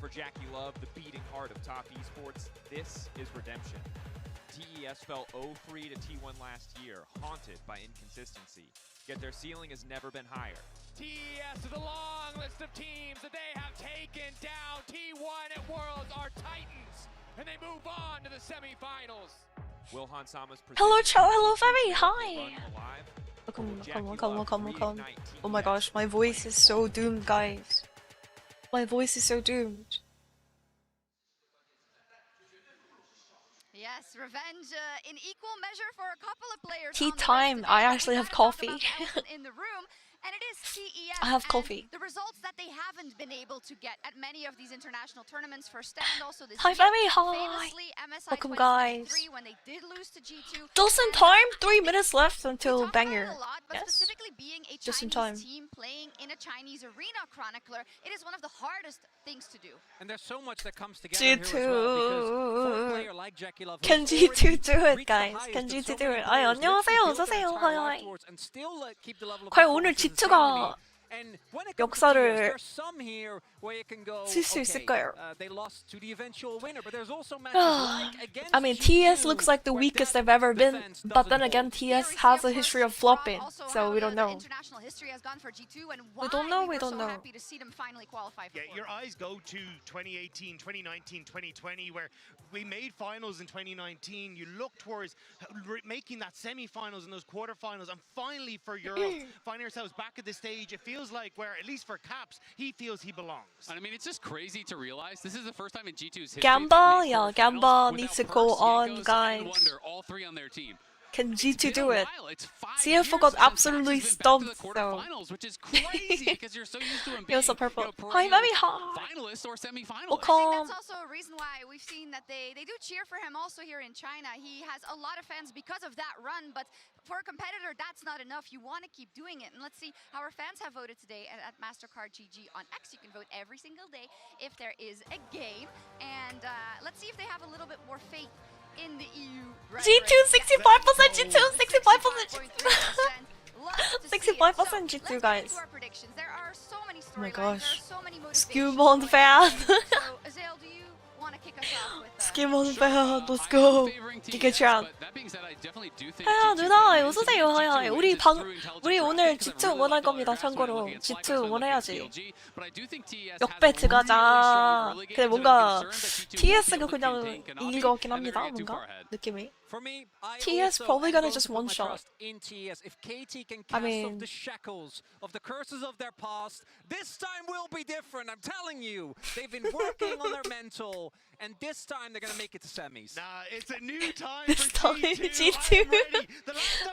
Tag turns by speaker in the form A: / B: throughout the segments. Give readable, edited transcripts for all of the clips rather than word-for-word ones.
A: for Jackie Love, the beating heart of top esports, this is redemption. TES fell 0-3 to T1 last year, haunted by inconsistency. Yet their ceiling has never been higher. TES is a long list of teams that they have taken down. T1 at Worlds are titans, and they move on to the semifinals. Wilhan Sama's
B: hello, Cho. Hello, Femi. Hi. Oh, come on. Oh my gosh, my voice is so doomed, guys. My voice is so doomed.
C: Yes, revenge in equal measure for a couple of players.
B: Tea time. I actually have coffee.
C: In the room. And it is TES.
B: I have coffee.
C: The results that they haven't been able to get at many of these international tournaments for Stand also this
B: Hi, Femi. Hi. Welcome, guys.
C: When they did lose to G2.
B: Just in time. 3 minutes left until banger.
C: But
B: Yes.
C: specifically being a
B: Just in
C: Chinese
B: time.
C: team playing in a Chinese arena chronicler, it is one of the hardest things to do.
D: And there's so much that comes together here as well, because for a player like Jackie Love,
B: Can G2 do it, guys? Can G2 do it? 아이, 안녕하세요. 어서오세요. 하이. 과연 오늘 G2가 역사를 쓸 수 있을까요? I mean, TS looks like the weakest they've ever been, but then again, TS has a history of flopping, so we don't know. We don't know.
E: Yeah, your eyes go to 2018, 2019, 2020, where we made finals in 2019. You look towards making that semi-finals and those quarterfinals, and finally for Europe, finding ourselves back at this stage, it feels like where, at least for Caps, he feels he belongs.
F: I mean, it's just crazy to realize this is the first time in G2's history.
B: Gamba, yeah, Gamba needs to go on, guys.
F: All three on their team.
B: Can G2 do it? CFO got absolutely stumped, so. You're so purple. Hi, Mami, hi.
F: Finalist or semi-finalist.
B: Welcome.
C: That's also a reason why we've seen that they do cheer for him also here in China. He has a lot of fans because of that run, but for a competitor, that's not enough. You want to keep doing it. And let's see how our fans have voted today at MasterCard GG on X. You can vote every single day if there is a game. And let's see if they have a little bit more faith in the EU.
B: G2 65%, G2 65%, 65% G2, guys. Oh my gosh. Skewmon fan. Skewmon fan, let's go. 기계찬. 하야 누나 어서오세요. 하야 우리 오늘 G2 응원할 겁니다. 참고로 G2 응원해야지. 역배 들어가자. 근데 뭔가 TS가 그냥 이길 것 같긴 합니다. 뭔가 느낌이. TS probably gonna just one shot. I mean,
D: the shackles of the curses of their past. This time will be different. I'm telling you. They've been working on their mental, and this time they're gonna make it to semis.
E: Nah, it's a new time
B: this
E: for
B: time
E: G2.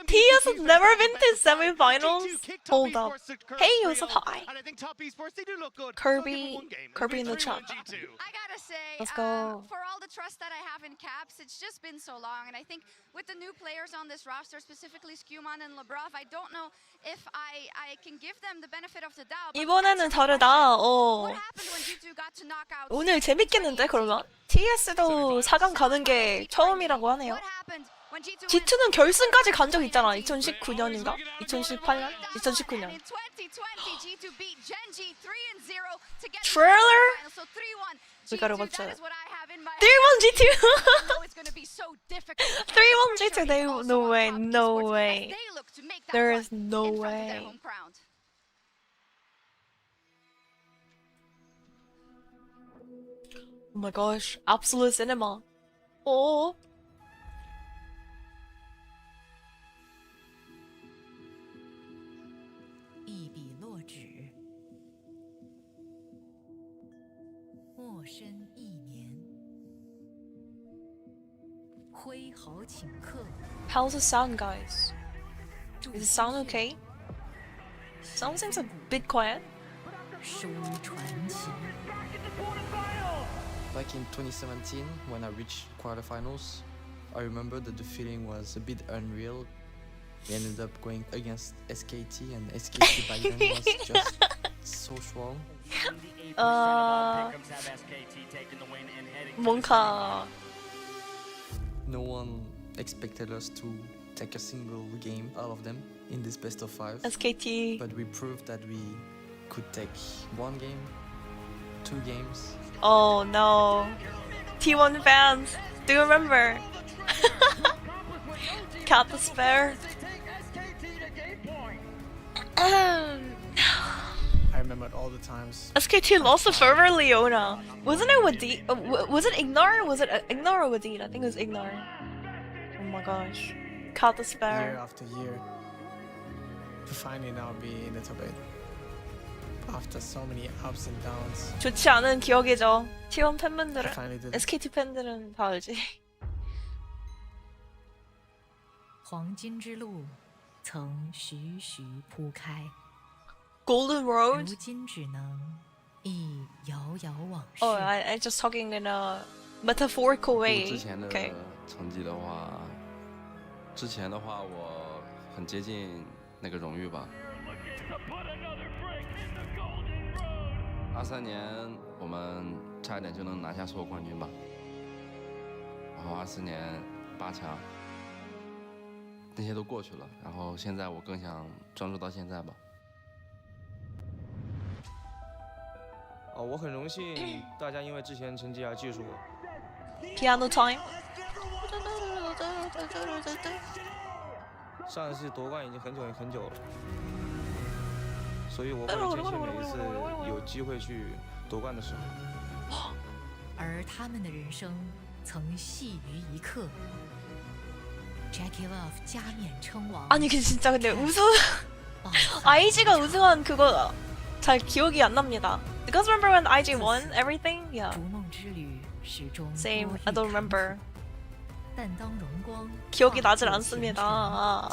B: TS has never been to semifinals. Hold up. Hey, Yosef, hi.
E: And I think top esports, they do look good.
B: Kirby in the chat.
C: I gotta say,
B: Let's go.
C: For all the trust that I have in Caps, it's just been so long, and I think with the new players on this roster, specifically Skewman and Lebrov, I don't know if I can give them the benefit of the doubt.
B: 이번에는 다르다.
C: What happened when G2 got to knock out?
B: 오늘 재밌겠는데 그러면? TS도 4강 가는 게 처음이라고 하네요. G2는 결승까지 간 적 있잖아. 2019년인가? 2018년? 2019년. Trailer? We gotta watch it. 3-1 G2! 3-1 G2, no way. There is no way. Oh my gosh, absolute cinema. Oh. How's the sound, guys? Is the sound okay? Sound seems a bit quiet.
G: Back in 2017, when I reached quarterfinals, I remember that the feeling was a bit unreal. We ended up going against SKT, and SKT back then was just so strong.
B: 뭔가
G: No one expected us to take a single game out of them in this best of 5.
B: SKT.
G: But we proved that we could take 1 game, 2 2 games.
B: Oh no. T1 fans, do you remember? Cat the Spare.
H: I remember all the times.
B: SKT lost to Fervor Leona. Wasn't it with D? Was it Ignore? Was it Ignore or with D? I think it was Ignore. Oh my gosh. Cat the
H: Year
B: Spare.
H: after year, to finally now be in the top 8. After so many ups and downs,
B: 좋지 않은 기억이죠. T1
H: I
B: 팬분들은,
H: finally did it.
B: SKT 팬들은 다 알지.
I: 黄金之路曾徐徐铺开，
B: Golden
I: 如
B: Road.
I: 今只能忆遥遥往事。
B: Oh, I just talking in a metaphorical
J: 之
B: way.
J: 前的
B: Okay.
J: 成绩的话，之前的话我很接近那个荣誉吧。23年我们差一点就能拿下所有冠军吧，然后24年8强，那些都过去了，然后现在我更想专注到现在吧。
K: 我很荣幸大家因为之前成绩而记住我。
B: Piano time.
K: 上一次夺冠已经很久了，所以我会珍惜每一次有机会去夺冠的时候。
I: 而他们的人生曾系于一刻。Jackie Love 加冕称王。
B: 아니 근데 진짜 근데 우승 IG가 우승한 그거 잘 기억이 안 납니다. You guys remember when IG won everything? Yeah.
I: 逐梦之旅始终
B: Same. I don't remember.
I: 但当荣光
B: 기억이 나질 않습니다.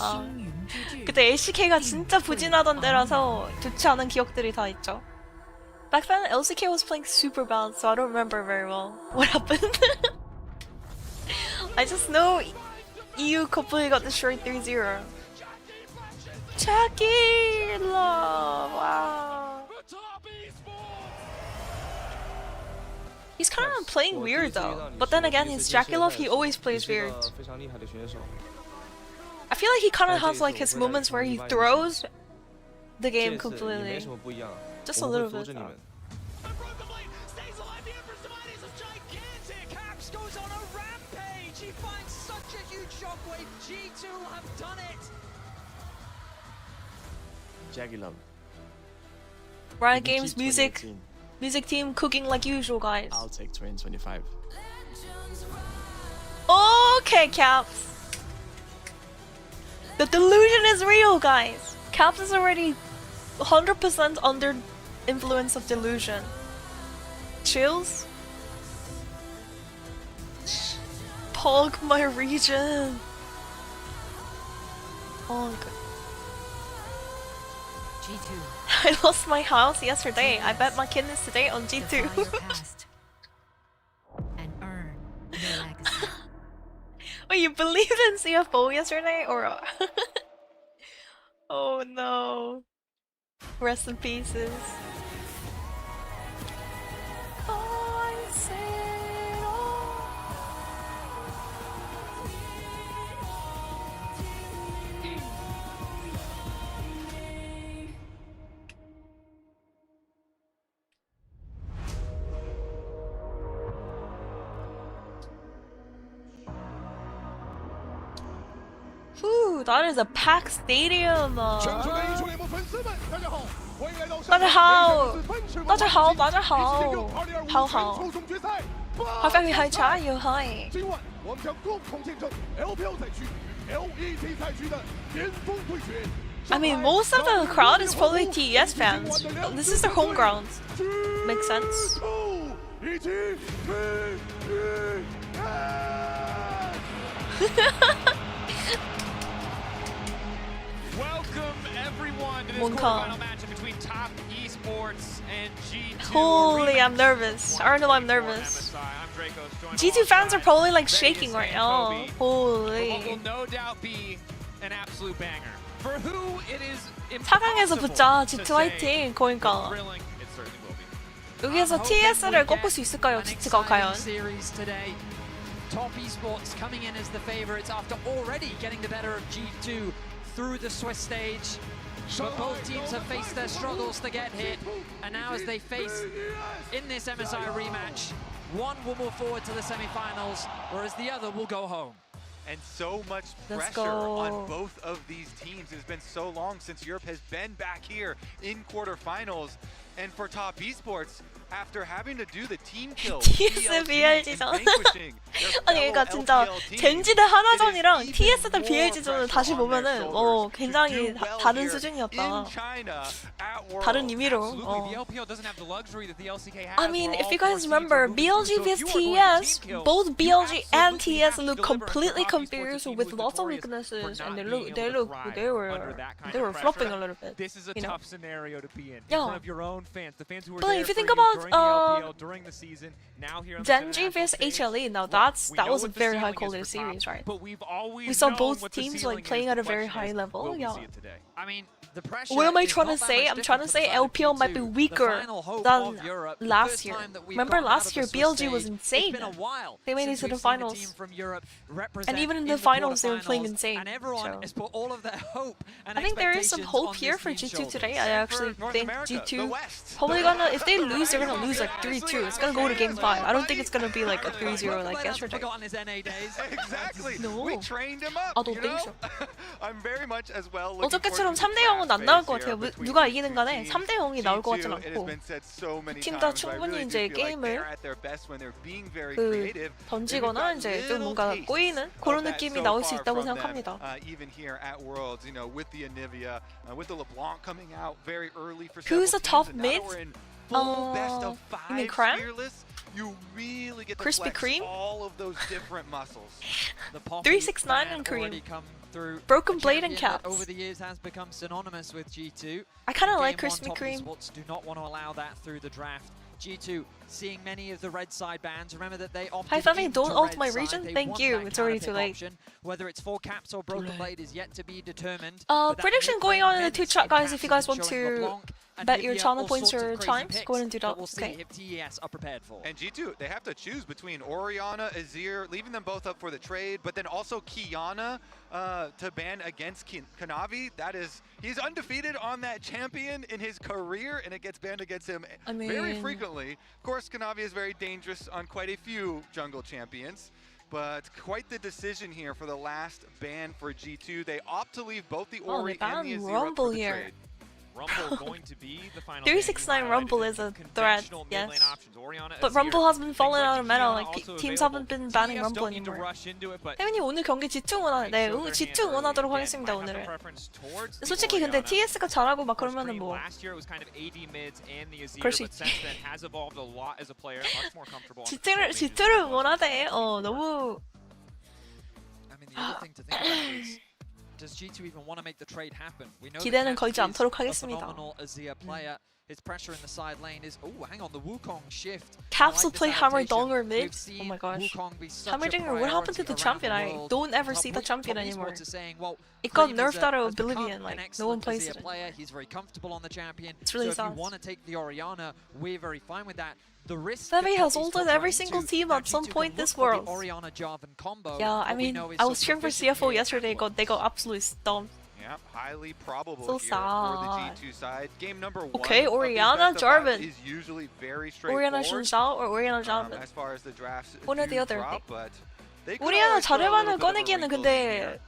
B: 그때 LCK가 진짜 부진하던 때라서 좋지 않은 기억들이 다 있죠. Back then LCK was playing super bad, so I don't remember very well what happened. I just know EU couple got destroyed 3-0. Jackie Love, wow. He's kind of playing weird though, but then again, he's Jackie Love, he always plays weird.
K: 非常厉害的选手。
B: I feel like he kind of has like his moments where he throws the
K: 这
B: game
K: 次也没
B: completely.
K: 什么不一样，
B: Just a
K: 我会
B: little
K: 阻
B: bit.
K: 止你们。
H: Jackie Love.
B: Riot Games music team cooking like usual, guys.
H: I'll take 2025.
B: Okay, Caps. The delusion is real, guys. Caps is already 100% under influence of delusion. Chills. Pog my region. Pog.
I: G2
B: I lost my house yesterday. I bet my kidneys today on
I: defy
B: G2.
I: your past and earn your legacy.
B: Wait, you believed in CFO yesterday, or? Oh no! Rest in pieces. I said all. Ooh, that is a packed stadium.
L: 全球的英雄联盟粉丝们，大家好，欢迎来到
B: 大家好，大家好，大家
L: 好，
B: 好好，
L: 抽送决赛，
B: 好快去茶要嗨。
L: 今晚我们将共同见证 LPL 赛区、LEC 赛区的巅峰对决。
B: I mean, most of the crowd is probably TES fans. This is their home ground. Makes sense.
L: 以及
A: Welcome everyone to this
B: Monka.
A: quarterfinal matchup between Top Esports and G2.
B: Holy, I'm nervous. I already know I'm nervous. G2 fans are probably like shaking right now.
A: What
B: Holy.
A: will no doubt be an absolute banger. For who it is
B: 4강에서 붙자. G2 화이팅. 그러니까.
A: thrilling, it certainly will be.
B: 여기에서 TS를 꺾을 수 있을까요? G2가 과연?
M: Series today. Top Esports coming in as the favorites after already getting the better of G2 through the Swiss stage. But both teams have faced their struggles to get hit, and now as they face in this MSI rematch, one will move forward to the semi-finals, whereas the other will go home.
N: And so much pressure on both of these teams. It's been so long since Europe has been back here in quarterfinals. And for Top Esports, after having to do the team kill,
B: TS BLG전. 아니 그러니까 진짜 젠지 대 하나전이랑 TS 대 BLG전을 다시 보면은 굉장히 다른 수준이었다. 다른 의미로. I mean, if you guys remember, BLG vs TES, both BLG and TES look completely confused with lots of weaknesses, and they were flopping a little bit.
A: This is a tough scenario to be in
B: Yeah.
A: front of your own fans, the fans who were
B: But
A: there
B: if you
A: for
B: think
A: you
B: about
A: during the LPL, during the season, now here on the
B: Genji
A: international
B: vs
A: stage,
B: HLE, now
A: look,
B: that was a
A: what the
B: very high
A: ceiling is
B: quality
A: for Top,
B: series, right?
A: But we've always
B: We saw
A: known
B: both
A: what the
B: teams
A: ceiling
B: like playing
A: is.
B: at a
A: The
B: very
A: question
B: high
A: is,
B: level.
A: will we
B: Yeah.
A: see it today?
F: I mean, the pressure
B: What am I
F: is
B: trying to
F: not that
B: say?
F: much
B: I'm trying to
F: different
B: say
F: for the side
B: LPL
F: of
B: might be
F: G2. The
B: weaker
F: final hope
B: than
F: of Europe, the
B: last
F: first
B: year.
F: time that we've
B: Remember
F: gotten out
B: last
F: of
B: year
F: the Swiss
B: BLG was
F: stage.
B: insane.
F: It's been a while
B: They made it
F: since
B: to the
F: we've seen a
B: finals.
F: team from Europe represent
B: And even in
F: in
B: the finals, they were playing
F: quarterfinals,
B: insane.
F: and everyone
B: So.
F: has put all of their hope and
B: I think there is some
F: expectations
B: hope
F: on
B: here
F: this
B: for
F: team's
B: G2
F: shoulders.
B: today. I actually
N: North
B: think
N: America, the
B: G2
N: West.
B: probably gonna, if they lose, they're gonna lose like 3-2. It's gonna go to game 5. I don't think it's gonna be like a 3-0 like yesterday.
F: Forgotten his NA days.
N: Exactly.
B: No.
N: We trained him up.
B: I don't
N: you
B: think
N: know?
B: so.
N: I'm very much as well looking
B: 어저께처럼
N: forward to the
B: 3대 0은 안
N: draft
B: 나올 것
N: phase
B: 같아요.
N: here between
B: 누가
N: these
B: 이기는
N: two
B: 간에
N: teams.
B: 3대 0이 나올 것 같진
N: G2, it has
B: 않고
N: been said so many
B: 팀 다
N: times, but I
B: 충분히
N: really
B: 이제
N: do feel like
B: 게임을
N: they're at their best when they're being very
B: 그
N: creative.
B: 던지거나 이제 좀 뭔가 꼬이는 그런 느낌이 나올 수 있다고 생각합니다.
N: Even here at Worlds, you know, with the Anivia, with the LeBlanc coming out very early for
B: Who's the top
N: teams, and now
B: mid?
N: we're in full best of
B: You mean
N: 5
B: Cram?
N: fearless. You really get to
B: Krispy
N: flex
B: Kreme?
N: all of those different muscles.
B: 369 and Cream. Broken Blade and Caps.
M: Over the years has become synonymous with G2.
B: I kind of like
M: Game one,
B: Krispy
M: Top
B: Kreme.
M: Esports do not want to allow that through the draft. G2 seeing many of the red side bans. Remember that they opted
B: Hi Femi,
M: into
B: don't ult
M: red
B: my
M: side.
B: region.
M: They
B: Thank
M: want
B: you.
M: that
B: It's already
M: counterpick
B: too late.
M: option. Whether it's full caps or broken blade is yet to be determined.
B: Prediction going on in the Twitch chat, guys. If you guys want to bet your channel points or times, go ahead and do that.
M: We'll see
B: Okay.
M: if TES are prepared for.
N: And G2, they have to choose between Orianna, Azir, leaving them both up for the trade, but then also Kiana to ban against Kanavi. That is, he's undefeated on that champion in his career, and it gets banned against him very frequently. Of course, Kanavi is very dangerous on quite a few jungle champions, but quite the decision here for the last ban for G2. They opt to leave both the Ori and the Azir up for the trade.
A: Rumble going to be the final
B: 369 Rumble is a threat, yes. But Rumble has been falling out of meta, like teams haven't been banning Rumble anymore. 혜민님 오늘 경기 집중 네, 집중 원하도록 하겠습니다 오늘은. 솔직히 근데 TS가 잘하고 막 그러면은 뭐 그럴 수 있지. G2를 응원하대. 너무
M: Does G2 even want to make the trade happen? We know
B: 기대는
M: that
B: 걸지
M: Caps is
B: 않도록
M: a
B: 하겠습니다.
M: phenomenal Azir player. His pressure in the side lane is hang on the Wukong shift.
B: Caps
M: I
B: will
M: like
B: play
M: this
B: Hammer
M: adaptation.
B: Donger mid.
M: We've seen
B: Oh my gosh.
M: Wukong be such
B: Hammer
M: a
B: Donger, what happened to the
M: priority
B: champion?
M: around
B: I
M: the world.
B: don't ever
M: Top
B: see the champion
M: Top
B: anymore.
M: Esports is saying, well,
B: It got
M: Cream
B: nerfed out of
M: has become
B: Oblivion,
M: an
B: like no one
M: excellent
B: plays
M: Azir
B: it.
M: player. He's very comfortable on the champion.
B: It's really
M: so if
B: sad.
M: you want to take the Orianna, we're very fine with that. The risk
B: Femi
M: that
B: has
M: Top
B: ulted
M: Esports
B: every
M: run
B: single
M: into,
B: team
M: now
B: at some
M: G2
B: point
M: can
B: this
M: look for
B: world.
M: the Orianna Jarvan combo.
B: Yeah, I
M: What we
B: mean,
M: know is
B: I was
M: so
B: cheering for
M: proficient
B: CFO
M: here.
B: yesterday, they got absolutely stomped.
N: Yeah, highly probable
B: So
N: here for the
B: sad.
N: G2 side. Game number 1
B: Okay,
N: of these
B: Orianna,
N: best of five
B: Jarvan.
N: is usually very
B: Orianna
N: straightforward.
B: Shinshao or Orianna Jarvan?
N: As far as the drafts
B: One or the
N: do
B: other,
N: drop, but they could
B: Orianna
N: always throw a little
B: 자르반을
N: bit of a
B: 꺼내기에는
N: wrinkle
B: 근데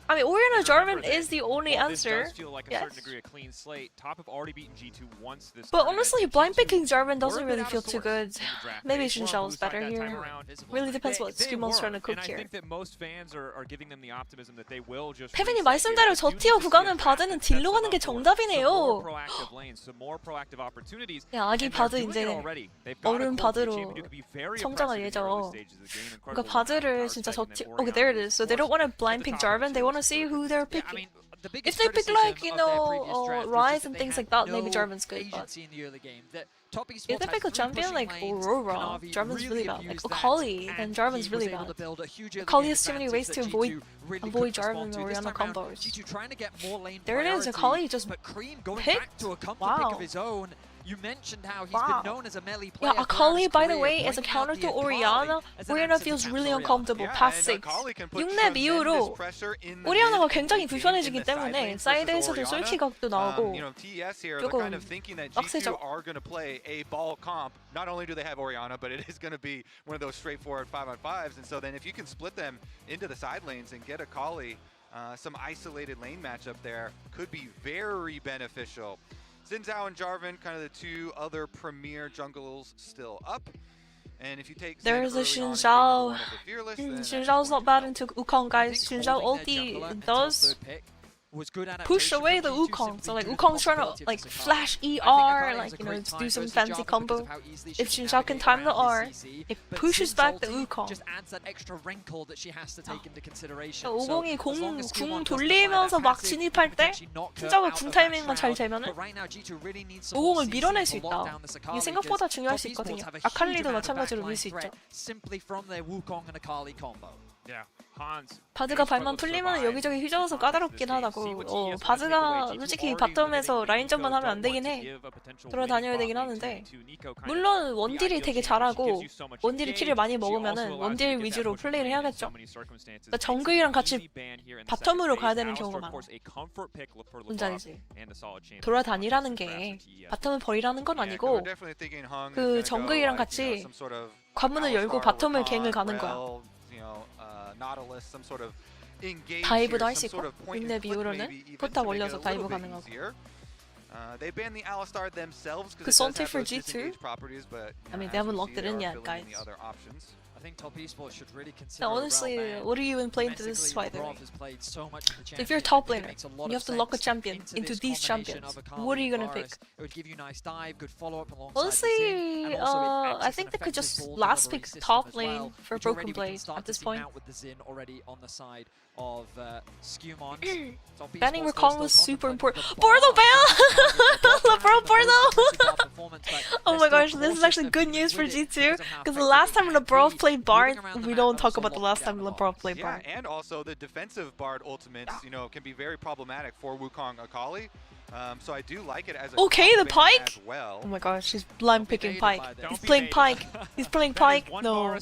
B: I mean, Orianna Jarvan is the only answer.
A: Feel like a
B: Yes.
A: certain degree of clean slate. Top have already beaten G2 once this
B: But
A: tournament.
B: honestly, blind picking Jarvan
A: We're
B: doesn't
A: a bit
B: really
A: out
B: feel
A: of
B: too
A: sorts
B: good.
A: in the draft
B: Maybe
A: phase.
B: Shinshao is better
A: That time
B: here.
A: around.
B: Really depends what
A: They
B: Skumong's
A: were,
B: trying to cook
A: and I
B: here.
A: think that most fans are giving them the optimism that they will just
B: 페빈이
A: reset here.
B: 말씀대로 저
A: You need
B: 티어
A: to see
B: 구간은
A: a
B: 바드는
A: draft
B: 딜로 가는 게
A: some more
B: 정답이네요.
A: proactive lanes, some more proactive opportunities.
B: 야, 아기
A: And they're
B: 바드
A: doing
B: 이제
A: it already. They've got a
B: 어른
A: core
B: 바드로
A: champion who could be very
B: 성장할
A: impressive in the early
B: 예정.
A: stages of the game.
B: 그러니까
A: Incredible
B: 바드를
A: power
B: 진짜
A: spike,
B: 저
A: and then
B: okay, there it
A: Orianna
B: is. So they don't want to blind
A: to the
B: pick
A: top of
B: Jarvan. They want to see who they're
M: Yeah, I
B: picking.
M: mean, the
B: If
M: biggest
B: they pick
M: criticism
B: like, you
M: of their
B: know,
M: previous draft was
B: Rise
M: just
B: and
M: that
B: things
M: they
B: like that,
M: had
B: maybe
M: no
B: Jarvan's good, but
M: agency in the early game. That Top Esports
B: if they pick a
M: had
B: champion
M: through
B: like
M: pushing lanes,
B: Aurora,
M: Kanavi
B: Jarvan's really bad. Like
M: abused that,
B: Akali, then
M: and
B: Jarvan's
M: he
B: really
M: was able
B: bad.
M: to build a huge early
B: Akali
M: game
B: has too many ways
M: advantage
B: to
M: that G2 really
B: avoid
M: couldn't
B: Jarvan
M: respond to.
B: or
M: This
B: Orianna
M: time around,
B: combos.
M: G2 trying to get more lane
B: There it is,
M: priority,
B: Akali just
M: but Cream going
B: picked.
M: back to a comfort
B: Wow.
M: pick of his own. You mentioned how he's
B: Wow.
M: been known as a melee player.
B: Yeah, Akali, by the way, as a counter to Orianna, Orianna feels really uncomfortable past 6. 6렙 이후로 오리아나가 굉장히 불편해지기 때문에 사이드에서도 솔킥각도 나오고 조금 빡세죠.
N: Not only do they have Orianna, but it is going to be one of those straightforward 5-on-5s. And so then if you can split them into the side lanes and get Akali some isolated lane matchup there, could be very beneficial. Xin Zhao and Jarvan, kind of the two other premier jungles still up. And if you take
B: There is a Xin Zhao. Xin Zhao's not bad into Wukong, guys. Xin Zhao ulti does push away the Wukong. So like Wukong's trying to like flash ER, like you know, do some fancy combo. If Xin Zhao can time the R, it pushes back the Wukong.
M: Just adds that extra wrinkle that she has to take into consideration.
B: 오공이 궁 돌리면서 막 진입할 때 신자가 궁 타이밍만 잘 되면은 오공을 밀어낼 수 있다. 이게 생각보다 중요할 수 있거든요. 아칼리도 마찬가지로 밀 수 있죠.
M: Simply from their Wukong and Akali combo.
B: 바드가 발만 풀리면 여기저기 휘저어서 까다롭긴 하다고. 바드가 솔직히 바텀에서 라인전만 하면 안 되긴 해. 돌아다녀야 되긴 하는데 물론 원딜이 되게 잘하고 원딜이 킬을 많이 먹으면은 원딜 위주로 플레이를 해야겠죠. 그러니까 정글이랑 같이 바텀으로 가야 되는 경우가 많아. 뭔지 알지? 돌아다니라는 게 바텀을 버리라는 건 아니고 그 정글이랑 같이 관문을 열고 바텀을 갱을 가는 거야. 다이브도 할 수 있고 6렙 이후로는 포탑 올려서 다이브 가능하고. 그 Sonte for G2? I mean, they haven't locked it in yet, guys. Honestly, what are you even playing to this fight? If you're a top laner, you have to lock a champion into these champions. What are you gonna pick? Honestly, I think they could just last pick top lane for Broken Blade at this point. Banning Recall was super important. Bordo ban! LeBron Bordo! Oh my gosh, this is actually good news for G2. Because the last time LeBron played Bard, we don't talk about the last time LeBron played Bard.
N: Yeah, and also the defensive Bard ultimates, you know, can be very problematic for Wukong Akali. So I do like it as a
B: okay, the Pike?
N: As well.
B: Oh my gosh, he's blind picking Pike. He's playing Pike. He's playing Pike. No.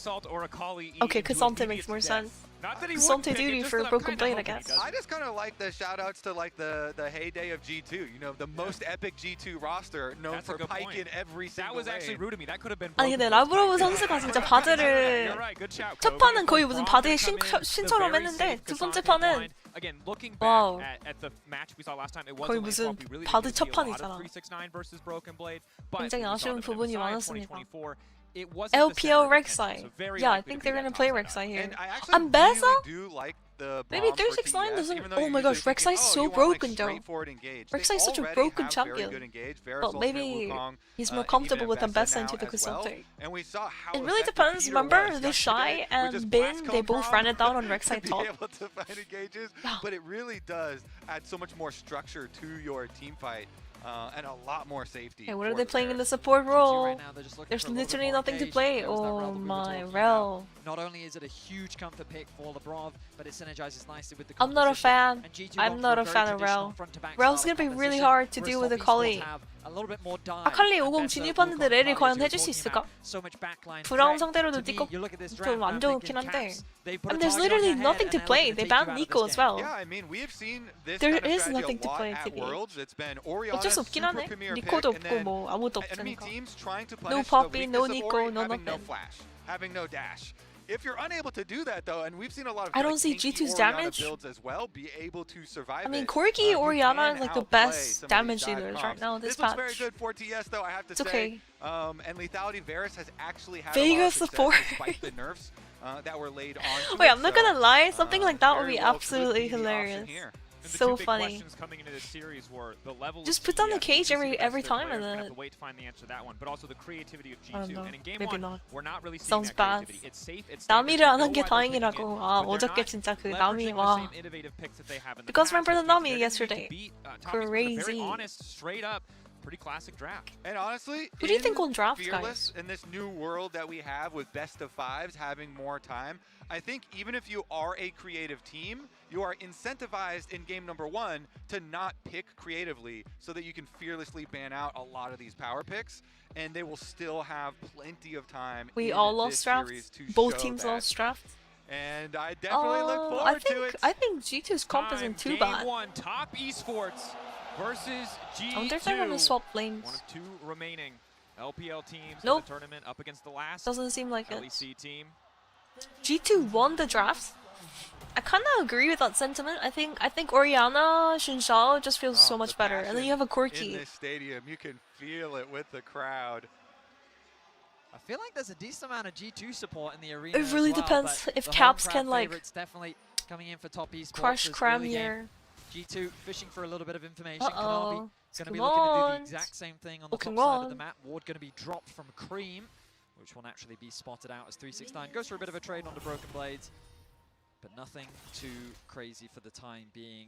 B: Okay, Cassante makes more sense. Cassante duty for Broken Blade, I guess.
N: I just kind of like the shoutouts to like the heyday of G2. You know, the most epic G2 roster known for Pike in every single
A: That was actually rude to me. That could have been.
B: 아니 근데 라브로브 선수가 진짜 바드를 첫 판은 거의 무슨 바드의 신처럼 했는데 두 번째 판은 와우 거의 무슨 바드 첫 판이잖아. 굉장히 아쉬운 부분이 많았습니다. LPL Rek'Sai. Yeah, I think they're gonna play Rek'Sai here. And Beza? Maybe 369 doesn't. Oh my gosh, Rek'Sai is so broken though. Rek'Sai is such a broken champion. But maybe he's more comfortable with Ambessa into the Cassante. It really depends. Remember, the Shy and Bin, they both ran it down on Rek'Sai top.
N: But it really does add so much more structure to your team fight. And a lot more safety.
B: Hey, what are they playing in the support role? There's literally nothing to play. Oh my, Rel.
M: Not only is it a huge comfort pick for Lebrov, but it synergizes nicely with the
B: I'm not a fan. I'm not a fan of Rel. Rel's gonna be really hard to deal with Akali. 아칼리 50 진입하는데 렐이 과연 해줄 수 있을까? 브라운 상대로도 띠껍 좀 안 좋긴 한데. And there's literally nothing to play. They banned Nico as well. There is nothing to play today. 어쩔 수 없긴 하네. 니코도 없고 뭐 아무것도 없으니까. No Poppy, no Nico, no nothing.
N: Having no dash. If you're unable to do that though, and we've seen a lot of
B: I don't see G2's damage.
N: Builds as well, be able to survive.
B: I mean, Corgi Orianna is like the best damage dealers right now this patch.
N: This was very good for TS though, I have to say.
B: It's okay.
N: And Lethality Varus has actually had
B: Vega
N: a lot of
B: support.
N: despite the nerfs that were laid on.
B: Wait, I'm not gonna lie. Something like that would be absolutely hilarious. So funny. Just put down the cage every time and then. I don't know. Maybe not. Sounds bad. 나미를 안 한 게 다행이라고. 아 어저께 진짜 그 나미 와. Because remember the Nami yesterday. Crazy.
A: Pretty classic draft.
N: And honestly,
B: Who do you think will draft,
N: Fearless,
B: guys?
N: in this new world that we have with best of fives having more time, I think even if you are a creative team, you are incentivized in game number 1 to not pick creatively so that you can fearlessly ban out a lot of these power picks, and they will still have plenty of time.
B: We
N: in
B: all
N: this
B: lost drafts.
N: series to
B: Both
N: show
B: teams
N: that.
B: lost drafts.
N: And I definitely look forward to it.
B: I think G2's comp isn't too
A: Game
B: bad.
A: 1, Top Esports versus G2.
B: I wonder if they're gonna swap lanes.
A: One of 2 remaining LPL teams
B: Nope.
A: in the tournament up against the last
B: Doesn't seem like it.
A: LEC team.
B: G2 won the draft. I kind of agree with that sentiment. I think Oriana, Xinxiao just feels so much better. And then you have a
N: In
B: Corki.
N: this stadium, you can feel it with the crowd.
M: I feel like there's a decent amount of G2 support in the arena.
B: It really
M: as well,
B: depends
M: but
B: if
M: the
B: Caps
M: home
B: can
M: crowd
B: like
M: favorites definitely coming in for top esports.
B: crush
M: this
B: Cram
M: early game.
B: here.
M: G2 fishing for a little bit of information.
B: Uh-oh.
M: Kanavi going to be
B: Come
M: looking to do the
B: on.
M: exact same thing on the
B: Come
M: top side of the
B: on.
M: map. Ward going to be dropped from Cream, which will naturally be spotted out as 369. Goes for a bit of a trade onto Broken Blades, but nothing too crazy for the time being.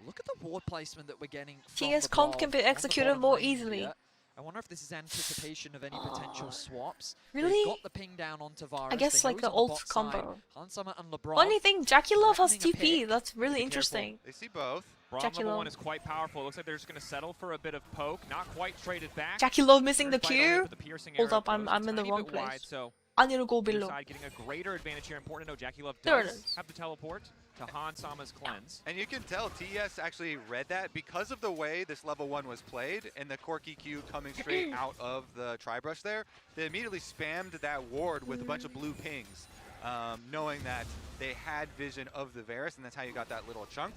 M: Look at the ward placement that we're getting from
B: TS
M: the
B: comp
M: ball
B: can be
M: on the
B: executed
M: bottom
B: more
M: lane
B: easily.
M: here. I wonder if this is anticipation of any potential swaps.
B: Really?
M: They've got the ping down onto Varus.
B: I guess
M: They know
B: like
M: he's
B: the
M: on
B: ult
M: bot side.
B: combo.
M: Hansama and LeBron.
B: Funny thing, Jackie Love has
M: threatening a
B: TP.
M: pick.
B: That's really
A: Be
B: interesting.
N: They see both.
A: Braum
B: Jackie
A: number
B: Love.
A: 1 is quite powerful. Looks like they're just going to settle for a bit of poke. Not quite traded back.
B: Jackie Love missing the
A: First bite on it,
B: Q.
A: but the piercing
B: Hold
A: arrow
B: up, I'm
A: goes a
B: in the
A: tiny
B: wrong
A: bit wide,
B: place.
A: so
B: I need to go
A: either
B: below.
A: side getting a greater advantage here. Important to know Jackie Love
B: There it
A: does
B: is.
A: have the teleport to Hansama's cleanse.
N: And you can tell TES actually read that because of the way this level 1 was played and the Corki Q coming straight out of the tri-brush there. They immediately spammed that ward with a bunch of blue pings, knowing that they had vision of the Varus, and that's how you got that little chunk.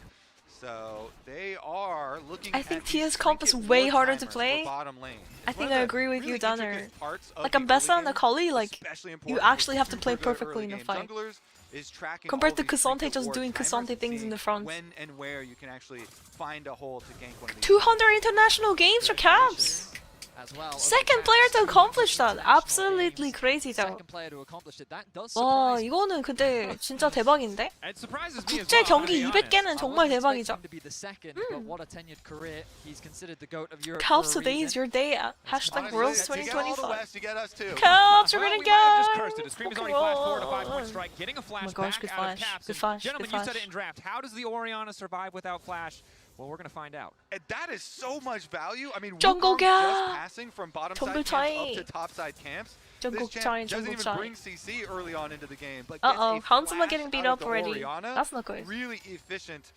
N: So they are looking
B: I
N: at
B: think
N: these
B: TS comp is
N: trinket
B: way
N: ward
B: harder to
N: timers for
B: play.
N: bottom lane.
B: I
N: It's one
B: think
N: of
B: I
N: the
B: agree with
N: really
B: you, Danner.
N: intricate parts of
B: Like
N: the
B: Ambessa
N: early
B: and
N: game,
B: Akali, like
N: especially
B: you
N: important
B: actually
N: for
B: have to play
N: super good
B: perfectly in
N: early
B: a
N: game
B: fight.
N: junglers, is tracking
B: Compared
N: all
B: to
N: these
B: Cassante
N: trinket
B: just
N: ward
B: doing
N: timers
B: Cassante
N: and
B: things in
N: seeing
B: the front.
N: when and where you can actually find a hole to gank one of these.
B: 200 international games for Caps.
M: As well.
B: Second player to accomplish that. Absolutely crazy though.
M: Second player to accomplish it. That does
B: 와
M: surprise
B: 이거는 근데 진짜 대박인데?
A: It surprises me as
B: 국제
A: well,
B: 경기
A: to be honest.
B: 200개는 정말 대박이죠.
M: to be the second, but what a tenured career. He's considered the GOAT of Europe.
B: Caps
M: for a
B: today is
M: reason.
B: your day. Hashtag Worlds
N: You get all the
B: 2025.
N: West, you get us too.
B: Caps are
A: Well,
B: gonna
A: we might have just
B: go.
A: cursed it. The Scream has already flashed forward a 5-point strike, getting a flash
B: Oh my gosh,
A: back
B: good
A: out of
B: flash,
A: Caps.
B: good
A: And
B: flash,
A: gentlemen,
B: good
A: you said
B: flash.
A: it in draft. How does the Oriana survive without flash? Well, we're going to find out.
N: And that is so much value. I mean,
B: Jungle
N: Wukong
B: gap.
N: just passing from bottom
B: Jungle
N: side camps
B: tight.
N: up to top side camps.
B: Jungle
N: This champ
B: tight,
N: doesn't
B: jungle
N: even
B: tight.
N: bring CC early on into the game, but
B: Uh-oh,
N: gets a
B: Hansama
N: flash
B: getting beat
N: out
B: up
N: of the
B: already.
N: Oriana.
B: That's not good.
N: Really efficient,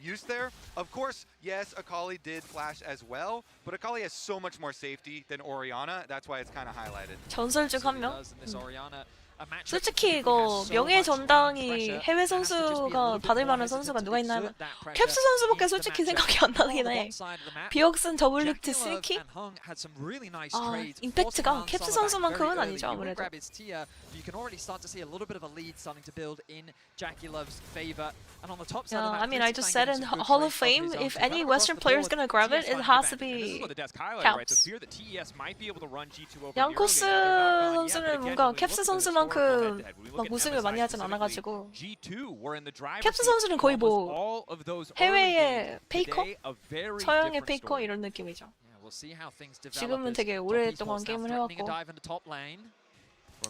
N: use there. Of course, yes, Akali did flash as well, but Akali has so much more safety than Oriana. That's why it's kind of highlighted.
B: 전설 중 한 명.
M: Does in this Oriana. A matchup
B: 솔직히
M: that
B: 이거
M: has so
B: 명예
M: much
B: 전당이
M: pressure.
B: 해외
M: There has to just be a
B: 선수가
M: little bit
B: 받을
M: more
B: 만한 선수가
M: hesitant
B: 누가
M: to
B: 있나 하면
M: exert that pressure.
B: 캡스 선수밖에
M: He's the
B: 솔직히
M: matchup
B: 생각이 안
M: on
B: 나긴
M: the
B: 해.
M: bot side of the map.
B: 비옥슨 더블리트
M: Jackie Love
B: 스니키?
M: and Hung had some really nice
B: 아,
M: trades,
B: 임팩트가
M: forcing
B: 캡스
M: Hansama back
B: 선수만큼은
M: very
B: 아니죠,
M: early. You would
B: 아무래도.
M: grab his tier, you can already start to see a little bit of a lead starting to build in Jackie Love's favor. And on the top side
B: Yeah,
M: of the map,
B: I mean, I just
M: 369
B: said
M: getting
B: in
M: some good
B: Hall of
M: trades
B: Fame,
M: off his own.
B: if
M: So
B: any
M: right across
B: Western
M: the
B: player is
M: board,
B: gonna grab it,
A: TS
B: it
A: finds
B: has to
A: advantage. And this is
B: be
A: what the desk highlighted, right? The
B: Caps.
A: fear that TES might be able to run G2 over
B: 양코스
A: the early game. They're not going yet,
B: 선수는
A: but again,
B: 뭔가
A: when we
B: 캡스
A: look at the
B: 선수만큼
A: historical head-to-head, when we
B: 막
A: look at
B: 우승을
A: MSI
B: 많이 하진
A: specifically,
B: 않아가지고
A: G2 were in the driver's
B: 캡스
A: seat
B: 선수는 거의
A: almost
B: 뭐
A: all of those early
B: 해외의
A: games.
B: 페이커?
A: Today, a very
B: 서양의
A: different
B: 페이커
A: story.
B: 이런 느낌이죠.
M: Yeah, we'll see how things develop
B: 지금은
M: as
B: 되게
M: top
B: 오랫동안
M: esports now
B: 게임을
M: threatening a
B: 해왔고
M: dive into top lane.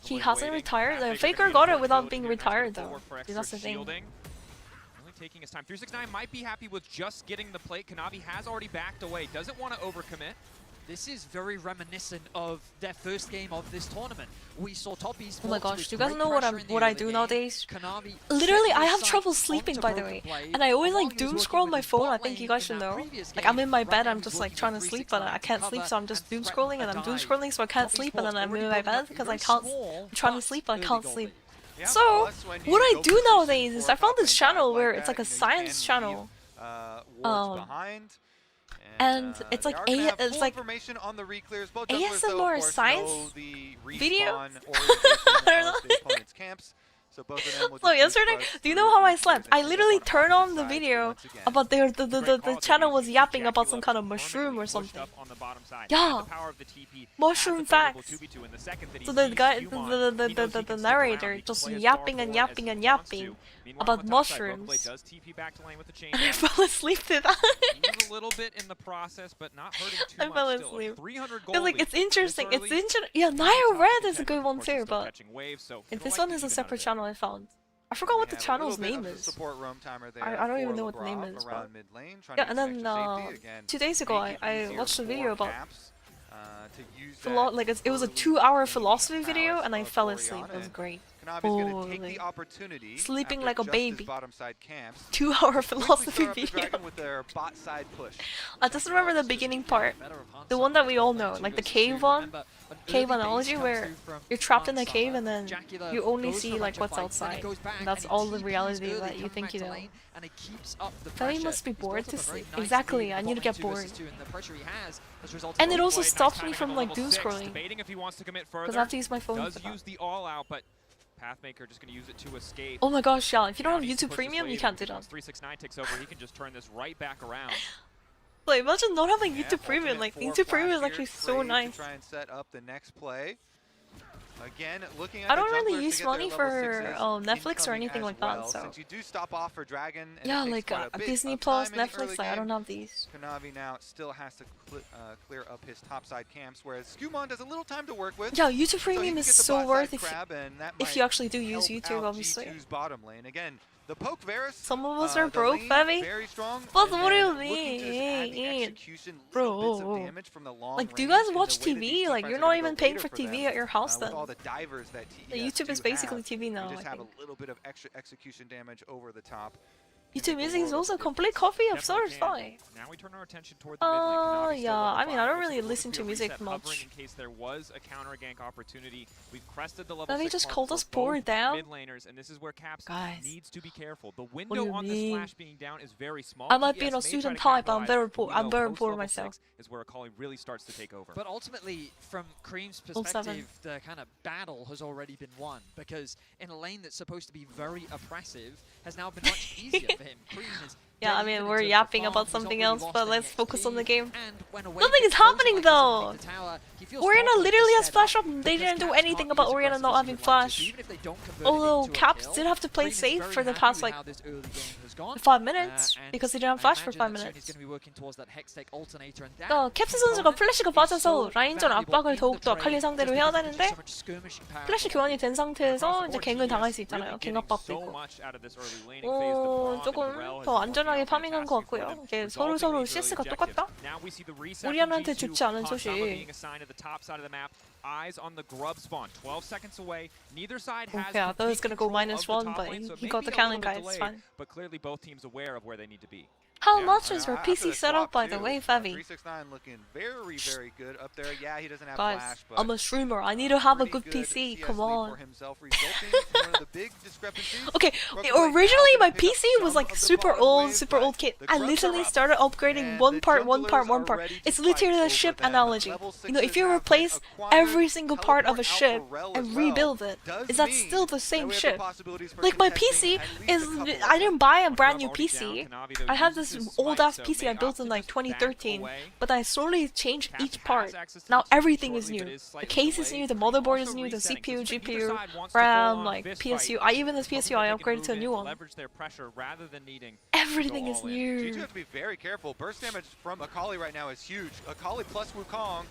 B: He
A: Broken
B: hasn't
A: Blade
B: retired.
A: waiting.
B: The Faker got it without being retired though.
A: For
B: That's the thing.
A: shielding. Only taking his time. 369 might be happy with just getting the plate. Kanavi has already backed away. Doesn't want to overcommit.
M: This is very reminiscent of their first game of this tournament. We saw top esports.
B: Oh my gosh,
M: with
B: do you guys
M: great
B: know what
M: pressure in the
B: I
M: early
B: do
M: game.
B: nowadays?
M: Kanavi
B: Literally,
M: set
B: I
M: his
B: have
M: sights
B: trouble
M: onto
B: sleeping, by the
M: Broken
B: way.
M: Blade,
B: And I always
M: while
B: like
M: he was
B: doom
M: working
B: scroll
M: with
B: my
M: his
B: phone.
M: bot
B: I think you
M: lane
B: guys should
M: in that
B: know.
M: previous
B: Like
M: game.
B: I'm in my
M: Right
B: bed,
M: now
B: I'm
M: he's
B: just like
M: working
B: trying to
M: with
B: sleep, but I
M: 369
B: can't
M: to
B: sleep,
M: cover
B: so I'm just
M: and
B: doom
M: threaten
B: scrolling,
M: a
B: and I'm doom
M: dive.
B: scrolling, so I can't
M: Top
B: sleep, and then
M: esports
B: I'm in
M: already
B: my
M: building up
B: bed because
M: a
B: I
M: very
B: can't.
M: small
B: I'm trying to
M: but
B: sleep, but I
M: early
B: can't
M: goal
B: sleep.
M: lead.
N: Yeah,
B: So
N: plus when you
B: what I
N: go
B: do
N: position
B: nowadays is
N: for
B: I found
N: top
B: this
N: and
B: channel
N: back
B: where
N: like
B: it's
N: that,
B: like a
N: you
B: science
N: can
B: channel.
N: leave, wards behind.
B: And it's
N: they
B: like
N: are gonna have
B: it's
N: full
B: like
N: information on the reclears. Both junglers, though,
B: ASMR
N: of course,
B: science
N: know the
B: video?
N: respawn orientation
B: I don't
N: of
B: know.
N: the opponent's camps. So both of them will
B: So
N: just
B: yesterday,
N: use
B: do you know how I slept? I literally turned on the video about the channel was yapping about some kind of mushroom or something. Yeah, mushroom facts. So the guy, the narrator, just yapping and yapping and yapping about mushrooms, and I fell asleep to that.
A: a little bit in the process, but not hurting too
B: I
A: much
B: fell
A: still.
B: asleep.
A: 300
B: It's like it's interesting. It's interesting. Yeah, Nile Red is a good one too, but this one is a separate channel I found. I forgot what the channel's name is. I don't even know what the name is. But... Yeah, and then 2 days ago I watched a video about like it was a 2-hour philosophy video, and I fell asleep. It was great. Holy. Sleeping like a baby. 2-hour philosophy video. I just remember the beginning part. The one that we all know, like the cave one. Cave analogy where you're trapped in a cave and then you only see like what's outside. And that's all the reality that you think you know. Fei must be bored to sleep. Exactly, I need to get bored. And it also stops me from like doom scrolling. Because I have to use my phone for that.
A: Pathmaker just going to use it to escape.
B: Oh my gosh, yeah, if you don't have YouTube Premium, you can't do that.
A: 369 takes over, he can just turn this right back around.
B: Like, imagine not having YouTube Premium. Like, YouTube Premium is actually so nice.
N: Try and set up the next play. Again, looking at
B: I don't really use money for Netflix or anything like that, so.
N: Since you do stop off for Dragon,
B: yeah, like Disney Plus, Netflix, like, I don't have these.
N: Kanavi now still has to clear up his topside camps, whereas Skumon does a little time to work with.
B: Yeah, YouTube Premium is so worth if you actually do use YouTube, obviously.
N: Bottom lane. Again, the poke Varus,
B: some of us are broke, Fevi. But what do you mean? Bro, like, do you guys watch TV? Like, you're not even paying for TV at your house then. The YouTube is basically TV now,
N: just have a little bit of extra execution damage over the top.
B: YouTube Music is also a complete copy of Swordfly.
A: Now we turn our attention toward the mid lane.
B: Yeah, I mean, I don't really listen to music much.
A: In case there was a counter gank opportunity, we've crested the level.
B: Now they just called us poor down.
A: Mid laners, and this is where Caps needs to be careful. The
B: What do
A: window
B: you
A: on
B: mean?
A: this flash being down is very small.
B: I might be in a student type, but I'm very poor. I'm very poor myself.
A: Is where Akali really starts to take over.
M: But ultimately, from Cream's perspective, the kind of battle has already been won, because in a lane that's supposed to be very oppressive, has now been much easier for him. Cream is
B: yeah, I mean, we're yapping about something else, but let's focus on the game. Nothing is happening though! Orianna literally has flash up, and they didn't do anything about Orianna not having flash. Although Caps did have to play safe for the past like 5 minutes, because he didn't have flash for 5 minutes. 캡스 선수가 플래시가 빠져서 라인전 압박을 더욱더 아칼리 상대로 해야 되는데 플래시 교환이 된 상태에서 이제 갱을 당할 수 있잖아요. 갱 압박도 있고. 조금 더 안전하게 파밍한 것 같고요. 이게 서로 CS가 똑같다? 오리아나한테 좋지 않은 소식.
A: Eyes on the grub spawn. 12 seconds away. Neither side has.
B: Okay, I thought it was gonna go -1, but he got the cannon guy. It's fine.
A: But clearly, both teams aware of where they need to be.
B: How much is your PC set up, by the way, Fevi?
N: 369 looking very good up there. Yeah, he doesn't have
B: Guys,
N: flash, but
B: I'm a streamer. I need to have a good PC. Come on. Okay, originally my PC was like super old kit. I literally started upgrading one part. It's literally a ship analogy. You know, if you replace every single part of a ship and rebuild it, is that still the same ship? Like my PC is, I didn't buy a brand new PC. I have this old ass PC I built in like 2013, but I slowly changed each part. Now everything is new. The case is new, the motherboard is new, the CPU, GPU, RAM, like PSU. Even this PSU I upgraded to a new one. Everything is new.
N: You have to be very careful. Burst damage from Akali right now is huge. Akali plus Wukong.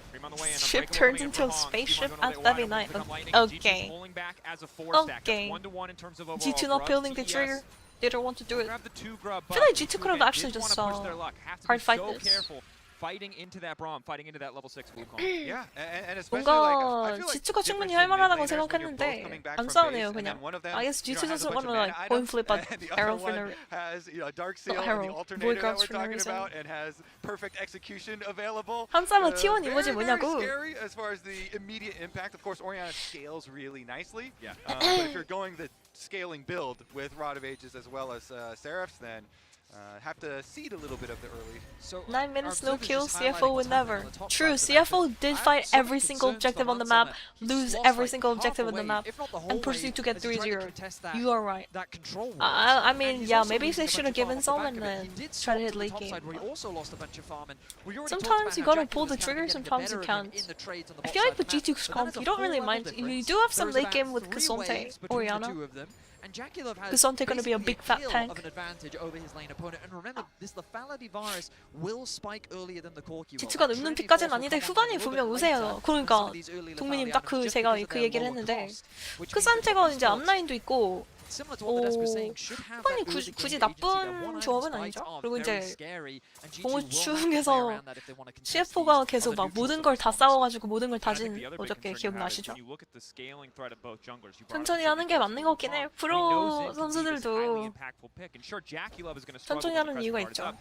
B: Ship turns into a spaceship at feviknight. Okay. Okay. G2 not building the trigger. They don't want to do it. I feel like G2 could have actually just hard fight this.
A: Fighting into that Braum, fighting into that level 6 Wukong.
N: Yeah, and especially
B: 뭔가 G2가 충분히 할만하다고 생각했는데 안 싸우네요 그냥. I guess G2 doesn't want to like coin flip at Herald for no reason. 한 싸움은 T1 이모지 뭐냐고.
N: As far as the immediate impact, of course, Orianna scales really nicely. But if you're going the scaling build with Rod of Ages as well as Seraphs, then have to cede a little bit of the early.
M: So
B: 9 minutes, no kills, CFO would never. True, CFO did fight every single objective on the map, lose every single objective on the map, and proceed to get 3-0. You are right. I mean, yeah, maybe they should have given some and then try to hit late game. Sometimes you gotta pull the trigger, sometimes you can't. I feel like with G2's comp, you don't really mind. You do have some late game with Kasonte, Oriana. Kasonte gonna be a big fat tank. G2가 눕는 픽까지는 아닌데 후반에 분명 우세요. 그러니까 동민님 딱 제가 그 얘기를 했는데 카산테가 이제 앞라인도 있고 후반이 굳이 나쁜 조합은 아니죠. 그리고 이제 공우충에서 CFO가 계속 막 모든 걸 다 싸워가지고 모든 걸 다진 어저께 기억나시죠? 천천히 하는 게 맞는 것 같긴 해. 프로 선수들도 천천히 하는 이유가 있죠.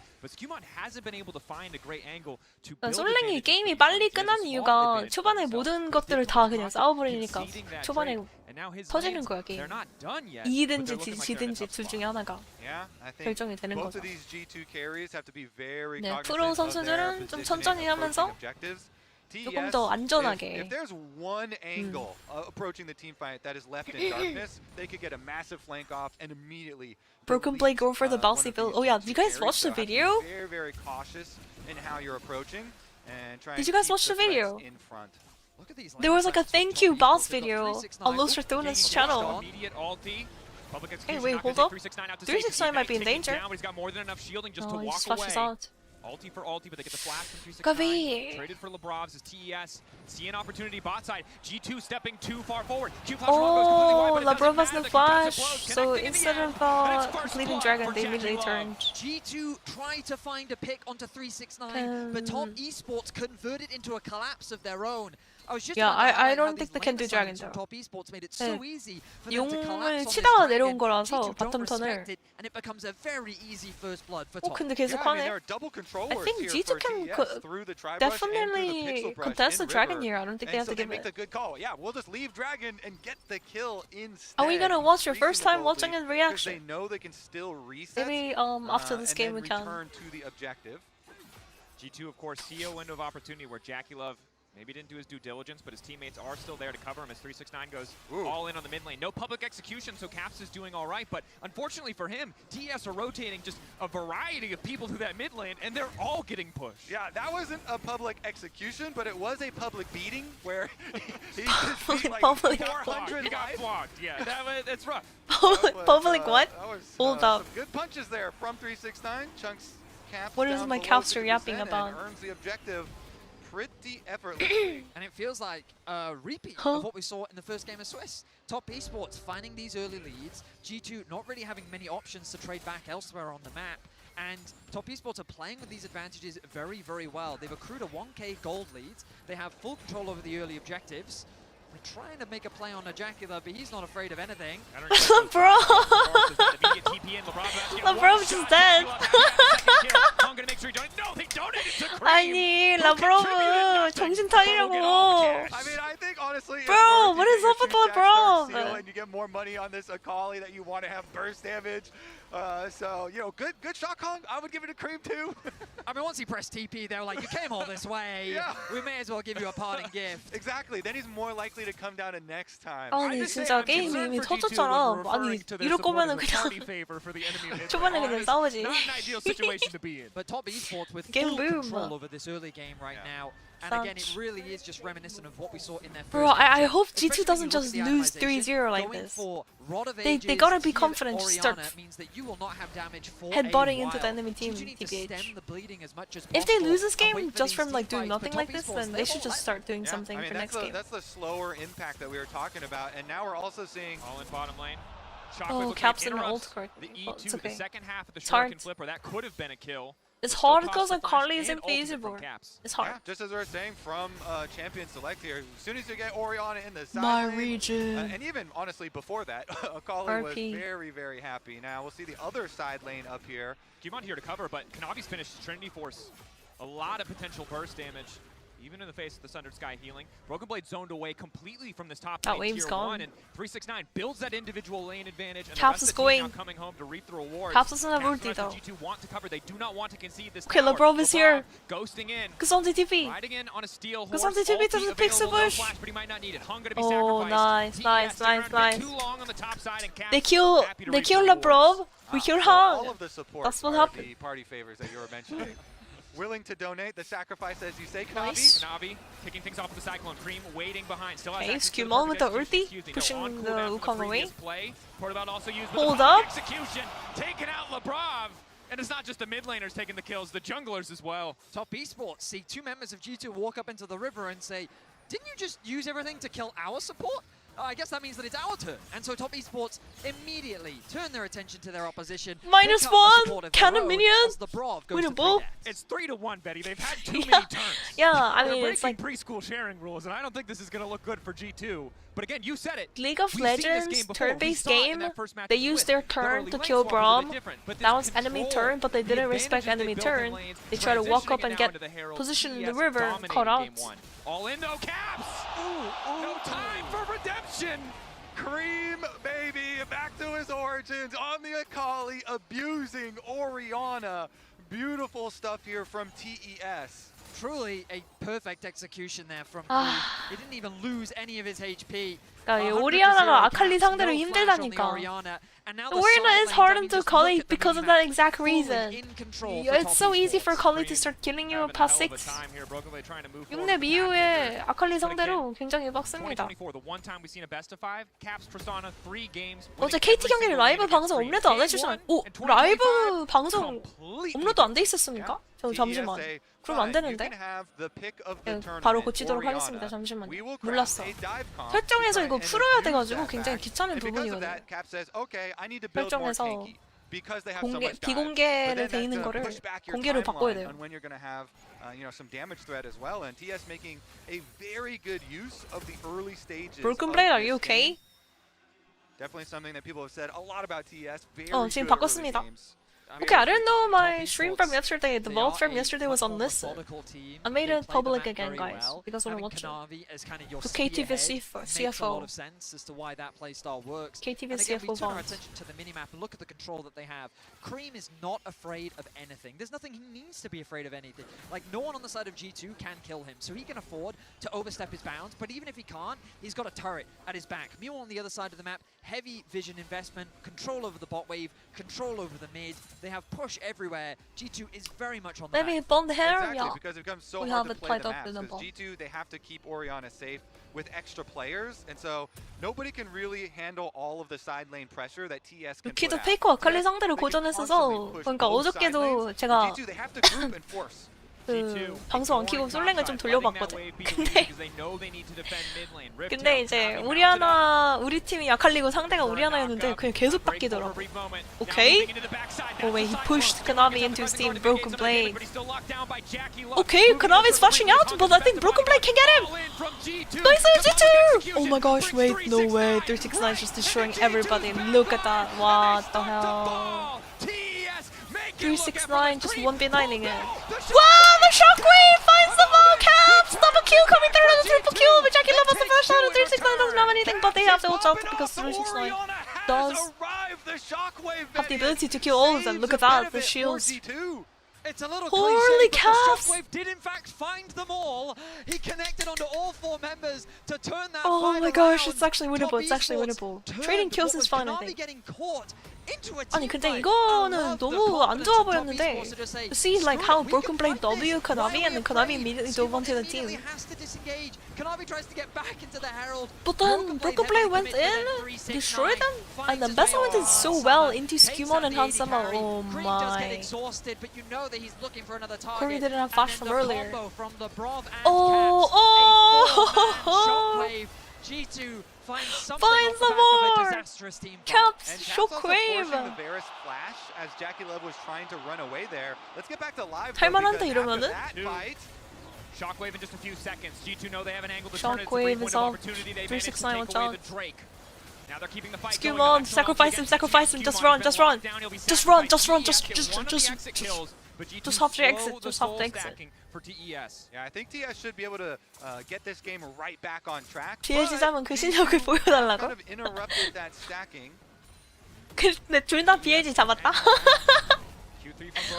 B: 솔랭이 게임이 빨리 끝난 이유가 초반에 모든 것들을 다 그냥 싸워버리니까 초반에 터지는 거야 게임. 이기든지 지든지 둘 중에 하나가 결정이 되는 거죠. 네, 프로 선수들은 좀 천천히 하면서 조금 더 안전하게.
N: If there's one angle approaching the team fight that is left in darkness, they could get a massive flank off and immediately
B: Broken Blade go for the bouncy build. Oh yeah, did you guys watch the video?
N: Very cautious in how you're approaching and trying.
B: Did you guys watch the video? There was like a thank you boss video on Los Fortuna's channel. Hey, wait, hold up. 369 might be in danger. Oh, he just flashes out.
A: Ulti for ulti, but they get the flash from 369. Traded for Labrov's as TES. See an opportunity bot side. G2 stepping too far forward.
B: Oh, Labrov has no flash. So instead of completing Dragon, they immediately turned.
M: G2 tried to find a pick onto 369, but Top Esports converted into a collapse of their own.
B: Yeah, I don't think they can do Dragon though. 용을 치다가 내려온 거라서 바텀 턴을. 근데 계속 하네. I think G2 can definitely contest the Dragon here. I don't think they have to give it. Are we gonna watch your first time watching in reaction? Maybe after this game we can.
A: G2 of course see a window of opportunity where JackieLove maybe didn't do his due diligence, but his teammates are still there to cover him as 369 goes all in on the mid lane. No public execution, so Caps is doing all right, but unfortunately for him, TES are rotating just a variety of people through that mid lane, and they're all getting pushed.
N: Yeah, that wasn't a public execution, but it was a public beating where he just beat like 400
A: He got flogged. Yeah, that's rough.
B: Public what? Hold up.
N: Some good punches there from 369. Chunks Caps.
B: What is my Capster yapping about?
N: Earns the objective pretty effortlessly.
M: And it feels like a repeat of what we saw in the first game of Swiss. Top Esports finding these early leads, G2 not really having many options to trade back elsewhere on the map, and Top Esports are playing with these advantages very, very well. They've accrued a 1k gold lead, they have full control over the early objectives. They're trying to make a play on a JackieLove, but he's not afraid of anything.
B: Bro! Labrov just dead. 아니, 라브로브 정신 차리라고.
N: I mean, I think honestly,
B: bro, what is up with Labrov?
N: And you get more money on this Akali that you want to have burst damage. So, you know, good shot Kong. I would give it a cream too.
M: I mean, once he pressed TP, they were like, you came all this way.
N: Yeah.
M: We may as well give you a parting gift.
N: Exactly. Then he's more likely to come down to next time.
B: 아니, 진짜 게임이 이미 터졌잖아. 아니, 이럴 거면은 그냥 초반에 그냥 싸우지.
M: But Top Esports with full control over this early game right now. And again, it really is just reminiscent of what we saw in their first
B: Bro, I hope G2 doesn't just lose 3-0 like this. They gotta be confident to start headbutting into the enemy team, TBH. If they lose this game just from like doing nothing like this, then they should just start doing something for next game.
N: That's the slower impact that we were talking about, and now we're also seeing
A: all in bottom lane.
B: Oh, Caps in ult court.
A: The E2,
B: it's okay.
A: the second half of the
B: It's hard.
A: Shuriken Flipper, that could have been a kill.
B: It's hard because Akali isn't feasible. It's hard.
N: Yeah, just as we were saying from Champion Select here, as soon as you get Oriana in the side
B: My
N: lane,
B: region.
N: And even honestly before that, Akali was very, very happy. Now we'll see the other side lane up here.
A: Came on here to cover, but Kanavi's finished Trinity Force. A lot of potential burst damage. Even in the face of the Sundered Sky healing, Broken Blade zoned away completely from this top
B: That
A: lane
B: wave's
A: tier
B: gone.
A: 1, and 369 builds that individual lane advantage, and
B: Caps
A: the
B: is
A: rest of the team
B: going.
A: now coming home to reap the rewards.
B: Caps doesn't have
A: Caps
B: ulti though.
A: G2 want to cover. They do not want to concede this
B: Okay,
A: tower.
B: LeBron is here.
A: Ghosting in.
B: Kazanti TV.
A: Riding in on a steel horse.
B: Kazanti TV doesn't pick the bush.
A: Flash, but he might not need it. Hung gonna be
B: Oh,
A: sacrificed.
B: nice, nice, nice.
A: Too long on the top side, and Caps
B: They kill
A: happy to reap the
B: LeBron.
A: rewards.
B: We kill
N: All
B: Hung.
N: of the support
B: That's what
N: are
B: happened.
N: the party favors that you were mentioning. Willing to donate the sacrifice, as you say, Kanavi.
B: Nice.
A: Kanavi kicking things off with the Cyclone. Cream waiting behind. Still has
B: Okay,
A: access to the
B: Skewmon with the
A: perfect
B: ulti,
A: execution.
B: pushing
A: on
B: the
A: cooldown from
B: Wukong away.
A: previous play. Portabout also used
B: Hold
A: the
B: up.
A: execution, taking out Lebrov. And it's not just the mid laners taking the kills, the junglers as well.
M: Top Esports see two members of G2 walk up into the river and say, didn't you just use everything to kill our support? I guess that means that it's our turn. And so Top Esports immediately turn their attention to their opposition.
B: Minus
M: pick out the
B: one,
M: support of their
B: cannon
M: own
B: minion,
M: as the Brav goes
B: win a
M: to
B: bull.
M: 3 deaths.
A: It's 3-1, Betty. They've had too
B: Yeah.
A: many turns.
B: Yeah, I
A: They're
B: mean, it's
A: breaking
B: like
A: preschool sharing rules, and I don't think this is going to look good for G2. But again, you said it.
B: League of
A: We've seen this game
B: Legends
A: before.
B: turn-based
A: We saw it in
B: game.
A: that first match
B: They
A: with
B: used
A: Swift.
B: their
A: The
B: turn
A: early
B: to
A: lane
B: kill
A: swaps were a bit
B: Braum.
A: different, but this
B: That was enemy
A: control,
B: turn, but they
A: the
B: didn't respect
A: advantages
B: enemy
A: they built in
B: turn.
A: lanes,
B: They try to walk
A: transitioning
B: up
A: it
B: and
A: now
B: get
A: into the Herald.
B: position in the
A: TES
B: river,
A: dominating
B: caught out.
A: game 1. All in though, Caps! No time for redemption!
N: Cream, baby, back to his origins on the Akali, abusing Orianna. Beautiful stuff here from TES.
M: Truly a perfect execution there from Cream. He didn't even lose any of his HP.
B: 그러니까 이
M: 100%
B: 오리아나가 아칼리
M: caps,
B: 상대로
M: no flash on the
B: 힘들다니까.
M: Orianna. And now the
B: Orianna
M: side
B: is
M: lanes,
B: hard
M: I mean,
B: to
M: just
B: Akali
M: look at the
B: because of
M: minimap.
B: that exact
M: Fully
B: reason.
M: in control
B: Yeah,
M: for
B: it's
M: Top
B: so easy for
M: Esports.
B: Akali to start killing you
A: Having
B: past
A: a hell of a
B: 6.
A: time here. Broken Blade trying to move
B: 6렙
A: forward.
B: 이후에 아칼리
A: But again,
B: 상대로 굉장히 빡셉니다.
A: 2024, the one time we've seen a best of 5, Caps Tristana 3 games.
B: 어제 KT 경기를 라이브 방송 업로드 안 해주셨나요? 오, 라이브 방송 업로드 안 돼 있었습니까? 잠시만. 그럼 안 되는데? 네, 바로 고치도록 하겠습니다. 잠시만요. 몰랐어. 설정에서 이거 풀어야 돼가지고 굉장히 귀찮은 부분이거든요. 설정에서 비공개로 돼 있는 거를 공개로 바꿔야 돼요. Broken Blade, are you okay? 지금 바꿨습니다. Okay, I didn't know my stream from yesterday, the vault from yesterday was unlisted. I made it public again, guys, because I want to watch it. So KTV CFO. KTV CFO
M: turn our
B: vault.
M: attention to the minimap and look at the control that they have. Cream is not afraid of anything. There's nothing he needs to be afraid of anything. Like, no one on the side of G2 can kill him, so he can afford to overstep his bounds, but even if he can't, he's got a turret at his back. Meanwhile, on the other side of the map, heavy vision investment, control over the bot wave, control over the mid. They have push everywhere. G2 is very much on the
B: Maybe
M: back.
B: blonde hair,
N: Exactly,
B: yeah.
N: because it becomes so
B: We
N: hard
B: have
N: to
B: it
N: play
B: played
N: the
B: up
N: maps.
B: in the
N: Because
B: ball.
N: G2, they have to keep Orianna safe with extra players, and so nobody can really handle all of the side lane pressure that TS can put
B: 루키도
N: out.
B: 페이커 아칼리
N: TS,
B: 상대로
N: they can
B: 고전했어서
N: constantly push
B: 그러니까
N: both side
B: 어저께도
N: lanes.
B: 제가
N: G2, they have to group and force.
B: 그 방송 안 키고 솔랭을 좀 돌려봤거든. 근데 이제 우리 팀이 아칼리고 상대가 우리아나였는데 그냥 계속 바뀌더라고. Okay. Oh wait, he pushed Kanavi into his team, Broken Blade. Okay, Kanavi's flashing out, but I think Broken Blade can get him. Nice G2! Oh my gosh, wait, no way. 369 is just destroying everybody. Look at that. What the hell? 369 just 1v9ing it. Wow, the shockwave finds the ball, Caps! Double kill coming through, the triple kill, but Jackie Love has the first shot, and 369 doesn't have anything, but they have to watch out because 369 does have the ability to kill all of them. Look at that, the shields.
M: It's a little
B: Holy
M: cliche,
B: Caps!
M: but the Shockwave did in fact find them all. He connected onto all 4 members to turn that
B: Oh
M: fight
B: my gosh,
M: around.
B: it's actually winnable,
M: Top
B: it's actually
M: Esports
B: winnable.
M: turned
B: Trading kills
M: what
B: is
M: was
B: fine, I
M: Kanavi
B: think.
M: getting caught into a
B: 아니 근데
M: teamfight.
B: 이거는
M: I love the
B: 너무 안
M: confidence
B: 좋아
M: of Top
B: 보였는데
M: Esports to just say,
B: to see like
M: "Screw
B: how
M: it, we
B: Broken
M: can
B: Blade
M: fight this.
B: W
M: Why
B: Kanavi
M: are
B: and then
M: we
B: Kanavi
M: afraid?"
B: immediately
M: Skewmon
B: dove onto the
M: immediately
B: team.
M: has to disengage. Kanavi tries to get back into the Herald.
B: But then Broken Blade went in, destroyed them, and then Bessa went in so well into Skewmon and Hansama. Oh my. Corey didn't have flash from earlier.
M: G2 finds something
B: Finds
M: off the
B: the
M: back of a
B: more!
M: disastrous team fight.
B: Caps,
N: And Caps also
B: Shockwave!
N: forcing the Varus flash as Jackie Love was trying to run away there. Let's get back to live.
B: 할만한데,
N: because
B: 이러면은?
N: after that fight,
A: Shockwave in just a few seconds. G2 know they have an angle to turn it. It's a
B: Shockwave
A: great
B: is
A: window of
B: off.
A: opportunity. They
B: 369
A: managed to take
B: watch
A: away
B: out.
A: the Drake. Now they're keeping the fight
B: Skewmon,
A: going.
B: sacrifice him, just run, just run. Just run, just run, just
A: but G2
B: Too soft
A: slow
B: exit,
A: the
B: too soft
A: soul
B: exit.
A: stacking for TES.
N: Yeah, I think TES should be able to get this game right back on track.
B: PSG 잡은 그
N: but
B: 실력을
N: G2
B: 보여달라고?
N: kind of interrupted that stacking.
B: 근데 둘 다 BLG 잡았다?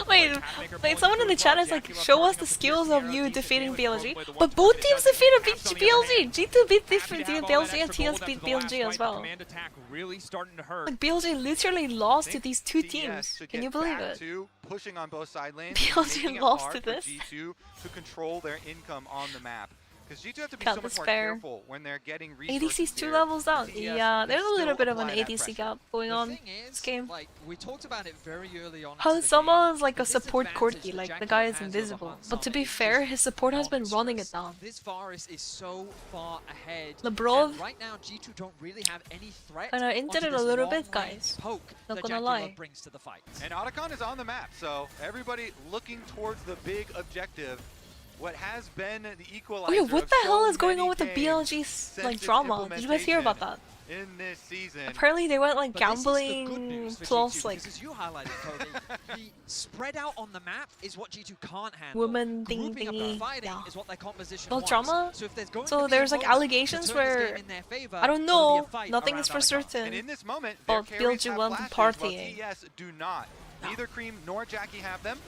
B: Wait, someone in the chat is like, show us the skills of you defeating BLG. But both teams defeated BLG! G2 beat BLG and TS beat BLG as well. Like, BLG literally lost to these two teams. Can you believe it?
N: Pushing on both side lanes,
B: BLG
N: making it
B: lost
N: hard
B: to
N: for
B: this.
N: G2 to control their income on the map. Because G2 have to be
B: Can't
N: so much more
B: despair.
N: careful when they're getting resources.
B: ADC's 2
N: here.
B: levels down.
N: TES
B: Yeah,
N: can
B: there's a little
N: still
B: bit of an
N: apply that
B: ADC
N: pressure.
B: gap going on
M: thing
B: this
M: is,
B: game.
M: like, we talked about it very early on.
B: How someone's like a
M: The
B: support
M: disadvantage
B: Corki,
M: that
B: like the
M: Jackal
B: guy is
M: has over
B: invisible.
M: Hans
B: But to
M: Summit
B: be
M: is
B: fair,
M: just
B: his support has been running it
M: monstrous.
B: down.
M: This virus is so far ahead.
B: LeBron.
M: And right now, G2 don't really have any threat.
B: And I hinted it a little bit, guys. Not gonna lie.
M: Brings to the fight.
N: And Otacon is on the map, so everybody looking towards the big objective. What has been the equalizer.
B: Oh yeah, what
N: of
B: the hell
N: so
B: is going on
N: many
B: with the
N: games
B: BLG like
N: since
B: drama?
N: its
B: Did you guys hear about that?
N: in this season?
B: Apparently they went like
M: But this is the good
B: gambling
M: news for
B: plus
M: G2,
B: like
M: because as you highlighted, Cody, the spread out on the map is what G2 can't handle.
B: woman thing
M: Grouping up
B: thingy.
M: and fighting
B: Yeah.
M: is what their composition
B: Well,
M: wants.
B: drama.
M: So if there's going to
B: So
M: be
B: there's
M: a
B: like
M: vote to
B: allegations
M: turn this
B: where
M: game in their favor,
B: I don't
M: it'll be a
B: know.
M: fight
B: Nothing
M: around
B: is for
M: Otacon.
B: certain.
N: And in this moment,
B: But
N: their carries
B: BLG
N: have
B: won
N: flashes,
B: partying.
N: while TES do not. Neither Cream nor Jackie have them.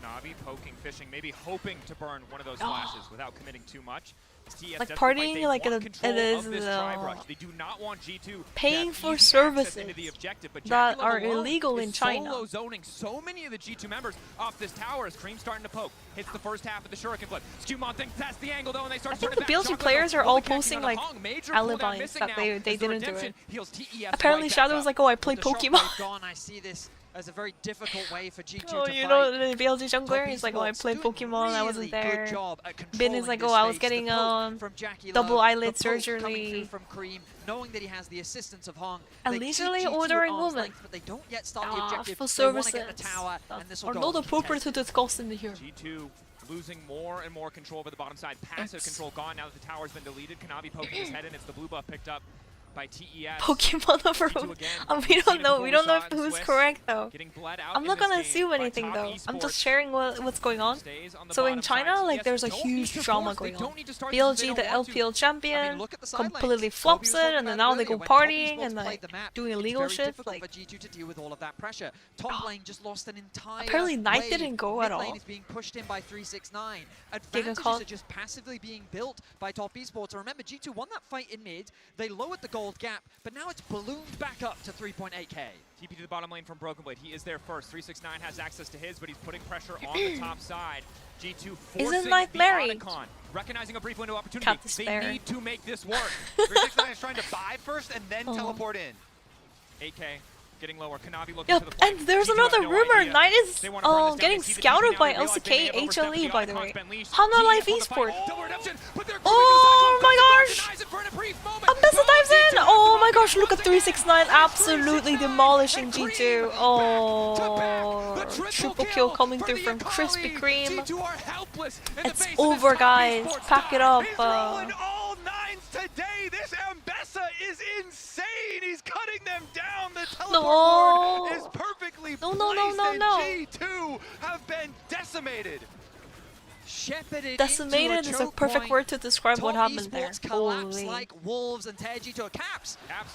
A: Navi poking, fishing, maybe hoping to burn one of those flashes without committing too much. TES
B: Like
A: desperate,
B: partying,
A: they
B: like
A: want
B: it
A: control
B: is,
A: of this tribe rush. They do not want G2 to
B: paying
A: have
B: for
A: easy
B: services
A: access into the objective, but
B: that
A: Jackie
B: are
A: alone
B: illegal
A: is
B: in China.
A: solo zoning so many of the G2 members off this tower as Cream starting to poke. Hits the first half of the Shuriken flip. Skewmon thinks that's the angle though, and they start
B: I think
A: turning
B: the
A: back.
B: BLG
A: Chocolate
B: players are
A: only
B: all
A: connecting
B: posting
A: on
B: like
A: Hong. Major cooldown
B: alibis
A: missing
B: that
A: now
B: they
A: as the
B: didn't do
A: redemption
B: it.
A: heals TES
B: Apparently
A: right back
B: Shadow was
A: up.
B: like, oh, I played
M: With the
B: Pokemon.
M: shockwave gone, I see this as a very difficult way for G2
B: Oh,
M: to
B: you
M: fight.
B: know, the BLG jungler,
M: Top
B: he's like, oh, I
M: esports
B: played
M: doing
B: Pokemon, I wasn't
M: really
B: there.
M: good job at
B: Bin is
M: controlling
B: like,
M: this
B: oh, I was
M: space.
B: getting
M: The poke from Jackie
B: double
M: Love,
B: eyelid
M: the poke coming
B: surgery.
M: through from Cream, knowing that he has the assistance of Hong.
B: And
M: They keep
B: leisurely
M: G2 at
B: ordering
M: arm's
B: woman.
M: length, but they don't yet start the objective.
B: For
M: They want to
B: services.
M: get the tower, and this will
B: Are
M: go
B: not
M: on
B: appropriate to
M: contested.
B: discuss in here.
A: G2 losing more and more control over the bottom side. Passive control gone now that the tower's been deleted. Kanavi poking his head in. It's the blue buff picked up by TES.
B: Pokemon over. We don't know. We don't know if who's correct though. I'm not gonna assume anything though. I'm just sharing what's going on. So in China, like there's a huge drama going on. BLG, the LPL champion, completely flops it, and then now they go partying and like doing illegal shit. Like
M: for G2 to deal with all of that pressure. Top lane just lost an entire
B: apparently Knight
M: wave.
B: didn't go at
M: Mid lane
B: all.
M: is being pushed in by 369. Advantages are just passively being built by Top Esports. And remember, G2 won that fight in mid. They lowered the gold gap, but now it's ballooned back up to 3.8k.
A: TP to the bottom lane from Broken Blade. He is there first. 369 has access to his, but he's putting pressure on the top side. G2 forcing
B: Knight
A: the
B: married?
A: Otacon, recognizing a brief window of opportunity.
B: Can't
A: They
B: despair.
A: need to make this work.
N: 369 is trying to buy first and then teleport in.
A: 8k. Getting lower. Kanavi looking
B: yeah,
A: for the point.
B: and there's
A: G2
B: another
A: have no
B: rumor.
A: idea.
B: Knight is
A: They wanna burn this down.
B: getting
A: They see the
B: scouted
A: TP
B: by
A: down. They realize they may
B: LCK
A: have overstepped.
B: HLE,
A: The
B: by the
A: Otacon's
B: way.
A: been leashed.
B: Hana
A: TES
B: Life
A: on the fight.
B: Esport.
A: Double redemption, but they're
B: Oh my gosh!
A: denies it for a brief moment.
B: Ambessa dives in! Oh my gosh, look at 369 absolutely demolishing G2. Oh, triple kill coming through from Krispy Kreme. It's over, guys. Pack it up.
N: Rolling all nines today. This Ambessa is insane. He's cutting them down. The teleport is perfectly placed, and G2 have been decimated.
M: Shepherded
B: Decimated
M: into
B: is a perfect
M: choke
B: word to describe what
M: Top
B: happened there.
M: Esports collapse
B: Holy.
M: like wolves and tear G2 a Caps.
A: Caps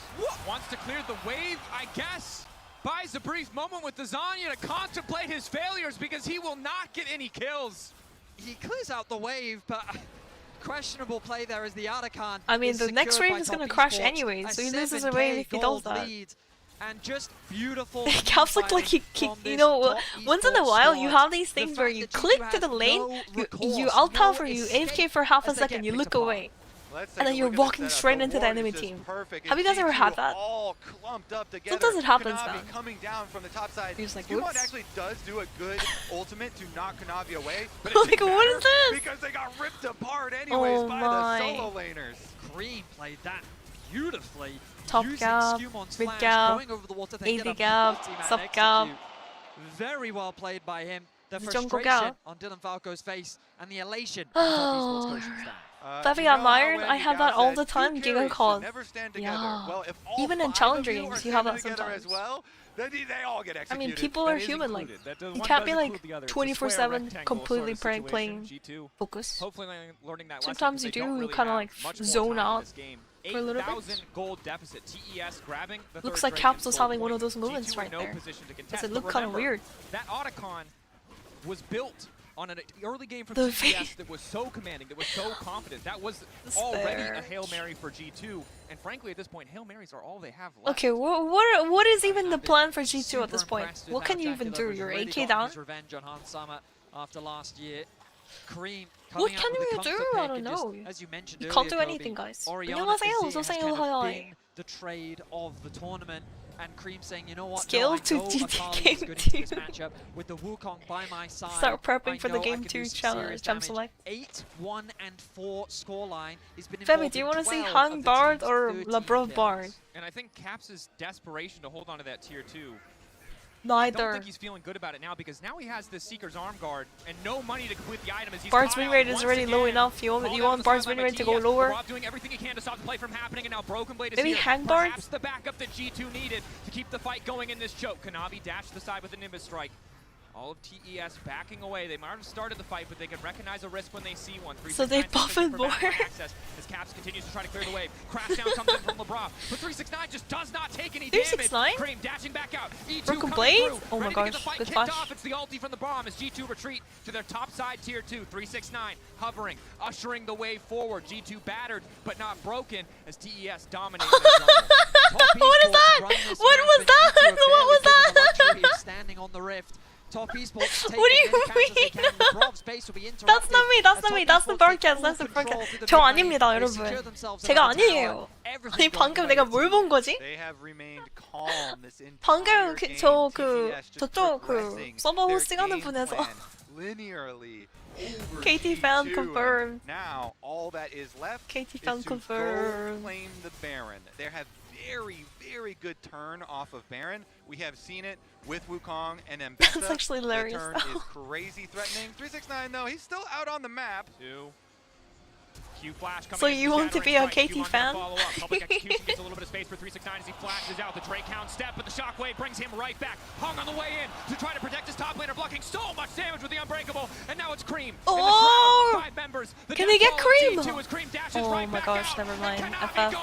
A: wants to clear the wave, I guess. Buys a brief moment with the Zanya to contemplate his failures because he will not get any kills.
M: He clears out the wave, but questionable play there as the Otacon.
B: I mean,
M: is
B: the next
M: secured
B: wave
M: by
B: is
M: Top
B: gonna crash
M: Esports.
B: anyway, so he loses a
M: 7K
B: wave if he does
M: gold
B: that.
M: lead. And just beautiful.
B: Caps look like he you know, once in a while you have these things where you click to the lane, you alt tab or you AFK for half a second, you look away. And then you're walking straight into the enemy team. Have you guys ever had that? Sometimes it happens, man.
N: Coming down from the top side.
B: He's like,
N: Skewmon
B: whoops.
N: actually does do a good ultimate to knock Kanavi away. But
B: Like, what is this?
N: Because they got ripped apart anyways by the solo laners.
M: Cream played that beautifully.
B: Top
M: using
B: gap,
M: Skewmon's
B: mid
M: flash,
B: gap,
M: going over the water, they get
B: AD
M: a
B: gap,
M: multi-man
B: sub
M: execute.
B: gap.
M: Very well played by him. The
B: The jungle
M: frustration
B: gap.
M: on Dylan Falco's face and the elation on Top Esports coaching staff.
B: Fevy on Iron, I have that all the time. Giga call. Yeah. Even in challenger games, you have that sometimes.
N: They all get executed.
B: I mean, people are human. Like, you can't be like 24/7 completely playing focus.
A: Hopefully learning that
B: Sometimes you do. You kind of like zone out for a little bit.
A: Gold deficit. TES grabbing the
B: Looks like Caps was having one of those moments right there. Does it look kind of weird?
A: That Otacon was built on an early game from TES that was so commanding, that was so confident. That was already a Hail Mary for G2. And frankly, at this point, Hail Marys are all they have left.
B: Okay, what is even the plan for G2 at this point? What can you even do? Your AK down?
M: Revenge on Han Sama after last year. Cream
B: what can you do? I don't know.
M: As you mentioned
B: you can't do anything, guys. 안녕하세요. 어서오세요. 하이.
M: The trade of the tournament. And Cream saying, you know what?
B: Scale to GT Game 2.
M: With the Wukong by my side.
B: Start prepping for the Game 2 challenge. Jump select.
M: 8-1 and 4 scoreline.
B: Femi, do you want to see Hang Bard or Labrov Bard?
A: And I think Caps' desperation to hold on to that tier 2.
B: Neither.
A: I don't think he's feeling good about it now because now he has the Seeker's arm guard and no money to complete the item. As he's
B: Bard's win rate is already low enough. You want Bard's win rate to go lower?
A: Doing everything he can to stop the play from happening, and now Broken Blade is
B: maybe
A: here.
B: Hang Bard?
A: Perhaps the backup that G2 needed to keep the fight going in this choke. Kanavi dashed to the side with a Nimbus strike. All of TES backing away. They might have started the fight, but they can recognize a risk when they see one.
B: So they buff it more.
A: As Caps continues to try to clear the wave. Crash down comes in from LeBron, but 369 just does not take any damage.
B: 369?
A: Cream dashing back out. E2
B: Broken Blade? Oh my
A: gosh,
B: good flash.
A: It's the ulti from the bomb as G2 retreat to their top side tier 2. 369 hovering, ushering the wave forward. G2 battered, but not broken as TES dominated the jungle.
B: What is that? What was that? What was that?
M: Standing on the rift. Top esports
B: what do you mean? That's not me. That's not me. That's the broadcast. That's the broadcast. 저 아닙니다, 여러분. 제가 아니에요. 아니 방금 내가 뭘 본 거지? 방금 저쪽 서버 호스팅하는 분에서 KT fan confirmed.
N: Now all that is left
B: KT fan
N: confirmed. Claim the Baron. There have very good turn off of Baron. We have seen it with Wukong and Mbessa.
B: That's actually hilarious.
N: The turn is crazy threatening. 369 though, he's still out on the map.
B: So you want to be a KT fan?
A: Public execution gets a little bit of space for 369 as he flashes out. The Drake count step, but the shockwave brings him right back. Hung on the way in to try to protect his top laner, blocking so much damage with the Unbreakable. And now it's Cream.
B: Oh!
A: Members.
B: Can they get Cream?
A: Oh
B: my gosh, never mind. FF.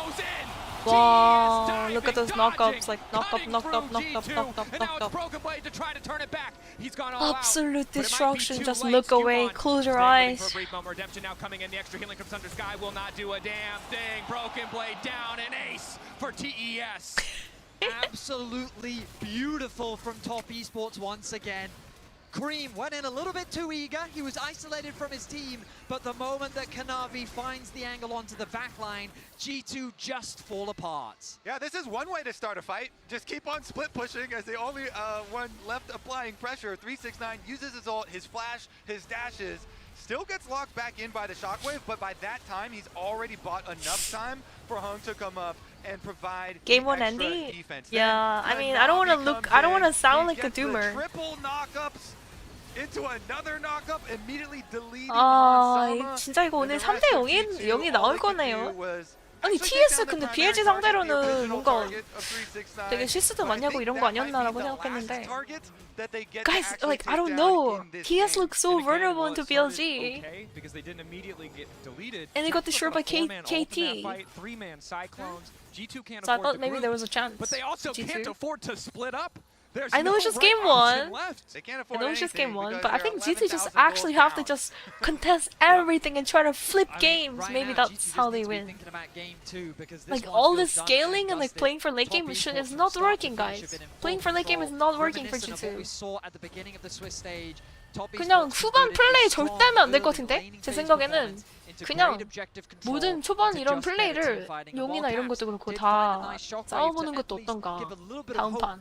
B: Wow, look at those knockups, like knock up. Absolute destruction, just look away, close your eyes.
A: Redemption now coming in, the extra healing comes under Sky, will not do a damn thing. Broken Blade down, an ace for TES.
M: Absolutely beautiful from Top Esports once again. Cream went in a little bit too eager. He was isolated from his team, but the moment that Kanavi finds the angle onto the backline, G2 just fall apart.
N: Yeah, this is one way to start a fight. Just keep on split pushing as the only one left applying pressure. 369 uses his ult, his flash, his dashes. Still gets locked back in by the shockwave, but by that time, he's already bought enough time for Hung to come up and provide
B: Game 1 ending?
N: Defense.
B: Yeah, I mean, I don't want to sound like a doomer.
N: Triple knockups into another knockup, immediately deleting
B: 진짜 이거 오늘 3대 0이 나올 거네요. 아니 TS 근데 BLG 상대로는 뭔가 되게 실수도 많이 하고 이런 거 아니었나라고 생각했는데 Guys, like, I don't know. TS looks so vulnerable into BLG. And they got destroyed by KT. So I thought maybe there was a chance.
A: But they also can't afford to split up.
B: I know it's just game 1. I know it's just game 1, but I think G2 just actually have to just contest everything and try to flip games. Maybe that's how they win. Like all this scaling and like playing for late game is not working, guys. Playing for late game is not working for G2. 그냥 후반 플레이 절대 하면 안 될 것 같은데? 제 생각에는 그냥 모든 초반 이런 플레이를 용이나 이런 것도 그렇고 다 싸워보는 것도 어떤가 다음 판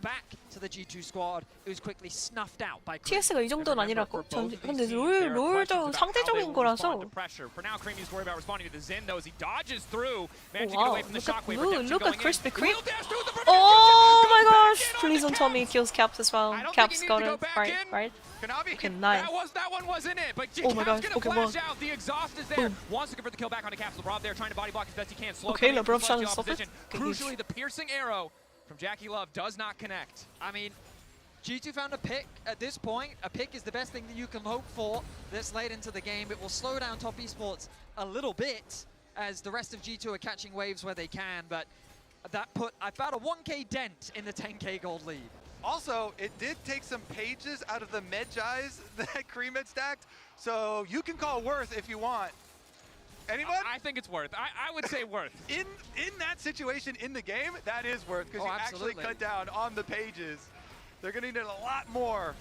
B: TS가 이 정도는 아니라고 근데 롤도 상대적인 거라서 wow, look at Crispy Creep. Oh my gosh, please don't tell me he kills Caps as well. Caps got it, right? Okay, nice.
A: That one wasn't it, but
B: oh my gosh,
A: okay, one.
B: Boom.
A: Wants to convert the kill back onto Caps. LeBron there trying to body block as best he can. Slow
B: Okay,
A: coming in
B: LeBron
A: from
B: shot
A: the
B: is stopped.
A: opposition. Crucially, the piercing arrow from Jackie Love does not connect.
M: I mean, G2 found a pick at this point. A pick is the best thing that you can hope for this late into the game. It will slow down Top Esports a little bit as the rest of G2 are catching waves where they can, but that put about a 1k dent in the 10k gold lead.
N: Also, it did take some pages out of the Medjais that Cream had stacked, so you can call Worth if you want. Anyone?
A: I think it's Worth. I would say Worth.
N: In that situation in the game, that is Worth, because you actually cut down on the pages. They're going to need a lot more.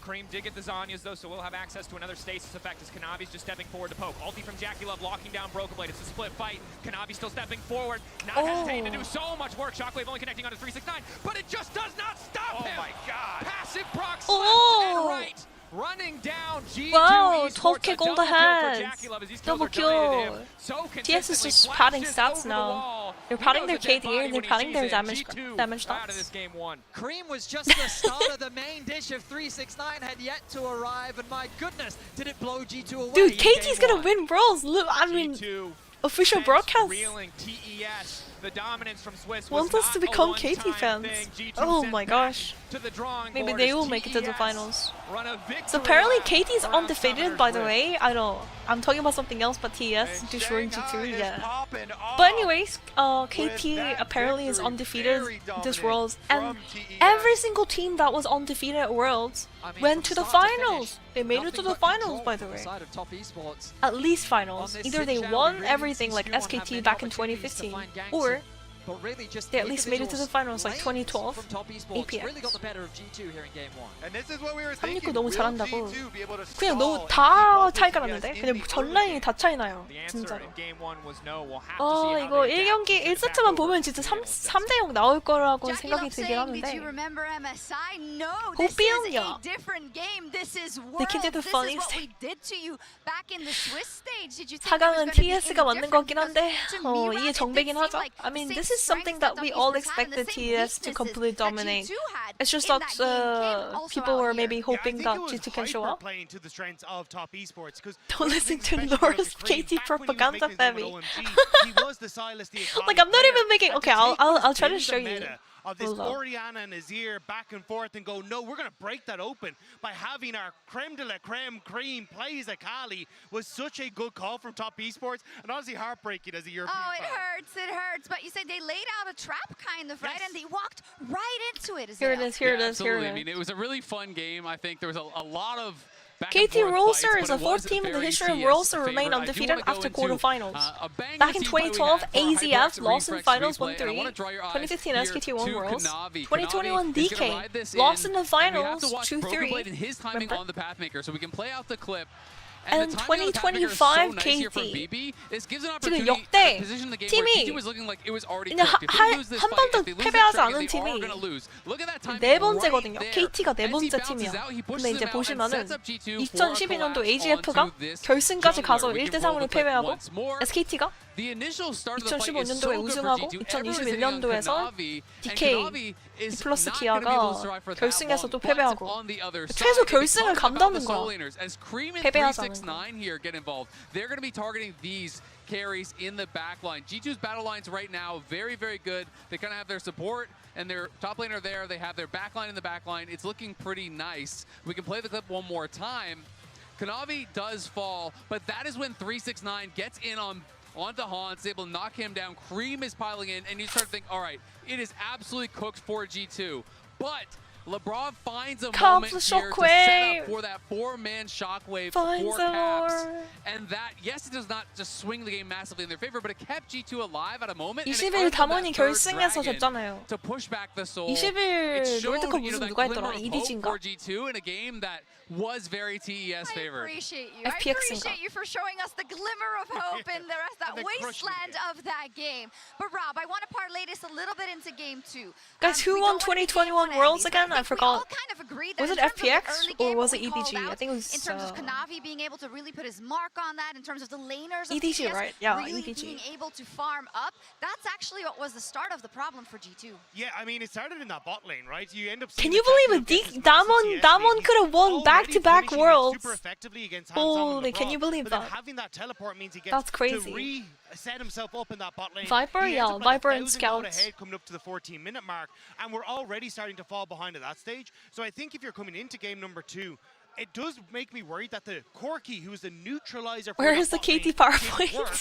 A: Cream did get the Zanyas though, so we'll have access to another stasis effect as Kanavi's just stepping forward to poke. Ulti from Jackie Love locking down Broken Blade. It's a split fight. Kanavi still stepping forward, not hesitating to do so much work. Shockwave only connecting onto 369, but it just does not stop him.
N: Oh my god.
A: Passive proc left and right. Running down G2
B: Wow,
A: Esports,
B: 12k
A: a
B: gold
A: double kill for
B: ahead.
A: Jackie Love as these
B: Double
A: kills are donated to
B: kill.
A: him. So
B: TS is just
A: consistently
B: padding
A: flashes
B: stats
A: over the
B: now.
A: wall.
B: They're
A: He
B: padding
A: knows
B: their
A: a dead
B: KD
A: body
B: and they're
A: when he
B: padding
A: sees
B: their
A: it.
B: damage
A: G2 out of this
B: stats.
A: game one.
M: Cream was just the start of the main dish of 369 had yet to arrive, and my goodness, did it blow G2 away.
B: Dude,
M: in
B: KT's
M: game
B: gonna
M: one.
B: win Worlds. Look, I mean,
A: G2
B: official
A: fans
B: broadcast
A: reeling. TES, the dominance from Swiss
B: wants
A: was
B: us to
A: not a
B: become
A: one-time
B: KT fans.
A: thing. G2
B: Oh
A: sent
B: my
A: back
B: gosh.
A: to the drawing
B: Maybe
A: board
B: they
A: as
B: will make it to the
A: TES
B: finals.
A: run a victory
B: So apparently
A: lap
B: KT's
A: around
B: undefeated,
A: Summoner's
B: by the
A: Rift.
B: way. I know. I'm talking about something else, but TES
N: And
B: destroying
N: Shanghai
B: G2,
N: is
B: yeah.
N: popping off
B: But anyways,
N: with
B: KT
N: that
B: apparently is
N: victory.
B: undefeated
N: Very
B: this
N: dominant
B: Worlds, and
N: from TES.
B: every single team that was undefeated at Worlds
M: I mean,
B: went
M: from
B: to the
M: start to
B: finals.
M: finish,
B: They made it to
M: nothing
B: the
M: but
B: finals,
M: control
B: by the
M: from
B: way.
M: side of Top Esports.
B: At least
M: On
B: finals.
M: this
B: Either they
M: sit-down,
B: won
M: we really
B: everything
M: see
B: like
M: Skew won't have
B: SKT
M: many
B: back in
M: opportunities to
B: 2015,
M: find ganks,
B: or
M: but really just
B: they at least made it to the
M: individual
B: finals like
M: lanes
B: 2012.
M: from Top Esports
B: APX.
M: really got the better of G2 here in game 1.
N: And this is what we were
B: 369
N: thinking.
B: 너무
N: Will
B: 잘한다고.
N: G2 be able to
B: 그냥 너무
N: stall
B: 다
N: and keep
B: 차이가
N: up with
B: 났는데?
N: TES
B: 그냥
N: in the
B: 전
N: early
B: 라인이
N: game?
B: 다 차이 나요.
A: The answer
B: 진짜로.
A: in game one was no. We'll have to see how
B: 이거
A: they
B: 1경기
A: adapt to the
B: 1세트만
A: back
B: 보면 진짜 3대0 나올 거라고
C: Jackie
B: 생각이
C: Love
B: 들긴
C: saying, did you
B: 하는데
C: remember MSI? No,
B: Who
C: this is
B: beat
C: a
B: ya?
C: different game. This is
B: They can do
C: Worlds.
B: the
C: This is
B: funniest
C: what we did to you back in the Swiss stage. Did you think it was
B: 4강은
C: going to be any
B: TS가 맞는 것 같긴
C: different?
B: 한데
C: Because to me,
B: 이게
C: Rob, it
B: 정배긴
C: did seem
B: 하죠.
C: like
B: I mean,
C: the
B: this
C: same
B: is something that we
C: strengths
B: all
C: Top Esports had and
B: expected
C: the same
B: TS to
C: weaknesses
B: completely
C: that
B: dominate.
C: G2 had
B: It's just
C: in
B: that
C: that game came also
B: people
C: out
B: were
C: here.
B: maybe
E: Yeah, I
B: hoping
E: think
B: that
E: it was
B: G2 can show
E: hyper
B: up.
E: playing to the strengths of Top Esports because
B: Don't listen to Laura's KT propaganda, Femi.
E: he was the Silas the
B: Like, I'm not even making. Okay, I'll try to show you.
E: meta of this
B: Hold up.
E: Oriana and Azir back and forth and go, no, we're going to break that open by having our creme de la creme Cream plays Akali was such a good call from Top Esports and honestly heartbreaking as a European
C: Oh, it
E: fan.
C: hurts. But you said they laid out a trap kind of, right?
E: Yes.
C: And they walked right into it.
B: Here it is, here it is, here
O: Absolutely.
B: it
O: I mean,
B: is.
O: it was a really fun game. I think there was a lot of
B: KT Rolster is the fourth team in the history of Worlds to remain undefeated after quarterfinals. Back in 2012, AZF lost in finals 1-3. 2015, SKT won Worlds. 2021, DK lost in the finals 2-3.
O: His timing on the Pathmaker, so we can play out the clip.
B: And 2025 KT 지금 역대 팀이 그냥 한 번도 패배하지 않은 팀이 네 번째거든요. KT가 네 번째 팀이야. 근데 이제 보시면은 2012년도 AGF가 결승까지 가서 1대3으로 패배하고 SKT가 2015년도에 우승하고 2021년도에서 DK 플러스 기아가 결승에서 또 패배하고 최소 결승을 간다는 거야. 패배하지 않은 거.
O: They're going to be targeting these carries in the back line. G2's battle lines right now very, very good. They kind of have their support and their top laner there. They have their back line in the back line. It's looking pretty nice. We can play the clip one more time. Kanavi does fall, but that is when 369 gets in onto Hans, able to knock him down. Cream is piling in, and you start to think, all right, it is absolutely cooked for G2. But LeBron finds a moment here to set up for that four-man shockwave for Caps. And that, yes, it does not just swing the game massively in their favor, but it kept G2 alive at a moment.
B: 20일 담원이 결승에서 졌잖아요.
O: To push back the soul.
B: 20일 롤드컵 우승 누가 했더라? EDG인가?
O: For G2 in a game that was very TES favored.
C: I appreciate you for showing us the glimmer of hope in the rest that wasteland of that game. But Rob, I want to parlay this a little bit into game 2.
B: Guys, who won 2021 Worlds again? I forgot.
C: Kind of agreed
B: Was
C: that
B: it
C: in terms of the
B: FPX
C: early
B: or
C: game,
B: was
C: what
B: it
C: we called
B: EDG? I
C: out,
B: think it was
C: in terms of Kanavi being able to really put his mark on that, in terms of the laners of
B: EDG,
C: TES
B: right? Yeah,
C: really
B: EDG.
C: being able to farm up. That's actually what was the start of the problem for G2.
E: Yeah, I mean, it started in that bot lane, right? You end up.
B: Can you believe it? Damon could have won back-to-back worlds.
E: Super effectively against
B: Holy, can you believe that?
E: Having that teleport means he gets
B: That's crazy.
E: to reset himself up in that bot lane.
B: Viper,
E: He ends
B: yeah,
E: up like
B: Viper and
E: 1,000 gold
B: Scouts.
E: ahead coming up to the 14-minute mark, and we're already starting to fall behind at that stage. So I think if you're coming into game number 2, it does make me worried that the Corki, who's the neutralizer for
B: Where
E: that
B: is the
E: bot lane,
B: KT power
E: didn't
B: point?
E: work.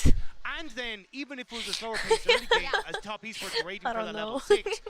E: And then, even if it was a slower pace early game, as top esports were waiting
B: I
E: for
B: don't
E: the
B: know.
E: level 6,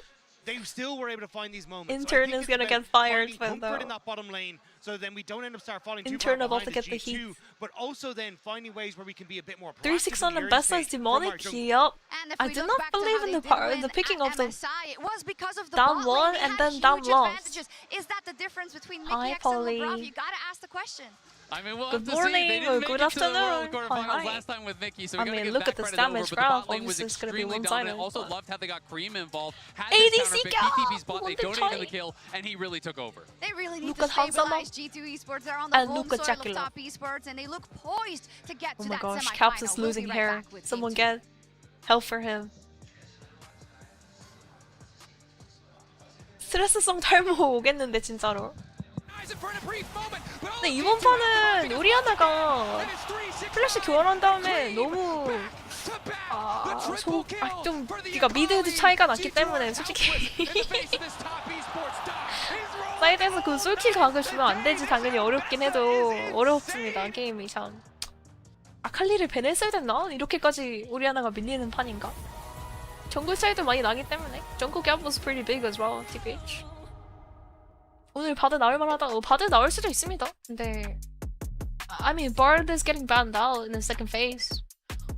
E: they still were able to find these moments.
B: Intern is gonna get fired for
E: comfort
B: though.
E: in that bottom lane, so then we don't end up falling too
B: Intern
E: far
B: about
E: behind
B: to
E: as
B: get the
E: G2,
B: heat.
E: but also then finding ways where we can be a bit more
B: 3-6 on the
E: proactive in
B: best
E: the
B: as
E: early
B: demonic.
E: stage.
B: Yup.
C: And if
B: I
C: we
B: did
C: look
B: not
C: back to
B: believe
C: how
B: in
C: they
B: the
C: did
B: power,
C: win
B: the picking
C: at
B: of the
C: MSI, it was because of the
B: down
C: bot lane.
B: one
C: They
B: and
C: had
B: then down
C: huge
B: lost.
C: advantages. Is that the difference between
B: Hi,
C: Mickey X and
B: Polly.
C: LeBron? You gotta ask the question.
O: I mean, we'll
B: Good
O: have to see. They
B: morning
O: didn't
B: or
O: make
B: good
O: it to the World
B: afternoon.
O: Quarterfinals
B: Hi.
O: last time with Mickey, so
B: I
O: we gotta
B: mean,
O: give
B: look
O: that
B: at this
O: credit over,
B: damage
O: but
B: graph.
O: the bot lane was
B: Obviously, it's gonna be
O: extremely
B: one-sided,
O: dominant. Also
B: but-
O: loved how they got Cream involved. Had
B: ADC
O: this counter pick,
B: go!
O: BTB's bot, they
B: What the
O: donated him the
B: toy?
O: kill, and he really took over.
C: They really need
B: Luka
C: to stabilize
B: Hansama
C: G2 Esports. They're on the
B: and
C: home
B: Luka
C: soil of
B: Chakula.
C: top esports, and they look poised to get
B: Oh
C: to
B: my
C: that
B: gosh,
C: semifinal.
B: Caps is
C: We'll
B: losing
C: be right
B: hair.
C: back with
B: Someone
C: game 2.
B: get help for him. 스트레스성 탈모 오겠는데 진짜로. 근데 이번 판은 오리아나가 플래시 교환한 다음에 너무 좀 그러니까 미드 차이가 났기 때문에 솔직히 사이드에서 그 솔킬 각을 주면 안 되지. 당연히 어렵긴 해도 어렵습니다. 게임이 참. 아칼리를 배냈어야 됐나? 이렇게까지 오리아나가 밀리는 판인가? 정글 차이도 많이 나기 때문에 정글 gap was pretty big as well, TBH. 오늘 바드 나올 만하다. 바드 나올 수도 있습니다. 근데 I mean, Bard is getting banned out in the second phase.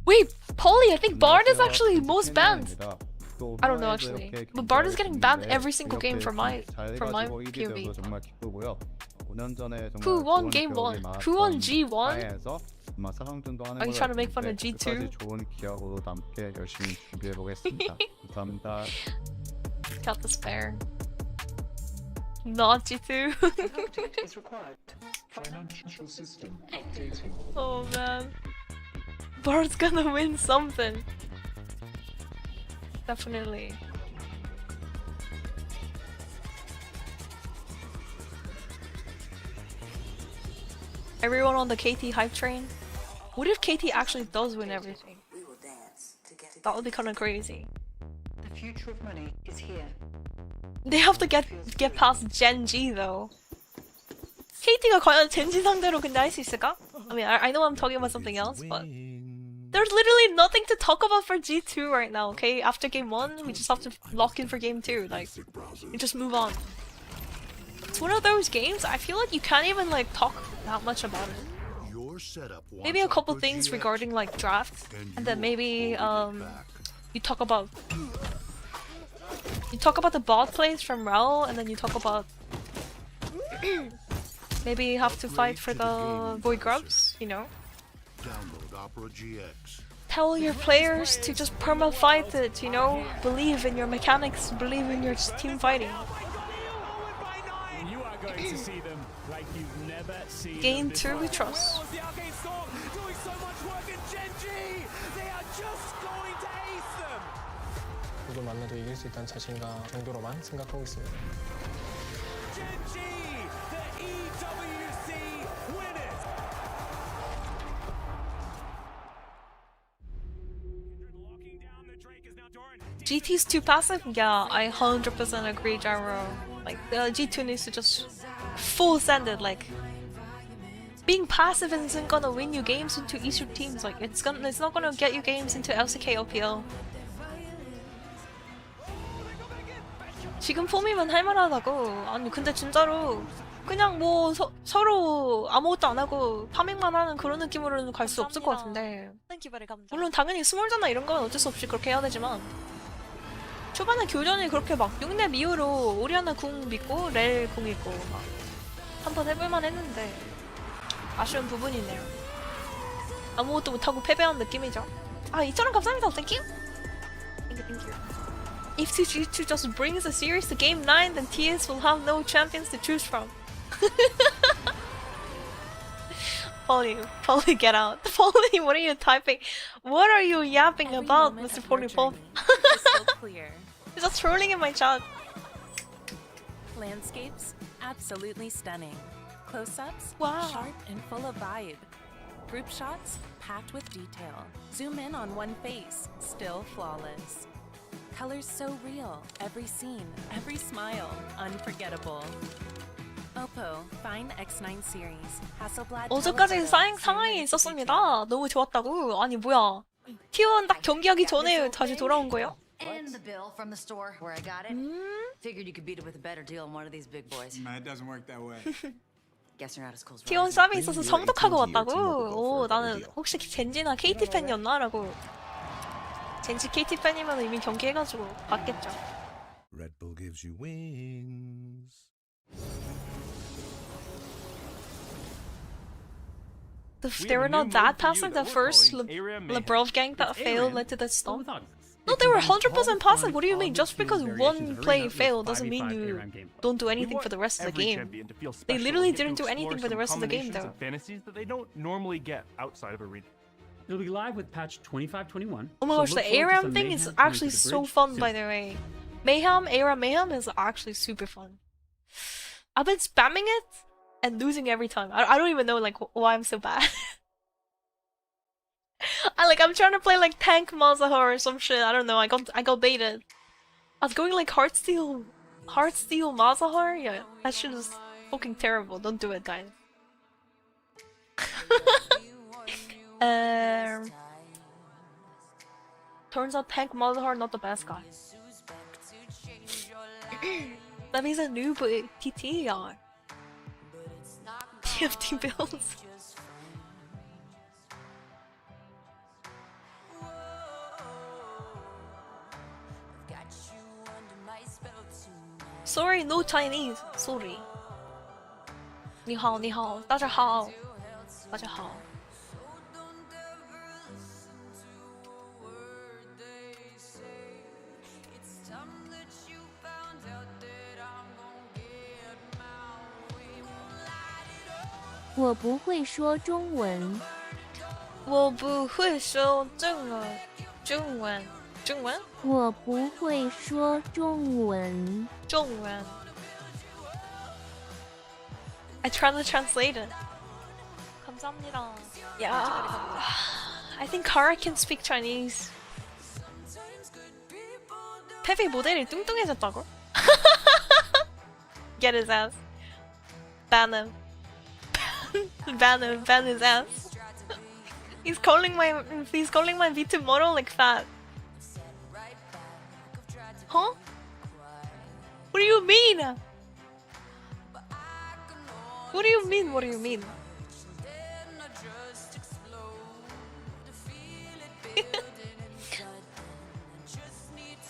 B: Wait, Polly, I think Bard is actually most banned. I don't know actually, but Bard is getting banned every single game for my POV. Who won game 1? Who won G1? Are you trying to make fun of G2?
P: 좋은 기억으로 남게 열심히 준비해 보겠습니다. 감사합니다.
B: Got the spare. Not G2. Oh man. Bard's gonna win something. Definitely. Everyone on the KT hype train? What if KT actually does win everything? That would be kind of crazy.
Q: The future of money is here.
B: They have to get past Gen G though. KT가 과연 Gen G 상대로 근데 할 수 있을까? I mean, I know I'm talking about something else, but there's literally nothing to talk about for G2 right now, okay? After game 1, we just have to lock in for game 2, like, we just move on. It's one of those games, I feel like you can't even, like, talk that much about it. Maybe a couple things regarding, like, draft, and then maybe, you talk about the bot plays from Raul, and then you talk about maybe you have to fight for the Void Grubs, you know? Tell your players to just perma-fight it, you know? Believe in your mechanics, believe in your team fighting.
R: You are going to see them like you've never seen
B: Game
R: them
B: 2 we
R: before.
B: trust.
R: Doing so much work in Gen G. They are just going to ace them.
H: 누굴 만나도 이길 수 있다는 자신감 정도로만 생각하고 있습니다.
R: Gen G, the EWC winners.
B: GT's too passive? Yeah, I 100% agree, Gyro. Like, G2 needs to just full send it, like... Being passive isn't gonna win you games into Eastern teams, like, it's not gonna get you games into LCK OPL. 지금 폼이면 할만하다고. 아니 근데 진짜로 그냥 뭐 서로 아무것도 안 하고 파밍만 하는 그런 느낌으로는 갈 수 없을 것 같은데. 물론 당연히 스몰전나 이런 건 어쩔 수 없이 그렇게 해야 되지만 초반에 교전이 그렇게 막 6렙 이후로 오리아나 궁 믿고 렐 궁 있고 막 한번 해볼만 했는데 아쉬운 부분이네요. 아무것도 못하고 패배한 느낌이죠. 아 2,000원 감사합니다. 땡큐. 땡큐. If G2 just brings the series to game 9, then TS will have no champions to choose from. Polly, get out. Polly, what are you typing? What are you yapping about, Mr. Polypop? He's just trolling in my chat.
S: Landscapes, absolutely stunning. Close-ups,
B: wow.
S: Sharp and full of vibe. Group shots, packed with detail. Zoom in on one face, still flawless. Colors so real, every scene, every smile, unforgettable. Oppo Find X9 series. Hasselblad.
B: 어제까지 상황이 있었습니다. 너무 좋았다고. 아니 뭐야? T1 딱 경기하기 전에 다시 돌아온 거예요?
T: And the bill from the store where I got it. Figured you could beat it with a better deal than one of these big boys.
U: It doesn't work that way.
T: Guess you're not as cool as
B: T1 쌈이 있어서 성독하고 왔다고? 오, 나는 혹시 젠지나 KT 팬이었나? 라고. 젠지 KT 팬이면 이미 경기해가지고 봤겠죠.
L: Red Bull gives you wings.
B: They were not that passive. The first Lebrov gank that failed led to that stop. No, they were 100% passive. What do you mean? Just because one play failed doesn't mean you don't do anything for the rest of the game. They literally didn't do anything for the rest of the game, though.
V: Fantasies that they don't normally get outside of arena. It'll be live with patch 2521.
B: Oh my gosh, the ARAM thing is actually so fun, by the way. ARAM Mayhem is actually super fun. I've been spamming it and losing every time. I don't even know like why I'm so bad. I'm trying to play like Tank Mazahar or some shit. I don't know. I got baited. I was going like Heartsteel Mazahar. Yeah, that shit is fucking terrible. Don't do it, guys. Turns out Tank Mazahar not the best guy. That means a noob TTR. TFT builds. Sorry, no Chinese. Sorry. 你好,你好,大家好,大家好.
W: "我不会说中文."
B: 我不会说中文。中文。中文？
W: 我不会说中文。
B: 中文。I tried to translate it. 감사합니다. Yeah. I think Kara can speak Chinese. 페비 모델이 뚱뚱해졌다고? Get his ass. Ban him. Ban his ass. He's calling my V2 model like fat. Huh? What do you mean? What do you mean? What do you mean?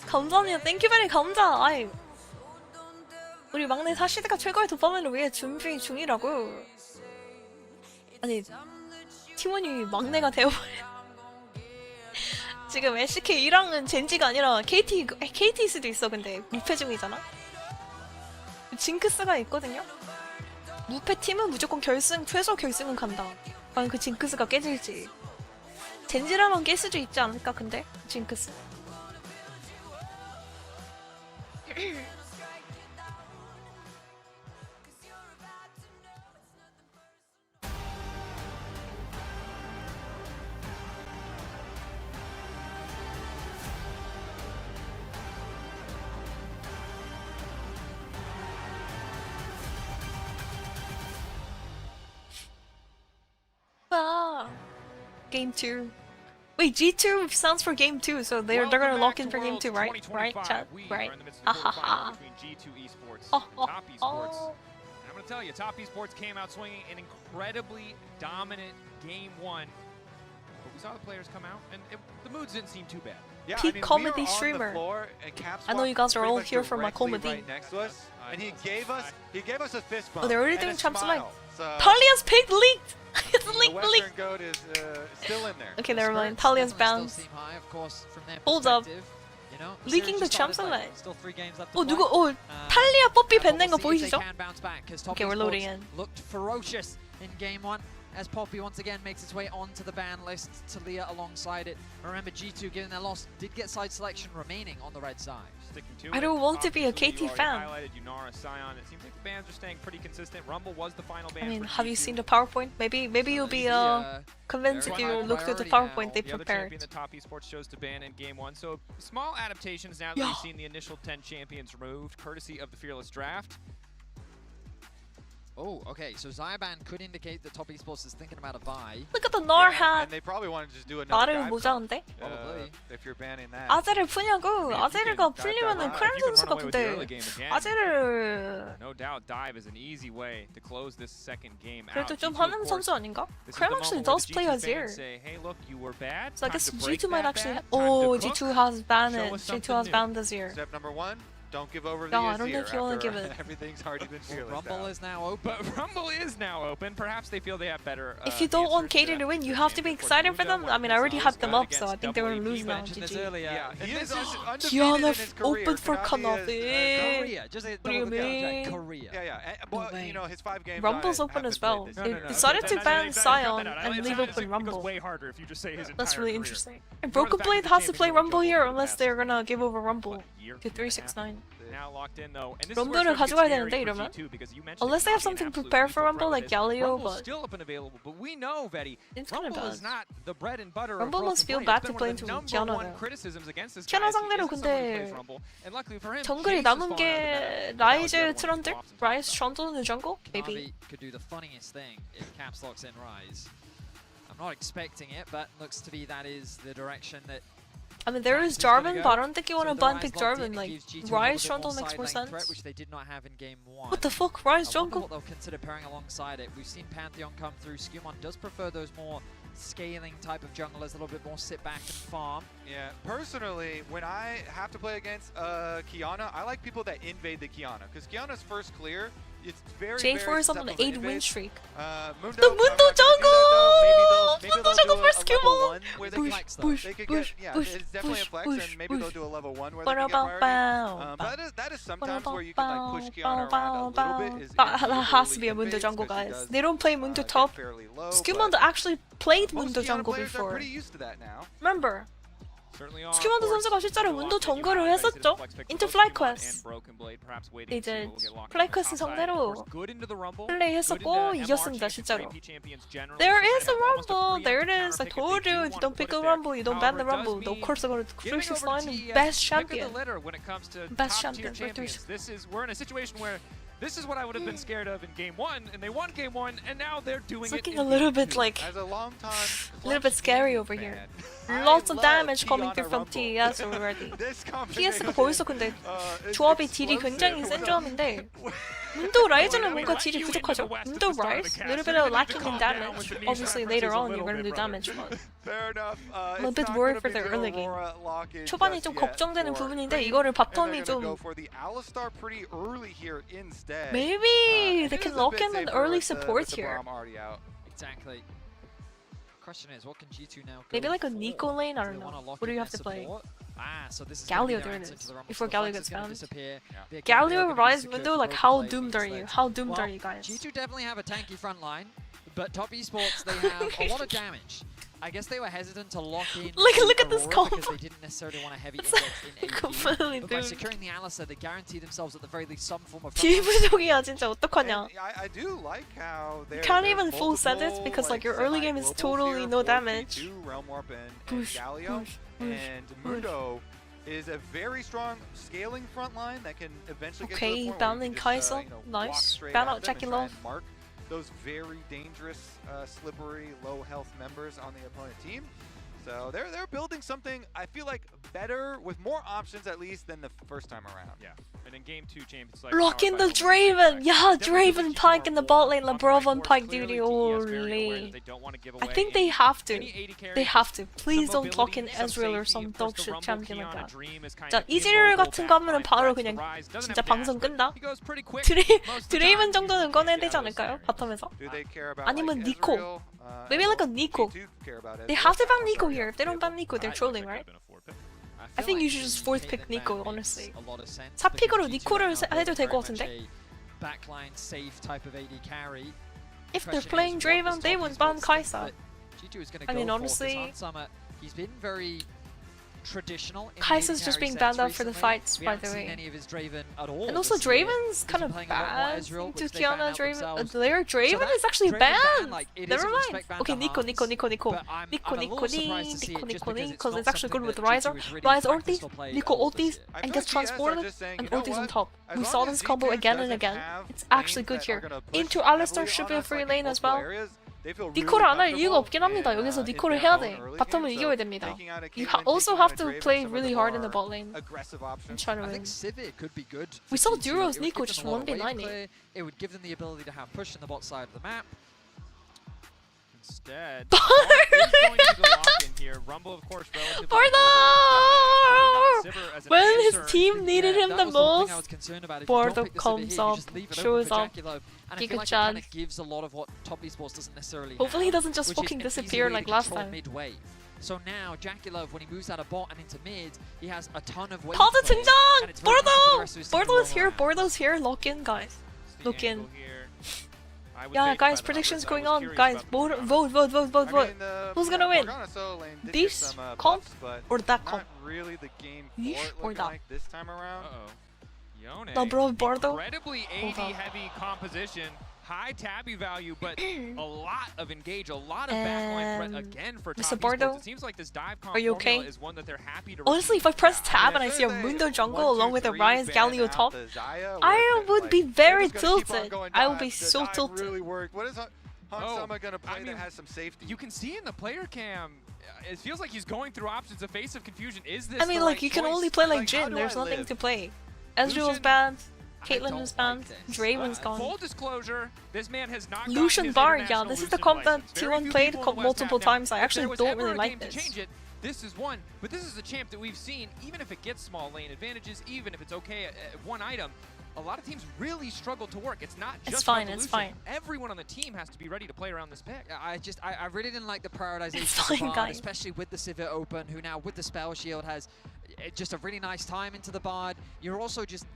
B: 감사합니다. 땡큐 베리 감사. 아이, 우리 막내 사시드가 최고의 도파민을 위해 준비 중이라고. 아니, 팀원이 막내가 되어버린. 지금 SK 1항은 젠지가 아니라 KT일 수도 있어. 근데 무패 중이잖아. 징크스가 있거든요. 무패 팀은 무조건 최소 결승은 간다. 과연 그 징크스가 깨질지. 젠지라면 깰 수도 있지 않을까? 근데 징크스. Game 2. Wait, G2 stands for Game 2, so they're gonna lock in for Game 2, right? Right, chat? Right? Hahaha.
A: Top Esports. I'm gonna tell you, Top Esports came out swinging an incredibly dominant Game 1. But we saw the players come out, and the moods didn't seem too bad.
B: Yeah, peak comedy streamer. I know you guys are all here for my comedy.
N: Right next to us, and he gave us a fist bump.
B: Oh, they're already doing Champs League.
N: So
B: Talia's pick leaked! It's leaked,
N: the Western
B: leaked!
N: goat is still in there.
B: Okay, never mind. Talia's bound. Hold up.
M: You know,
B: Leaking the
M: series just started
B: champion
M: late.
B: lane.
M: Still 3 games left to
B: 어
M: play.
B: 누구 탈리아 뽀삐 뱉는 거
M: We'll see if
B: 보이시죠?
M: they can bounce back, 'cause Top
B: Okay, we're loading
M: Esports
B: in.
M: looked ferocious in game 1 as Poppy once again makes its way onto the ban list. Talia alongside it. Remember G2 given their loss did get side selection remaining on the red side.
B: I don't want to be a KT fan.
A: Highlighted Yunara, Sion. It seems like the bans are staying pretty consistent. Rumble was the final ban.
B: I mean,
A: for
B: have you
A: G2.
B: seen the PowerPoint? Maybe you'll be convinced if you look through the PowerPoint they
A: The other
B: prepared.
A: champion that Top Esports chose to ban in game 1. So small adaptations now that we've seen the initial 10 champions removed, courtesy of the Fearless Draft.
M: Oh, okay, so Zyban could indicate that Top Esports is thinking about a buy.
B: Look at the Nar hat.
N: And they probably want to just do another
B: 나를
N: dive
B: 모자란데?
N: probably. If you're banning that.
B: 아제를 푸냐고? 아제르가 풀리면은 크렘 선수가 근데 아제를
A: No doubt, dive is an easy way to close this second game
B: 그래도
A: out.
B: 좀
A: G2,
B: 하는
A: of course,
B: 선수 아닌가?
A: this is
B: 크렘
A: the
B: actually
A: moment where
B: does
A: the
B: play
A: G2
B: Azir.
A: fans say, hey, look, you were bad.
B: So I
A: Time
B: guess
A: to break
B: G2 might
A: that
B: actually.
A: bad.
B: Oh,
A: Time to
B: G2
A: cook.
B: has banned
A: Show
B: it.
A: us
B: G2
A: something
B: has
A: new.
B: banned Azir.
N: Step number 1, don't give over the
B: No, I don't
N: Azir
B: think you wanna
N: after
B: give it.
N: everything's already been fearless.
M: Rumble is now open.
A: But Rumble is now open. Perhaps they feel they have better.
B: If you don't want KT to win, you have to be excited for them. I mean, I already hyped them up, so I think they're gonna lose now.
M: Mentioned this
B: GG.
M: earlier.
N: Yeah, he is undefeated
B: Kiana
N: in his career.
B: open for
N: Kanavi is,
B: Korea.
M: Just a
B: What do you
M: double click on
B: mean?
M: Jack, Korea.
N: Yeah. Well, you know, his 5 games.
B: Rumble's open as well. They decided to ban Sion and leave open Rumble.
A: Way harder if you just say his
B: That's really
A: career.
B: interesting. And Broken Blade has to play Rumble here unless they're gonna give over Rumble to 369.
A: Now locked in though. And this is where
B: 럼블을
A: it starts to
B: 가져가야
A: get
B: 되는데
A: scary for
B: 이러면?
A: G2 because you mentioned
B: Unless they have
A: Kanavi, an
B: something
A: absolute
B: prepared for
A: lethal
B: Rumble
A: threat
B: like
A: with this.
B: Galio,
A: Rumble's
B: but
A: still up and available, but we know, Vetty,
B: it's kinda
A: Rumble
B: bad.
A: is not the bread and butter
B: Rumble
A: of
B: must feel
A: Broken
B: bad
A: Blade.
B: to play
A: It's been one of the
B: into
A: number one
B: Kiana.
A: criticisms against this
B: 키아나
A: guy is he
B: 상대로
A: isn't someone who
B: 근데
A: plays Rumble. And luckily for him,
B: 정글이
A: Jinx has
B: 남은
A: fallen out of the
B: 게
A: meta.
B: 라이즈
A: That was the other one
B: 트런들?
A: who's lost
B: 라이즈
A: himself.
B: 션도 느 정도? Maybe.
M: Kanavi could do the funniest thing if Caps locks in Rise. I'm not expecting it, but looks to be that is the direction that.
B: I mean, there is Jarvan, but I don't think you want to ban pick Jarvan. Like, Rise Trundle makes more sense.
M: Which they did not have in game 1.
B: What the fuck? Rise
M: I wonder
B: jungle?
M: what they'll consider pairing alongside it. We've seen Pantheon come through. Skewmon does prefer those more scaling type of junglers, a little bit more sit back and farm.
N: Yeah, personally, when I have to play against Kiana, I like people that invade the Kiana because Kiana's first clear. It's very,
B: J4 is on an
N: susceptible to
B: 8 win
N: invade.
B: streak.
N: Mundo,
B: The Mundo jungle!
N: Maybe they'll
B: Mundo jungle
N: do
B: first
N: a
B: kill
N: level
B: ball!
N: 1 where they
B: Push,
N: flex though.
B: push,
N: They could
B: push,
N: get, yeah,
B: push,
N: it's definitely
B: push,
N: a flex,
B: push,
N: and maybe they'll
B: push.
N: do a level 1 where they can get priority. But that is sometimes where you can like push Kiana around a little bit.
B: That has to be a Mundo jungle, guys. They don't play Mundo top. Skewmon actually played Mundo jungle before.
N: Pretty used to that now.
B: Remember?
A: Certainly are.
B: 스큐먼드 선수가 실제로 문도 정글을 했었죠. 인터 플라이퀘스트. 이제 플라이퀘스트 상대로 플레이했었고 이겼습니다 실제로. There is a rumble. There it is. I told you if you don't pick a rumble, you don't ban the rumble. No course they're going to 369 best champion. Best champion for 369.
A: We're in a situation where this is what I would have been scared of in game 1, and they won game 1, and now they're doing
B: It's
A: it.
B: looking a little bit like
N: As a long time,
B: a little bit scary over here. Lots of damage coming through from TES already. TS가 벌써 근데 조합이 딜이 굉장히 센 조합인데 문도 라이즈는 뭔가 딜이 부족하죠. 문도 라이즈, a little bit of lacking in damage. Obviously later on you're gonna do damage, but I'm a bit worried for their early game. 초반이 좀 걱정되는 부분인데 이거를 바텀이 좀 maybe they can lock in an early support here.
M: Exactly. Question is, what can G2 now go
B: Maybe like a
M: for?
B: Nico lane, I don't
M: Do they
B: know.
M: wanna lock
B: What do
M: in
B: you have
M: their
B: to play?
M: support? So this is
B: Galio,
M: gonna be
B: there
M: their
B: it
M: answer
B: is.
M: to the Rumble.
B: Before
M: The
B: Galio
M: flex
B: gets
M: is gonna
B: banned.
M: disappear. They're
B: Galio,
M: gonna be
B: Rise,
M: secure
B: Mundo,
M: for
B: like
M: Broken
B: how
M: Blade
B: doomed are you?
M: instead.
B: How doomed
M: Well,
B: are you guys?
M: G2 definitely have a tanky front line, but Top Esports, they have a lot of damage. I guess they were hesitant to lock in
B: Look at this
M: Aurora
B: combo.
M: because they didn't necessarily want a heavy index in AD.
B: completely
M: But by
B: doomed.
M: securing the Alistar, they guarantee themselves at the very least some form of
B: 딜 부족이야 진짜 어떡하냐.
N: I do like how
B: You can't even full set it because like your early game is totally no damage.
N: Realm Warp and
B: Push,
N: Galio
B: push,
N: and Mundo is a very strong scaling front line that can eventually get to
B: Okay,
N: the point
B: banning
N: where you just,
B: Kai'Sa.
N: walk
B: Nice.
N: straight
B: Ban
N: at
B: out
N: them and
B: Jackie
N: try
B: Love.
N: and mark those very dangerous, slippery, low health members on the opponent team. So they're building something, I feel like, better, with more options at least than the first time around.
A: Yeah, and in game 2, champions like
B: Lock in the Draven! Yeah, Draven Pike in the bot lane, Labrov on Pike duty, holy. I think they have to. They have to. Please don't lock in Ezreal or some dogshit champion like that. 자, 이즈리얼 같은 거 하면은 바로 그냥 진짜 방송 끈다? 드레이븐 정도는 꺼내야 되지 않을까요? 바텀에서? 아니면 니코. Maybe like a Nico. They have to ban Nico here. If they don't ban Nico, they're trolling, right? I think you should just fourth pick Nico, honestly. 4픽으로 니코를 해도 될 것 같은데?
M: Backline safe type of AD carry.
B: If they're playing Draven, they would ban Kai'Sa. I mean, honestly,
M: he's been very traditional.
B: Kai'Sa's just being banned out for the fights, by the way. And also, Draven's kind of bad into Kiana Draven. Their Draven is actually banned! Never mind! Okay, Nico, because it's actually good with Ryze. Ryze ultis, Nico ultis, and gets transported, and ultis on top. We saw this combo again and again. It's actually good here. Into Alistar should be a free lane as well. 니코를 안 할 이유가 없긴 합니다. 여기서 니코를 해야 돼. 바텀을 이겨야 됩니다. You also have to play really hard in the bot lane and try to win. We saw Duro's Nico just 1v9.
M: It would give them the ability to have push in the bot side of the map.
A: Instead, going to the lock-in here. Rumble, of course, relatively
B: when his team needed him the most, Bardo comes up, shows up, Giga-chan. Hopefully he doesn't just fucking disappear like last time.
M: So now, Jackie-Love, when he moves out of bot and into mid, he has a ton of weight.
B: Bardo 등장! Bardo's here, Bardo's here, lock in, guys. Lock in. Yeah, guys, predictions going on. Guys, vote. Who's gonna win? This comp or that comp? This or that? No, bro, Bardo.
A: Incredibly AD-heavy composition, high tabby value, but a lot of engage, a lot of backline threat again for
B: Mr.
A: top
B: Bardo,
A: esports. It seems like this dive comp
B: are you okay?
A: is one that they're happy to
B: Honestly, if I press tab and I see a Mundo jungle along with a Ryze Galio top, I would be very tilted. I would be so tilted.
N: What is Hansama gonna play that has some safety?
A: You can see in the player cam, it feels like he's going through options. A face of confusion. Is this?
B: I mean, like, you can only play like Jhin. There's nothing to play. Ezreal's banned. Caitlyn is banned. Draven's gone.
A: Full disclosure, this man has not
B: Lucian Bard, yeah, this is the comp that T1 played multiple times. I actually don't really like this.
A: This is one, but this is a champ that we've seen, even if it gets small lane advantages, even if it's okay at one item, a lot of teams really struggle to work. It's not just
B: it's fine.
A: Everyone on the team has to be ready to play around this pick.
M: I really didn't like the prioritization of the Bard, especially with the Sivir open, who now with the spell shield has just a really nice time into the Bard. You're also just,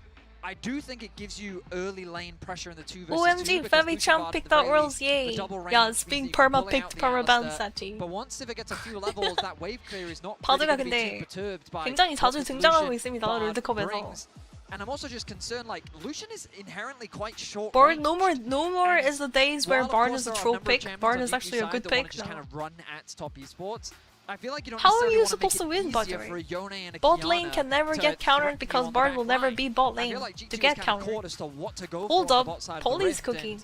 M: I do think it gives you early lane pressure in the 2 versus 2.
B: OMG, Fevichamp picked out Worlds, yay! Yeah, it's being perma-picked, perma-banned Sati.
M: But once Sivir gets a few levels, that wave clear is not
B: 바드가
M: really
B: 근데
M: perturbed by
B: 굉장히 자주 등장하고 있습니다, 롤드컵에서.
M: And I'm also just concerned, like, Lucian is inherently quite short.
B: Bard, no more is the days where Bard is a troll pick. Bard is actually a good pick now.
M: Kind of run at top esports. I feel like you don't
B: How are you supposed to win, by the way? Bot lane can never get countered because Bard will never be bot lane to get countered. Hold up, Polly's cooking.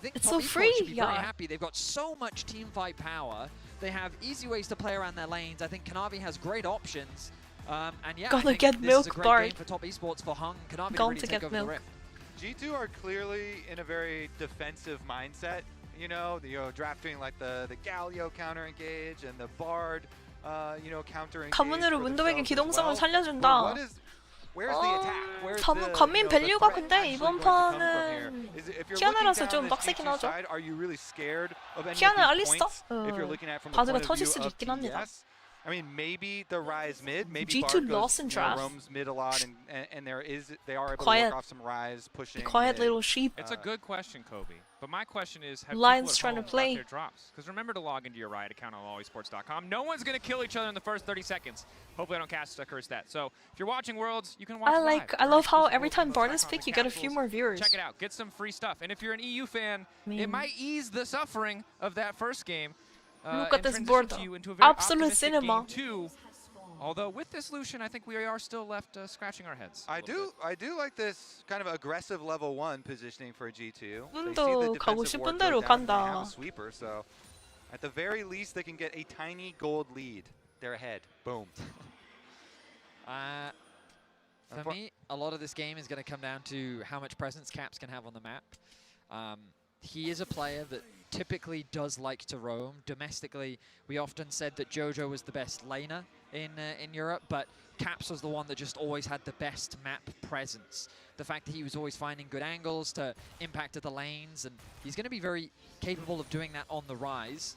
B: It's so free, yeah.
M: They've got so much team fight power. They have easy ways to play around their lanes. I think Kanavi has great options. And yeah,
B: gonna get milk, Bard.
M: For top esports for Hung. Kanavi
B: Gone
M: really
B: to
M: take
B: get
M: over
B: milk.
M: the rift.
N: G2 are clearly in a very defensive mindset. You know, drafting like the Galio counter engage and the Bard, you know, counter engage.
B: 가문으로 문도에게 기동성을 살려준다. 가민 밸류가 근데 이번 판은 키아나라서 좀 빡세긴 하죠. 키아나 알리스타? 바드가 터질 수도 있긴 합니다.
N: I mean, maybe the Ryze mid, maybe
B: G2 lost in draft.
N: roams mid a lot, and they are able to work off some Ryze pushing.
B: Quiet little sheep.
A: It's a good question, Kobe. But my question is, have
B: Lions
A: people
B: trying to play
A: their drops? Because remember to log into your Riot account on allesports.com. No one's gonna kill each other in the first 30 seconds. Hopefully, I don't cast a curse that. So if you're watching Worlds, you can watch.
B: I love how every time Bard is picked, you get a few more viewers.
A: Check it out. Get some free stuff. And if you're an EU fan, it might ease the suffering of that first game.
B: Look at this board, absolute cinema.
A: Although with this Lucian, I think we are still left scratching our heads.
N: I do like this kind of aggressive level 1 positioning for G2.
B: 문도 가고 싶은 대로 간다.
N: Sweeper, so at the very least they can get a tiny gold lead. They're ahead. Boom.
M: For me, a lot of this game is going to come down to how much presence Caps can have on the map. He is a player that typically does like to roam. Domestically, we often said that Jojo was the best laner in Europe, but Caps was the one that just always had the best map presence. The fact that he was always finding good angles to impact at the lanes, and he's going to be very capable of doing that on the Rise.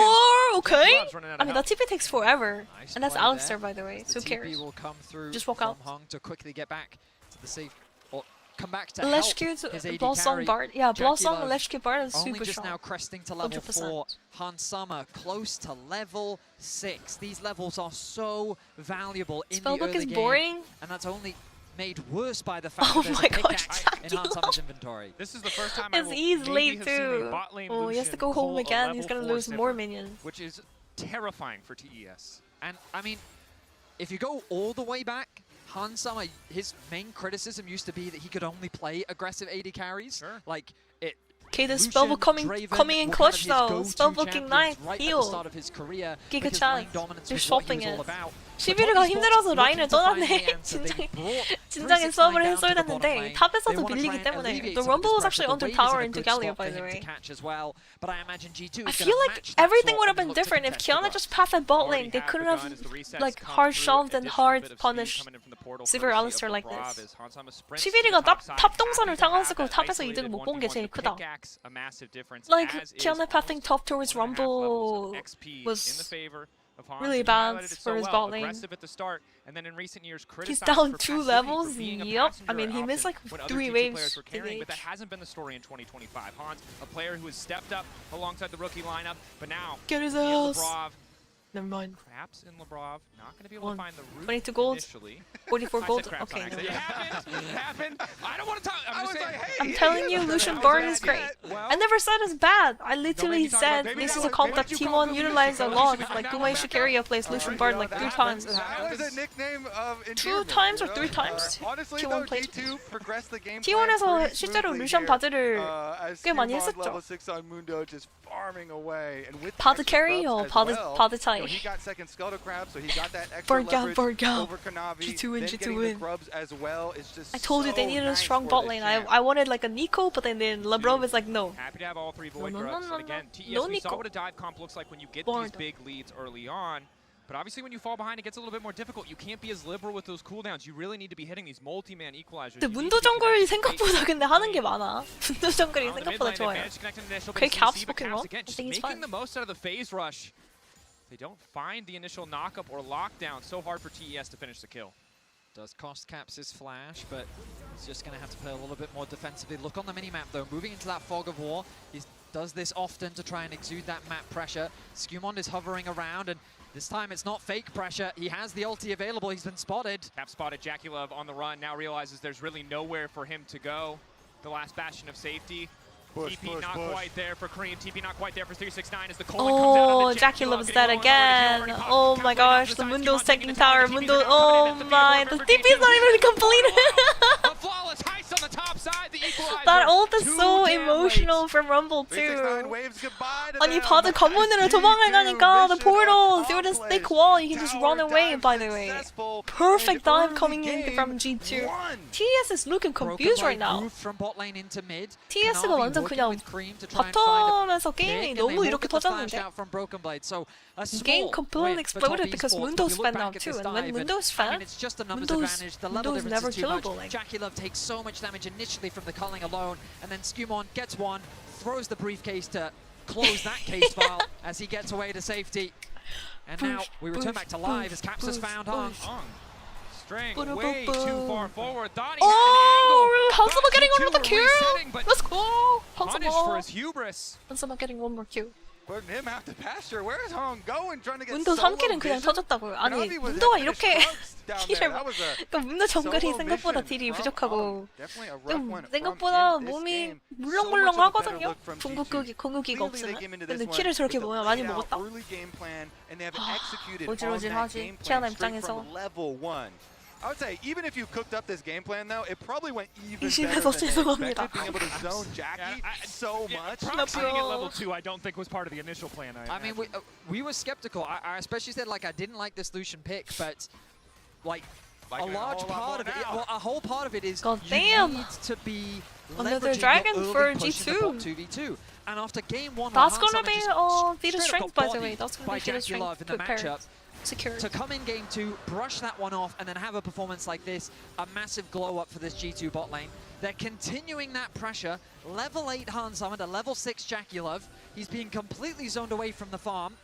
B: Oh, okay. I mean, that TP takes forever. And that's Alistair, by the way. So who cares?
M: Will come through
B: just walk out.
M: Hung to quickly get back to the safe, or come back to
B: Leshke, Blossom Bard. Yeah, Blossom and Leshke Bard is
M: only
B: super
M: just
B: strong.
M: now cresting to level
B: 100%.
M: 4. Han Summer close to level 6. These levels are so valuable in the
B: Spellbook
M: early
B: is
M: game,
B: boring.
M: and that's only made worse by the fact
B: Oh
M: that there's
B: my
M: a pickaxe
B: gosh,
M: in Han Summer's inventory.
A: This is the first time
B: He's late too. Oh, he has to go home again. He's gonna lose more minions.
A: which is terrifying for TES.
M: And I mean, if you go all the way back, Hansama, his main criticism used to be that he could only play aggressive AD carries.
A: Sure.
M: Like it.
B: Okay, the spellbook coming in clutch though. Spellbooking Knight, heal. Giga Chan, they're swapping it. 시비르가 힘들어서 라인을 떠났네. 진작에 수업을 했어야 됐는데 탑에서도 밀리기 때문에. The Rumble was actually underpowered into Galio, by the way. I feel like everything would have been different if Kiana just passed at bot lane. They couldn't have like hard shoved and hard punished Sivir Alistar like this. 시비르가 탑 동선을 당했고 탑에서 이득을 못 본 게 제일 크다. Like Kiana pathing top towards Rumble was really bad for his bot lane. He's down 2 levels. Yup. I mean, he missed like 3 waves.
A: But that hasn't been the story in 2025. Hans, a player who has stepped up alongside the rookie lineup, but now
B: get his ass.
A: Never mind. Perhaps in Lebrov, not going to be able to find the root
B: 22 gold.
A: initially.
B: 44 gold. Okay.
A: It happened. I don't want to talk.
B: I'm telling you, Lucian Bard is great. I never said it's bad. I literally said this is a comp that T1 utilized a lot. Like Gumei Shikaria plays Lucian Bard like 3 times.
N: That was a nickname of
B: 2 times or 3 times?
N: Honestly,
B: T1 played.
N: G2 progressed the game
B: T1에서 실제로 루시안 바드를 꽤 많이 했었죠.
N: level 6 on Mundo just farming away, and with
B: 바드 carry or 바드 tie?
N: he got second Scuttle Crab, so he got that extra leverage over Kanavi.
B: G2 win,
N: then
B: G2 win.
N: the grubs as well is just
B: I told you they needed a strong bot lane. I wanted like a Nico, but then Lebrov is like no.
A: Happy to have all 3 Void grubs. And again, TES, we saw what a dive comp looks like when you get these big leads early on. But obviously when you fall behind, it gets a little bit more difficult. You can't be as liberal with those cooldowns. You really need to be hitting these multi-man equalizers.
B: 근데 문도 정글이 생각보다 근데 하는 게 많아. 문도 정글이 생각보다 좋아요. 그게 캡스포킹 거? I think he's fine.
A: Making the most out of the phase rush. They don't find the initial knockup or lockdown. So hard for TES to finish the kill.
M: Does cost caps his flash, but he's just going to have to play a little bit more defensively. Look on the minimap though, moving into that fog of war. He does this often to try and exude that map pressure. Skewmond is hovering around, and this time it's not fake pressure. He has the ulti available. He's been spotted.
A: Cap spotted. Jackie Love on the run. Now realizes there's really nowhere for him to go. The last bastion of safety. TP not quite there for Korean. TP not quite there for 369 as the Colin comes out.
B: Oh, Jackie Love is dead again. Oh my gosh, the Mundo's taking tower. Mundo, oh my, the TP is not even completed. That ult is so emotional from Rumble too. 아니 바드 관문으로 도망을 가니까 the portal through the thick wall, you can just run away. By the way, perfect dive coming in from G2. TES is looking confused right now. TES가 완전 그냥 바텀에서 게임이 너무 이렇게 터졌는데. Game completely exploded because Mundo's fed now too, and when Mundo's fed, Mundo is never killable. Like.
M: Jackie Love takes so much damage initially from the culling alone, and then Skewmon gets one, throws the briefcase to close that case file as he gets away to safety. And now we return back to live as Caps has found Hong.
A: Straying way too far forward. Thought he
B: oh, Hansama getting one more kill. Let's go.
A: Punished for his hubris.
B: Hansama getting one more kill.
N: Putting him out to pasture. Where's Hong going? Trying to get
B: 문도 3킬은 그냥 터졌다고요. 아니 문도가 이렇게 딜을 그러니까 문도 정글이 생각보다 딜이 부족하고 좀 생각보다 몸이 물렁물렁하거든요. 궁극기가 없으면. 근데 킬을 저렇게 많이 먹었다. 어질어질하지. 키아나 입장에서.
N: I would say, even if you cooked up this game plan, though, it probably went even
B: better than
N: being able to zone Jackie so much.
A: Proxying at level 2, I don't think was part of the initial plan.
M: I mean, we were skeptical. I especially said, like, I didn't like this Lucian pick, but, like a large part of it, well, a whole part of it is you need to be
B: another dragon for G2.
M: 2v2. And after game 1,
B: that's gonna be Vita's strength, by the way. That's gonna be Vita's strength prepared. Secured.
M: To come in game 2, brush that one off, and then have a performance like this, a massive glow up for this G2 bot lane. They're continuing that pressure. Level 8 Han summoned, a level 6 Jackie Love. He's being completely zoned away from the farm.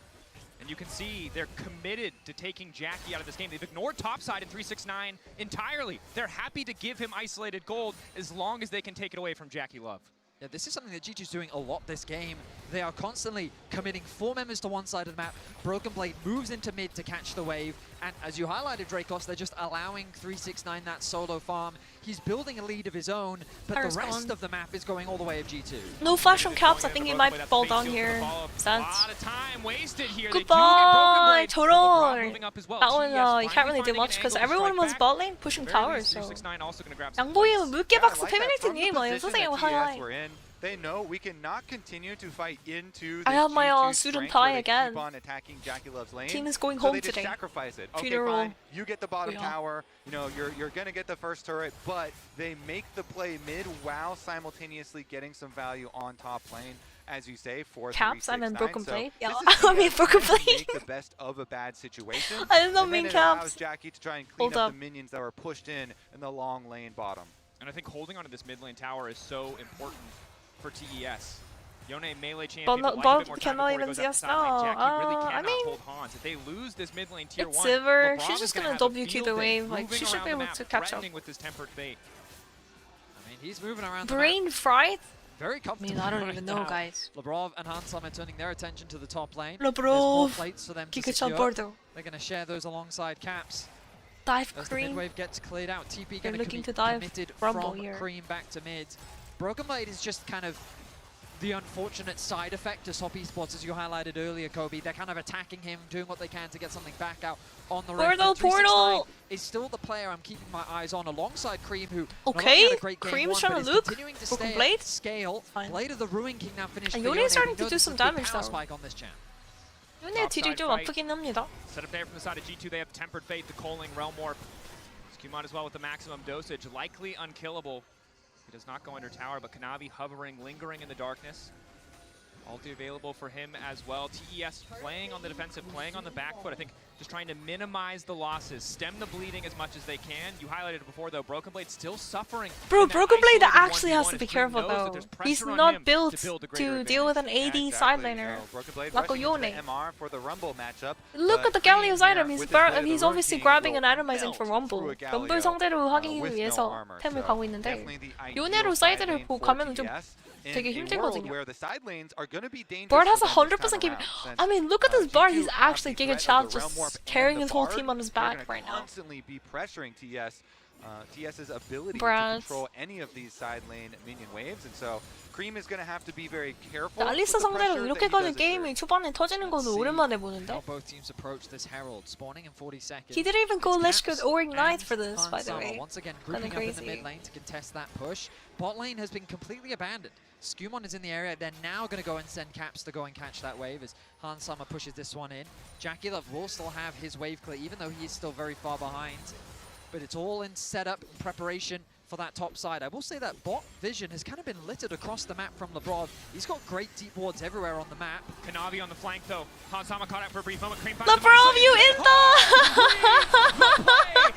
A: And you can see they're committed to taking Jackie out of this game. They've ignored topside in 369 entirely. They're happy to give him isolated gold as long as they can take it away from Jackie Love.
M: Yeah, this is something that G2's doing a lot this game. They are constantly committing 4 members to one side of the map. Broken Blade moves into mid to catch the wave. And as you highlighted, Dracos, they're just allowing 369 that solo farm. He's building a lead of his own, but the rest of the map is going all the way of G2.
B: No flash on Caps. I think he might fall down here. Sense.
A: Goodbye,
B: 저런. That one, you can't really do much because everyone was bot lane pushing towers. So. 양보이면 물개박스 페미니트님 어서오세요. Hi.
N: They know we cannot continue to fight into
B: I have my student tie again.
N: Keep on attacking Jackie Love's lane.
B: Team is going
N: so
B: home
N: they just
B: today.
N: sacrifice it. Okay, fine. You get the bottom tower. You know, you're gonna get the first turret, but they make the play mid while simultaneously getting some value on top lane. As you say, for
B: Caps, I mean broken blade. Yeah,
N: I
B: mean broken blade.
N: Make the best of a bad situation.
B: I did not mean
N: Caps.
B: Caps.
N: Jackie to try and clean up the minions that were pushed in the long lane bottom.
A: And I think holding onto this mid lane tower is so important for TES. Yone melee champion,
B: but cannot even see us now. I mean,
A: if they lose this mid lane tier 1,
B: Sivir, she's just gonna WQ the wave. Like she should be able to catch up.
A: With this tempered fate.
M: I mean, he's moving around.
B: Brain fried.
M: Very comfortable.
B: I mean, I don't even know, guys.
M: Labrov and Hansam are turning their attention to the top lane.
B: Labrov,
M: plates for them to secure. They're gonna share those alongside Caps.
B: Dive
M: As
B: Cream.
M: The mid wave gets cleared out, TP
B: They're
M: gonna
B: looking
M: be
B: to dive
M: committed
B: Rumble
M: from
B: here.
M: Cream back to mid. Broken Blade is just kind of the unfortunate side effect to Sop Esports, as you highlighted earlier, Kobe. They're kind of attacking him, doing what they can to get something back out on the ref.
B: Portal!
M: Is still the player I'm keeping my eyes on alongside Cream, who
B: okay,
M: had a great game
B: Cream's
M: one,
B: trying to
M: look.
B: Broken
M: Stay
B: Blade?
M: Scale.
B: Fine.
M: Blade of the Ruin King now finished.
B: And Yone's starting to do some damage though.
M: Spike on this champ.
B: Yone 딜이 좀 아프긴 합니다.
A: Set up there from the side of G2, they have Tempered Fate, the Coaling, Realm Warp. Skumon as well with the maximum dosage, likely unkillable. He does not go under tower, but Kanavi hovering, lingering in the darkness. Ulti available for him as well. TES playing on the defensive, playing on the back foot. I think just trying to minimize the losses, stem the bleeding as much as they can. You highlighted it before though, Broken Blade still suffering.
B: Bro, Broken Blade actually has to be careful though. He's not built to deal with an AD side laner. Like Yone. Look at the Galio's item. He's obviously grabbing an itemizing from Rumble. 럼블 상대로 하기 위해서 템을 가고 있는데 요네로 사이드를 보고 가면 좀 되게 힘들거든요. Bard has 100% keep. I mean, look at this Bard. He's actually Giga Chad just carrying his whole team on his back right now.
N: Constantly be pressuring TS's ability to control any of these side lane minion waves, and so Cream is going to have to be very careful.
B: 알리스 상대로 이렇게까지 게임이 초반에 터지는 거는 오랜만에 보는데.
M: Both teams approach this Herald, spawning in 40 seconds.
B: He didn't even go Lishkut or Ignite for this, by the way.
M: Once again, grouping up in the mid lane to contest that push. Bot lane has been completely abandoned. Skumon is in the area. They're now going to go and send Caps to go and catch that wave as Hans Summer pushes this one in. Jackie Love will still have his wave clear, even though he is still very far behind. But it's all in setup, preparation for that top side. I will say that bot vision has kind of been littered across the map from Labrov. He's got great deep wards everywhere on the map.
A: Kanavi on the flank though. Hansama caught out for a brief moment. Cream
B: Labrov, you in the...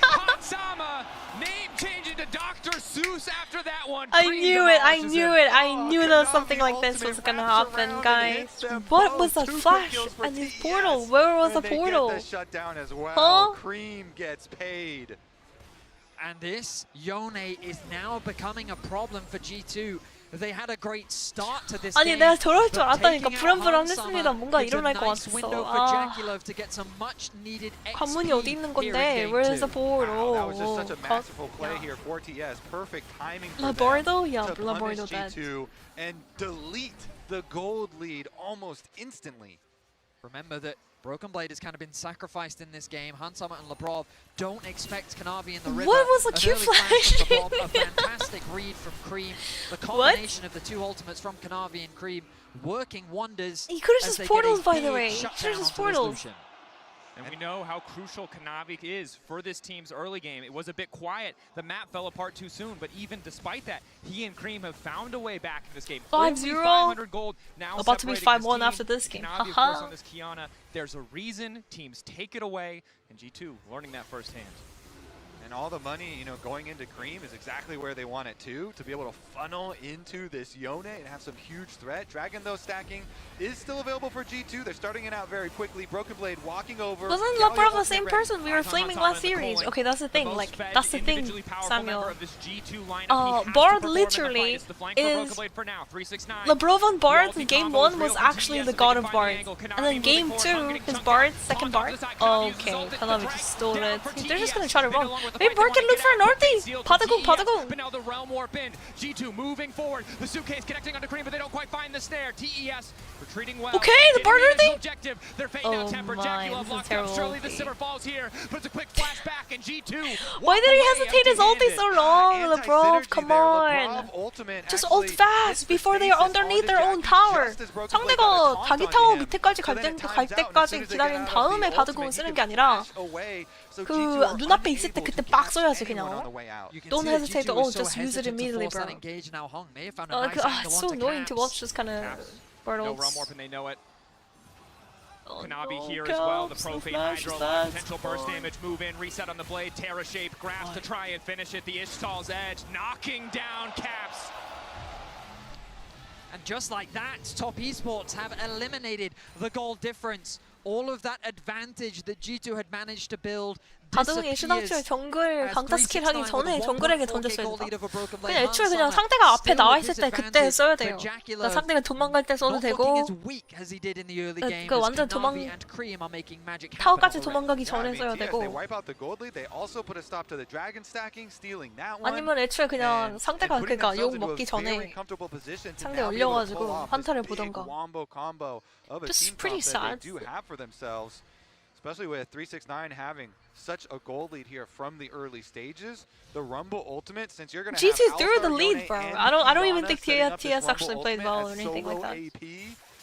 A: Hansama, name changing to Dr. Seuss after that one.
B: I knew it. I knew that something like this was gonna happen, guys. What was that flash and his portal? Where was the portal?
N: They get the shutdown as well.
B: Huh?
N: Cream gets paid.
M: And this Yone is now becoming a problem for G2. They had a great start to this
B: 아니
M: game.
B: 내가 저럴 줄 알았다니까 불안불안했습니다. 뭔가 일어날 것 같았어. 아, 관문이 어디 있는 건데? Where's the portal?
N: That was just such a masterful play here for TS. Perfect timing for
B: Labordo?
N: them
B: Yeah,
N: to punish
B: Labordo dead.
N: G2 and delete the gold lead almost instantly.
M: Remember that Broken Blade has kind of been sacrificed in this game. Hansama and Labrov don't expect Kanavi in the river.
B: What was the Q flash?
M: A fantastic read from Cream. The combination of the two ultimates from Kanavi and Cream working wonders.
B: He could have just portaled, by the way. He could have just portaled.
A: And we know how crucial Kanavi is for this team's early game. It was a bit quiet. The map fell apart too soon, but even despite that, he and Cream have found a way back in this game.
B: 5-0.
A: 500 gold. Now
B: about to be 5-1 after this game.
A: Kanavi, of course, on this Kiana. There's a reason teams take it away, and G2 learning that firsthand.
N: And all the money, you know, going into Cream is exactly where they want it to be able to funnel into this Yone and have some huge threat. Dragon, though, stacking is still available for G2. They're starting it out very quickly. Broken Blade walking over.
B: Wasn't Labrov the same person? We were flaming last series. Okay, that's the thing. Like, that's the thing, Samuel. Bard literally is... Labrov on Bard in game 1 was actually the god of Bard. And then game 2, his Bard, second Bard. Okay, Kanavi just stole it. They're just gonna try to roam. Maybe Bard can look for an ulti! Padagung, Padagung!
A: But now the realm warp in. G2 moving forward. The suitcase connecting onto Cream, but they don't quite find the snare. TES retreating well.
B: Okay, the Bard ulti!
A: They're fading out temper. Jackulov locked up. Surely the Simmer falls here, but it's a quick flashback, and G2.
B: Why did he hesitate his ulti so long, Labrov? Come on. Just ult fast before they are underneath their own tower. 상대가 자기 타워 밑에까지 갈 때까지 기다린 다음에 바드공을 쓰는 게 아니라 그 눈앞에 있을 때 그때 빡 써야지 그냥. Don't hesitate to ult, just use it immediately, bro. It's so annoying to watch this kind of bird ults.
A: Kanavi here as well, the Profane Hydro line, potential burst damage, move in, reset on the blade, Terra shape, grasp to try and finish it, the Ishtal's edge, knocking down Caps.
M: And just like that, Top Esports have eliminated the goal difference. All of that advantage that G2 had managed to build
B: 바둑이 슈당치를 정글 강타 스킬 하기 전에 정글에게 던졌어야 된다. 그냥 애초에 그냥 상대가 앞에 나와 있을 때 그때 써야 돼요. 그러니까 상대가 도망갈 때 써도 되고 그 완전 타워까지 도망가기 전에 써야 되고 아니면 애초에 그냥 상대가 그러니까 욕 먹기 전에 상대 올려가지고 한타를 보던가. This is pretty sad.
N: Especially with 369 having such a goal lead here from the early stages. The Rumble ultimate, since you're going to have
B: G2 threw the lead, bro. I don't even think TS actually played well or anything like that.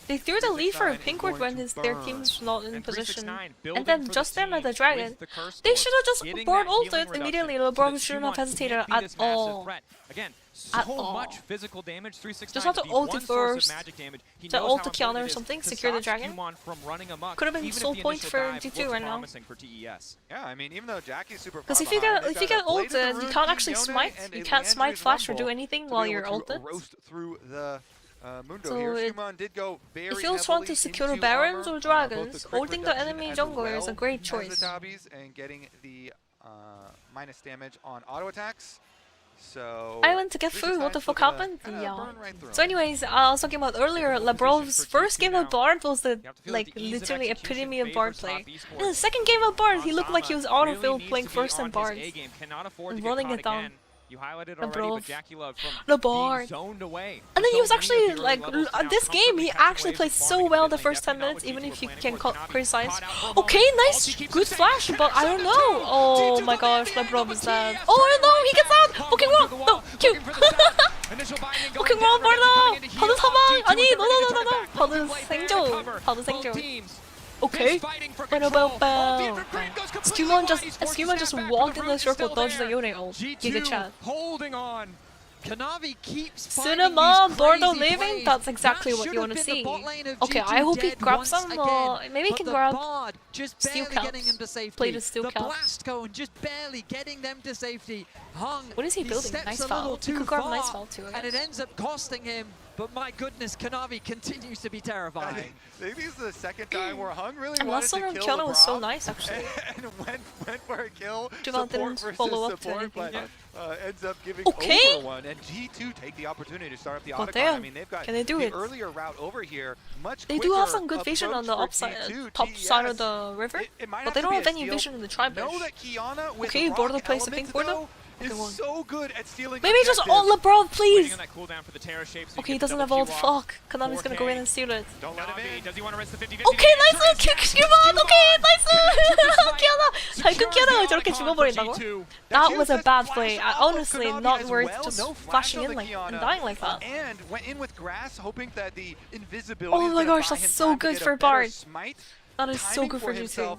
B: They threw the lead for a pink ward when their team's not in position. And then just then at the Dragon, they should have just board ulted immediately. LeBron shouldn't have hesitated at all.
A: Again, so much physical damage. 369
B: just have to ult it first. To ult the Kiana or something, secure the Dragon. Could have been sole point for G2 right now.
N: Yeah, I mean, even though Jackie's super
B: because if you get ulted, you can't actually smite. You can't smite, flash, or do anything while you're ulted. So if you just want to secure the Barons or Dragons, ulting the enemy jungler is a great choice.
N: And getting the minus damage on auto attacks. So
B: I went to get through. What the fuck happened? Yeah. So anyways, I was talking about earlier, Labrov's first game of Bard was the literally epitome of Bard play. In the second game of Bard, he looked like he was autofill playing first in Bard. And running it down. Labrov. The Bard. And then he was actually like, this game he actually played so well the first 10 minutes, even if you can criticize. Okay, nice, good flash, but I don't know. Oh my gosh, Labrov is dead. Oh no, he gets out! Booking wrong! No, cute! Booking wrong, Bardo! 바드 사망! 아니, no. 바드 생존. 바드 생존. Okay. Skewman just walked in the circle, dodged the Yone ult. Giga chat.
M: Holding on. Kanavi keeps
B: Cinema, Bordeaux leaving? That's exactly what you want to see. Okay, I hope he grabs some, maybe he can grab steel caps. Play the steel caps.
M: Blast cone just barely getting them to safety. Hung,
B: what is he building? Nice foul. He could grab nice foul too,
M: and it ends up costing him. But my goodness, Kanavi continues to be terrifying.
N: Maybe it's the second time where Hung really
B: and
N: wanted to kill
B: Kiana was so nice, actually.
N: And went for a kill.
B: Support versus support,
N: but ends up giving over one. And G2 take the opportunity to start up the Otacon. I mean, they've got the earlier route over here.
B: They do have some good vision on the upside, top side of the river, but they don't have any vision in the tri-bush. Okay, Bordeaux plays the pink Bordeaux.
N: Is so good at stealing.
B: Maybe just ult Labrov, please. Okay, he doesn't have ult. Fuck. Kanavi's gonna go in and steal it.
A: Don't let him in. Does he want to risk the 50-50?
B: Okay, nice. Skewman. Okay, nice. Kiana. 잘 끈 키아나가 저렇게 죽어버린다고? That was a bad play. Honestly, not worth just flashing in like and dying like that.
N: And went in with grass, hoping that the invisibility.
B: Oh my gosh, that's so good for Bard. That is so good for G2.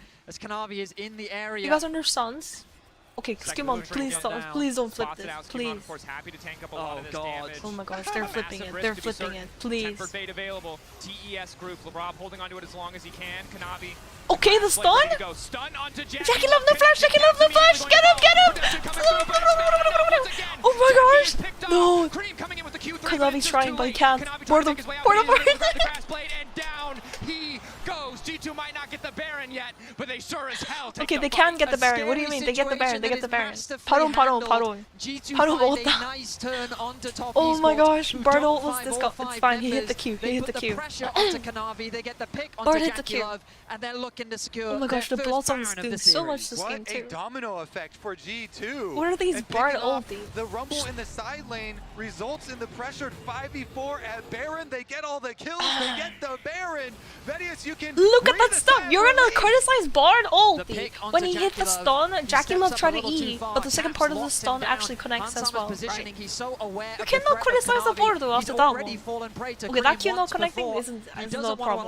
M: as Kanavi is in the area.
B: You guys understand? Okay, Skimon, please stop. Please don't flip this. Please.
M: Oh god.
B: Oh my gosh, they're flipping it. They're flipping it. Please.
A: Fade available. TES group. Rob holding onto it as long as he can. Kanavi.
B: Okay, the stun.
A: Stun onto
B: Jackie love the flash. Jackie love the flash. Get him. Get him. Oh my gosh. No!
A: Cream coming in with the Q3.
B: Kanavi's trying, but he can't. Board him. Board him.
A: And down he goes. G2 might not get the Baron yet, but they sure as hell take
B: Okay,
A: the
B: they
A: fight.
B: can get the Baron. What do you mean? They get the Baron. They get the Baron. 바로. 바로 먹었다. Oh my gosh, Bartle was this guy. It's fine. He hit the Q. He hit the Q. Bard hit the Q.
M: And they're looking to secure
B: Oh my gosh, the Blossoms
M: do
B: doing so much this game
N: What
B: too.
N: a domino effect for G2.
B: What are these
N: And
B: Bard
N: picking off
B: ulti?
N: The rumble in the side lane results in the pressured 5v4 at Baron. They get all the kills. They get the Baron. Vedius, you can
B: Look at that stuff! You're gonna criticize Bard ulti! When he hit the stun, Jackie Love tried to E, but the second part of the stun actually connects as well, right? You cannot criticize the Bard after that one. Okay, that Q not connecting isn't no problem.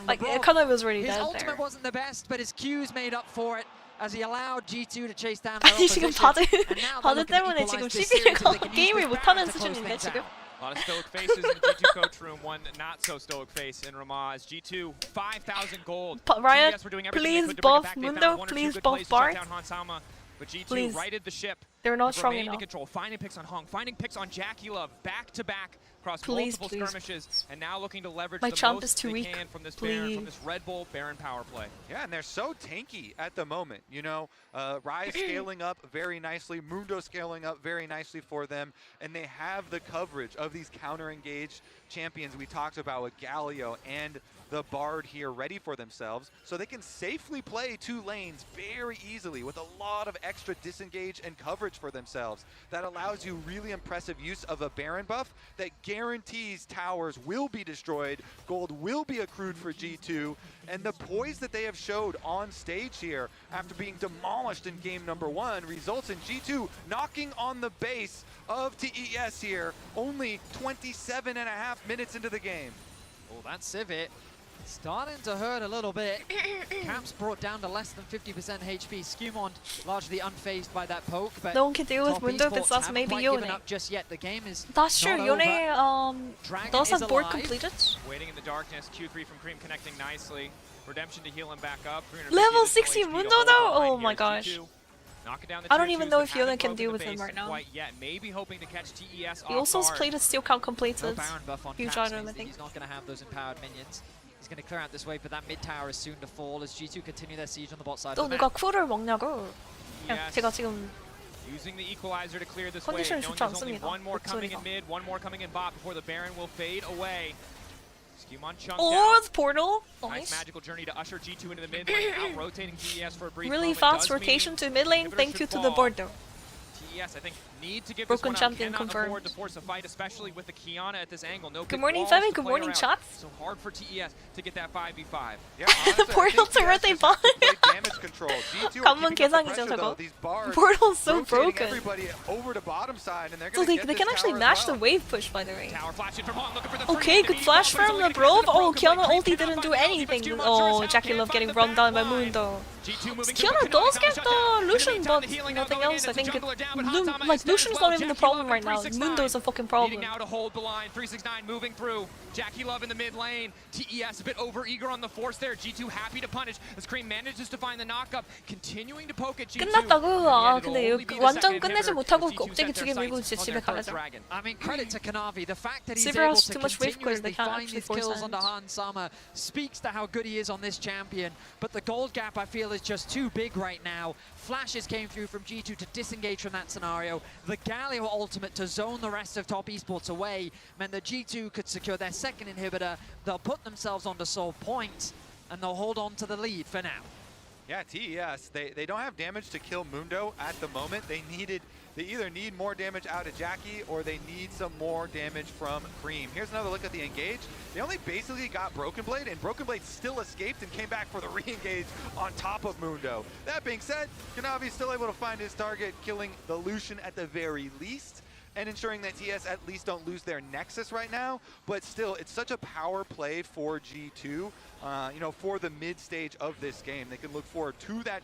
B: Like, it kind of was already
M: His
B: dead
M: ultimate
B: there.
M: wasn't the best, but his Q's made up for it as he allowed G2 to chase down
B: 아니 지금 바드 때문에 지금 CB가 게임을 못하는 수준인데 지금.
A: A lot of stoic faces in the G2 coach room. One not so stoic face in Ramaz. G2 5,000 gold.
B: Riot,
A: TES were doing everything
B: please
A: they could to bring it
B: buff
A: back. They found
B: Mundo,
A: one or two
B: please
A: good
B: buff
A: plays to shut
B: Bard.
A: down Hansama, but G2
B: Please.
A: righted the ship.
B: They're not strong
A: remained in
B: enough.
A: control, finding picks on Hong, finding picks on Jackie Love, back to back across
B: Please,
A: multiple
B: please.
A: skirmishes, and now looking to leverage
B: My
A: the
B: chump
A: most
B: is too
A: they
B: weak.
A: can from this Baron,
B: Please.
A: from this Red Bull Baron power play.
N: Yeah, and they're so tanky at the moment. You know, Rai scaling up very nicely, Mundo scaling up very nicely for them, and they have the coverage of these counter-engaged champions we talked about with Galio and the Bard here ready for themselves, so they can safely play two lanes very easily with a lot of extra disengage and coverage for themselves. That allows you really impressive use of a Baron buff that guarantees towers will be destroyed, gold will be accrued for G2, and the poise that they have showed on stage here after being demolished in game number 1 results in G2 knocking on the base of TES here, only 27.5 minutes into the game.
M: Oh, that Civet starting to hurt a little bit. Caps brought down to less than 50% HP. Skewmond largely unfazed by that poke, but
B: No one can deal with
M: Top
B: Mundo
M: Esports
B: besides
M: haven't
B: maybe
M: quite
B: Yone.
M: given up just yet. The game is
B: That's true,
M: not
B: Yone
M: over.
B: does
M: is
B: have board
M: alive.
B: completed.
A: Waiting in the darkness, Q3 from Cream connecting nicely. Redemption to heal him back up.
B: Level 60 Mundo though? Oh my gosh. I don't even know if Yone can deal with him right now.
A: Maybe hoping to catch TES
B: He also
A: off
B: played a steel count completed.
M: No Baron buff on
B: Huge
M: Caps
B: item,
M: means
B: I
M: that
B: think.
M: he's not going to have those empowered minions. He's going to clear out this wave, but that mid tower is soon to fall as G2 continue their siege on the bot side
B: 또
M: of the
B: 누가
M: map.
B: 쿨을 먹냐고. 그냥
A: Yes.
B: 제가 지금
A: Using the equalizer to clear this wave.
B: 컨디션이
A: Knowing
B: 좋지
A: there's only
B: 않습니다.
A: one more coming in
B: 목소리가.
A: mid, one more coming in bot before the Baron will fade away. Skewmon chunked
B: Oh,
A: out.
B: it's portal.
A: Nice
B: Nice.
A: magical journey to usher G2 into the mid lane, out rotating TES for a brief
B: Really
A: moment.
B: fast
A: Does mean
B: rotation to mid lane.
A: inhibitors
B: Thank you
A: should
B: to the
A: fall.
B: board though.
A: TES, I think, need to give
B: Broken
A: this one
B: champion
A: out. Cannot afford
B: confirmed.
A: to force a fight, especially with the Kiana at this angle. No
B: Good
A: big
B: morning,
A: walls
B: Femi.
A: to
B: Good
A: play
B: morning,
A: around.
B: chats.
A: So hard for TES to get that 5v5.
N: Yeah, honestly,
B: Portal to rotate bot.
N: damage control. G2 are
B: 관문
N: keeping up the
B: 계상이죠
N: pressure, though.
B: 저거.
N: These Bards
B: Portal's so
N: rotating
B: broken.
N: everybody over to bottom side, and they're
B: So
N: going
B: they
N: to get
B: can
N: this
B: actually
N: tower
B: match
N: as
B: the
N: well.
B: wave push by the way.
A: Tower flashing from Hong, looking for the
B: Okay,
A: three.
B: good flash from the Brove. Oh, Kiana ulti didn't do anything. Oh, Jackie Love getting run down by Mundo. Kiana does get the Lucian, but nothing else. I think like Lucian's not even the problem right now. Mundo's a fucking problem.
A: Needing now to hold the line. 369 moving through. Jackie Love in the mid lane. TES a bit over eager on the force there. G2 happy to punish as Cream manages to find the knockup. Continuing to poke at G2.
B: 끝났다고? 아 근데 완전 끝내지 못하고 꼭대기 두 개 밀고 이제 집에 가려죠.
M: I mean, credit to Kanavi. The fact that he's
B: Silver
M: able
B: has
M: to
B: too much wave clear, they
M: continuously
B: can't
M: find
B: actually
M: these
B: force
M: kills
B: hand.
M: onto Hansama speaks to how good he is on this champion. But the gold gap, I feel, is just too big right now. Flashes came through from G2 to disengage from that scenario. The Galio ultimate to zone the rest of Top Esports away meant that G2 could secure their second inhibitor. They'll put themselves onto solve points, and they'll hold on to the lead for now.
N: Yeah, TES, they don't have damage to kill Mundo at the moment. They either need more damage out of Jackie or they need some more damage from Cream. Here's another look at the engage. They only basically got Broken Blade, and Broken Blade still escaped and came back for the re-engage on top of Mundo. That being said, Kanavi's still able to find his target, killing the Lucian at the very least, and ensuring that TS at least don't lose their Nexus right now. But still, it's such a power play for G2. you know, for the mid stage of this game. They can look forward to that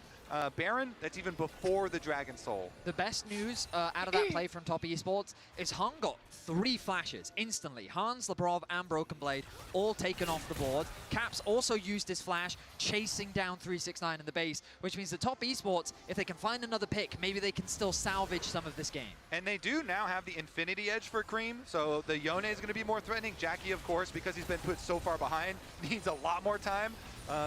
N: Baron that's even before the Dragon Soul.
M: The best news out of that play from Top Esports is Hung got 3 flashes instantly. Hans, Labrov, and Broken Blade all taken off the board. Caps also used his flash, chasing down 369 in the base, which means the Top Esports, if they can find another pick, maybe they can still salvage some of this game.
N: And they do now have the Infinity Edge for Cream, so the Yone is going to be more threatening. Jackie, of course, because he's been put so far behind, needs a lot more time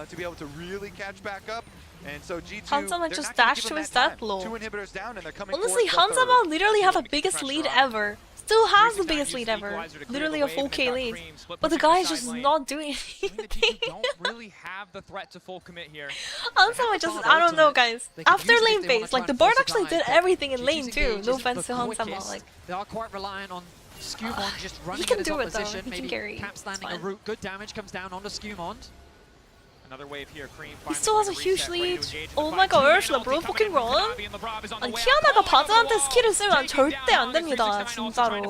N: to be able to really catch back up. And so G2,
B: Hanzama just dashed to his death low.
N: 2 inhibitors down and they're coming.
B: Honestly, Hanzama literally have a biggest lead ever. Still has the biggest lead ever. Literally a full K lead. But the guy is just not doing anything.
A: Don't really have the threat to full commit here.
B: Hanzama just, I don't know, guys. After lane phase, like the Bard actually did everything in lane too. No offense to Hanzama. Like,
M: they are quite reliant on Skumond just running
B: he can
M: at his
B: do it though.
M: opposition.
B: He can
M: Maybe
B: carry.
M: Caps landing a root. Good damage comes down onto Skumond.
A: Another wave here. Cream
B: he still has a huge lead. Oh my gosh, Labrov fucking run. 아니, 키아나가 바즈한테 스킬을 쓰면 절대 안 됩니다, 진짜로.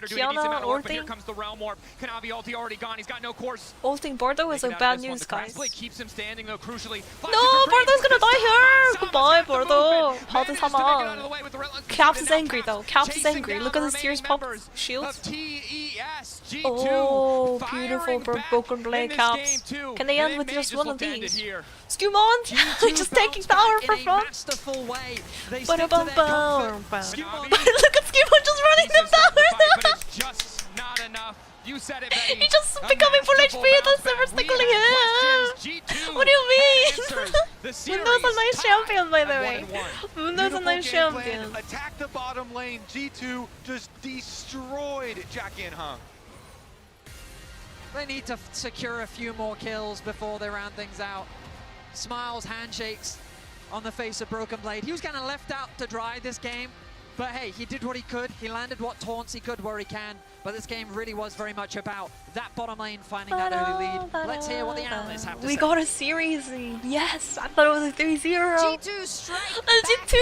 B: Kiana ulting. Ulting Bardo is a bad news, guys. No, Bardo's gonna die here! Goodbye, Bardo. 바즈 사망. Caps is angry though. Caps is angry. Look at his tears pop shield. Oh, beautiful broken blade Caps. Can they end with just one of these? Skumond just taking power for front. Look at Skumond just running them down. He's just becoming full HP and the server's tickling him. What do you mean? Mundo's a nice champion, by the way. Mundo's a nice champion.
N: Attack the bottom lane. G2 just destroyed Jackie and Hung.
M: They need to secure a few more kills before they round things out. Smiles, handshakes on the face of Broken Blade. He was kind of left out to dry this game, but hey, he did what he could. He landed what taunts he could where he can, but this game really was very much about that bottom lane finding that early lead. Let's hear what the analysts have to say.
B: We got a series. Yes, I thought it was a 3-0.
C: G2 strike
B: G2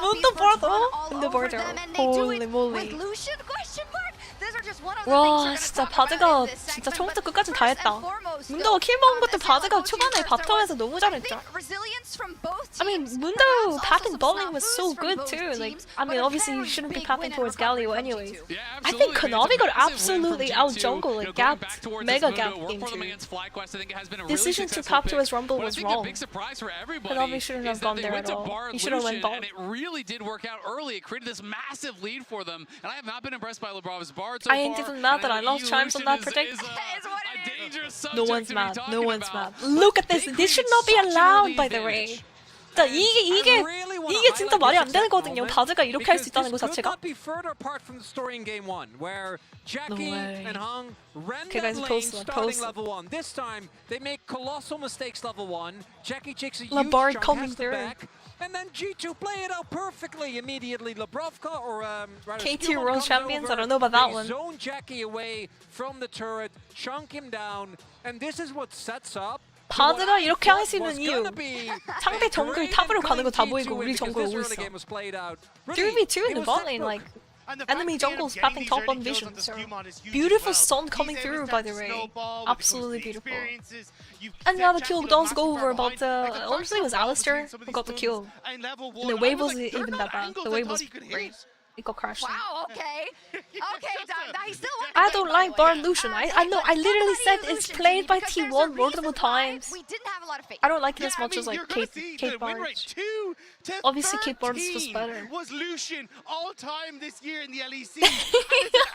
B: Mundo Bardo in the border. Holy moly. 와, 진짜 바드가 진짜 처음부터 끝까지 다 했다. 문도가 킬 먹은 것도 바드가 초반에 바텀에서 너무 잘했죠. I mean, Mundo pathing bot lane was so good too. Like, I mean, obviously you shouldn't be pathing towards Galio anyways. I think Konami got absolutely out jungle, like gapped, mega gapped game 2. Decision to path towards Rumble was wrong. Konami shouldn't have gone there at all. He should have went bot.
O: And it really did work out early. It created this massive lead for them, and I have not been impressed by Labrov's Bard so
B: I ain't even mad that I lost chimes on that predict. No one's mad. No one's mad. Look at this. This should not be allowed, by the way. 이게 진짜 말이 안 되는 거거든요. 바즈가 이렇게 할 수 있다는 것 자체가.
F: Not be further apart from the story in game 1, where Jackie and Hung ran
B: okay,
F: that
B: guys,
F: lane starting level 1. This time they make colossal mistakes level 1. Jackie takes a huge chunk, has the back, and then G2 play it out perfectly immediately. Labrovka or rather
B: K2 World Champions. I don't know about that one.
F: Zone Jackie away from the turret, chunk him down, and this is what sets up.
B: 바드가 이렇게 할 수 있는 이유. 상대 정글 탑으로 가는 거 다 보이고 우리 정글 오고 있어. 3v2 in the bot lane, like enemy jungles pathing top on vision. So beautiful stun coming through, by the way. Absolutely beautiful. And now the kill does go over, but honestly it was Alistair who got the kill. And the wave wasn't even that bad. The wave was great. It got crashed.
C: Wow, okay. Okay, he still won.
B: I don't like Bard Lucian. I know, I literally said it's played by T1 multiple times.
C: We didn't have a lot of faith.
B: I don't like it as much as like Kate Bard. Obviously Kate Bard is just better.
E: Was Lucian all time this year in the LEC.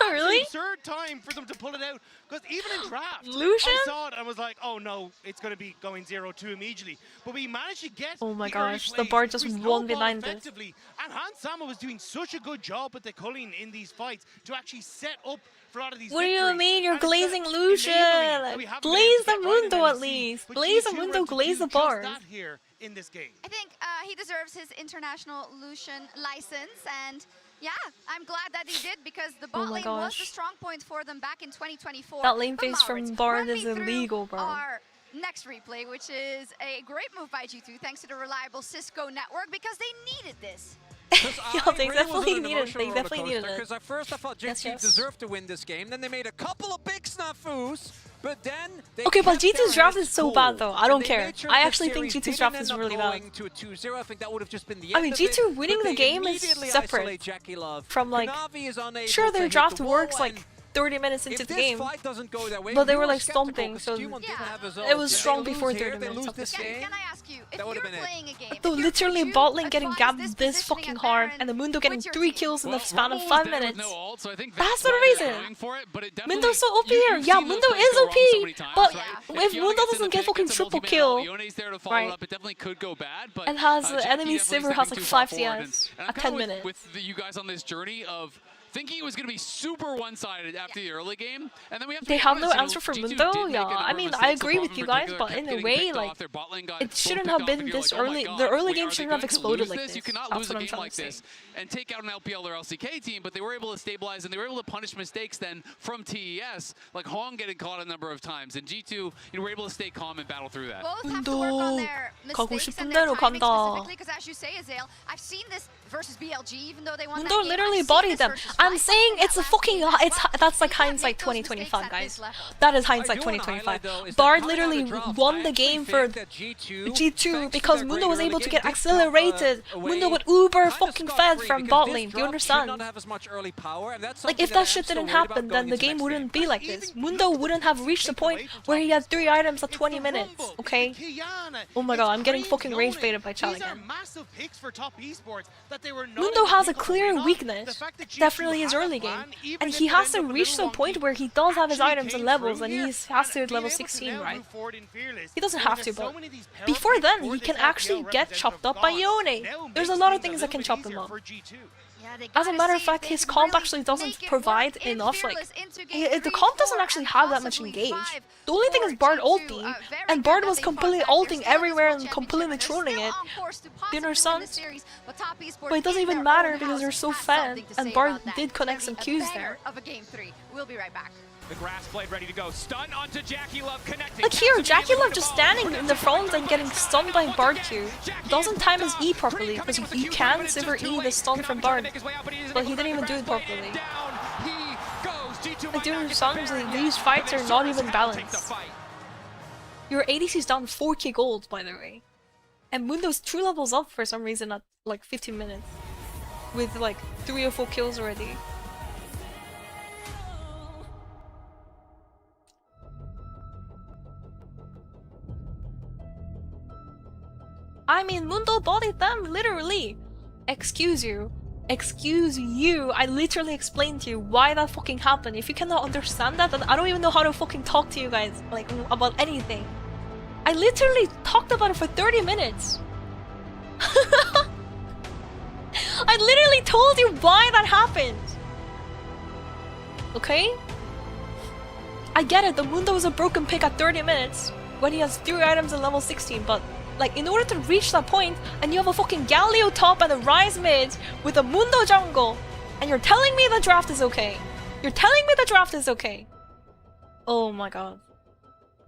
B: Really?
E: It's the third time for them to pull it out. Because even in draft,
B: Lucian?
E: I saw it and was like, oh no, it's going to be going 0-2 immediately. But we managed to get
B: oh my gosh, the Bard just won behind this.
E: And Hanzama was doing such a good job with the culling in these fights to actually set up for a lot of these
B: What do you mean you're glazing Lucian? Glaze the Mundo at least. Glaze the Mundo, glaze the Bard.
E: In this game.
C: I think he deserves his international Lucian license, and yeah, I'm glad that he did, because the bot lane was the strong point for them back in 2024.
B: That lane phase from Bard is illegal, bro.
C: Our next replay, which is a great move by G2, thanks to the reliable Cisco network, because they needed this.
B: Yeah, they definitely needed it. They definitely needed it.
F: Because at first I thought G2 deserved to win this game. Then they made a couple of big snafus. But then
B: okay, but G2's draft is so bad though. I don't care. I actually think G2's draft is really bad.
F: To a 2-0. I think that would have just been the
B: I mean, G2 winning the game is separate from like. Sure, their draft works like 30 minutes into the game, but they were like stomping, so it was strong before 30 minutes.
C: Can I ask you, if you're playing a game,
B: So literally bot lane getting gapped this fucking hard, and the Mundo getting 3 kills in the span of 5 minutes. That's the reason. Mundo's so OP here. Yeah, Mundo is OP, but if Mundo doesn't get fucking triple kill, right, and has enemy Sivir has like 5 CS at 10 minutes.
O: With you guys on this journey of thinking it was going to be super one-sided after the early game, and then we have to
B: they have no answer for Mundo. Yeah, I mean, I agree with you guys, but in a way, like, it shouldn't have been this early. The early game shouldn't have exploded like this.
O: You cannot lose a game like this and take out an LPL or LCK team, but they were able to stabilize and they were able to punish mistakes then from TES, like Hong getting caught a number of times, and G2 were able to stay calm and battle through that.
C: Both have to work on their mistakes and their timing specifically, because as you say, Azale, I've seen this versus BLG, even though they won
B: Mundo
C: that game,
B: literally bodied them. I'm saying it's a fucking that's like hindsight 2025, guys. That is hindsight 2025. Bard literally won the game for G2 because Mundo was able to get accelerated. Mundo got uber fucking fed from bot lane. Do you understand? Like, if that shit didn't happen, then the game wouldn't be like this. Mundo wouldn't have reached the point where he had 3 items at 20 minutes. Okay? Oh my god, I'm getting fucking rage baited by Chal again. Mundo has a clear weakness. Definitely his early game. And he has to reach to a point where he does have his items and levels, and he has to hit level 16, right? He doesn't have to, but before then, he can actually get chopped up by Yone. There's a lot of things that can chop him up. As a matter of fact, his comp actually doesn't provide enough, like, the comp doesn't actually have that much engage. The only thing is Bard ulting, and Bard was completely ulting everywhere and completely trolling it. Do you understand? But it doesn't even matter because they're so fed, and Bard did connect some Qs there.
C: We'll be right back.
A: The grass blade ready to go. Stun onto Jackie Love connecting.
B: Like here, Jackie Love just standing in the front and getting stunned by Bard Q. Doesn't time his E properly, because you can Sivir E the stun from Bard. But he didn't even do it properly. Like, during the songs, these fights are not even balanced. Your ADC's down 4k gold, by the way. And Mundo's 2 levels up for some reason at like 15 minutes. With like 3 or 4 kills already. I mean, Mundo bodied them, literally. Excuse you. Excuse you. I literally explained to you why that fucking happened. If you cannot understand that, then I don't even know how to fucking talk to you guys, like, about anything. I literally talked about it for 30 minutes. I literally told you why that happened. Okay? I get it, the Mundo is a broken pick at 30 minutes when he has 3 items in level 16, but like, in order to reach that point, and you have a fucking Galio top and a Ryze mid with a Mundo jungle, and you're telling me the draft is okay. You're telling me the draft is okay. Oh my god.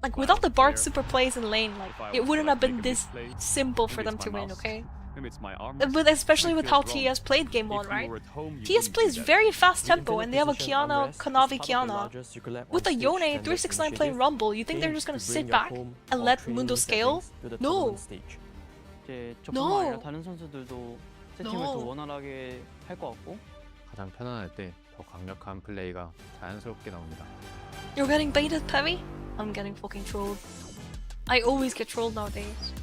B: Like, without the Bard super plays in lane, like, it wouldn't have been this simple for them to win, okay? But especially with how TES played game 1, right? TES plays very fast tempo, and they have a Kiana, Kanavi Kiana. With a Yone 369 playing Rumble, you think they're just gonna sit back and let Mundo scale? No! No!
P: 가장 편안할 때 더 강력한 플레이가 자연스럽게 나옵니다.
B: You're getting baited, Pevi? I'm getting fucking trolled. I always get trolled nowadays.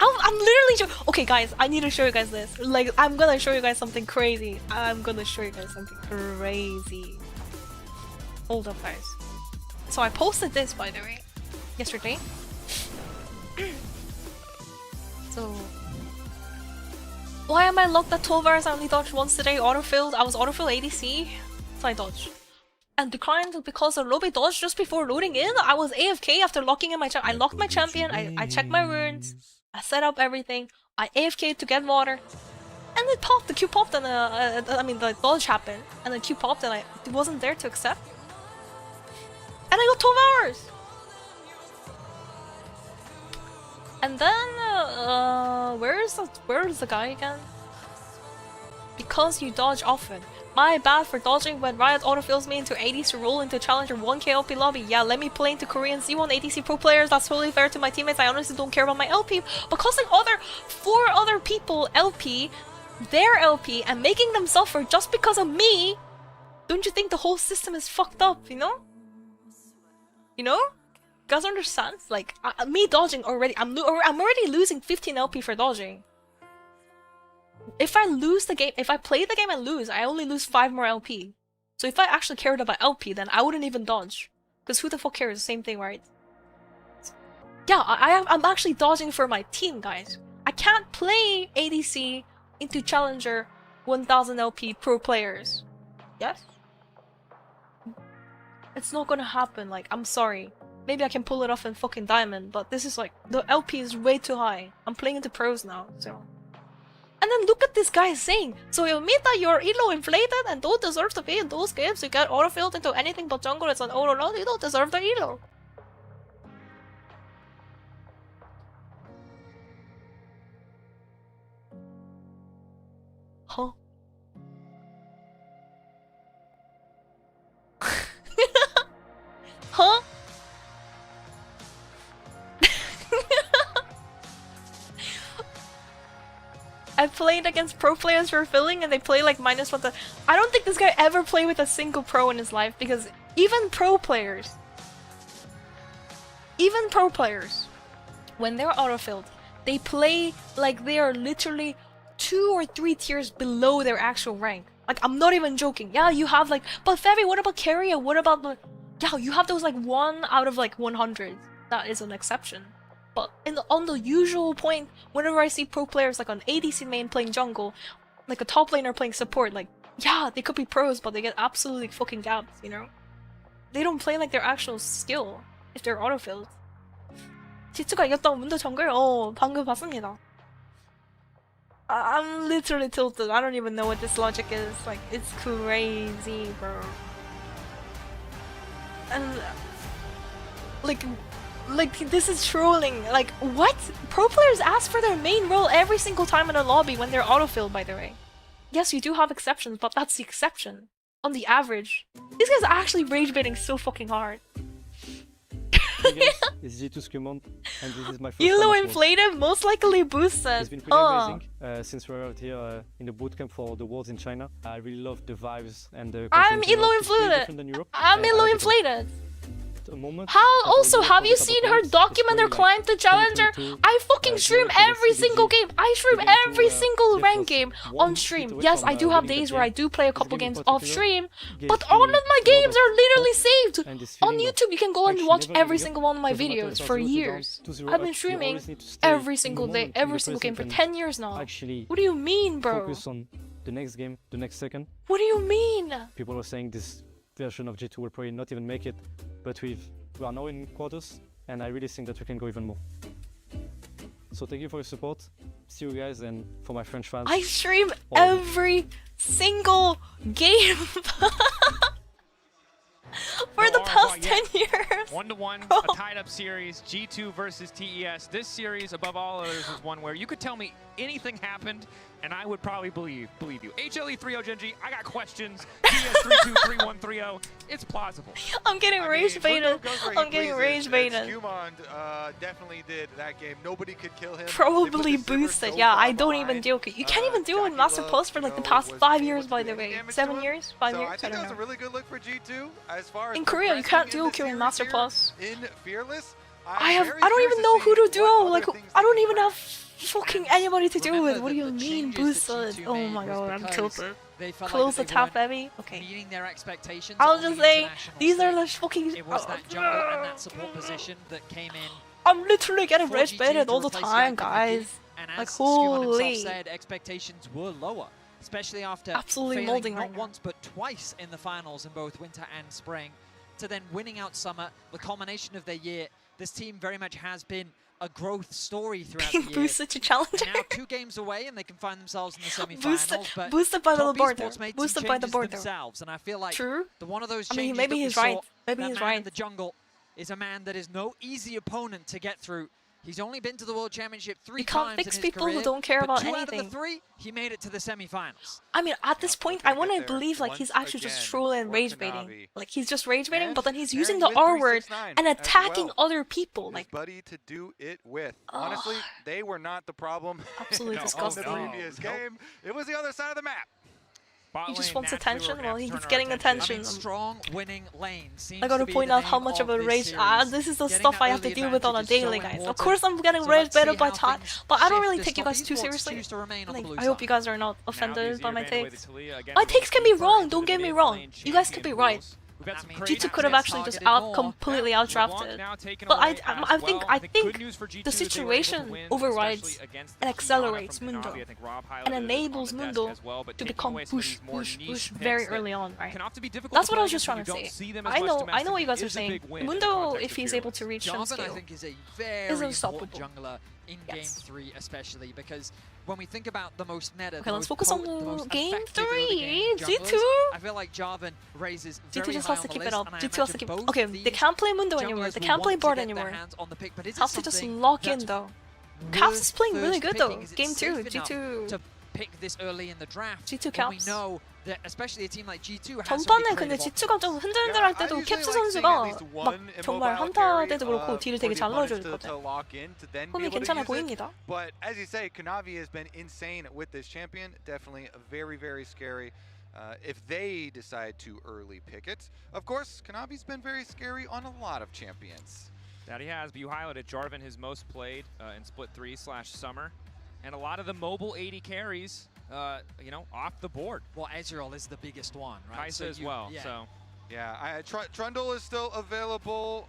B: I'm literally okay, guys, I need to show you guys this. Like, I'm gonna show you guys something crazy. I'm gonna show you guys something crazy. Hold up, guys. So I posted this, by the way, yesterday. So, why am I locked at 12 hours? I only dodged once today. Autofilled. I was autofill ADC, so I dodged. And declined because the lobby dodged just before loading in. I was AFK after locking in my champion. I locked my champion. I checked my runes. I set up everything. I AFK'd to get water. And it popped. The Q popped and I mean the dodge happened. And the Q popped and I wasn't there to accept. And I got 12 hours! And then, where is the guy again? Because you dodge often. My bad for dodging when Riot autofills me into ADC to roll into Challenger 1k LP lobby. Yeah, let me play into Korean Z1 ADC pro players. That's totally fair to my teammates. I honestly don't care about my LP. But costing 4 other people LP, their LP, and making them suffer just because of me, don't you think the whole system is fucked up, you know? You know? You guys understand? Like, me dodging already, I'm already losing 15 LP for dodging. If I lose the game, if I play the game and lose, I only lose 5 more LP. So if I actually cared about LP, then I wouldn't even dodge. Because who the fuck cares? Same thing, right? Yeah, I'm actually dodging for my team, guys. I can't play ADC into Challenger 1000 LP pro players. Yes? It's not gonna happen, like, I'm sorry. Maybe I can pull it off in fucking Diamond, but this is like, the LP is way too high. I'm playing into pros now, so... And then look at this guy saying, so you admit that you're elo inflated and don't deserve to be in those games, you get auto-filled into anything but jungle, it's an auto run, you don't deserve the elo. Huh? Huh? I played against pro players for filling and they play like -1. I don't think this guy ever played with a single pro in his life, because even pro players, when they're autofilled, they play like they are literally 2 or 3 tiers below their actual rank. Like, I'm not even joking. Yeah, you have like, but Fevi, what about Carrier? What about the... Yeah, you have those like 1 out of like 100. That is an exception. But on the usual point, whenever I see pro players like on ADC main playing jungle, like a top laner playing support, like, yeah, they could be pros, but they get absolutely fucking gapped, you know? They don't play like their actual skill if they're autofilled. 지츠가 이겼다고 문도 정글? 방금 봤습니다. I'm literally tilted. I don't even know what this logic is. Like, it's crazy, bro. And like this is trolling. Like, what? Pro players ask for their main role every single time in a lobby when they're autofilled, by the way. Yes, you do have exceptions, but that's the exception. On the average. These guys are actually rage baiting so fucking hard.
D: Hey guys, it's G2 Scumont, and this is my first
B: Elo
D: time
B: inflated, most likely boosted.
D: It's been pretty amazing since we're out here in the bootcamp for the Worlds in China. I really love the vibes and the... I'm
B: Elo inflated! I'm Elo inflated! How also have you seen her document her climb to Challenger? I fucking stream every single game. I stream every single ranked game on stream. Yes, I do have days where I do play a couple games off stream, but all of my games are literally saved on YouTube. You can go and watch every single one of my videos for years. I've been streaming every single day, every single game for 10 years now. What do you mean, bro?
D: Focus on the next game, the next second.
B: What do you mean?
D: People are saying this version of G2 will probably not even make it, but we are now in quarters, and I really think that we can go even more. So thank you for your support. See you guys, and for my French fans.
B: I stream every single game for the past 10 years.
A: 1-1, a tied-up series, G2 versus TES. This series, above all others, is one where you could tell me anything happened, and I would probably believe you. HLE 3-0 Genji, I got questions. TES 3-2, 3-1, 3-0. It's plausible.
B: I'm getting rage baited. I'm getting rage baited.
N: Scumont definitely did that game. Nobody could kill him.
B: Probably boosted. Yeah, I don't even deal. You can't even deal with Master Plus for like the past 5 years, by the way. 7 years? 5 years?
N: I think that was a really good look for G2. As far as
B: in Korea, you can't duo queue in Master Plus.
N: In Fearless,
B: I don't even know who to duo. Like, I don't even have fucking anybody to deal with. What do you mean boosted? Oh my god, I'm tilted. Close the top heavy. Okay. I'll just say these are the fucking.
M: It was that jungle and that support position that came in.
B: I'm literally getting rage baited all the time, guys. Like, holy.
M: Said expectations were lower, especially after
B: absolutely molding
M: not once but twice in the finals in both winter and spring, to then winning out summer. The culmination of their year, this team very much has been a growth story throughout the year.
B: Boosted to Challenger.
M: Now 2 games away, and they can find themselves in the semi-finals.
B: Boosted by the border.
M: Boosted by the border. Themselves, and I feel like one of those changes
B: maybe he's right. Maybe
M: he's
B: right.
M: In the jungle is a man that is no easy opponent to get through. He's only been to the World Championship 3
B: You can't
M: times
B: fix
M: in his
B: people who
M: career,
B: don't care
M: but
B: about
M: 2 out
B: anything.
M: of the 3, he made it to the semi-finals.
B: I mean, at this point, I want to believe like he's actually just trolling and rage baiting. Like he's just rage baiting, but then he's using the R word and attacking other people. Like
N: buddy to do it with. Honestly, they were not the problem.
B: Absolutely disgusting.
N: In the previous game, it was the other side of the map.
B: He just wants attention. Well, he's getting attention.
M: I mean, strong winning lanes.
B: I gotta point out how much of a rage. This is the stuff I have to deal with on a daily, guys. Of course, I'm getting rage baited by Todd, but I don't really take you guys too seriously. Like, I hope you guys are not offended by my takes. My takes can be wrong. Don't get me wrong. You guys could be right. G2 could have actually just completely outdrafted, but I think the situation overrides and accelerates Mundo and enables Mundo to become push very early on, right? That's what I was just trying to say. I know what you guys are saying. Mundo, if he's able to reach some scale, is unstoppable.
M: In Game 3 especially, because when we think about the most meta,
B: okay, let's focus on the Game 3. G2.
M: I feel like Jarvan raises
B: G2 just has to keep it up. G2 has to keep. Okay, they can't play Mundo anymore. They can't play Bard anymore. Have to just lock in though. Caps is playing really good though. Game 2, G2.
M: To pick this early in the draft.
B: G2 Caps.
M: We know that especially a team like G2 has
B: 전반에 근데 G2가 좀 흔들흔들할 때도 캡스 선수가 막 정말 한타 때도 그렇고 딜을 되게 잘 넣어주거든. 폼이 괜찮아 보입니다.
N: But as you say, Kanavi has been insane with this champion. Definitely very, very scary. If they decide to early pick it. Of course, Kanavi's been very scary on a lot of champions.
A: That he has, but you highlighted Jarvan, his most played in Split 3/Summer. And a lot of the mobile 80 carries, you know, off the board.
M: Well, Ezreal is the biggest one, right?
A: Kaisa as well,
M: yeah.
A: so.
N: Yeah, Trundle is still available,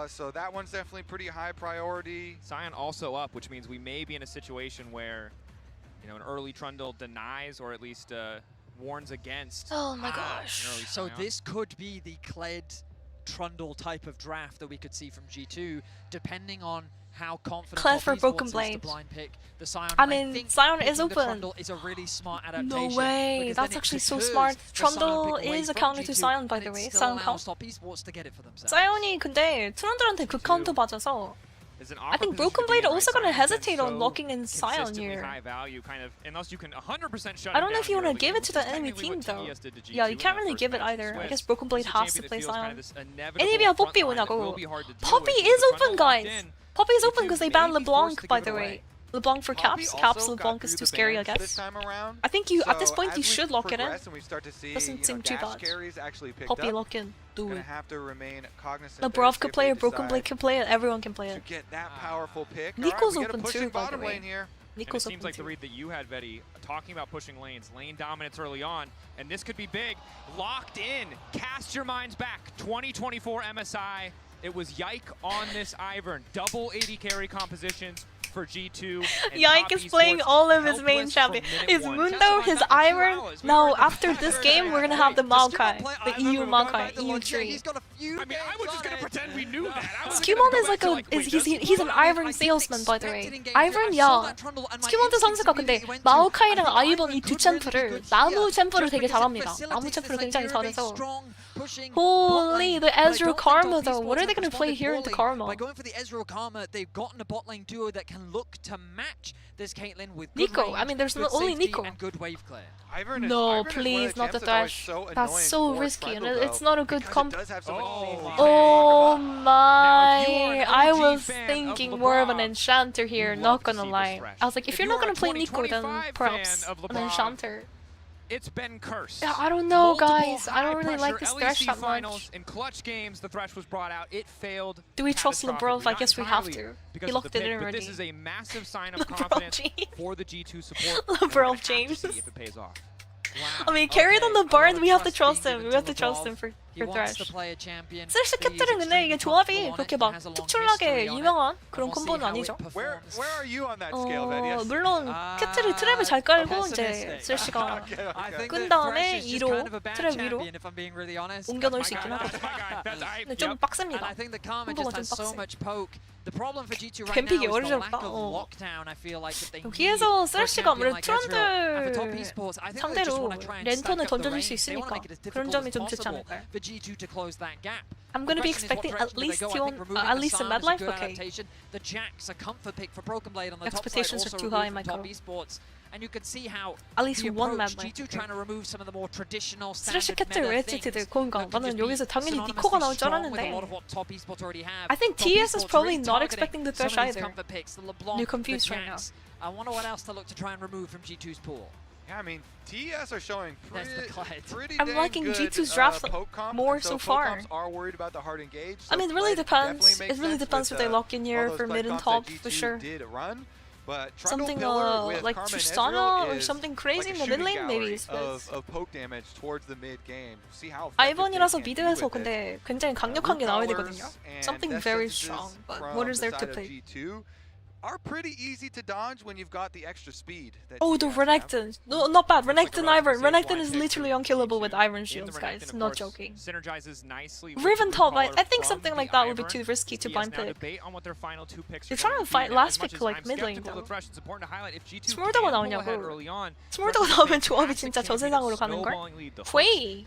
N: so that one's definitely pretty high priority.
A: Sion also up, which means we may be in a situation where, you know, an early Trundle denies or at least warns against.
B: Oh my gosh.
M: So this could be the Kled Trundle type of draft that we could see from G2, depending on how confident
B: Kled for Broken Blade. I mean, Sion is open.
M: Is a really smart adaptation.
B: No way, that's actually so smart. Trundle is a counter to Sion, by the way. Sion count. Sion이 근데 트런들한테 그 카운터 맞아서 I think Broken Blade also gonna hesitate on locking in Sion here. I don't know if you wanna give it to the enemy team though. Yeah, you can't really give it either. I guess Broken Blade has to play Sion. NAB야 Poppy 오냐고. Poppy is open, guys. Poppy is open because they banned LeBlanc, by the way. LeBlanc for Caps. Caps LeBlanc is too scary, I guess. I think you at this point you should lock it in. Doesn't seem too bad. Poppy lock in. Do it. Labrov could play it, Broken Blade can play it, everyone can play it. Nico's open too, by the way. Nico's open
A: too. Seems like the read that you had, Vetty, talking about pushing lanes, lane dominance early on, and this could be big. Locked in. Cast your minds back. 2024 MSI. It was Yike on this Ivern. Double 80 carry compositions for G2.
B: Yike is playing all of his main champion. His Mundo, his Ivern. Now, after this game, we're gonna have the Maokai. The EU Maokai, EU tree.
A: I mean, I was just gonna pretend we knew that.
B: Skewmon is like he's an Ivern salesman, by the way. Ivern, yeah. 스큐먼드 선수가 근데 마오카이랑 아이번 이 두 챔프를 나무 챔프를 되게 잘합니다. 나무 챔프를 굉장히 잘해서. Holy, the Ezreal Karma though. What are they going to play here in the Karma?
M: By going for the Ezreal Karma, they've gotten a bot lane duo that can look to match this Caitlyn with good
B: Nico.
M: range,
B: I mean, there's
M: good
B: only
M: safety,
B: Nico.
M: And good wave clear.
B: No, please, not the Thresh. That's so risky, and it's not a good comp. Oh my! I was thinking more of an Enchanter here, not gonna lie. I was like, if you're not gonna play Nico, then perhaps an Enchanter.
A: It's been cursed.
B: Yeah, I don't know, guys. I don't really like this Thresh that much.
A: In clutch games, the Thresh was brought out. It failed.
B: Do we trust LeBron? I guess we have to. He locked it in already.
A: But this is a massive sign of confidence for the G2 support.
B: LeBron James.
A: If it pays off.
B: I mean, carried on the Bards, we have to trust him. We have to trust him for Thresh. 슬슬 캡틀은 근데 이게 조합이 그렇게 막 특출나게 유명한 그런 콤보는 아니죠.
N: Where are you on that scale, Vetty?
B: 물론 캡틀이 트랩을 잘 깔고 이제 슬씨가 끈 다음에 2로 트랩 위로 옮겨 놓을 수 있긴 하거든요. 근데 좀 빡셉니다. 콤보가 좀 빡세.
M: The problem for G2 right
B: 뱀픽이
M: now is the lack
B: 어려졌다.
M: of lockdown. I feel like that they need
B: 여기에서
M: for a
B: 쓰레쉬가 아무래도
M: champion like Ezreal. And for top
B: 트런들
M: esports, I think they just
B: 상대로
M: want to try and
B: 랜턴을
M: stack up the
B: 던져줄
M: range.
B: 수
M: They want to
B: 있으니까
M: make it as
B: 그런
M: difficult
B: 점이
M: as
B: 좀 좋지
M: possible
B: 않을까요?
M: for G2 to close that gap.
B: I'm going to be expecting at least T1, at least a Mad Life. Okay.
M: The Jack's a comfort pick for Broken Blade on the top side,
B: Expectations
M: also
B: are too high,
M: removed from top
B: Michael.
M: esports. And you can see how
B: At least
M: the
B: one
M: approach,
B: Mad Life.
M: G2 trying to remove some of the more traditional
B: 쓰레쉬
M: standard
B: 캡틀
M: meta
B: 웨지티드
M: things
B: 그건가?
M: that can
B: 나는
M: just be
B: 여기서 당연히
M: synonymously
B: 니코가 나올 줄
M: strong with a lot
B: 알았는데.
M: of what top esports already have.
B: I think
M: Top
B: TES is
M: esports
B: probably
M: really
B: not
M: targeting
B: expecting the
M: some
B: Thresh
M: of these
B: either.
M: comfort picks, the LeBlanc,
B: You're confused
M: the
B: right now.
M: Jax. I wonder what else to look to try and remove from G2's pool.
N: Yeah, I mean, TES are showing pretty
B: I'm
N: dang
B: liking
N: good,
B: G2's draft
N: poke comp,
B: more
N: so
B: so
N: poke
B: far.
N: comps are worried about the hard engage.
B: I mean, it really depends. It really depends if they lock in here for mid and top for sure.
N: But
B: Something like Tristana or something crazy in the mid lane, maybe.
N: Of poke damage towards the mid game. See how
B: 아이번이라서 미드에서 근데 굉장히 강력한 게 나와야 되거든요. Something very strong. But what is there to play?
N: Are pretty easy to dodge when you've got the extra speed.
B: Oh, the Renekton. No, not bad. Renekton Ivern. Renekton is literally unkillable with Iron shields, guys. Not joking.
A: Synergizes nicely.
B: Riven top, I think something like that would be too risky to blind pick. You're trying to fight last pick like mid lane though. 스몰더가 나오냐고. 스몰더가 나오면 조합이 진짜 저 세상으로 가는걸? Hwei!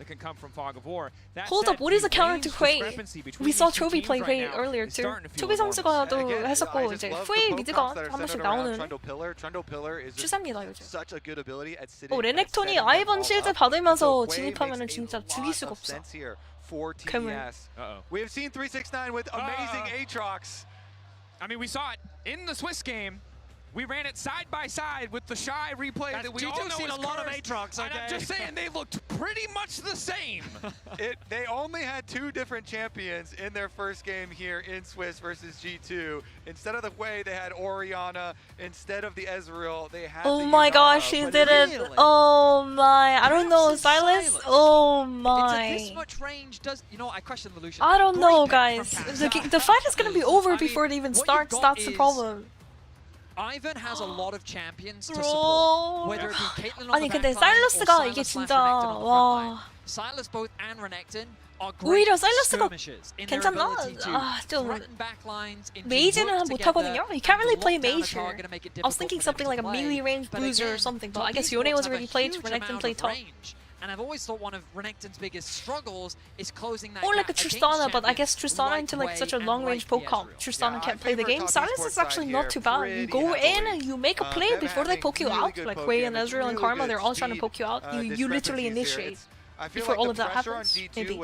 B: Hold up, what is the counter to Hwei? We saw Chovy play Hwei earlier too. 초비 선수가 또 했었고 이제 Hwei 미드가 한 번씩 나오는 추세입니다 요즘. 레넥톤이 아이번 실드 받으면서 진입하면은 진짜 죽일 수가 없어. 괴물.
N: We have seen 369 with amazing Aatrox.
A: I mean, we saw it in the Swiss game. We ran it side by side with the Shy replay that we all know
F: seen
A: is
F: a lot of
A: cursed.
F: Aatrox, okay?
A: And I'm just saying they looked pretty much the same.
N: They only had 2 different champions in their first game here in Swiss versus G2. Instead of the Hwei, they had Orianna. Instead of the Ezreal, they had
B: Oh my gosh, he did it. Oh my. I don't know, Silas. Oh my.
M: This much range does, you know, I question the Lucian.
B: I don't know, guys. The fight is gonna be over before it even starts. That's the problem.
M: Ivan has a lot of champions to support. Whether it be Caitlyn on
B: 아니
M: the
B: 근데
M: backline or
B: 사일러스가 이게
M: Sylas
B: 진짜
M: / Renekton on the frontline.
B: 와.
M: Sylas both and Renekton are great
B: 오히려 사일러스가
M: skirmishers in their
B: 괜찮나?
M: ability to
B: 좀
M: threaten backlines,
B: 메이지는 못하거든요. You can't really play mage here.
M: target and make it
B: I was
M: difficult
B: thinking
M: for them
B: something
M: to
B: like a
M: play.
B: melee range
M: But
B: bruiser or
M: again,
B: something, but
M: top
B: I guess
M: esports
B: Yone was
M: have a
B: already played,
M: huge
B: Renekton
M: amount
B: played
M: of
B: top.
M: range. And I've always thought one of Renekton's biggest struggles is closing that
B: Or
M: gap
B: like a
M: against
B: Tristana, but I
M: champions
B: guess Tristana into like
M: Hwei
B: such a
M: and
B: long range
M: like
B: poke
M: the
B: comp.
M: Ezreal.
B: Tristana can't play the game. Silas is actually not too bad. You go in and you make a play before they poke you out. Like Hwei and Ezreal and Karma, they're all trying to poke you out. You literally initiate before all of that happens. Maybe.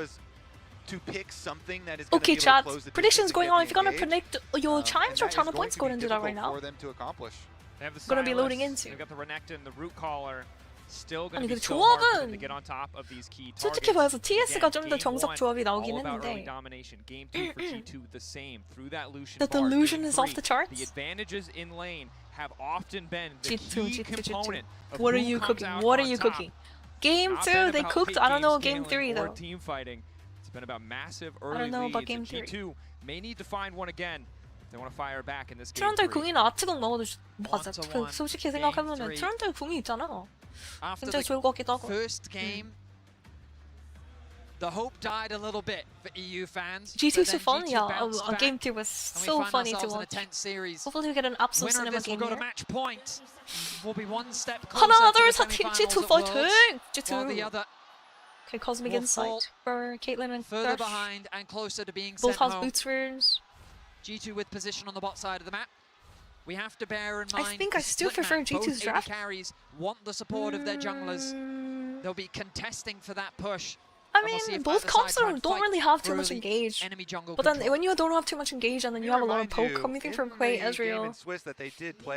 N: To pick something that is
B: Okay,
N: be able to
B: chat.
N: close the
B: Predictions
N: distance
B: going
N: and
B: on.
N: get
B: If you're gonna
N: the
B: predict
N: engage,
B: your chimes or
N: and that
B: ton
N: is
B: of points, go
N: going
B: ahead and
N: to
B: do
N: be
B: that right
N: difficult
B: now.
N: for them to accomplish.
A: They have the
B: Gonna be
A: Sylas,
B: loading into.
A: They've got the Renekton, the root collar. Still
B: 아니
A: going to
B: 근데
A: be so hard for them to
B: 조합은
A: get on top of these key
B: 솔직히
A: targets.
B: 말해서 TS가 좀 더
A: Game
B: 정석
A: one,
B: 조합이 나오긴
A: all about early
B: 했는데
A: domination. Game 2 for G2 the same through that Lucian
B: the
A: bar.
B: delusion
A: Game
B: is off
A: 3,
B: the charts.
A: The advantages in lane have often been the
B: G2,
A: key component of
B: What are
A: who
B: you
A: comes
B: cooking?
A: out
B: What are
A: on
B: you
A: top.
B: cooking? Game
A: Not
B: 2,
A: been
B: they
A: about
B: cooked.
A: late
B: I don't know
A: game
B: Game 3
A: scaling or
B: though.
A: team fighting. It's been about massive
B: I
A: early
B: don't know about
A: leads.
B: Game 3.
A: G2 may need to find one again. They want to fire back in this game.
B: 트런들
A: 3.
B: 궁이나 아트궁 먹어도 맞아. 솔직히 생각하면은 트런들 궁이 있잖아. 굉장히 좋을 것 같기도 하고.
M: First game, the hope died a little bit for EU fans.
B: G2's so
M: but then
B: fun,
M: G2
B: yeah.
M: bounced back,
B: Game 2 was
M: and we
B: so
M: find
B: funny to
M: ourselves in a
B: watch.
M: tense series.
B: Hopefully we get an absolute
M: Winner of
B: cinema
M: this will
B: game
M: go to
B: here.
M: match point. Will be one step closer
B: 하나,
M: to
B: 둘,
M: the
B: 셋,
M: semi-finals
B: G2
M: at Worlds,
B: fighting!
M: while the
B: G2.
M: other
B: Okay, Cosmic
M: will
B: Insight
M: fall
B: for Caitlyn and
M: further
B: Thresh.
M: behind and closer to being
B: Both
M: sent
B: has
M: home.
B: boot spheres.
M: G2 with position on the bot side of the map. We have to bear in
B: I
M: mind
B: think I
M: the
B: still
M: split
B: prefer
M: map.
B: G2's
M: Both AD
B: draft.
M: carries want the support of their junglers. They'll be contesting for that push.
B: I
M: And we'll see
B: mean,
M: if
B: both
M: either
B: comps
M: side try and
B: don't
M: fight
B: really have
M: for
B: too much
M: early
B: engage.
M: enemy jungle
B: But then
M: control.
B: when you don't have too much engage and then you have a lot of poke, I'm thinking from Hwei, Ezreal.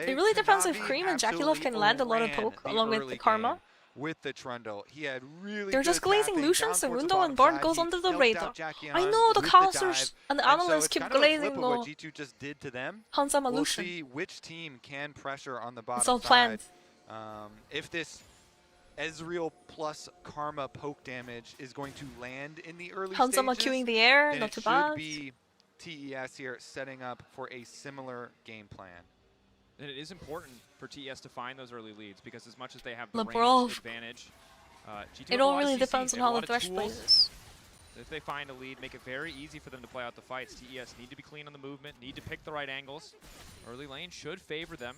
B: It really depends if Cream and Jackie can land a lot of poke along with the Karma.
N: With the Trundle, he had really
B: They're just glazing Lucian, so Mundo and Bard goes under the radar. I know the casters and the analysts keep glazing
N: what G2 just did to them.
B: Hansama
N: We'll
B: Lucian.
N: see which team can pressure on the bottom
B: It's all
N: side.
B: planned.
N: If this Ezreal plus Karma poke damage is going to land in the early
B: Hansama
N: stages,
B: queuing the air,
N: then
B: not
N: it
B: too
N: should
B: bad.
N: be TES here setting up for a similar game plan.
A: And it is important for TES to find those early leads because as much as they have the
B: LeBron.
A: range advantage, G2
B: It
A: have a
B: all
A: lot of
B: really
A: CCs,
B: depends
A: they
B: on
A: have a
B: how
A: lot
B: the
A: of
B: Thresh
A: tools.
B: plays.
A: If they find a lead, make it very easy for them to play out the fights. TES need to be clean on the movement, need to pick the right angles. Early lane should favor them.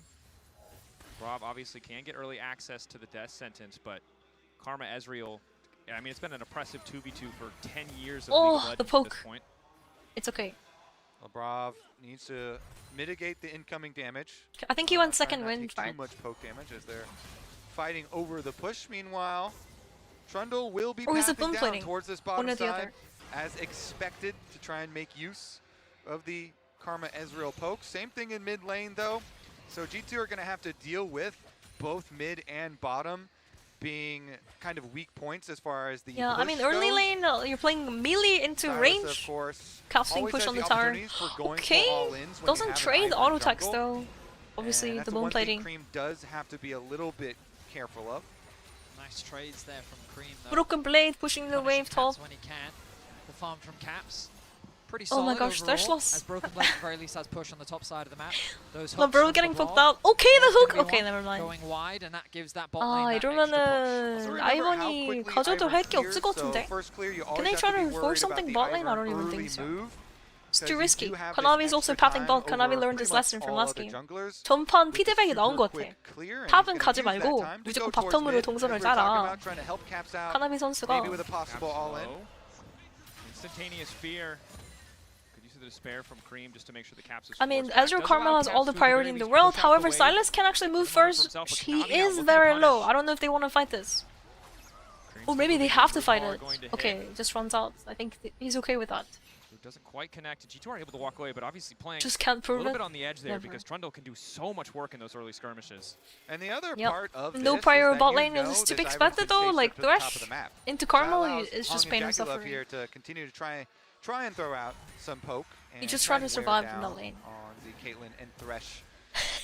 A: Rob obviously can get early access to the death sentence, but Karma Ezreal, I mean, it's been an oppressive 2v2 for 10 years of League of Legends
B: the poke.
A: at this point.
B: It's okay.
N: Labrov needs to mitigate the incoming damage.
B: I think he went second win.
N: Too much poke damage as they're fighting over the push. Meanwhile, Trundle will be passing down towards this bottom side as expected to try and make use of the Karma Ezreal poke. Same thing in mid lane though. So G2 are going to have to deal with both mid and bottom being kind of weak points as far as the
B: yeah, I mean early lane you're playing melee into range.
N: Of course,
B: casting push on the tower. Okay, doesn't trade auto attacks though. Obviously the bone plating.
N: Cream does have to be a little bit careful of.
M: Nice trades there from Cream though.
B: Broken Blade pushing the wave top.
M: When he can. The farm from Caps. Pretty
B: oh
M: solid
B: my gosh,
M: overall,
B: Thresh loss.
M: As Broken Blade at the very least has push on the top side of the map. Those
B: LeBron getting fucked up. Okay, the hook. Okay, never mind.
M: Going wide, and that gives that bot lane
B: 이러면은 아이번이 가져도 할 게 없을 것 같은데. Can they try to force something bot lane? I don't even think so. It's too risky. Kanavi's also pathing bot. Kanavi learned his lesson from last game. 전판 피드백이 나온 것 같아. 탑은 가지 말고 무조건 바텀으로 동선을 짜라. 카나비 선수가
A: Instantaneous fear. Could use the despair from Cream just to make sure the Caps is
B: I mean, Ezreal Karma has all the priority in the world. However, Silas can actually move first. He is very low. I don't know if they want to fight this. Or maybe they have to fight it. Okay, just runs out. I think he's okay with that.
A: Doesn't quite connect. G2 are able to walk away, but obviously playing
B: just can't prove
A: a little
B: it.
A: bit on the edge there because Trundle can do so much work in those early skirmishes.
N: And the other part of
B: no prior bot lane is to be expected though. Like Thresh into Karma is just pain and suffering.
N: Here to continue to try and throw out some poke.
B: He just tried to survive in that lane.
N: On the Caitlyn and Thresh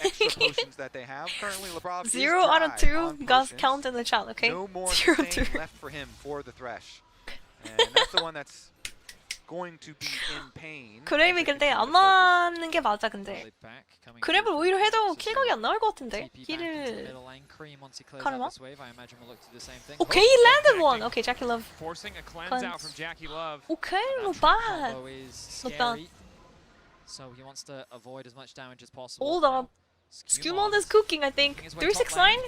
N: extra potions that they have. Currently, Labrov
B: 0 out of 2. Guys, count in the chat, okay?
N: No more
B: 0 out of 2
N: left for him for the Thresh, and that's the one that's going to be in pain.
B: 그랩이 근데 안 맞는 게 맞아 근데. 그랩을 오히려 해도 킬각이 안 나올 것 같은데. 힐을 카르마? Okay, he landed one. Okay, Jackie Love.
A: Forcing a cleanse out from Jackie Love.
B: Okay, not bad.
M: Not bad. So he wants to avoid as much damage as possible.
B: Hold up. Skewmon is cooking, I think. 369?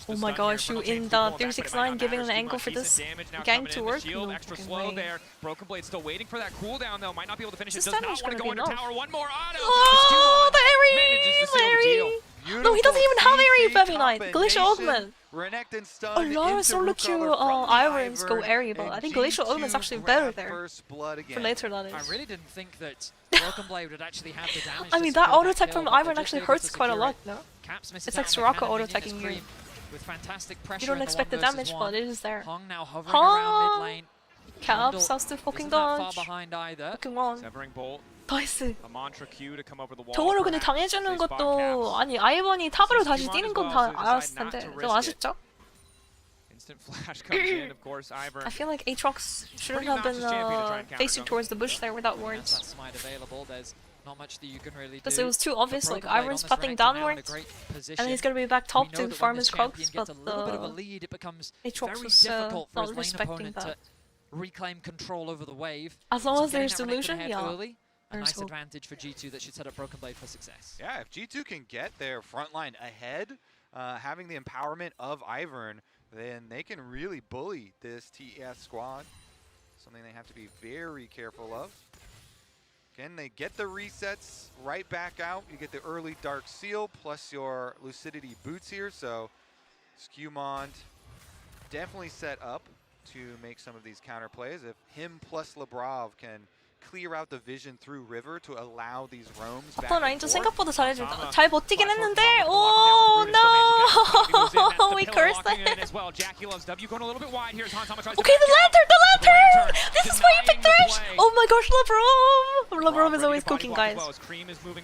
B: Oh my gosh, you in the 369 giving an angle for this gang to work? No
A: extra slow there. Broken Blade still waiting for that cooldown though. Might not be able to finish it.
B: This
A: Does not
B: damage
A: want to go under
B: enough.
A: tower. One more auto.
B: Oh, the Airy! No, he doesn't even have Airy Feviknight. Glacial Augment. A lot of solo queue Irons go Airy, but I think Glacial Augment is actually better there. For later, that is.
M: I really didn't think that Broken Blade would actually have the damage.
B: I mean, that auto attack from Iron actually hurts quite a lot, no? It's like Soraka auto attacking you.
M: With fantastic pressure.
B: You don't expect the damage, but it is there.
M: Hong now hovering around mid lane.
B: Caps has to fucking dodge. Fucking on.
A: Severing bolt.
B: 나이스.
A: A mantra Q to come over the wall.
B: 저거를 근데 당해주는 것도 아니 아이번이 탑으로 다시 뛰는 건 다 알았을 텐데 좀 아쉽죠?
A: Instant flash comes in, of course. Ivern.
B: I feel like Aatrox shouldn't have been facing towards the bush there without wards.
M: Not much that you can really do.
B: Because it was too obvious, like Ivern's pathing downwards, and he's gonna be back top to farm his crocs, but Aatrox was not respecting that.
M: Reclaim control over the wave.
B: As long as there's delusion, yeah.
M: Early, a nice advantage for G2 that should set up Broken Blade for success.
N: Yeah, if G2 can get their front line ahead, having the empowerment of Ivern, then they can really bully this TES squad. Something they have to be very careful of. Again, they get the resets right back out. You get the early Dark Seal plus your Lucidity boots here. So Skewmond definitely set up to make some of these counter plays. If him plus Labrov can clear out the vision through river to allow these roams back and forth.
B: 생각보다 잘 버티긴 했는데 oh no we cursed it. Okay, the lantern! This is why you picked Thresh! Oh my gosh, Labrov is always cooking, guys.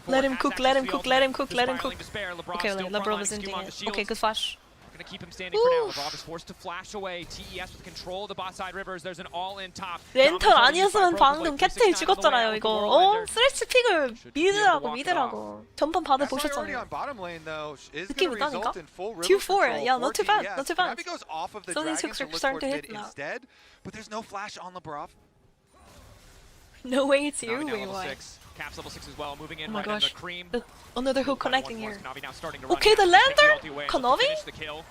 B: Let him cook. Okay, Labrov is ending it. Okay, good flash.
A: going to keep him standing for now. LeBron is forced to flash away. TES with control of the bot side rivers. There's an all-in top.
B: 랜턴 아니었으면 방금 캡틴이 죽었잖아요 이거. 스트레치 픽을 미드라고. 전판 받아 보셨잖아요. 느낌 있다니까? Q4, yeah, not too bad, not too bad. So these hooks are starting to hit now.
N: But there's no flash on Lebrov.
B: No way it's you, wait.
A: Caps level 6 as well, moving in
B: Oh my
A: right
B: gosh.
A: into the cream.
B: Another hook connecting here. Okay, the lantern? Kanavi?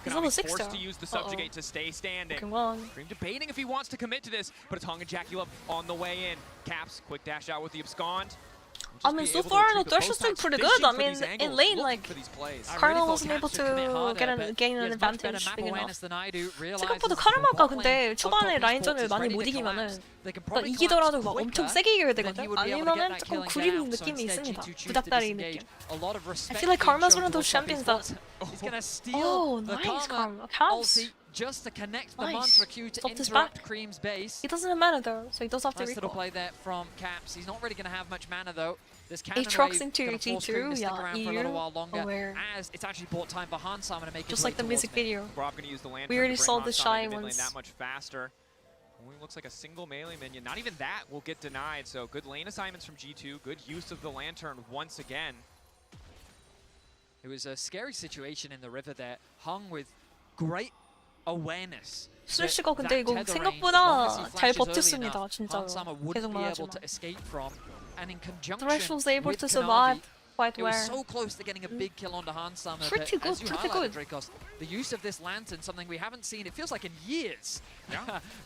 B: He's level 6
A: forced to use the subjugate to stay standing. Cream debating if he wants to commit to this, but it's Hung and Jackie Love on the way in. Caps, quick dash out with the abscond.
B: I mean, so far the Thresh has been pretty good. I mean, in lane, like, Carlo wasn't able to gain an advantage big enough. 생각보다 카르마가 근데 초반에 라인전을 많이 못 이기면은 그러니까 이기더라도 막 엄청 세게 이겨야 되거든? 아니면은 조금 구린 느낌이 있습니다. 부닥다리 느낌. I feel like Karma's one of those champions that... Oh, nice Karma. Caps.
F: Just to connect the
B: Nice.
F: Mantra Q to
B: Stopped his
F: interrupt
B: back.
F: Cream's base.
B: It doesn't matter though, so he does have to
F: Nice little
B: recall.
F: play there from Caps. He's not really going to have much mana though. This
B: Aatrox into G2,
F: stick
B: yeah,
F: around for a little while longer,
B: aware.
F: as it's actually bought time for Han Sama to make
B: Just
F: his
B: like
F: way
B: the music
F: towards
B: video.
A: Rob gonna use the lantern
B: We already
A: to bring
B: saw the
A: Hansama
B: shy
A: into mid lane
B: ones.
A: that much faster. Only looks like a single melee minion. Not even that will get denied. So good lane assignments from G2. Good use of the lantern once again.
F: It was a scary situation in the river there, hung with great awareness.
B: 스레시가 근데 이거 생각보다 잘 버텼습니다, 진짜로. 계속 말하지만. Thresh was able to survive quite
F: It was
B: well.
F: so close to getting a big kill onto Han Sama.
B: Pretty
F: but
B: good,
F: as you
B: pretty
F: highlighted,
B: good.
F: Dracos, the use of this lantern, something we haven't seen, it feels like in years,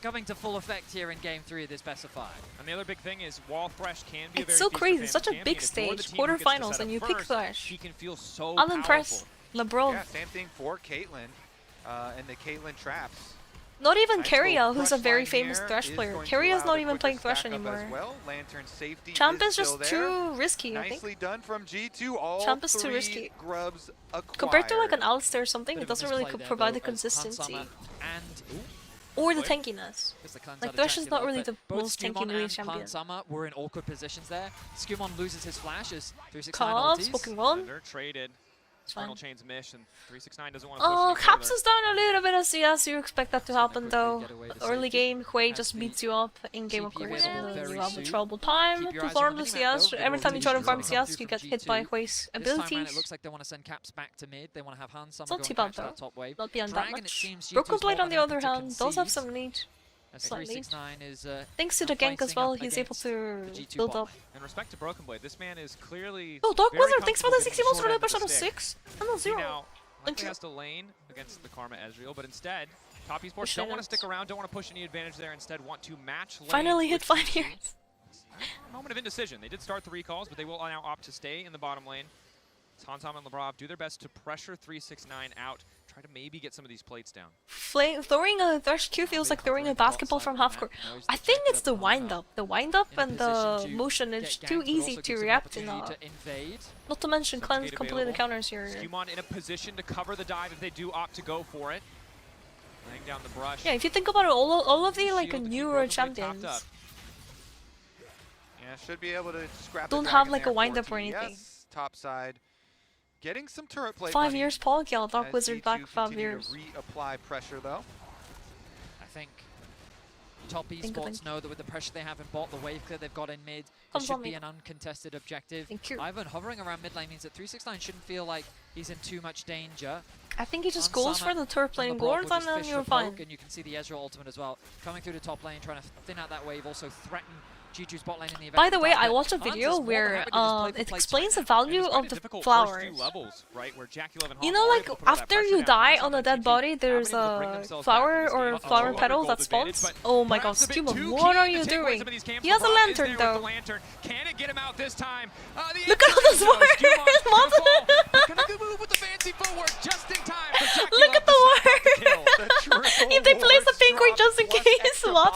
F: coming to full effect here in Game 3 of this Best of 5.
A: And the other big thing is wall Thresh can be a very
B: It's so crazy,
A: feast or
B: such a
A: famine
B: big
A: champion. If
B: stage,
A: you're the team who gets to
B: quarterfinals,
A: set
B: and
A: up
B: you pick
A: first,
B: Thresh.
A: he can feel so
B: I'm impressed. LeBron.
N: Yeah, same thing for Caitlyn and the Caitlyn traps.
B: Not even
N: Nice
B: Keria,
N: little
B: who's a
N: Thresh
B: very
N: line
B: famous
N: here
B: Thresh
N: is
B: player.
N: going to
B: Keria's
N: allow
B: not
N: the
B: even
N: quicker
B: playing
N: stack
B: Thresh
N: up as
B: anymore.
N: well. Lantern safety
B: Champ
N: is
B: is
N: still
B: just
N: there.
B: too risky, I think.
N: Nicely done from G2. All
B: Champ is too
N: three
B: risky.
N: grubs acquired.
B: Compared to like an Alistar or something, it doesn't really provide the consistency. Or the tankiness. Like Thresh is not really the most tanky melee champion.
F: Hansama were in awkward positions there. Skewmon loses his flash as 369
B: Cobbs,
F: ulties.
B: Pokemon.
A: They're traded.
B: It's
A: Final
B: fine.
A: chains miss, and 369 doesn't want to push
B: Oh,
A: any
B: Caps
A: further.
B: has done a little bit of CS. You expect that to happen though. Early game, Hui just beats you up. In game, of course, you have a trouble time to farm the CS. Every time you try to farm CS, you get hit by Hui's
F: This time around, it
B: abilities.
F: looks like they want to send Caps back to mid. They want to have Hansama
B: It's
F: go
B: not
F: and
B: too
F: catch
B: bad
F: that top wave.
B: though. Not beyond that
F: Dragon, it
B: much.
F: seems G2's
B: Broken Blade
F: more
B: on the
F: than
B: other
F: happy to
B: hand does
F: concede.
B: have some lead.
F: As
B: Slight lead.
F: 369 is
B: Thanks to the gank as well, he's able to build up.
A: In respect to Broken Blade, this man is clearly.
B: Oh, Dark
A: very
B: Wizard, thanks for the
A: comfortable
B: 60
A: getting
B: months
A: the
B: for
A: short
B: the
A: end of the
B: episode
A: stick.
B: 6. I'm not
A: He
B: 0.
A: now
B: Thank
A: likely
B: you.
A: has to lane against the Karma Ezreal, but instead, top esports
B: Push
A: don't want to
B: it.
A: stick around, don't want to push any advantage there, instead want to match lane.
B: Finally hit
A: with
B: 5
A: G2.
B: years.
A: Moment of indecision. They did start the recalls, but they will now opt to stay in the bottom lane. Hansama and Lebrov do their best to pressure 369 out, try to maybe get some of these plates down.
B: Throwing a Thresh Q feels like throwing a basketball from half court. I think it's the wind up. The wind up and the motion is too easy to react in. Not to mention Cleanse completely counters here.
A: Skewmon in a position to cover the dive if they do opt to go for it. Laying down the brush.
B: Yeah, if you think about it, all of the like newer champions
N: Yeah, should be able to scrap
B: don't
N: the
B: have
N: dragon
B: like a
N: there
B: wind
N: for
B: up or anything.
N: TES. Top side. Getting some turret play
B: 5
N: money
B: years Pog, yeah, Dark
N: as
B: Wizard
N: G2
B: back 5
N: continue
B: years.
N: to reapply pressure though.
F: I think top esports know that with the pressure they have in bot, the wave clear they've got in mid,
B: Comes
F: it should
B: on
F: be
B: me.
F: an uncontested objective.
B: Thank you.
F: Ivan hovering around mid lane means that 369 shouldn't feel like he's in too much danger.
B: I think he just goes for the turret
F: and
B: lane
F: Lebrov
B: boards
F: will
B: and
F: just
B: then
F: fish
B: you're
F: for
B: fine.
F: poke, and you can see the Ezreal ultimate as well. Coming through the top lane, trying to thin out that wave, also threaten G2's bot lane in the event.
B: By the way, I
F: but
B: watched a
F: Hans
B: video
F: is more than
B: where
F: happy to just play for
B: it
F: plates
B: explains
F: right
B: the
F: now.
B: value
A: It's
B: of
A: quite a
B: the
A: difficult
B: flowers.
A: first 2 levels, right, where Jackie Love and
B: You
A: Hong
B: know,
A: are
B: like
A: able to put all that
B: after
A: pressure
B: you
A: down.
B: die
A: Hansama
B: on a
A: and
B: dead
A: G2
B: body,
A: haven't
B: there's
A: been able to bring
B: a
A: themselves back
B: flower
A: in this
B: or
A: game.
B: a flower
A: Oh,
B: petal
A: gold
B: that
A: advantage,
B: spawns.
A: but
B: Oh my god,
A: perhaps a bit
B: Skewmon,
A: too
B: what are
A: keen
B: you
A: to take away
B: doing?
A: some of these camps.
B: He has a
A: LeBron is
B: lantern
A: there with the
B: though.
A: lantern. Can it get him out this time?
B: Look at all those words!
A: Gonna move with the fancy footwork just in time for Jackie
B: Look
A: Love
B: at the
A: to
B: word! If they place a pink word just in case, what?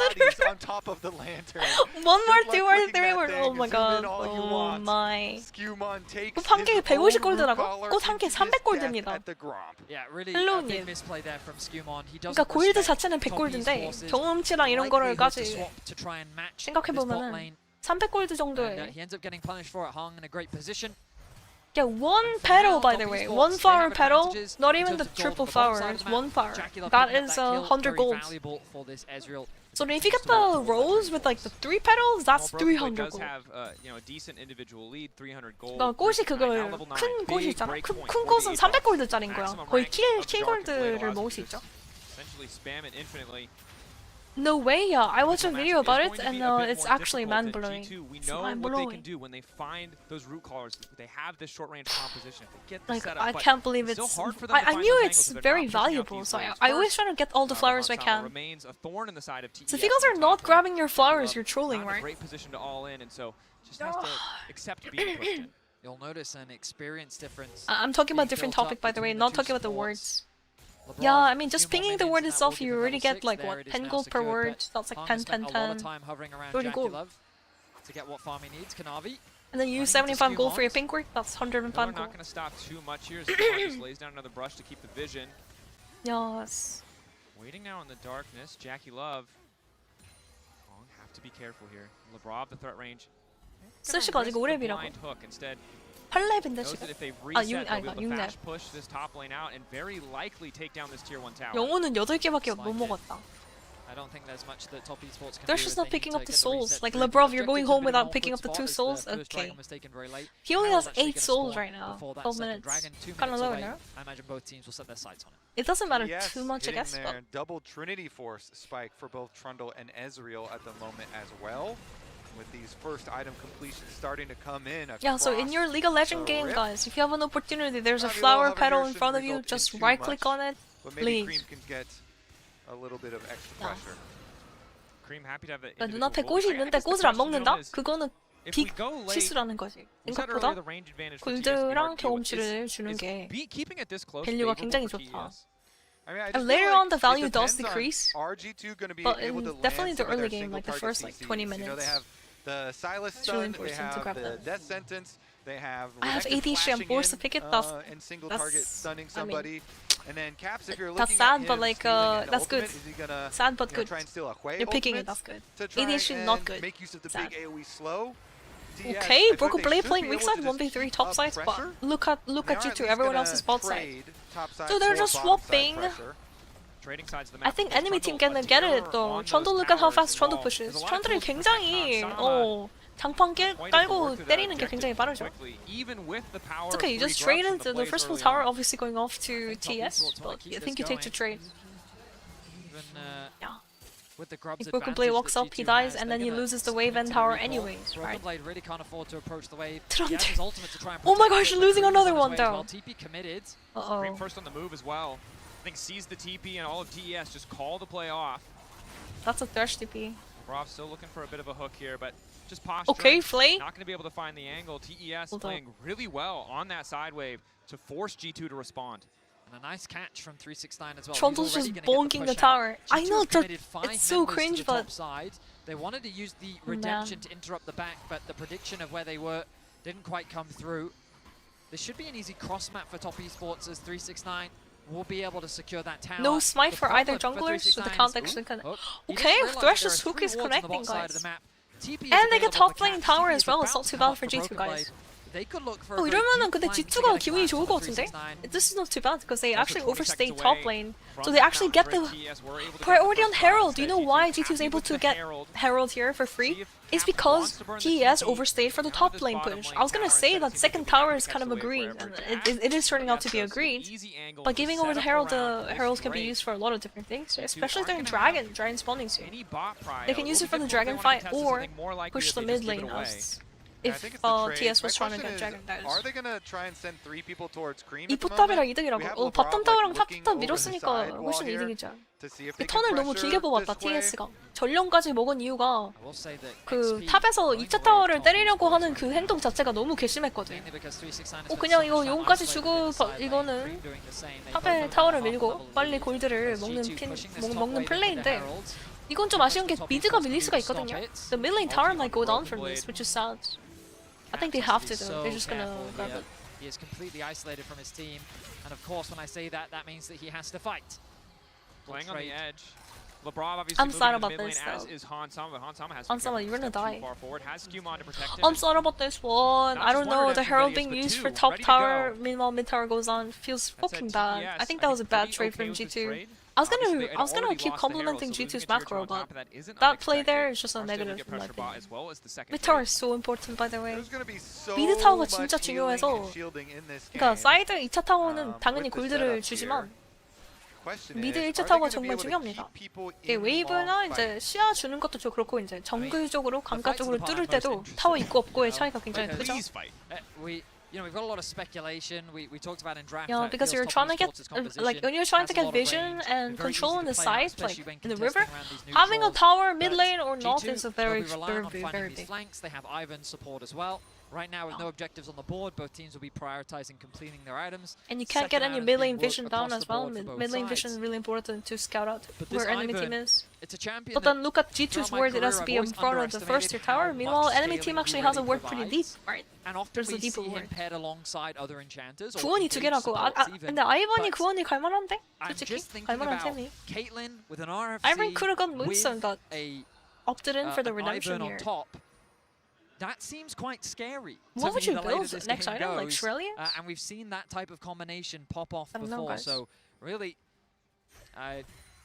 N: On top of the lantern.
B: 1 more,
N: Good
B: 2
N: luck
B: more,
N: clicking
B: 3
N: that
B: more.
N: thing,
B: Oh my
N: zoom in
B: god.
N: all you
B: Oh
N: want.
B: my.
N: Skewmon takes
B: 한 개에
N: his
B: 150
N: own
B: 골드라고?
N: collar
B: 꽃 한 개
N: into his
B: 300골드입니다.
N: death at the Gromp.
F: Yeah, really a
B: 헬로우님.
F: big misplay there from Skewmon. He doesn't
B: 그러니까 골드
F: respect
B: 자체는
F: top
B: 100골드인데
F: esports'
B: 경험치랑 이런
F: likelihood to
B: 거를까지
F: swap to try and match this bot
B: 생각해보면은
F: lane.
B: 300골드
F: And,
B: 정도에
F: he ends up getting punished for it. Hung in a great position.
B: Yeah, one petal, by the way. One flower petal, not even the triple flowers, one flower. That is 100 gold. So if you get the rose with like the 3 petals, that's 300 gold.
A: have you know, a decent individual lead, 300 gold.
B: 그러니까 꽃이 그거 큰 꽃이 있잖아. 큰 꽃은 300골드짜리인 거야. 거의 킬 골드를 먹을 수 있죠.
A: Essentially spam it infinitely.
B: No way, yeah. I watched a video about it and it's actually mind-blowing.
A: We know what they can do when they find those root callers. They have this short-range composition. If they get the
B: Like,
A: setup,
B: I can't believe it's... I knew it's very valuable, so I always try to get all the flowers I can. So if you guys are not grabbing your flowers, you're trolling, right?
A: Great position to all in, and so just has to accept being pushed in.
M: You'll notice an experience difference.
B: I'm talking about different topic, by the way, not talking about the words. Yeah, I mean, just pinging the word itself, you already get like, what, 10 gold per word? That's like 10, 10, 10. 30 gold.
M: To get what farm he needs, Kanavi.
B: And then you use 75 gold for your pink word, that's 105
A: We're
B: gold.
A: not going to stop too much here. Zimmer just lays down another brush to keep the vision.
B: Yes.
A: Waiting now in the darkness, Jackie Love. Have to be careful here. Labrov, the threat range.
B: 슬시가 아직 5렙이라고. 8렙인데 지금. 아, 6렙.
A: Push this top lane out and very likely take down this tier 1 tower.
B: 영혼은 8개밖에 못 먹었다.
M: I don't think there's much that top esports can
B: They're just not picking up the souls. Like, Labrov, you're going home without picking up the 2 souls? Okay. He only has 8 souls right now. 12 minutes. Kinda low, no?
M: I imagine both teams will set their sights on it.
B: It doesn't matter too much, I guess.
N: There.
B: But...
N: Double Trinity Force spike for both Trundle and Ezreal at the moment as well. With these first item completions starting to come in.
B: Yeah, so in your League of Legends game, guys, if you have an opportunity, there's a flower petal in front of you, just right-click on it, please.
N: Cream can get a little bit of extra pressure.
A: Cream happy to have
B: 나 눈앞에 꽃이 있는데 꽃을 안 먹는다? 그거는 빅 실수라는 거지. 생각보다 골드랑 경험치를 주는 게 밸류가 굉장히 좋다. And later on, the value does decrease, but in definitely the early game, like the first like 20 minutes.
N: The Silas
B: It's really
N: stun, they
B: important to
N: have
B: grab
N: the
B: them.
N: death sentence, they have
B: I have
N: Renekton
B: AD, I'm forced to
N: flashing
B: pick it.
N: in, and single target stunning somebody. And then Caps, if you're
B: That's
N: looking
B: sad,
N: at
B: but
N: him
B: like
N: stealing an
B: that's good.
N: ultimate, is he gonna,
B: Sad but good.
N: try and steal a Hwei
B: You're picking it.
N: ultimate
B: That's good.
N: to try
B: AD should
N: and
B: not good.
N: make use of the
B: Sad.
N: big AoE slow.
B: Okay, Broken Blade playing weak side 1v3 top side, but look at G2, everyone else is bot side. So they're just swapping. I think enemy team can get it though. Trundle, look at how fast Trundle pushes. Trundle이 굉장히 장판 깔고 때리는 게 굉장히 빠르죠. It's okay, you just traded the first full tower, obviously going off to TS, but I think you take the trade. Yeah.
M: With the Grub's
B: if Broken Blade walks up, he dies, and then he loses the wave end tower anyways, right?
M: Broken Blade really can't afford to approach the wave.
B: Oh my gosh, losing another one though.
M: TP committed.
A: Cream first on the move as well. I think sees the TP and all of TES just call the play off.
B: That's a thrash TP.
A: Brav still looking for a bit of a hook here, but just posturing.
B: Okay, Flay.
A: Not going to be able to find the angle. TES playing really well on that side wave to force G2 to respond.
M: And a nice catch from 369 as well.
B: Trundle's just bonking the tower. I know that it's so cringe, but
M: they wanted to use the redemption to interrupt the back, but the prediction of where they were didn't quite come through. This should be an easy cross map for top esports as 369 will be able to secure that tower.
B: No smite for either junglers, so the count actually can. Okay, Thresh's hook is connecting, guys. And they get top lane tower as well. It's not too bad for G2, guys. 이러면은 근데 G2가 기분이 좋을 것 같은데? This is not too bad because they actually overstayed top lane. So they actually get the priority on Herald. Do you know why G2 is able to get Herald here for free? It's because TES overstayed for the top lane push. I was gonna say that second tower is kind of agreed, and it is turning out to be agreed. But giving over the Herald can be used for a lot of different things, especially during Dragon spawning soon. They can use it for the Dragon fight or push the mid lane if TS was trying to get Dragon, that is.
N: Are they gonna try and send 3 people towards Cream?
B: 이 포탑이랑 이득이라고. 바텀 타워랑 탑 포탑 밀었으니까 훨씬 이득이죠. 턴을 너무 길게 뽑았다, TS가. 전령까지 먹은 이유가 그 탑에서 2차 타워를 때리려고 하는 그 행동 자체가 너무 괘씸했거든. 그냥 이거 용까지 주고 이거는 탑에 타워를 밀고 빨리 골드를 먹는 플레이인데 이건 좀 아쉬운 게 미드가 밀릴 수가 있거든요. The mid lane tower might go down from this, which is sad. I think they have to though. They're just gonna grab it.
M: He is completely isolated from his team, and of course, when I say that, that means that he has to fight.
A: Playing on the edge. Labrov obviously
B: I'm
A: moving
B: sad
A: into the
B: about
A: mid lane,
B: this,
A: as
B: though.
A: is Hansama, but Hansama has
B: Hansama, you're gonna die.
A: too far forward, has Skewmon to protect him.
B: I'm sad about this one. I don't know, the Herald being used for top tower, meanwhile mid tower goes on, feels fucking bad. I think that was a bad trade from G2. I was gonna keep complimenting G2's macro, but that play there is just a negative in my opinion. Mid tower is so important, by the way. 미드 타워가 진짜 중요해서. 그러니까 사이드 2차 타워는 당연히 골드를 주지만 미드 1차 타워가 정말 중요합니다. 웨이브나 이제 시야 주는 것도 좀 그렇고 이제 정글 쪽으로 강가 쪽으로 뚫을 때도 타워 있고 없고의 차이가 굉장히 크죠.
M: You know, we've got a lot of speculation. We talked about in draft.
B: Yeah, because you're trying to get like when you're trying to get vision and control on the sides, like in the river, having a tower mid lane or not is a very big.
M: Flanks. They have Ivan's support as well. Right now, with no objectives on the board, both teams will be prioritizing completing their items.
B: And you can't get any mid lane vision down as well. Mid lane vision is really important to scout out where enemy team is.
M: It's a champion.
B: But then look at G2's ward, it has to be in front of the first tier tower. Meanwhile, enemy team actually has a ward pretty deep, right?
M: And often we see him paired alongside other enchanters.
B: 구원이 두 개라고. 근데 아이번이 구원이 갈만한데? 솔직히 갈만한 템이.
M: Caitlyn with an RFC.
B: Ivan could have gone Moonstone, got opted in for the redemption here.
M: That seems quite scary.
B: What would you build next item, like Shrelia?
M: And we've seen that type of combination pop off before, so really,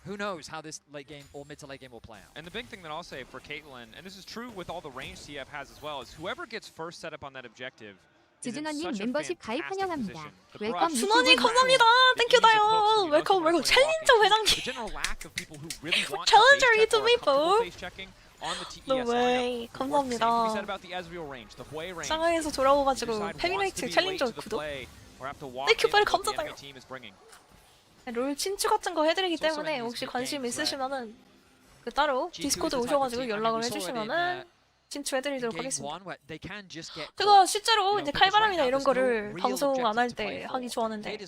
M: who knows how this late game or mid to late game will play out.
A: And the big thing that I'll say for Caitlyn, and this is true with all the range TF has as well, is whoever gets first set up on that objective is in such a fantastic position.
B: 준원이 감사합니다. 땡큐다요. 웰컴. 챌린저 회장님. Challenger YouTube people. No way. 감사합니다. 상하이에서 돌아오가지고 페비나이트 챌린저 구독. 땡큐 빨리 감사해요. 롤 친추 같은 거 해드리기 때문에 혹시 관심 있으시면은 그 따로 디스코드 오셔가지고 연락을 해주시면은 친추해드리도록 하겠습니다. 제가 실제로 이제 칼바람이나 이런 거를 방송 안 할 때 하기 좋아하는데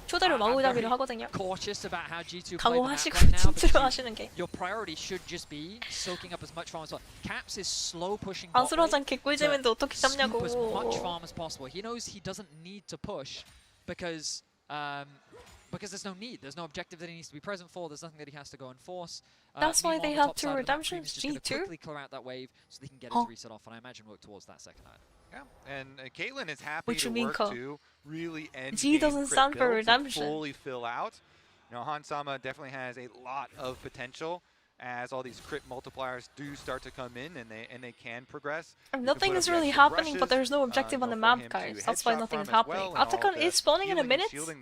B: 초대를 마구잡이를 하거든요. 강호하시고 친추를 하시는 게 아수라지 않게 꿀잼인데 어떻게 잡냐고.
M: Because there's no need, there's no objective that he needs to be present for, there's nothing that he has to go and force.
B: That's why they have two redemptions,
M: G2. Quickly clear out that wave so they can get it to reset off, and I imagine work towards that second item.
N: Yeah, and Caitlyn is happy to work to really end
B: G doesn't stand for redemption.
N: Fully fill out. You know, Hansama definitely has a lot of potential as all these crit multipliers do start to come in and they can progress.
B: Nothing is really happening, but there's no objective on the map, guys. That's why nothing is happening. Atacon is spawning in a minute. Other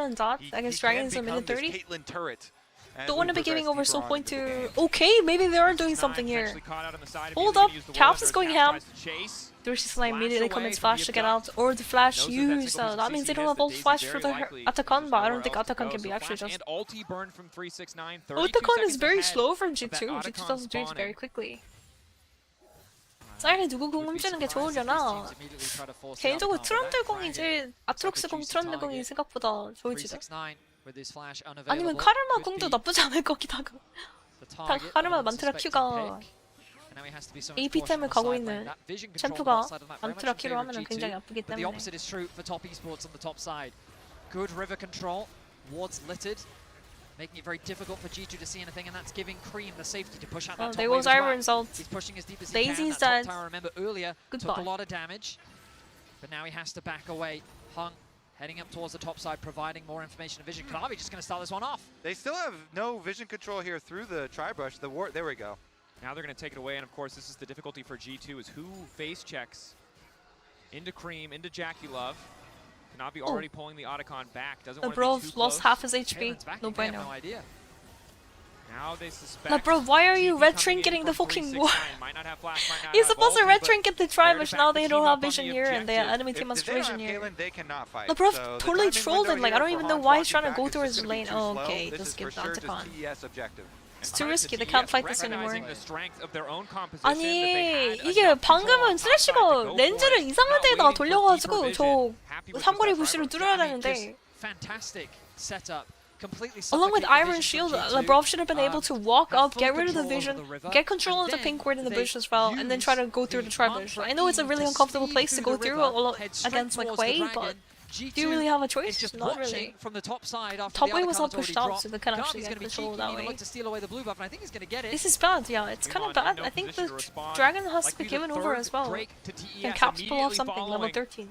B: than that, I guess Dragon's in minute 30. Don't want to be giving over soul point to... Okay, maybe they are doing something here. Hold up, Caps is going ham. 369 immediately commits flash to get out, or the flash used. That means they don't have ult flash for the Atacon, but I don't think Atacon can be actually just... Atacon is very slow from G2. G2 doesn't do it very quickly. 사이렌 누구 공 훔치는 게 좋으려나? 개인적으로 트런들 공이지 아트록스 공 트런들 공이 생각보다 좋을지도. 아니면 카르마 궁도 나쁘지 않을 거기도 하고. 카르마 만트라 큐가 AP템을 가고 있는 챔프가 만트라 큐로 하면 굉장히 아프기 때문에.
M: Making it very difficult for G2 to see anything, and that's giving Cream the safety to push out that top
B: there
M: wave
B: goes
M: as well.
B: Iron's ult.
M: He's pushing as deep as he
B: Daisy's
M: can. That
B: dead.
M: top tower, remember earlier, took a lot of damage, but now he has to back away. Hung heading up towards the top side, providing more information and vision. Kanavi just going to start this one off.
N: They still have no vision control here through the tri-brush. There we go.
A: Now they're going to take it away, and of course this is the difficulty for G2 is who face checks into Cream, into Jackie Love. Kanavi already pulling the Otacon back. Doesn't want to be too close.
B: Lost half his HP. No bueno.
M: No idea.
A: Now they suspect.
B: Like, bro, why are you red trinketing the fucking war? You're supposed to red trinket the tri-brush, now they don't have vision here and the enemy team has vision here. The bro totally trolled it, like I don't even know why he's trying to go through his lane. Oh, okay, just give that to Khan. It's too risky, they can't fight this anymore. 아니, 이게 방금은 쓰레쉬가 렌즈를 이상한 데에다가 돌려가지고 저 삼거리 부시를 뚫어야 되는데 along with Iron Shield, Labrov should have been able to walk up, get rid of the vision, get control of the pink ward in the bush as well, and then try to go through the tri-bush. I know it's a really uncomfortable place to go through against like Wei, but
M: G2
B: Do you really have a choice?
M: is just
B: Not
M: watching
B: really.
M: from the top side after
B: Top
M: the
B: wave
M: other
B: was not
M: card's
B: pushed
M: already
B: out,
M: dropped.
B: so they can actually
M: Kanavi's
B: get
M: going to be
B: control
M: cheeky,
B: that
M: he might
B: way.
M: look to steal away the blue buff, and I think he's going to get it.
B: This is bad, yeah. It's kind of bad.
A: no
B: I think
A: position
B: the
A: to respond.
B: dragon has to
A: Likely
B: be
A: the
B: given over
A: third
B: as well.
A: Drake to TES
B: Can Caps pull off
A: immediately
B: something? Level
A: following.
B: 13.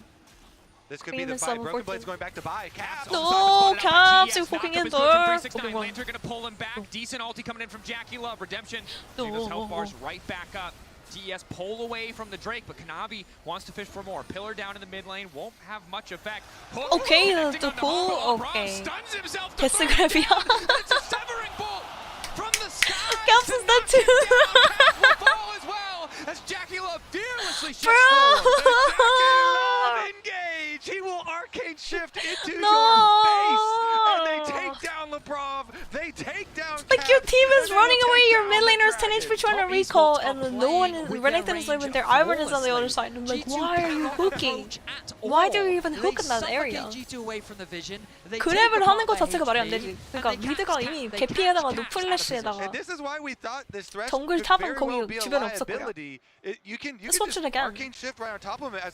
N: This could
B: Cream
N: be the
B: is
N: fight.
B: level
N: Broken
B: 14.
N: Blade's going back to buy. Caps.
B: No, Caps, you're fucking in there.
A: Lantern gonna pull him back. Decent ulti coming in from Jackie Love. Redemption. Leave those health bars right back up. TES pull away from the Drake, but Kanavi wants to fish for more. Pillar down in the mid lane won't have much effect.
B: Okay, the pull. Okay. Kiss the gravy. Caps is dead too.
N: As Jackie Love fearlessly shifts
B: Bro.
N: forward. Jackie Love engage. He will arcane shift into your face, and they take down Lebrov. They take down.
B: Like your team is running away. Your mid laner's 10 HP trying to recall, and no one is. Renekton is living there. Iron is on the other side. I'm like, why are you hooking? Why do you even hook in that area? 그랩을 하는 것 자체가 말이 안 되지. 그러니까 미드가 이미 개피에다가 노플래시에다가 정글 탑은 거기 주변에 없었고요. Let's watch it again.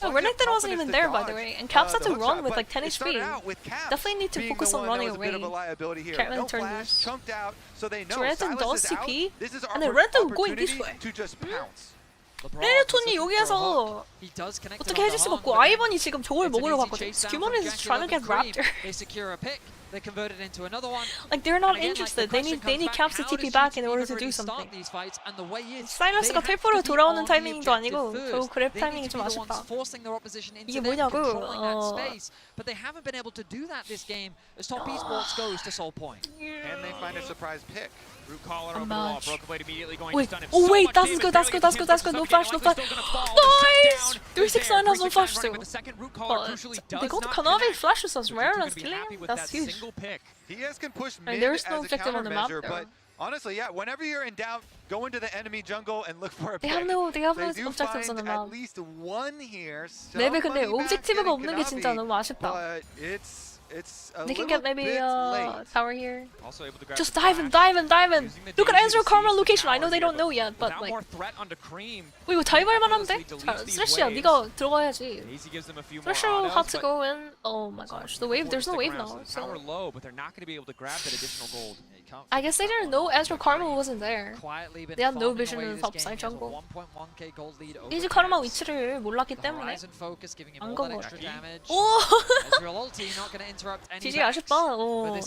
B: No, Renekton wasn't even there, by the way, and Caps had to run with like 10 HP. Definitely need to focus on running away. Can't really turn this. So Renekton does TP, and then Renekton going this way. 레네톤이 여기에서 어떻게 해줄 수가 없고 아이번이 지금 저걸 먹으러 갔거든. Skimon is trying to get Raptor.
M: They converted into another one.
B: Like they're not interested. They need Caps to TP back in order to do something. 사일러스가 텔포로 돌아오는 타이밍도 아니고 결국 그랩 타이밍이 좀 아쉽다. 이게 뭐냐고.
M: But they haven't been able to do that this game as Top Esports goes to Soul Point.
N: And they find a surprise pick.
A: Root collar over the wall. Broken Blade immediately going
B: Wait,
A: to stun him.
B: oh wait, that's good. No flash. Nice! 369 has no flash still. But they got Kanavi flashes as rare as killing him? That's huge.
N: TES can push
B: I mean,
N: mid
B: there's
N: as
B: no
N: a
B: objective on the map
N: countermeasure,
B: though.
N: but honestly, yeah, whenever you're in doubt, go into the enemy jungle and look for a
B: They
N: pick.
B: have no
N: do
B: objectives on the
N: find
B: map.
N: at least one here.
B: maybe 근데
N: Somebody back
B: 오브젝티브가
N: getting
B: 없는 게 진짜
N: Kanavi,
B: 너무 아쉽다.
N: but it's a
B: They can
N: little
B: get maybe
N: bit late.
B: tower here.
A: Also able to grab
B: Just
A: the
B: dive in. Look at Ezreal Karma location. I know they
A: tower
B: don't know
A: here,
B: yet, but
A: without
B: like.
A: more threat onto Cream.
B: 이거 다이발만 하면 돼?
A: Effortlessly deletes
B: 스레시야,
A: these
B: 네가
A: waves.
B: 들어가야지.
A: Daisy gives them a few more
B: Threshold
A: autos,
B: had to
A: but
B: go in. Oh my gosh, the wave. There's no wave now. So
A: Power low, but they're not going to be able to grab that additional gold.
B: I guess they didn't know Ezreal Karma wasn't there. They had no vision in the top side jungle. 이즈 카르마 위치를 몰랐기 때문에 안 건 거야. 오! 지지 아쉽다. 오.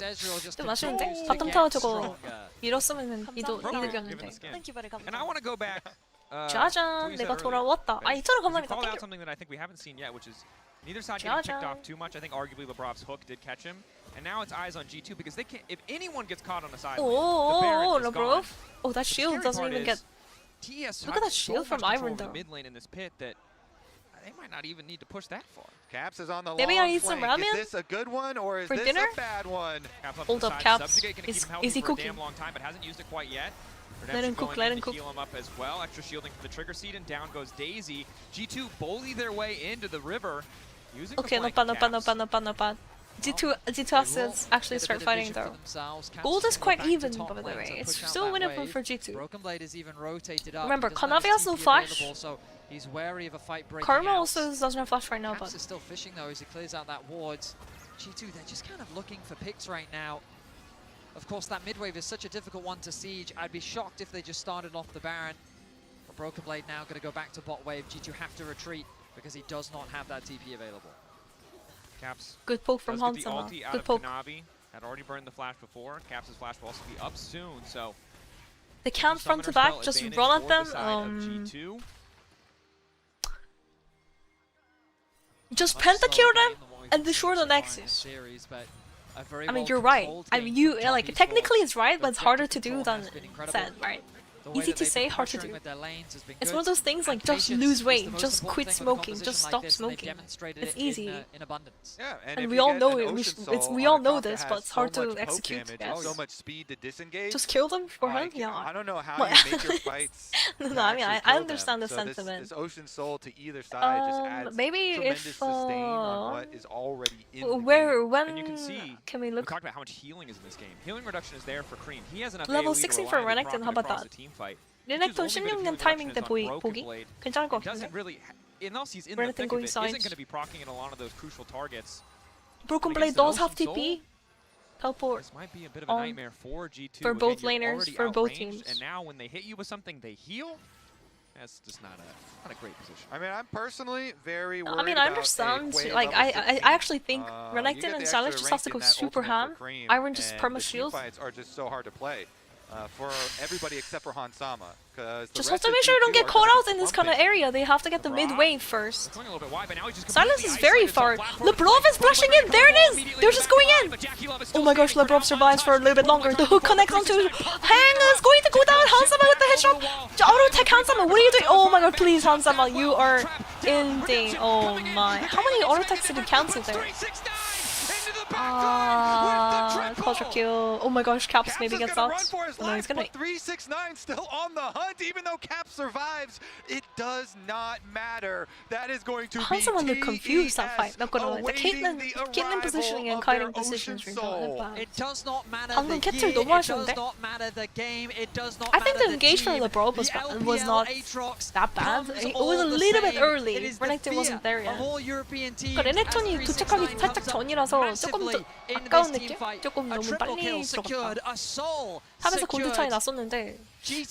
B: 좀 아쉬운데? 바텀 타워 저거 밀었으면 이득이었는데.
A: And I want to go back.
B: 짜잔, 내가 돌아왔다. 아, 이처럼 간만에
A: called
B: 다
A: out something that I think we haven't seen yet, which is neither side getting picked off too much. I think arguably Lebrov's hook did catch him, and now it's eyes on G2 because they can't. If anyone gets caught on the side,
B: Oh, Lebrov. Oh, that shield doesn't even get.
A: TES
B: Look at that shield from Iron though.
A: Mid lane in this pit that they might not even need to push that far.
N: Caps is on the
B: Maybe
N: long
B: I eat some
N: flank.
B: ramen
N: Is this a good one or is
B: for
N: this
B: dinner?
N: a bad one?
B: Hold up, Caps. Is he cooking?
A: For a damn long time, but hasn't used it quite yet.
B: Let him cook, let him cook.
A: Heal him up as well. Extra shielding from the trigger seed, and down goes Daisy. G2 bully their way into the river. Using
B: Okay, not bad. G2 has to actually start fighting though. Gold is quite even, by the way. It's still winnable for G2. Remember, Kanavi has no flash.
M: He's wary of a fight breaking
B: Karma
M: out.
B: also doesn't have flash right now,
M: Caps
B: but
M: is still fishing though as he clears out that wards. G2, they're just kind of looking for picks right now. Of course, that mid wave is such a difficult one to siege. I'd be shocked if they just started off the Baron. But Broken Blade now going to go back to bot wave. G2 have to retreat because he does not have that TP available.
A: Caps.
B: Good poke from
A: Hansama.
B: Hansama. Good poke.
A: Kanavi had already burned the flash before. Caps' flash will also be up soon, so
B: they can't front to back, just run at them. Just pentakill them and destroy the Nexus. I mean, you're right. I mean, you like technically it's right, but it's harder to do than said, right? Easy to say, hard to do. It's one of those things like just lose weight, just quit smoking, just stop smoking. It's easy. And we all know it. We all know this, but it's hard to execute. Yes.
N: So much speed to disengage.
B: Just kill them beforehand. Yeah.
N: I don't know how you make your fights.
B: No, I mean I understand the sentiment.
N: This Ocean Soul to either side just adds
B: maybe
N: tremendous
B: if
N: sustain on what is already in the
B: when
A: and you can see,
B: can we look?
A: We talked about how much healing is in this game. Healing reduction is there for Cream. He has enough
B: level
A: AoE
B: 16
A: to
B: for
A: reliably
B: Renekton.
A: profit
B: How about
A: across
B: that?
A: a team fight.
B: Renekton 16년 타이밍 때 보기 괜찮을 것 같은데.
A: Doesn't really, unless he's in the thick of it, isn't going to be proccing at a lot of those crucial targets.
B: Broken Blade does have TP. Teleport.
A: This might be a bit of a nightmare for G2.
B: For both
A: Again, you're
B: laners, for both teams.
A: And now when they hit you with something, they heal. That's just not a great position.
N: I mean, I'm personally very worried.
B: I mean, I understand. Like, I actually think Renekton and Silence just has to go super ham. Iron just perma shield.
N: Teamfights are just so hard to play for everybody except for Hansama.
B: Just have to make sure you don't get caught out in this kind of area. They have to get the mid wave first. Silence is very far. Lebrov is flashing in. There it is. They're just going in. Oh my gosh, Lebrov survives for a little bit longer. The hook connects onto Hang is going to go down. Hansama with the headshot. Auto tech Hansama. What are you doing? Oh my god, please Hansama, you are in the. Oh my. How many auto techs did he cancel there? Culture kill. Oh my gosh, Caps maybe gets out. No, he's gonna.
N: 369 still on the hunt, even though Caps survives. It does not matter. That is going to be
B: Hansama looked confused that fight. Not gonna lie. The Caitlyn positioning and kiting positions were not bad.
F: It does not matter
B: 방금
F: the
B: 캡틀
F: year,
B: 너무
F: it does
B: 아쉬운데?
F: not matter the game, it does not
B: I think
F: matter
B: the engagement
F: team.
B: of LeBron was not that bad. It was a little bit early. Renekton wasn't there yet. 그러니까 레넥톤이 도착하기 살짝 전이라서 조금 더 아까운 느낌? 조금 너무 빨리 들어갔다. 탑에서 골드 차이 났었는데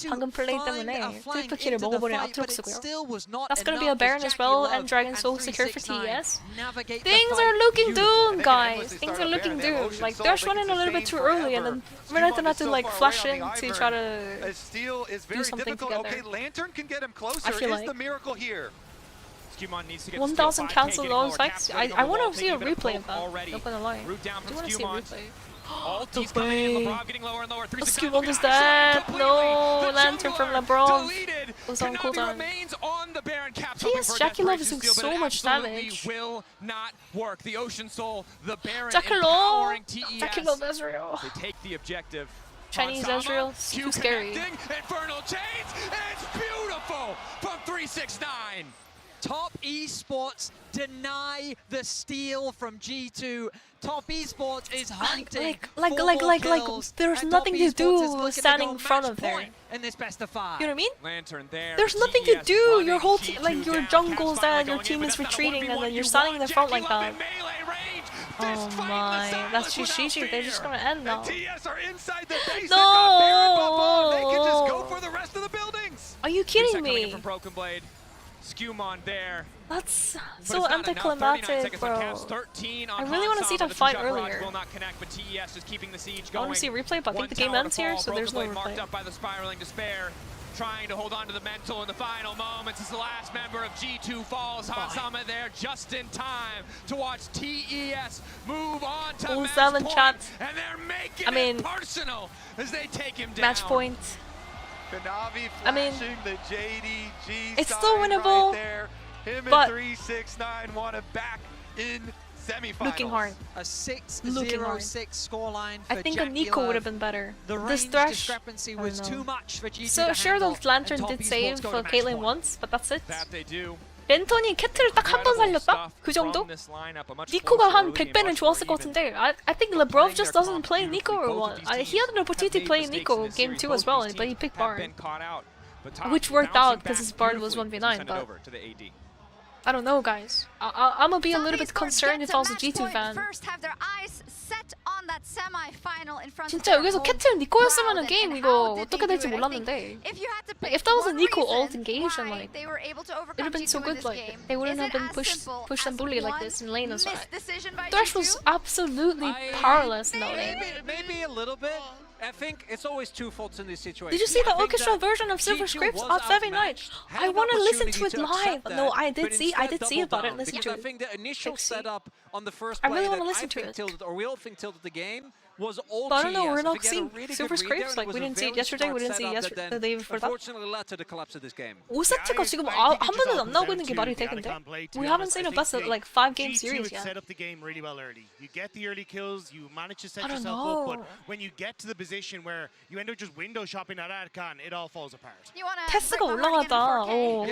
B: 방금 플레이 때문에 트리플 킬을 먹어버린 아트록스고요. That's gonna be a Baron as well and Dragon Soul secure for TES. Things are looking doomed, guys. Things are looking doomed. Like Thresh went in a little bit too early and then Renekton had to like flash in to try to do something together. I feel like 1,000 cancelled all fights. I want to see a replay of that. Not gonna lie. I do want to see a replay. No way. Skimon is dead. No Lantern from LeBron. Was on cooldown. TS Jackie Love is doing so much damage. Jackie Love. Jackie Love Ezreal.
A: They take the objective.
B: Chinese Ezreal. Too scary.
R: Infernal chains. It's beautiful from 369.
F: Top Esports deny the steal from G2. Top Esports is hunting
B: like there's nothing to do standing in front of there.
F: In this best of 5.
B: You know what I mean?
A: Lantern there.
B: There's nothing to do. Your whole like your jungle's dead, your team is retreating, and then you're standing in the front like that. Oh my, that's just GG. They're just gonna end now. No! Are you kidding me?
A: Skewmon there.
B: That's so anticlimactic, bro. I really want to see that fight earlier.
A: Will not connect, but TES is keeping the siege
B: I
A: going.
B: want to see a replay, but I think the game ends here, so there's no replay.
A: Marked up by the spiraling despair, trying to hold on to the mental in the final moments as the last member of G2 falls. Hansama there just in time to watch TES move on to match point, and they're making it personal as they take him down.
B: Match point.
N: I mean, the JDG
B: it's still winnable,
N: Him
B: but
N: 369 want it back in semifinals.
B: Looking hard.
F: A 6-0-6 scoreline.
B: I think a Nico would have been better.
F: This
B: Thresh
F: discrepancy was too much for G2
B: So sure, the Lantern did save for Caitlyn once, but that's it. 렌턴이 캐틀을 딱 한 번 살렸다? 그 정도? 니코가 한 100배는 좋았을 것 같은데 I think Lebrov just doesn't play Nico or what? He had an opportunity to play Nico game 2 as well, but he picked Bard. Which worked out because his Bard was 1v9, but I don't know, guys. I'm gonna be a little bit concerned if I was a G2 fan. 진짜 여기서 캐틀 니코였으면 게임 이거 어떻게 될지 몰랐는데 if that was a Nico ult engage and like it would have been so good, like they wouldn't have been pushed and bullied like this in lane as well. Thresh was absolutely powerless in that lane.
F: Maybe a little bit. I think it's always two faults in this situation.
B: Did you see the orchestra version of Silver Scripts on feviknight? I want to listen to it live. No, I did see about it and listen to it.
F: I think the initial setup on the first
B: I
F: play
B: really want to
F: that
B: listen to it.
F: tilted, or we all think tilted the game, was all
B: But I don't know,
F: TES.
B: we're not
F: If you
B: seeing
F: get a really
B: Silver
F: good read
B: Scripts,
F: there,
B: like
F: it
B: we
F: was a
B: didn't see it
F: very
B: yesterday, we
F: smart
B: didn't see it
F: setup, but
B: the day before that.
F: unfortunately led to the collapse of this game.
B: 5세트가 지금 한 번도 안 나오고 있는 게 말이 되는데? We haven't seen a best of like 5-game series yet.
E: Set up the game really well early. You get the early kills, you manage to set yourself up, but when you get to the position where you end up just window shopping at Adcon, it all falls apart.
B: 테스가 올라가다.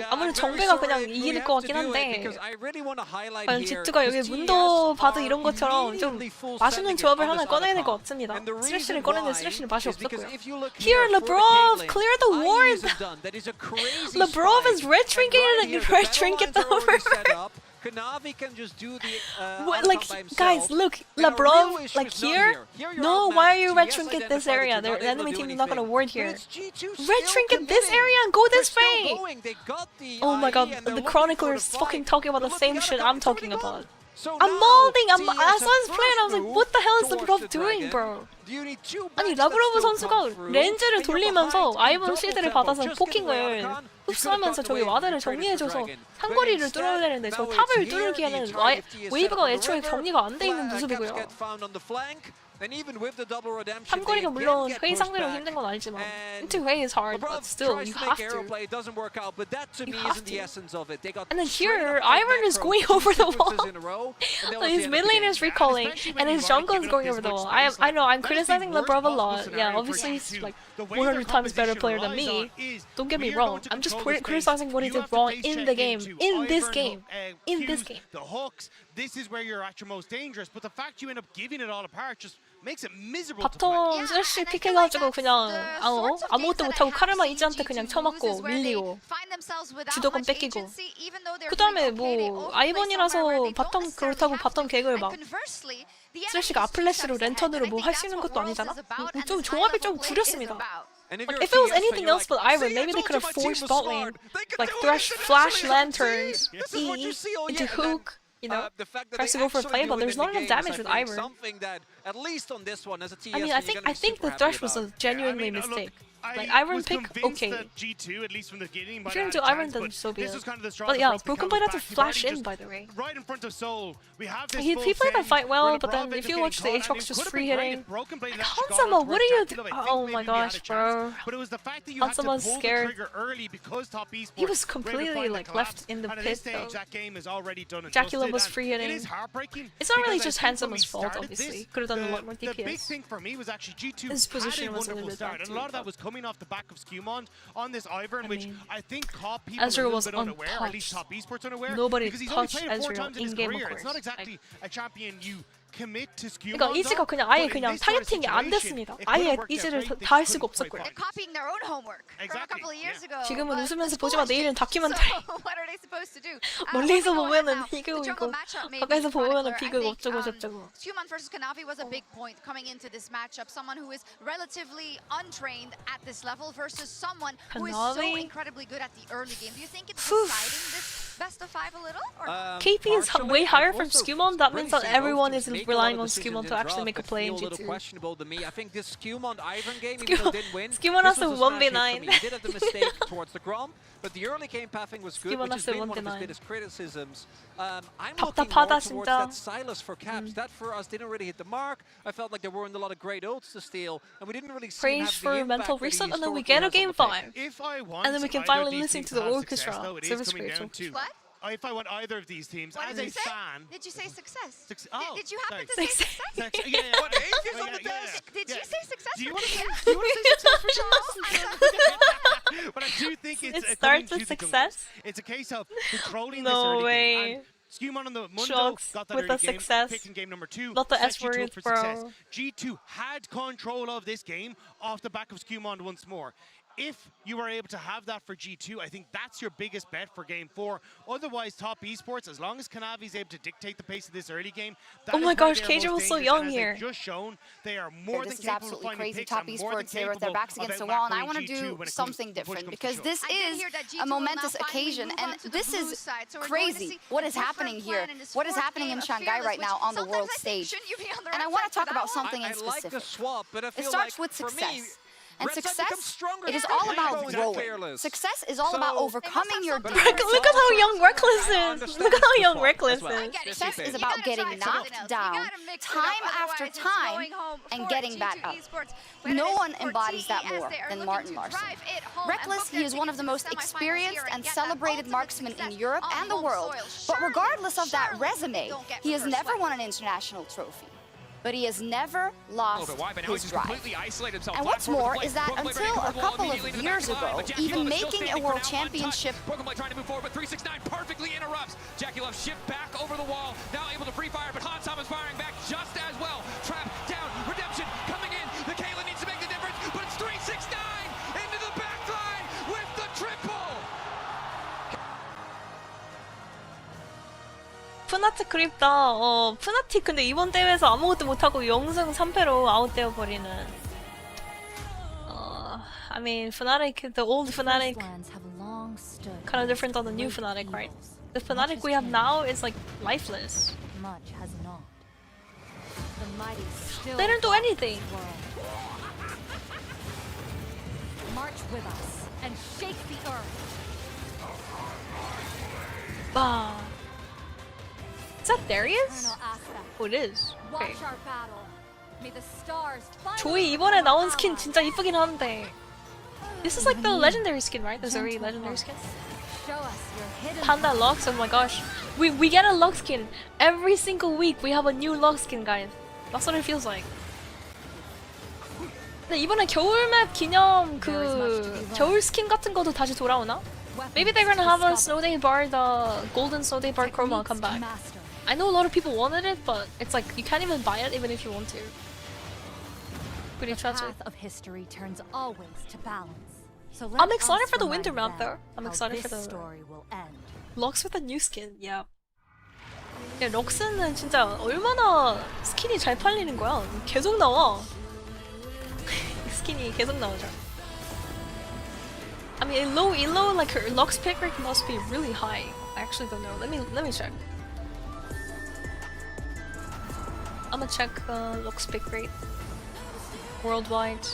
B: 아무래도 정배가 그냥 이길 것 같긴 한데 과연 G2가 여기 문도 봐도 이런 것처럼 좀 맛있는 조합을 하나 꺼내야 될 것 같습니다. 스래시를 꺼내는 스래시는 맛이 없었고요. Here, Lebrov, clear the ward! Lebrov is red trinket and red trinket over.
F: Kanavi can just do the
B: what, like, guys, look, LeBron, like here? No, why are you red trinket this area? The enemy team is not gonna ward here. Red trinket this area and go this way! Oh my god, the Chronicler is fucking talking about the same shit I'm talking about. I'm molding! I saw his play and I was like, what the hell is LeBron doing, bro? 아니, 라브로브 선수가 렌즈를 돌리면서 아이번 실드를 받아서 포킹을 흡수하면서 저기 와드를 정리해줘서 상거리를 뚫어야 되는데 저 탑을 뚫기에는 웨이브가 애초에 정리가 안 돼 있는 모습이고요. 삼거리가 물론 회의 상대로 힘든 건 아니지만 into way is hard, but still you have to. You have to. And then here, Iron is going over the wall. His mid lane is recalling, and his jungle is going over the wall. I know I'm criticizing LeBron a lot. Yeah, obviously he's like 100 times better player than me. Don't get me wrong. I'm just criticizing what he did wrong in the game. In this game. In this game.
E: The hooks. This is where you're at your most dangerous. But the fact you end up giving it all apart just makes it miserable to play.
B: 바텀 셀시 픽해가지고 그냥 아무것도 못하고 카르마 이즈한테 그냥 쳐맞고 밀리고 주도권 뺏기고 그 다음에 뭐 아이번이라서 바텀 그렇다고 바텀 갱을 막 셀시가 아플래시로 랜턴으로 뭐 할 수 있는 것도 아니잖아. 좀 조합이 좀 구렸습니다. Like, if it was anything else but Iron, maybe they could have forced bot lane, like Thresh, Flash, Lanterns, E, into Hook, you know, tries to go for a play, but there's not enough damage with Iron. I mean, I think the Thresh was a genuinely mistake. Like, Iron pick, okay. If you're into Iron, then so be it. But yeah, Broken Blade had to flash in, by the way. He played that fight well, but then if you watch the Aatrox just free hitting, Hansama, what are you doing? Oh my gosh, bro. Hansama's scared. He was completely like left in the pit though. Jacula was free hitting. It's not really just Hansama's fault, obviously. Could have done a lot more DPS. His position was a little bit bad too.
E: Coming off the back of Skumond on this Ivern, which I think caught people
B: Ezreal was
E: unaware, at least top esports unaware.
B: Nobody
E: because he's
B: touched
E: only played 4
B: Ezreal
E: times in his
B: in-game, of
E: career.
B: course.
E: It's not exactly a champion you commit to Skumond.
B: 그러니까 이즈가 그냥 아예 그냥 타겟팅이 안 됐습니다. 아예 이즈를 다 할 수가 없었고요.
C: Copying their own homework from a couple of years ago.
B: 지금은 웃으면서 보지만 내일은 다큐멘터리.
C: What are they supposed to do?
B: 멀리서 보면은 비극이고 가까이서 보면은 비극 어쩌고 저쩌고.
C: Skumond versus Kanavi was a big point coming into this matchup. Someone who is relatively untrained at this level versus someone who is so incredibly good at the early game. Do you think it's deciding this best of 5 a little?
B: KP is way higher from Skumond. That means that everyone is relying on Skumond to actually make a play in G2.
F: Questionable to me. I think this Skumond Ivern game, even though it didn't win,
B: Skumond has a 1v9.
F: He did have the mistake towards the Gromp, but the early game pathing was good, which has been one of his biggest criticisms. I'm looking more towards that Silas for caps. That for us didn't really hit the mark. I felt like there weren't a lot of great ults to steal, and we didn't really see
B: praise for mental reset, and then we get a game 5. And then we can finally listen to the orchestra. Service Rachel.
C: What?
E: If I want either of these teams, as a fan...
C: Did you say success? Did you happen to
E: say
C: success?
E: Yeah.
C: What age is on the desk? Did you say success?
E: Do you want to say success for Charles? But I do think
B: it starts with success.
E: It's a case of controlling
B: this
E: early
B: way.
E: game. Skumon on the Mundo got that
B: with
E: early
B: a success.
E: Picking game number 2.
B: Not the S word, bro.
E: G2 had control of this game off the back of Skumon once more. If you are able to have that for G2, I think that's your biggest bet for Game 4. Otherwise, top esports, as long as Kanavi is able to dictate the pace of this early game,
B: oh my gosh, Keija was so young here.
E: Just shown they are more than
G: this is
E: capable
G: absolutely
E: of finding
G: crazy.
E: picks
G: Top
E: and more than
G: esports, they're with their backs against the wall, and I want to do something different because this is a momentous occasion, and this is crazy. What is happening here? What is happening in Shanghai right now on the world stage? And I want to talk about something in specific. It starts with success. And success, it is all about growing. Success is all about overcoming your demons.
B: Look at how young Reckless is. Look at how young Reckless is.
G: Success is about getting knocked down time after time and getting back up. No one embodies that more than Martin Larsson. Reckless, he is one of the most experienced and celebrated marksmen in Europe and the world. But regardless of that resume, he has never won an international trophy. But he has never lost his drive. And what's more is that until a couple of years ago, even making a world championship...
A: Broken Blade trying to move forward, but 369 perfectly interrupts. Jacula shift back over the wall, now able to free fire, but Hansam is firing back just as well. Trap down, Redemption coming in. The Kayla needs to make the difference, but it's 369 into the backline with the triple.
B: 푸나틱 그립다. 푸나틱 근데 이번 대회에서 아무것도 못하고 0승 3패로 아웃되어 버리는. I mean, Fnatic, the old Fnatic, kind of different on the new Fnatic, right? The Fnatic we have now is like lifeless.
J: Much has not. The mighty still
B: They don't do anything.
J: March with us and shake the earth.
B: Bah. Is that Darius? Oh, it is. Okay.
J: Watch our battle. May the stars
B: 조이 이번에 나온 스킨 진짜 이쁘긴 한데. This is like the legendary skin, right? The Zuri legendary skin. Panda locks, oh my gosh. We get a lock skin. Every single week we have a new lock skin, guys. That's what it feels like. 근데 이번에 겨울맵 기념 그 겨울 스킨 같은 것도 다시 돌아오나? Maybe they're gonna have a Snow Day Bar, the golden Snow Day Bar chroma come back. I know a lot of people wanted it, but it's like you can't even buy it even if you want to. Pretty tragic.
J: The path of history turns always to balance. So
B: I'm excited for the winter map though. I'm excited for the
J: story will end.
B: Lux with a new skin. Yeah. 야, 럭스는 진짜 얼마나 스킨이 잘 팔리는 거야. 계속 나와. 스킨이 계속 나오죠. I mean, elo, like her Lux pick rate must be really high. I actually don't know. Let me check. I'm gonna check Lux pick rate worldwide.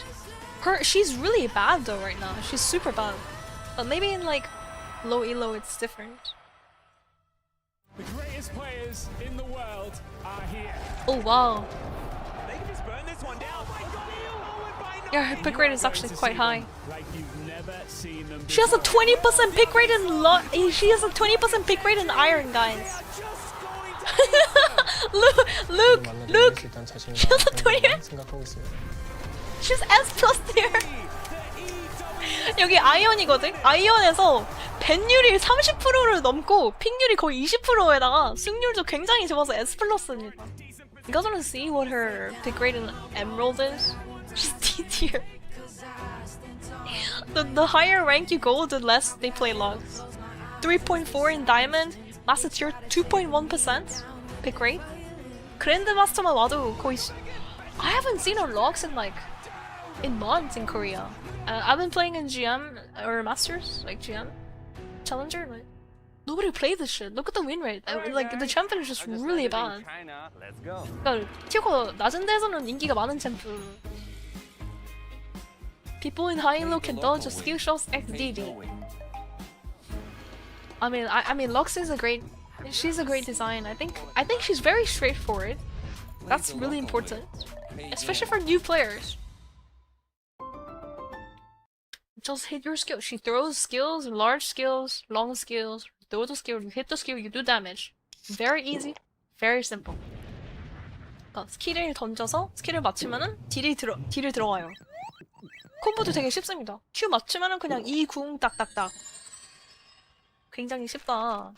B: She's really bad though right now. She's super bad. But maybe in like low elo it's different.
R: The greatest players in the world are here.
B: Oh wow.
R: They can just burn this one down.
B: Yeah, her pick rate is actually quite high.
R: Like you've never seen them.
B: She has a 20% pick rate in she has a 20% pick rate in Iron, guys. Look. She has a 20. She's S plus tier. 여기 아이언이거든? 아이언에서 밴율이 30%를 넘고 픽률이 거의 20%에다가 승률도 굉장히 좋아서 S 플러스입니다. You guys wanna see what her pick rate in Emerald is? She's D tier. The higher rank you go, the less they play logs. 3.4 in Diamond, Master tier 2.1% pick rate. 그랜드마스터만 와도 거의 I haven't seen her logs in months in Korea. I've been playing in GM or Masters, like GM, Challenger. Like nobody played this shit. Look at the win rate. Like the champion is just really bad. 그러니까 티어가 낮은 데서는 인기가 많은 챔프. People in high and low can dodge skill shots XDD. I mean, Lux is she's a great design. I think she's very straightforward. That's really important, especially for new players. Just hit your skill. She throws skills, large skills, long skills, throw the skill, you hit the skill, you do damage. Very easy, very simple. 그러니까 스킬을 던져서 스킬을 맞추면은 딜이 들어가요. 콤보도 되게 쉽습니다. Q 맞추면은 그냥 2, 궁 딱딱딱. 굉장히 쉽다.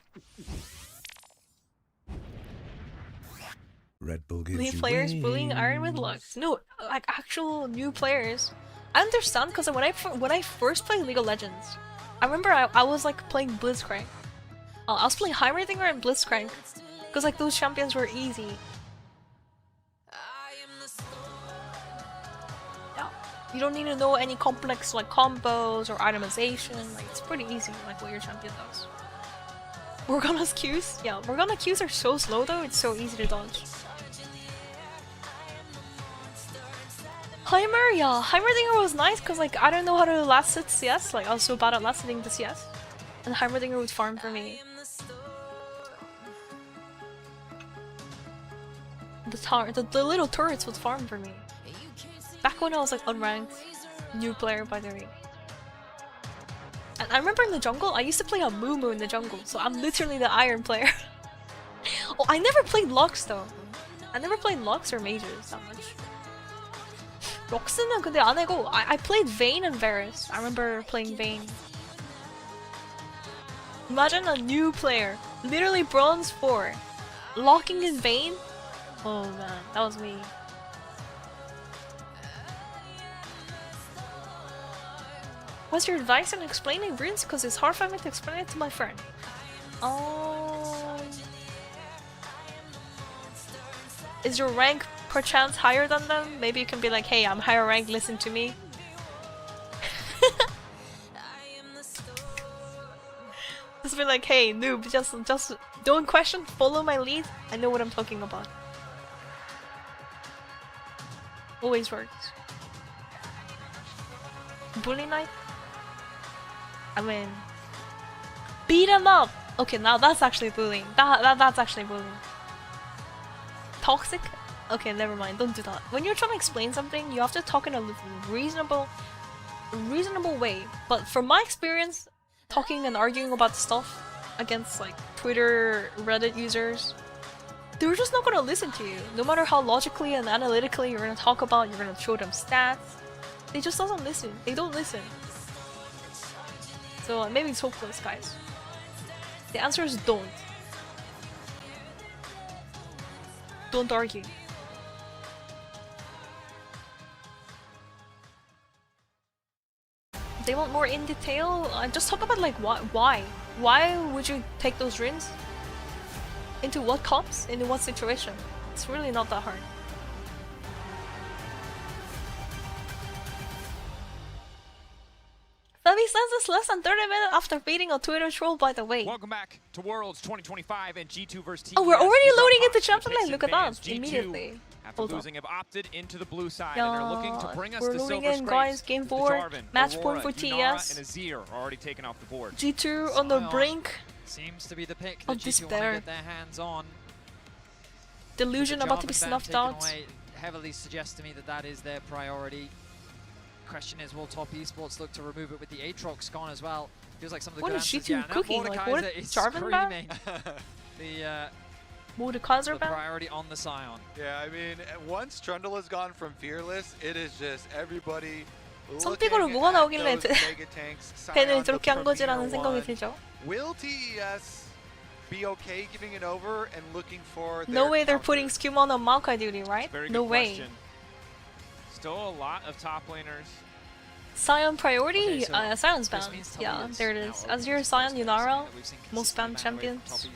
B: New players bullying Iron with Lux. No, like actual new players. I understand because when I first played League of Legends, I remember I was like playing Blitzcrank. I was playing Heimerdinger and Blitzcrank because like those champions were easy. Yeah, you don't need to know any complex like combos or itemization. Like it's pretty easy like what your champion does. Morgana's Qs? Yeah, Morgana Qs are so slow though. It's so easy to dodge. Heimer, yeah, Heimerdinger was nice because like I don't know how to last hit CS, like I was so bad at last hitting the CS. And Heimerdinger would farm for me. The little turrets would farm for me. Back when I was like unranked, new player by the way. And I remember in the jungle, I used to play a Moo in the jungle, so I'm literally the Iron player. Oh, I never played Lux though. I never played Lux or Mages that much. 럭스는 근데 안 해고 I played Vayne and Varus. I remember playing Vayne. Imagine a new player, literally bronze 4, locking in Vayne. Oh man, that was me. What's your advice on explaining runes? Because it's hard for me to explain it to my friend. Is your rank perchance higher than them? Maybe you can be like, hey, I'm higher rank, listen to me. Just be like, hey, noob, just don't question, follow my lead. I know what I'm talking about. Always works. Bully night? I mean, beat him up! Okay, now that's actually bullying. That's actually bullying. Toxic? Okay, never mind, don't do that. When you're trying to explain something, you have to talk in a reasonable way. But from my experience, talking and arguing about stuff against like Twitter, Reddit users, they're just not gonna listen to you. No matter how logically and analytically you're gonna talk about, you're gonna show them stats. They just don't listen. They don't listen. So maybe it's hopeless, guys. The answer is don't. Don't argue. They want more in detail? Just talk about like why? Why would you take those runes? Into what comps? Into what situation? It's really not that hard. Fevi says it's less than 30 minutes after beating a Twitter troll, by the way.
A: Welcome back to Worlds 2025 and G2 versus TES.
B: Oh, we're already loading into Champion Lane. Look at that. Immediately.
A: After losing, have opted into the blue side, and they're looking to bring us
B: we're
A: to
B: loading
A: silver
B: in, guys. Game 4. Match point for TES.
A: And Azir are already taken off the board.
B: G2 on the brink.
M: Seems to be the pick
B: of
M: that G2
B: despair.
M: want to get their hands on.
B: Delusion about to be snuffed out.
M: Heavily suggests to me that that is their priority. Question is, will Top Esports look to remove it with the Aatrox gone as well? Feels like some of the
B: what
M: good
B: is
M: answers.
B: G2 cooking? Like what is Jarvan back?
M: The priority on the Scion.
N: Yeah, I mean, once Trundle has gone from fearless, it is just everybody
B: 선픽으로 뭐가 나오길래 팬을 저렇게 한 거지라는 생각이 들죠.
N: Will TES be okay giving it over and looking for
B: No way they're putting Skewmon on Maokai duty, right? No way.
A: Still a lot of top laners.
B: Scion priority?
M: Okay, so
B: Scion's bound. Yeah, there it is. Azir, Scion, Yunara, most bound champions.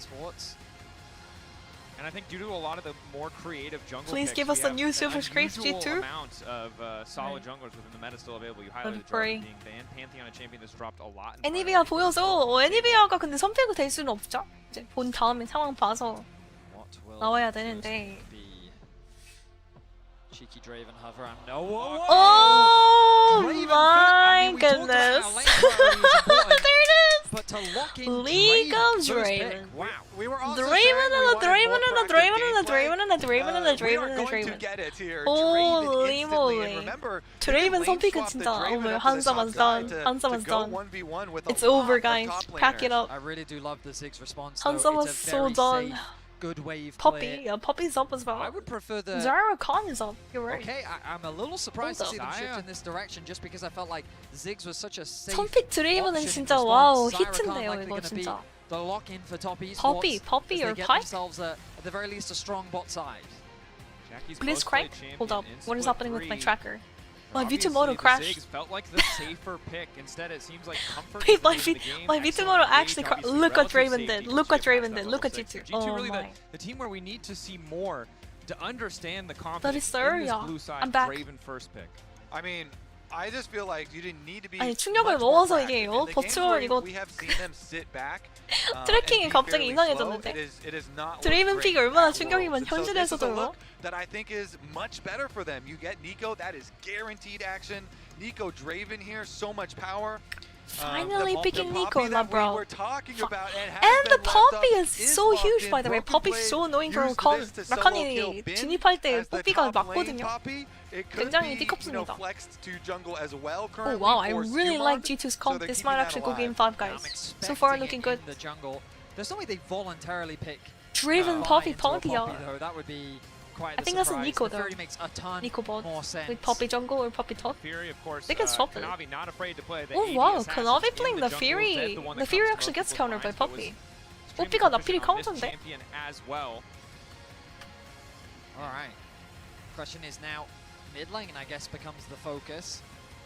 A: And I think due to a lot of the more creative jungle
B: Please
A: picks,
B: give us a new Silver Scrapes
A: G2
B: G2.
A: amount of solid junglers within the meta still available. You highlighted Jarvan being banned. Pantheon, a champion that's dropped a lot.
B: 애니비아 보여서 애니비아가 근데 선택이 될 수는 없죠. 이제 본 다음에 상황 봐서 나와야 되는데.
M: Cheeky Draven hover and no. Whoa,
B: oh my goodness! There it is.
M: But to lock in
B: League of Draven.
N: Wow, we were also
B: Draven and a Draven and a Draven and a Draven and a Draven and a Draven and a Draven. Holy moly! Draven 선픽은 진짜 over. Hansaman's done. Hansaman's done. It's over, guys. Pack it up.
M: I really do love the Ziggs response.
B: Hansaman's so done.
M: Good wave
B: Poppy, yeah, Poppy's up as well.
M: I would prefer the
B: Zara Khan is up. You're right.
M: Okay, I'm a little surprised to see them shift in this direction, just because I felt like Ziggs was such a safe
B: 선픽 드레이븐은 진짜 와우 히트인데요 이거 진짜.
M: The lock in for Top Esports.
B: Poppy or
M: Pipe? Themselves at the very least a strong bot side.
B: Please crank. Hold up. What is happening with my tracker? My Vitumoto crashed.
A: Felt like the safer pick. Instead, it seems like comfort.
B: Wait, my Vitumoto actually crashed. Look what Draven did. Look what Draven did. Look at G2. Oh
A: really
B: my.
A: The team where we need to see more to understand the confidence
B: That is sir,
A: in this
B: yeah.
A: blue side
B: I'm back.
A: Draven first pick.
N: I mean, I just feel like you didn't need to be.
B: 아니 충격을 먹어서 이게 버추얼 이거 트래킹이 갑자기 이상해졌는데. 드레이븐 픽이 얼마나 충격이면 현실에서도.
N: That I think is much better for them. You get Nico, that is guaranteed action. Nico Draven here, so much power.
B: Finally picking Nico, not bro. And the Poppy is so huge, by the way. Poppy is so annoying for 라칸이 진입할 때 뽀삐가 맞거든요. 굉장히 띠껍습니다. Oh wow, I really like G2's comp. This might actually go game 5, guys. So far looking good.
M: There's no way they voluntarily pick
B: Draven Poppy Ponkia.
M: That would be
B: I think that's a Nico though. Nico bot with Poppy jungle or Poppy top.
A: Fury, of course,
B: they can swap it.
A: not afraid to play the
B: oh wow, Kanavi playing the Fury. The Fury actually gets countered by Poppy. 뽀삐가 나필이 카운터인데?
A: Well.
M: Alright. Question is now, mid lane I guess becomes the focus.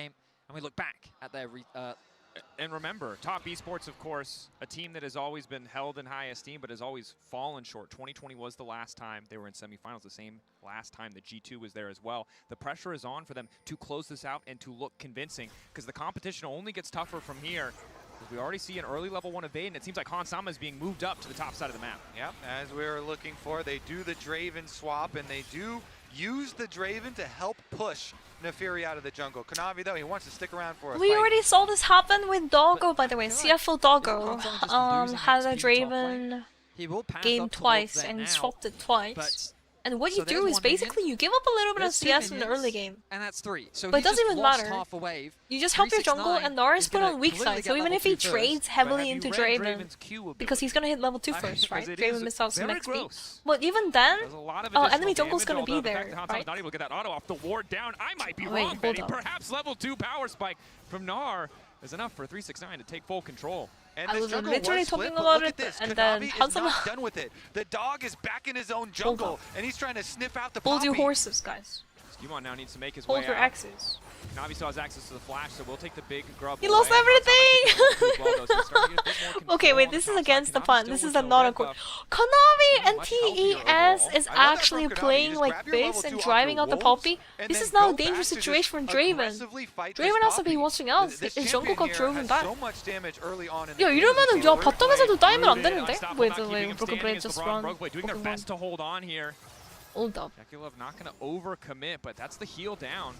M: game, and we look back at their
A: and remember, Top Esports, of course, a team that has always been held in high esteem, but has always fallen short. 2020 was the last time they were in semifinals, the same last time that G2 was there as well. The pressure is on for them to close this out and to look convincing, because the competition only gets tougher from here. We already see an early level 1 evade, and it seems like Hansama is being moved up to the top side of the map.
N: Yep, as we were looking for, they do the Draven swap, and they do use the Draven to help push Nefiri out of the jungle. Kanavi, though, he wants to stick around for a
B: We
N: fight.
B: already saw this happen with Doggo, by the way. CFO Doggo had a Draven game twice and swapped it twice. And what you do is basically you give up a little bit of CS in the early game.
M: And that's 3. So
B: but it doesn't even matter.
M: Half a wave.
B: You just help your jungle, and Nara is put on weak side. So even if he trades heavily into Draven, because he's gonna hit level 2 first, right? Draven missed out some XP. But even then, enemy jungle's gonna be there, right?
A: Not able to get that auto off the ward down. I might be
B: Wait,
A: wrong, Betty. Perhaps level 2 power spike from Nar is enough for 369 to take full control.
N: And
B: I
N: this
B: was
N: jungle
B: literally
N: was split,
B: talking
N: but
B: about
N: look
B: it,
N: at this.
B: and
N: Kanavi
B: then
N: is not done with it. The dog is back in his own jungle, and he's trying to sniff out the
B: Hold
N: Poppy.
B: your horses, guys.
A: Skewmon now needs to make his
B: Hold
A: way
B: your
A: out.
B: axes.
A: Kanavi still has access to the flash, so we'll take the big grub.
B: He lost everything! Okay, wait, this is against the plan. This is not a core. Konami and TES is actually playing like this and driving out the Poppy. This is now a dangerous situation for Draven. Draven has to be watching out. His jungle got driven back. 야, 이러면은 야, 바텀에서도 따이면 안 되는데? Wait, Broken Blade just run.
A: Doing their best to hold on here.
B: Hold up.
A: Jakulov not going to overcommit, but that's the heal down.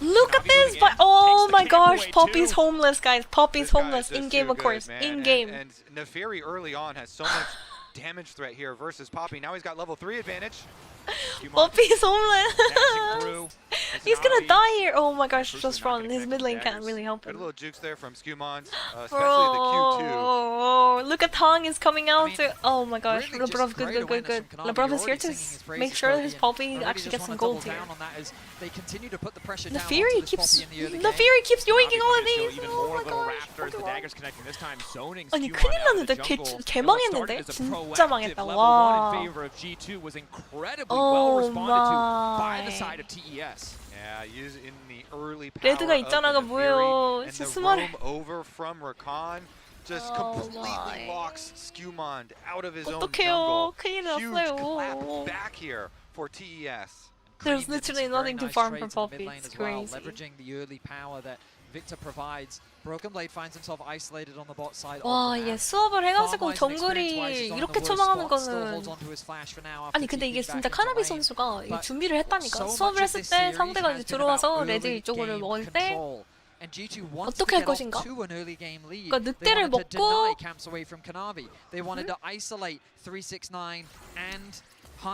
B: Look at this! Oh my gosh, Poppy's homeless, guys. Poppy's homeless. In-game, of course. In-game.
N: And Nefiri early on has so much damage threat here versus Poppy. Now he's got level 3 advantage.
B: Poppy's homeless. He's gonna die here. Oh my gosh, just run. His mid lane can't really help him.
N: A little jukes there from Skewmon, especially the Q2.
B: Oh, look at Tong is coming out. Oh my gosh, Lebrov, good. Lebrov is here to make sure his Poppy actually gets some gold here.
M: They continue to put the pressure
B: down. Nefiri keeps yoinking all of these.
A: Oh my gosh. The daggers connecting this time, zoning
B: 아니 큰일 났는데 개 망했는데 진짜 망했다. 와.
A: Well responded to by the side of TES.
N: Yeah, using the early power
B: 레드가 있잖아가
N: of the
B: 뭐예요.
N: and the
B: 스마트.
N: roam over from Rakan just completely locks Skewmon out of his own
B: 어떡해요.
N: jungle.
B: 큰일
N: Huge
B: 났어요.
N: clap back here for TES.
B: There's literally nothing to farm for Poppy. It's crazy.
M: Leveraging the early power that Victor provides. Broken Blade finds himself isolated on the bot side.
B: 와, 얘 수업을 해가지고 정글이 이렇게 처방하는 거는 아니 근데 이게 진짜 카나비 선수가 이 준비를 했다니까. 수업을 했을 때 상대가 이제 들어와서 레드 이쪽으로 먹을 때 어떻게 할 것인가? 그러니까 늑대를 먹고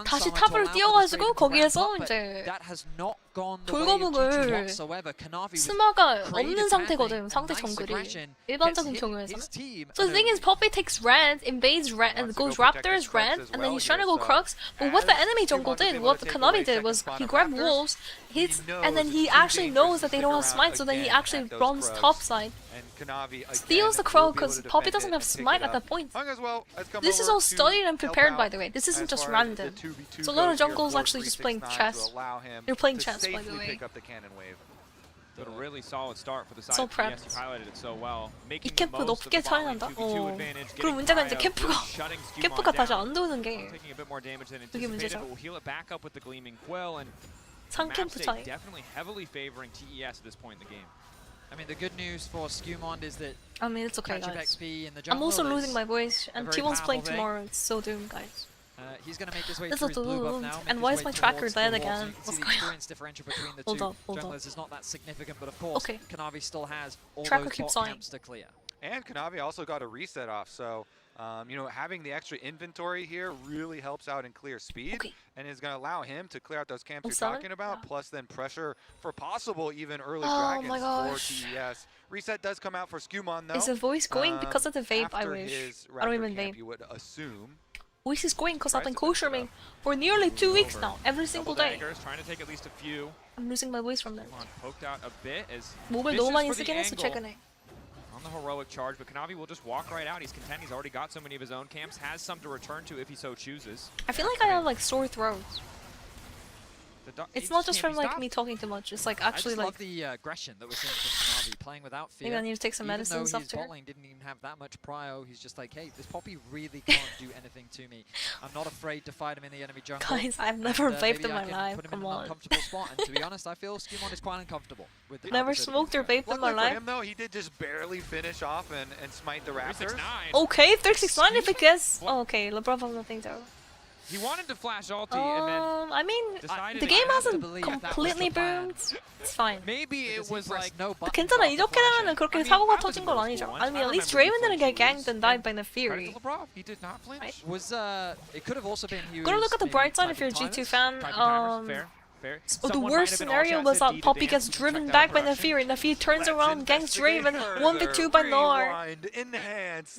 B: 다시 탑을 뛰어가지고 거기에서 이제 돌거북을 스마가 없는 상태거든, 상대 정글이 일반적인 경우에서는. So the thing is, Poppy takes red, invades red, and goes Raptors red, and then he's trying to go Crux. But what the enemy jungle did, what the Kanavi did was he grabbed wolves, hits, and then he actually knows that they don't have smite, so then he actually runs top side. Steals the crow because Poppy doesn't have smite at that point. This is all studied and prepared, by the way. This isn't just random. So a lot of jungles actually just playing chess. They're playing chess, by the way.
A: But a really solid start for the side
B: So
A: of TES. You highlighted it so well.
B: 이 캠프 높게 차이 난다? 그럼 문제가 이제 캠프가 다시 안 도는 게
A: Taking a bit more damage than
B: 그게
A: anticipated,
B: 문제죠.
A: but we'll heal it back up with the Gleaming Quill, and
B: 3캠프 차이.
A: definitely heavily favoring TES at this point in the game.
M: I mean, the good news for Skewmon is that
B: I mean, it's okay, guys.
M: XP in the
B: I'm also
M: jungle
B: losing my voice, and T1's playing
M: thing.
B: tomorrow. It's so doomed, guys.
M: He's going to make his way
B: This
M: through
B: is
M: his blue buff
B: doomed.
M: now.
B: And why is my tracker dead again? What's going on?
M: Differential between the
B: Hold
M: two
B: up.
M: junglers is not that significant, but of course,
B: Okay.
M: Kanavi still has all
B: Tracker
M: those
B: keeps
M: bot
B: dying.
M: camps to clear.
N: And Kanavi also got a reset off, so you know, having the extra inventory here really helps out in clear speed, and is going to allow him to clear out those camps you're talking about, plus then pressure for possible even early dragons for TES. Reset does come out for Skewmon, though.
B: Is the voice going because of the vape? I wish. I don't even vape.
N: You would assume.
B: Voice is going because I've been kosherming for nearly 2 weeks now, every single day.
A: Trying to take at least a few.
B: I'm losing my voice from that.
A: Poked out a bit as
B: 몸을 너무 많이 쓰긴 했어 최근에.
A: On the heroic charge, but Kanavi will just walk right out. He's content. He's already got so many of his own camps. Has some to return to if he so chooses.
B: I feel like I have like sore throats. It's not just from like me talking too much. It's like actually
M: I just
B: like.
M: love the aggression that we're seeing from Kanavi, playing without fear.
B: Maybe I need to take some medicines
M: Even though
B: after.
M: his bot lane didn't even have that much prio, he's just like, hey, this Poppy really can't do anything to me. I'm not afraid to fight him in the enemy jungle.
B: Guys, I've never vaped in my life. Come on.
M: Uncomfortable spot. And to be honest, I feel Skewmon is quite uncomfortable with the
B: never smoked or vaped in my life.
N: For him though, he did just barely finish off and smite the Raptors.
B: Okay, 369 if it gets. Oh, okay, LeBron has nothing though.
A: He wanted to flash ulti and then
B: I mean, the game hasn't completely boomed. It's fine.
A: Maybe it was like
B: 괜찮아, 이렇게 되면은 그렇게 사고가 터진 건 아니죠. I mean, at least Draven didn't get ganked and died by the Fury.
A: He did not flinch.
B: Right?
M: Was it could have also been he
B: Gotta look at the bright side if you're a G2 fan. The worst scenario was that Poppy gets driven back by the Fury, and if he turns around, ganks Draven, 1v2 by Nor,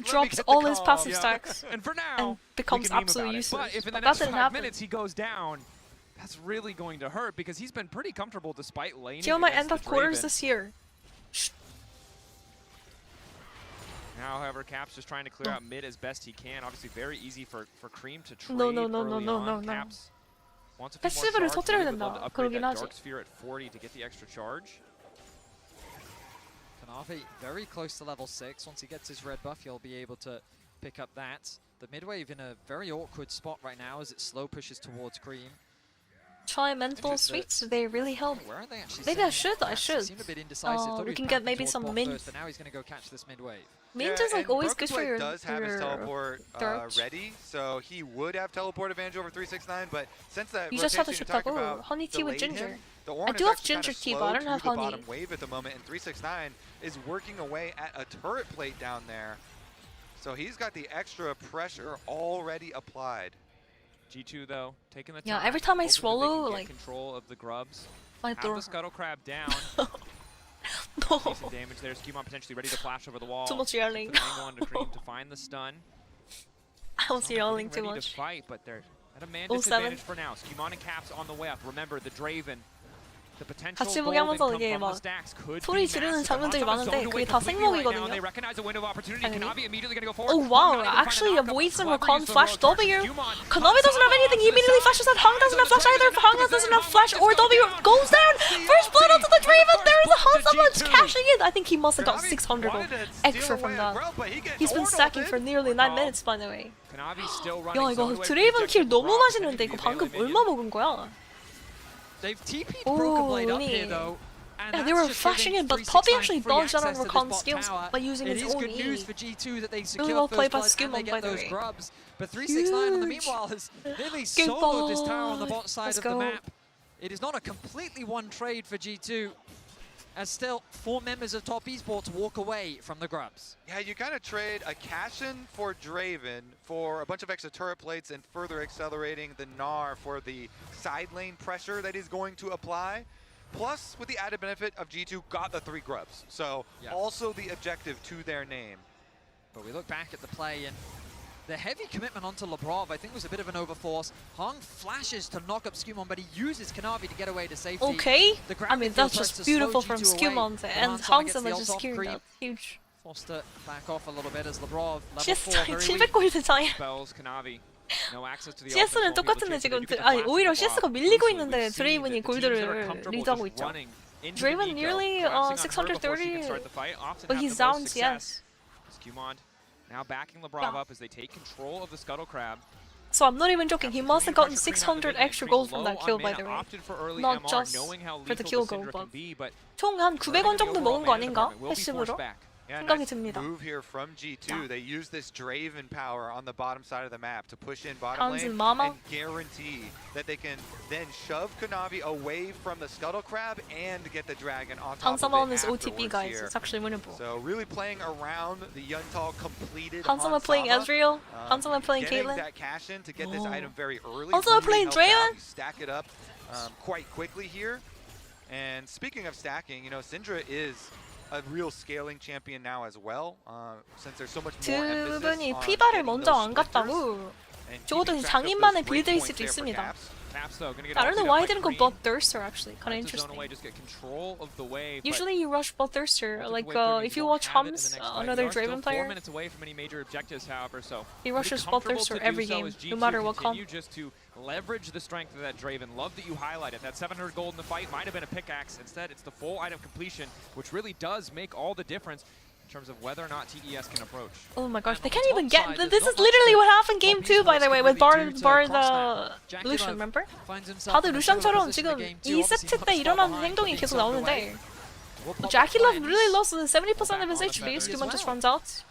B: drops all his passive stacks,
A: and for now,
B: and becomes absolutely useless.
A: But if in the
B: But
A: next
B: that didn't
A: 5
B: happen.
A: minutes he goes down, that's really going to hurt because he's been pretty comfortable despite laning.
B: Geo might
A: against
B: end up
A: the
B: quarters
A: Draven.
B: this year.
A: Now, however, Caps just trying to clear out mid as best he can. Obviously, very easy for Cream to trade
B: No.
A: Caps wants a few more
B: 패시브를
A: shards,
B: 터뜨려야
A: maybe would love
B: 된다.
A: to upgrade
B: 그러긴
A: that
B: 하지.
A: Dark Sphere at 40 to get the extra charge.
M: Kanavi very close to level 6. Once he gets his red buff, he'll be able to pick up that. The mid wave in a very awkward spot right now as it slow pushes towards Cream.
B: Try mental sweets, do they really help?
M: Where are they actually
B: Maybe I should.
M: Seemed a bit indecisive.
B: We can get maybe some mint.
M: But now he's going to go catch this mid wave.
B: Mint is like always good for your
N: does have his teleport ready, so he would have teleport advantage over 369. But since that
B: You just have
N: rotation
B: to
N: you talked
B: check out
N: about
B: honey tea with
N: delayed
B: ginger.
N: him, the
B: I
N: Ornn
B: do
N: is
B: have
N: actually
B: ginger
N: kinda
B: tea, but I
N: slow
B: don't have
N: to the
B: honey.
N: bottom wave at the moment, and 369 is working away at a turret plate down there. So he's got the extra pressure already applied.
A: G2 though, taking the time.
B: Yeah, every time I
A: hoping that they
B: swallow,
A: can get
B: like,
A: control of the grubs.
B: my
A: Have
B: throat
A: the Scuttle Crab down.
B: No.
A: Decent damage there. Skewmon potentially ready to flash over the wall.
B: Too much yelling.
A: Put an angle onto Cream to find the stun.
B: I was yelling too
A: Ready
B: much.
A: to fight, but they're at a man
B: 07.
A: disadvantage for now. Skewmon and Caps on the way up. Remember the Draven. The potential
B: 같이
A: gold
B: 보기 하면서
A: income
B: 이게
A: from the
B: 막
A: stacks could
B: 소리
A: be
B: 지르는
A: massive.
B: 장면들이
A: Hansam's
B: 많은데
A: zoned
B: 그게
A: away
B: 다
A: completely right now,
B: 생목이거든요.
A: and they recognize a window of opportunity.
B: 당연히.
A: Kanavi immediately going to go forward.
B: Oh wow, actually avoids the recon flash W. Kanavi doesn't have anything, he immediately flashes out. Hang doesn't have flash either. Hang doesn't have flash or W. Goes down! First blood onto the Draven! There is a Hansama cashing in! I think he must have got 600 gold extra from that. He's been stacking for nearly 9 minutes by the way.
A: Kanavi's still
B: 야
A: running.
B: 이거 드레이븐 킬 너무 맛있는데 이거 방금 얼마 먹은 거야?
M: They've TP'd Broken Blade up here
B: really?
M: though. And
B: Yeah, they
M: that's
B: were
M: just
B: flashing
M: giving
B: in, but Poppy
M: 369
B: actually
M: free
B: dodged out on
M: access to this
B: Rakan's
M: bot
B: skills
M: tower.
B: by using his
M: It is
B: own
M: good news
B: E.
M: for G2 that they
B: Really
M: secure
B: well
M: first
B: played by
M: blood and
B: Skewmon,
M: they
B: by
M: get
B: the
M: those
B: way.
M: grubs. But 369 in the
B: Huge.
M: meanwhile has nearly
B: Good
M: soloed this
B: ball.
M: tower on the bot side
B: Let's
M: of the
B: go.
M: map. It is not a completely one trade for G2. As still 4 members of top esports walk away from the grubs.
N: Yeah, you kind of trade a Cashin for Draven for a bunch of extra turret plates and further accelerating the Gnar for the side lane pressure that he's going to apply. Plus, with the added benefit of G2 got the 3 grubs. So also the objective to their name.
M: But we look back at the play and the heavy commitment onto Labrov, I think, was a bit of an overforce. Hong flashes to knock up Skewmon, but he uses Kanavi to get away to safety.
B: Okay,
M: The
B: I mean that's
M: tries
B: just
M: to
B: beautiful
M: slow
B: from
M: G2 away.
B: Skewmon and
M: Hansama gets the
B: Hansama
M: ult
B: just
M: off
B: secured
M: Cream.
B: that. Huge.
M: Forced to back off a little bit as Labrov, level 4,
B: CS
M: very weak.
B: 700골드 차이.
A: Spells Kanavi. No access to the
B: CS는 똑같은데 지금 아니 오히려 CS가 밀리고 있는데 드레이븐이 골드를 리드하고 있죠. Draven nearly 630, but he's down CS.
A: Skewmon now backing Labrov up as they take control of the Scuttle Crab.
B: So I'm not even joking, he must have gotten 600 extra gold from that kill by the way. Not just for the kill goal, but 총 한 900원 정도 먹은 거 아닌가? 패시브로? 생각이 듭니다.
N: Move here from G2. They use this Draven power on the bottom side of the map to push in bottom lane
B: mama.
N: and guarantee that they can then shove Kanavi away from the Scuttle Crab and get the dragon on top
B: Hansama
N: of it
B: is OTP guys,
N: here.
B: it's actually winnable.
N: So really playing around the Yuntal completed
B: Hansama playing Ezreal, Hansama playing
N: getting
B: Caitlyn.
N: that cash in to get this item very early.
B: Hansama
N: really
B: playing
N: helped out.
B: Draven.
N: You stack it up quite quickly here. And speaking of stacking, you know, Syndra is a real scaling champion now as well, since there's so much more
B: 두
N: emphasis
B: 분이
N: on
B: 피바를
N: getting
B: 먼저
N: those
B: 안
N: splinters
B: 갔다고.
N: and
B: 적어도
N: keeping track of
B: 장인만의
N: those break
B: 빌드일
N: points
B: 수도
N: there for
B: 있습니다.
A: Caps though gonna get
B: I don't know
A: ulted
B: why
A: up
B: he
A: by
B: didn't go
A: Cream.
B: bot Thirster actually, kinda
A: Finds his own
B: interesting.
A: way, just get control of the wave, but
B: Usually you rush bot Thirster,
A: ultimately
B: like
A: Cream
B: if you
A: won't
B: watch
A: have it in the
B: Hums,
A: next fight.
B: another
A: They are still
B: Draven
A: 4
B: player,
A: minutes away from any major objectives, however, so
B: he
A: pretty
B: rushes bot
A: comfortable
B: Thirster
A: to do
B: every
A: so
B: game,
A: as
B: no
A: G2
B: matter what comp.
A: continue just to leverage the strength of that Draven. Love that you highlighted. That 700 gold in the fight might have been a pickaxe. Instead, it's the full item completion, which really does make all the difference in terms of whether or not TES can approach.
B: Oh my gosh, they can't even get... This is literally what happened game 2, by the way, with bar the Lucian, remember? 다들 루시안처럼 지금 2세트 때 일어나는 행동이 계속 나오는데 Jackie Love really lost 70% of his HP. Scuman just runs out.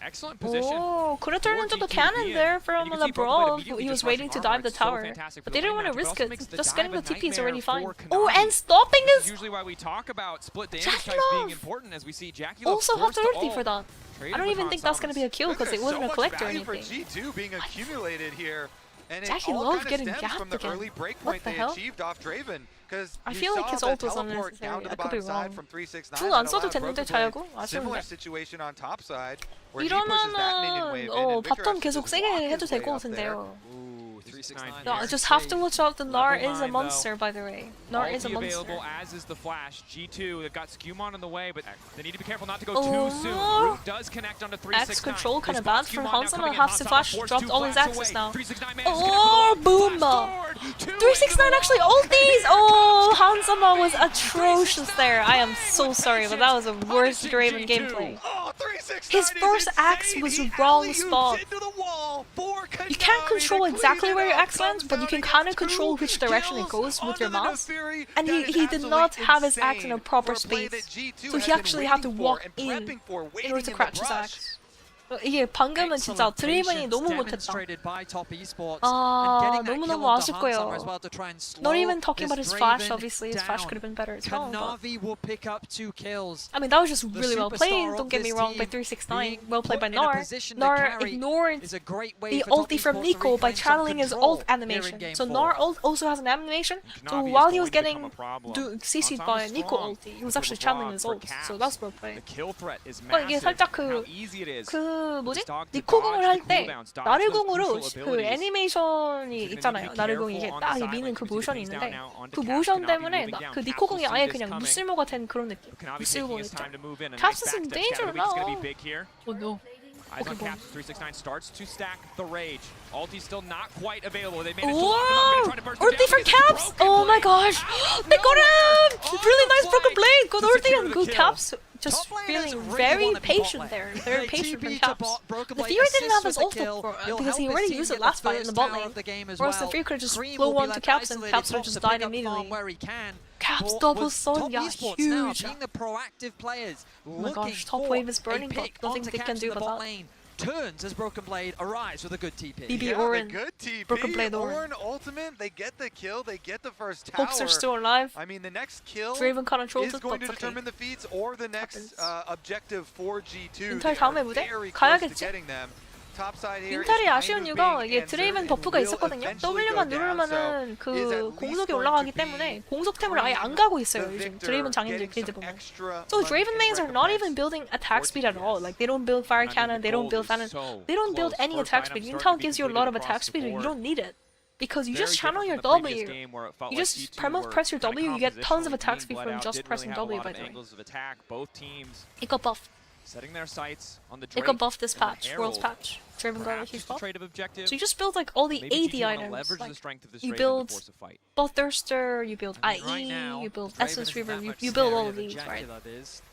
A: Excellent position.
B: Oh, could have turned into the cannon there from LeBron. He was waiting to dive the tower, but they didn't want to risk it. Just getting the TP is already fine. Oh, and stopping is
A: usually why we talk about split damage types being important, as we see Jackie Love
B: also have the ulti for that. I don't even think that's gonna be a kill because it wasn't a collect or anything.
N: G2 being accumulated here, and
B: Jackie Love getting gapped again. What the hell? I feel like his ult was unnecessary. I could be wrong. Full 안 써도 됐는데 자야고? 아쉬운데? 이러면은 바텀 계속 세게 해도 될 것 같은데요. No, I just have to watch out. The Nar is a monster, by the way. Nar is a monster.
A: As is the Flash. G2, they've got Scuman on the way, but they need to be careful not to go too soon. Root does connect onto 369.
B: Axe control kind of bad from Hansama. Has to flash. Dropped all his axes now. Oh, boom! 369 actually ulties! Oh, Hansama was atrocious there. I am so sorry, but that was the worst Draven gameplay. His first axe was wrong spot. You can't control exactly where your axe lands, but you can kind of control which direction it goes with your mouse. And he did not have his axe in a proper space, so he actually had to walk in order to crouch his axe. 이게 방금은 진짜 드레이븐이 너무 못했다. 아, 너무너무 아쉽고요. Not even talking about his flash, obviously. His flash could have been better as well. I mean, that was just really well played, don't get me wrong, by 369. Well played by Nar. Nar ignored the ulti from Nico by channeling his ult animation. So Nar also has an animation, so while he was getting CC'd by Nico ulti, he was actually channeling his ult. So that's well played. 이게 살짝 뭐지? 니코공을 할 때 나르공으로 그 애니메이션이 있잖아요. 나르공이 이게 딱 미는 그 모션이 있는데 그 모션 때문에 그 니코공이 아예 그냥 무쓸모 같은 그런 느낌. 무쓸공 있죠. Caps is in danger now. Oh no.
A: Eyes on Caps, 369 starts to stack the rage. Ulti's still not quite available. They managed to lock him up. Trying to burst him
B: ulti from Caps! Oh my gosh! They got him! Really nice broken blade! Good ulti and good Caps. Just feeling very patient there. Very patient from Caps. The Fury didn't have his ult because he already used it last fight in the bot lane. Or else the Fury could have just blow one to Caps and Caps would have just died immediately. Caps double Sonya, huge! Oh my gosh, top wave is burning, but nothing they can do about that.
F: Turns as Broken Blade arrives with a good TP.
B: BB Orin, Broken Blade Orin.
N: Ultimate, they get the kill, they get the first tower.
B: Hopes are still alive.
N: I mean, the next kill
B: Draven
N: is going to determine the feats or the next objective for G2.
B: 인텔 다음에 무대? 가야겠지? 인텔이 아쉬운 이유가 이게 드레이븐 버프가 있었거든요. W만 누르면은 그 공속이 올라가기 때문에 공속템을 아예 안 가고 있어요. 요즘 드레이븐 장인들 빌드 보면. So Draven mains are not even building attack speed at all. Like they don't build fire cannon, they don't build cannon, they don't build any attack speed. Intel gives you a lot of attack speed and you don't need it. Because you just channel your W. You just press your W, you get tons of attack speed from just pressing W, by the way. It got buffed.
A: Setting their sights on the
B: It got buffed this patch, World's patch. Draven got a huge buff. So you just build like all the AD items. Like, you build Bloodthirster, you build IE, you build Essence Reaver, you build all of these, right?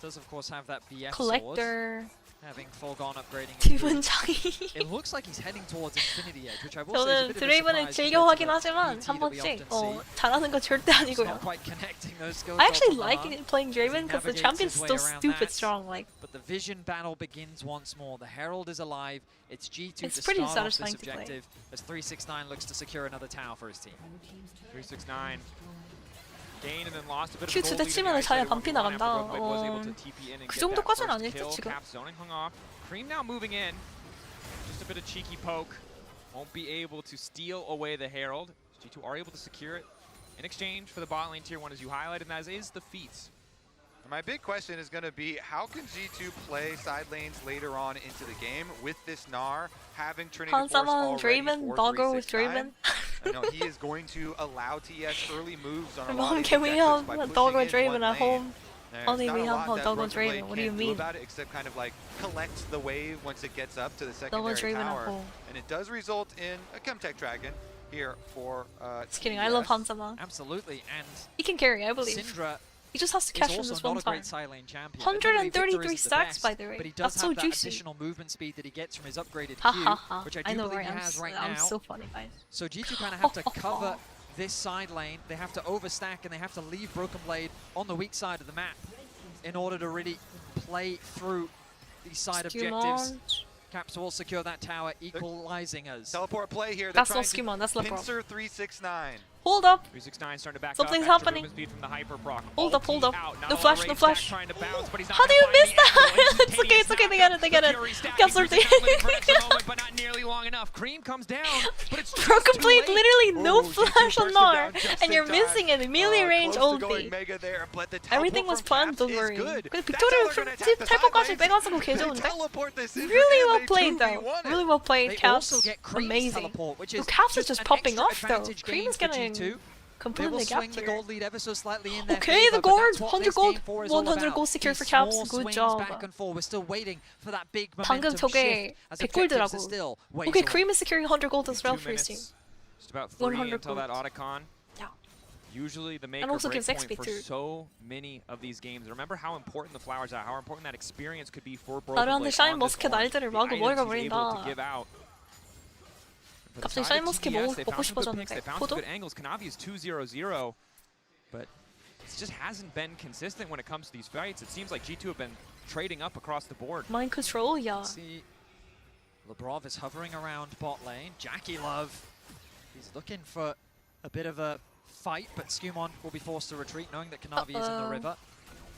M: Does of course have that BS
B: Collector.
M: Having Folgon upgrading.
B: It
M: looks like he's heading towards Infinity Edge, which I will say is a
B: 저는
M: bit of a
B: 드레이븐을
M: surprise
B: 즐겨 하긴 하지만 한 번씩 잘하는 거 절대 아니고요. I actually like playing Draven because the champion's still stupid strong. Like,
M: but the vision battle begins once more. The Herald is alive. It's G2 to
B: pretty
M: start off this
B: satisfying to play.
M: objective as 369 looks to secure another tower for his team.
A: 369.
B: Q2대 치면은 자야 반피 나간다. 그 정도까지는 아닐지 지금.
A: Cream now moving in. Just a bit of cheeky poke. Won't be able to steal away the Herald. G2 are able to secure it in exchange for the bot lane tier 1 as you highlighted, and that is the feats.
N: My big question is going to be, how can G2 play side lanes later on into the game with this Gnar having Trinity Force already
B: Draven, Dogger with Draven.
N: I know he is going to allow TS early moves on a lot
B: Mom,
N: of
B: can we have Dogger with
N: pushing in
B: Draven at home? Only we have
N: Dogger
B: Dogger with Draven. What do you mean?
N: About it, except kind of like collect the wave once it gets up to the secondary
B: Draven at
N: tower,
B: home.
N: and it does result in a Chemtech Dragon. here for
B: Just kidding, I love Hansama.
M: Absolutely, and
B: he can carry, I believe.
M: Syndra
B: he just has to catch him this one time. 133 stacks, by the way.
M: But he does
B: That's so
M: have that
B: juicy.
M: additional movement speed that he gets from his upgraded
B: Ha
M: Q,
B: ha ha.
M: which I
B: I
M: do
B: know,
M: believe
B: right?
M: he has right now.
B: I'm so funny, guys.
M: So G2 kind of have to cover this side lane. They have to overstack and they have to leave Broken Blade on the weak side of the map in order to really play through these side objectives. Caps will secure that tower, equalizing us.
N: Teleport play here.
B: That's not Skimon, that's LeBron.
N: Pincer 369.
B: Hold up.
A: 369 starting to back
B: Something's
A: up.
B: happening.
A: Speed from the hyper proc.
B: Hold up.
A: Out.
B: No flash, no flash.
A: How do
B: you miss that? It's okay, they get it. Caps are
A: but not nearly long enough. Cream comes down, but it's
B: Broken Blade, literally no flash on Nar, and you're missing it. Melee range ulti. Everything was planned, don't worry. 근데 빅토르 텔포까지 빼가지고 개 좋은데? Really well played though. Really well played, Caps. Amazing. The Caps are just popping off though. Cream is getting completely gapped here. Okay, the gold, 100 gold, 100 gold secure for Caps. Good job. 방금 저게 100골드라고. Okay, Cream is securing 100 gold as well for his team.
A: Just about 3 until that Otacon.
B: Yeah.
A: Usually the make or break point for so many of these games. Remember how important the flowers are, how important that experience could be for Broken Blade.
B: 나라는데 샤인 머스켓 알들을 마구 머리가 버린다. 갑자기 샤인 머스켓 먹고 싶어졌는데. 포도?
A: Good angles. Kanavi is 2-0-0, but it just hasn't been consistent when it comes to these fights. It seems like G2 have been trading up across the board.
B: Mind control, yeah.
M: See, Lebrov is hovering around bot lane. Jackie Love, he's looking for a bit of a fight, but Skewmon will be forced to retreat, knowing that Kanavi is in the river.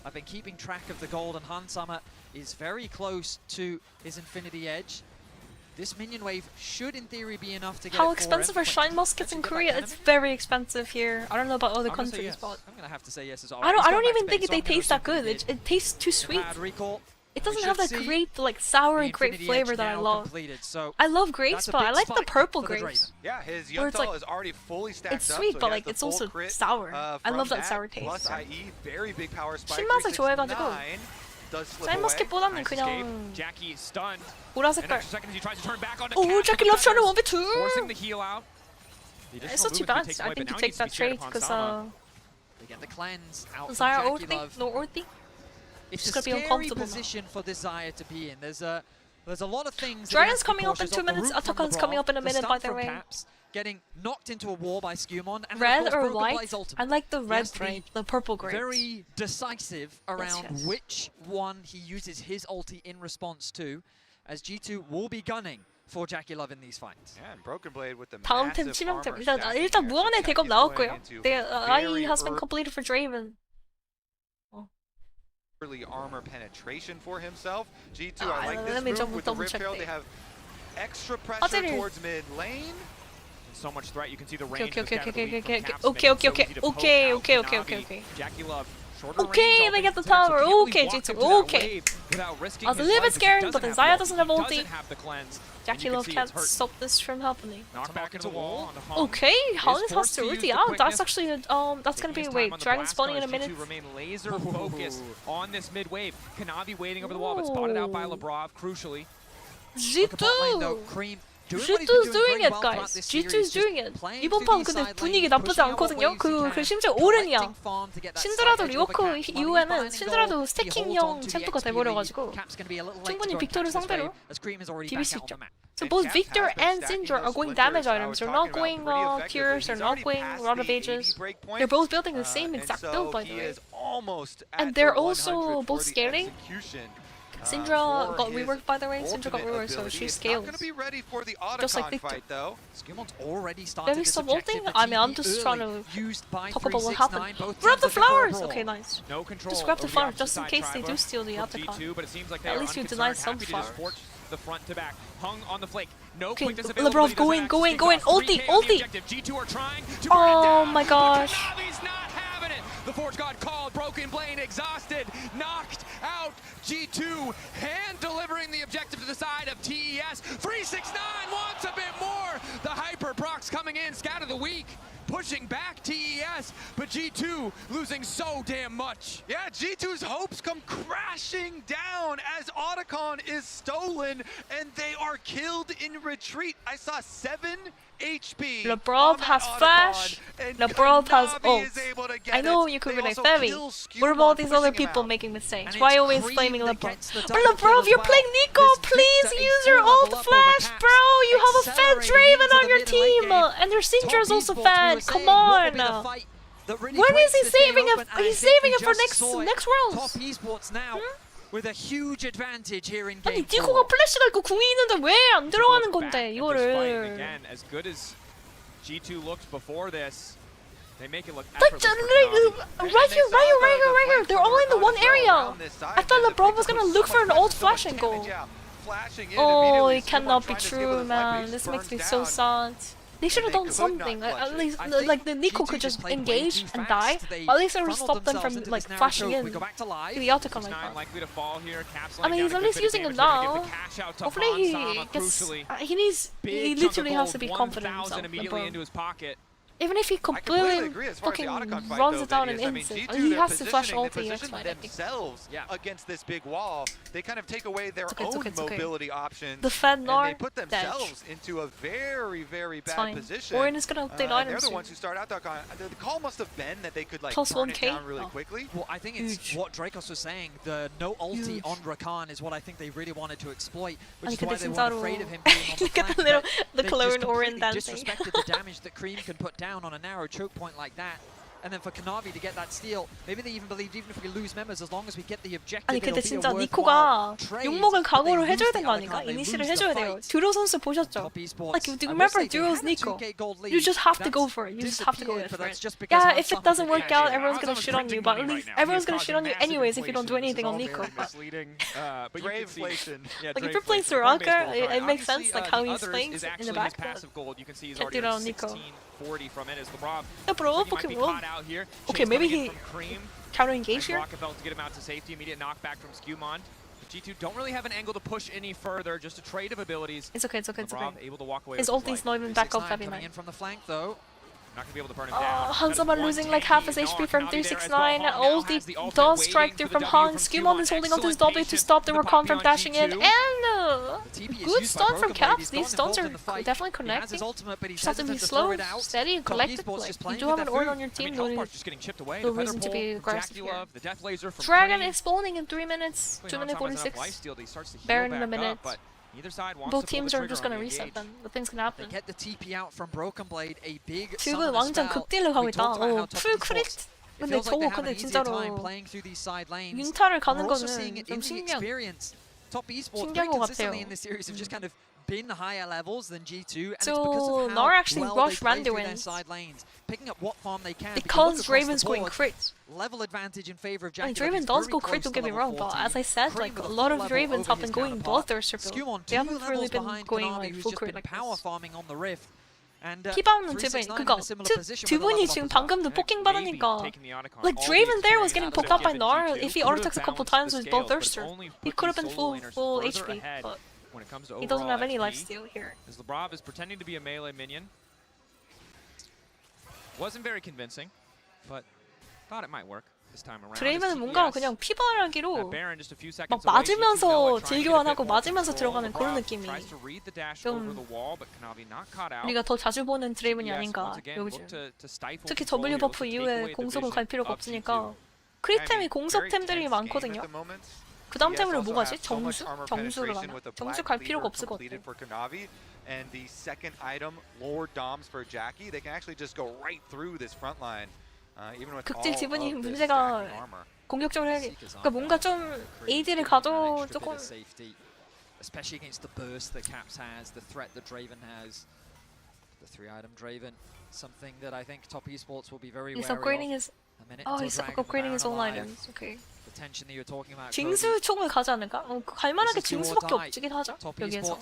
M: I've been keeping track of the gold, and Hansama is very close to his Infinity Edge. This minion wave should, in theory, be enough to get
B: How expensive are Shine Muskets in Korea? It's very expensive here. I don't know about other countries,
M: yes.
B: but
M: I'm gonna have to say yes as well.
B: I don't even think they taste that good. It tastes too sweet. It doesn't have that great, like, sour grape flavor that I love. I love grapes, but I like the purple grapes.
N: Yeah, his Yuntal is already fully stacked up.
B: It's sweet, but like it's also sour. I love that sour taste.
N: Plus IE, very big power spike.
B: 신맛을 좋아해가지고. 샤인 머스켓보다는 그냥 보라색깔. 오, Jackie Love trying to 1v2. It's not too bad. I think you take that trade because Zaya ulti, no ulti.
M: It's a scary position for Desire to be in. There's a lot of things.
B: Dragon's coming up in 2 minutes. Atakan's coming up in a minute, by the way.
M: Getting knocked into a wall by Skewmon. And
B: red or white? I like the red grape, the purple grape.
M: Very decisive around which one he uses his ulti in response to, as G2 will be gunning for Jackie Love in these fights.
N: Yeah, and Broken Blade with the
B: 다음 템 치명템. 일단 무한의 대검 나왔고요. IE has been completed for Draven.
N: Early armor penetration for himself. G2, I like this move with the Rift Herald. They have extra pressure towards mid lane.
A: So much threat. You can see the range.
B: Okay. Okay, they get the tower. Okay, G2. Okay. I was a little bit scared, but then Zaya doesn't have ulti. Jackie Love can't stop this from happening. Okay, Hollis has to ulti out. That's actually that's gonna be Dragon spawning in a minute.
A: Remain laser focused on this mid wave. Kanavi waiting over the wall, but spotted out by Lebrov. Crucially,
B: G2. G2's doing it, guys. G2's doing it. 이번 판 근데 분위기 나쁘지 않거든요. 그 심지어 오른이야. 신드라도 리워크 이후에는 신드라도 스태킹형 챔프가 돼버려가지고 충분히 빅토르 상대로 비빌 수 있죠. So both Victor and Syndra are going damage items. They're not going cures. They're not going Rod of Ages. They're both building the same exact build, by the way. And they're also both scaling. Syndra got reworked, by the way. Syndra got reworked, so she scales. Just like Victor. Maybe stop ulting? I mean, I'm just trying to talk about what happened. Grab the flowers! Okay, nice. Just grab the flowers, just in case they do steal the Atacon. At least you deny some flowers.
A: The front to back, hung on the flake. No
B: okay, Lebrov going, ulti!
A: G2 are trying to
B: oh my gosh.
A: The Forge God called, Broken Blade exhausted, knocked out G2, hand delivering the objective to the side of TES. 369 wants a bit more. The Hyper procs coming in, scatter the weak, pushing back TES, but G2 losing so damn much.
N: Yeah, G2's hopes come crashing crashing down as Otacon is stolen, and they are killed in retreat. I saw 7 HP.
B: LeBron has flash. LeBron has ult. I know you could be like Fevi. What about all these other people making mistakes? Why always blaming LeBron? But LeBron, if you're playing Nico, please use your ult flash, bro. You have a fed Draven on your team, and their Syndra is also fed. Come on. When is he saving it? He's saving it for next round.
M: Top esports now with a huge advantage here in game
B: 아니 니코가 플래시가 있고 궁이 있는데 왜 안 들어가는 건데 이거를?
A: Again, as good as G2 looked before this, they make it look
B: right here. They're all in the one area. I thought LeBron was gonna look for an ult flash and go. Oh, it cannot be true, man. This makes me so sad. They should have done something. At least, like the Nico could just engage and die. At least it would stop them from like flashing in to the Otacon like that. I mean, he's at least using it now. Hopefully he gets. He literally has to be confident in himself. Even if he completely fucking runs it down in instant, he has to flash ulti. That's fine.
N: Themselves against this big wall, they kind of take away their own mobility options.
B: The Fed
N: and they put themselves into a very, very bad position.
B: Orin is gonna update items.
N: They're the ones who start out. The call must have been that they could like
B: plus
N: turn it down really quickly.
M: Well, I think it's what Dracos was saying. The no ulti on Rakan is what I think they really wanted to exploit, which is why they weren't afraid of him being on the
B: Look at the clone Orin dancing.
M: Disrespected the damage that Cream can put down on a narrow choke point like that. And then for Kanavi to get that steal, maybe they even believed even if we lose members, as long as we get the objective,
B: 아니 근데 진짜 니코가 욕먹을 각오를 해줘야 되는 거 아닌가? 이니시를 해줘야 돼요. 듀로 선수 보셨죠? Like, do you remember Duro's Nico? You just have to go for it. You just have to go for it. Yeah, if it doesn't work out, everyone's gonna shit on you, but at least everyone's gonna shit on you anyways if you don't do anything on Nico. Like, if you're playing Soraka, it makes sense, like how he's playing in the back, but can't do that on Nico.
A: 40 from it as LeBron.
B: Yeah, bro, Pokemon. Okay, maybe he counter engage here.
A: Rockefeller to get him out to safety. Immediate knockback from Skumon. G2 don't really have an angle to push any further. Just a trade of abilities.
B: It's okay. It's okay. It's okay.
A: Able to walk away.
B: His ulti's not even back up
M: coming in from the flank though.
A: Not gonna be able to burn him down.
B: Hanzama losing like half his HP from 369. Ulti does strike through from Han. Skewmon is holding onto his W to stop the Rakan from dashing in. And good stun from Caps. These stuns are definitely connecting. Just have to be slow, steady, and collected. Like, you do have an Ornn on your team, no reason to be aggressive here. Dragon is spawning in 3 minutes. 2 minutes 46. Baron in a minute. Both teams are just gonna reset then. Nothing's gonna happen.
M: Get the TP out from Broken Blade, a big
B: 지금 완전 극딜을 하고 있다. 풀 크릿. 근데 저거 근데 진짜로 윤타를 가는 거는 좀 신기한 것 같아요.
M: Been higher levels than G2, and
B: so
M: it's because of how
B: Nara actually
M: well
B: rushed
M: they play
B: Randuin
M: inside lanes, picking up what farm they can.
B: Because Draven's going crit.
M: Level advantage in favor of Jackie.
B: I mean, Draven does go crit, don't get me wrong, but as I said, like a lot of Dravens have been going Bloodthirster build. They haven't really been going like full crit like
M: power farming on the rift.
B: 피바우는 그니까 두 분이 지금 방금도 포킹 받으니까 like Draven there was getting poked out by Nara. If he auto-attacks a couple times with Bloodthirster, he could have been full HP, but he doesn't have any lifesteal here.
A: As LeBron is pretending to be a melee minion. Wasn't very convincing, but thought it might work this time around.
B: 드레이븐은 뭔가 그냥 피바라기로 막 맞으면서 딜교환하고 맞으면서 들어가는 그런 느낌이 좀 우리가 더 자주 보는 드레이븐이 아닌가 요즘. 특히 W 버프 이후에 공속을 갈 필요가 없으니까 크리템이 공속템들이 많거든요. 그 다음 템으로 뭐 가지? 정수를 가나? 정수 갈 필요가 없을 것 같아.
N: And the second item, Lord Doms for Jackie, they can actually just go right through this front line. Even with
B: 극딜 지분이 문제가 공격적으로 해야 그러니까 뭔가 좀 AD를 가도 조금
M: especially against the burst that Caps has, the threat that Draven has, the 3-item Draven, something that I think top esports will be very wary of.
B: He's upgrading his own items. Okay.
M: The tension that you're talking about.
B: 징수 총을 가지 않을까? 갈만하게 징수밖에 없긴 하죠. 여기에서.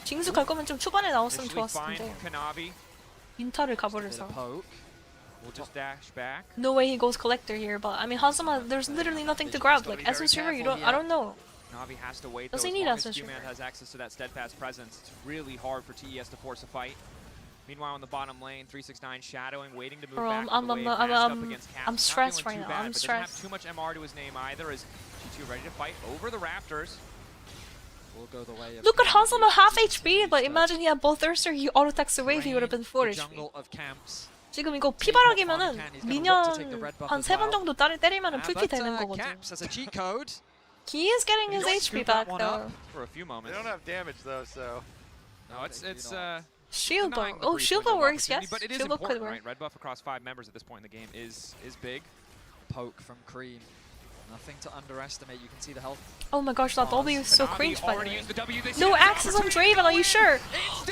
B: 징수 갈 거면 좀 초반에 나왔으면 좋았을 텐데. 윤타를 가버려서. No way he goes collector here, but I mean Hazama, there's literally nothing to grab. Like Essence River, I don't know. Does he need Essence River?
A: Has access to that steadfast presence. It's really hard for TES to force a fight. Meanwhile, in the bottom lane, 369 shadowing, waiting to move
B: Bro,
A: back.
B: I'm stressed right now. I'm
A: Doesn't
B: stressed.
A: have too much MR to his name either. Is G2 ready to fight over the rafters?
M: Will go the way of
B: Look at Hanzama half HP, but imagine he had both Thirster, he auto-attacks away, he would have been 4 HP.
M: jungle of camps.
B: 지금 이거 피바락이면은 미니언 한 3번 정도 때리면은 풀피 되는 거거든.
M: Caps as a cheat code.
B: He is getting his HP back though.
A: For a few moments.
N: They don't have damage though, so.
A: No, it's
B: Shield bow. Oh, shield bow works, yes.
A: But it is
B: shield bow could
A: important,
B: work.
A: right? Red buff across 5 members at this point in the game is big.
M: Poke from Cream. Nothing to underestimate. You can see the health.
B: Oh my gosh, that W is so cringe by the way. No axes on Draven, are you sure?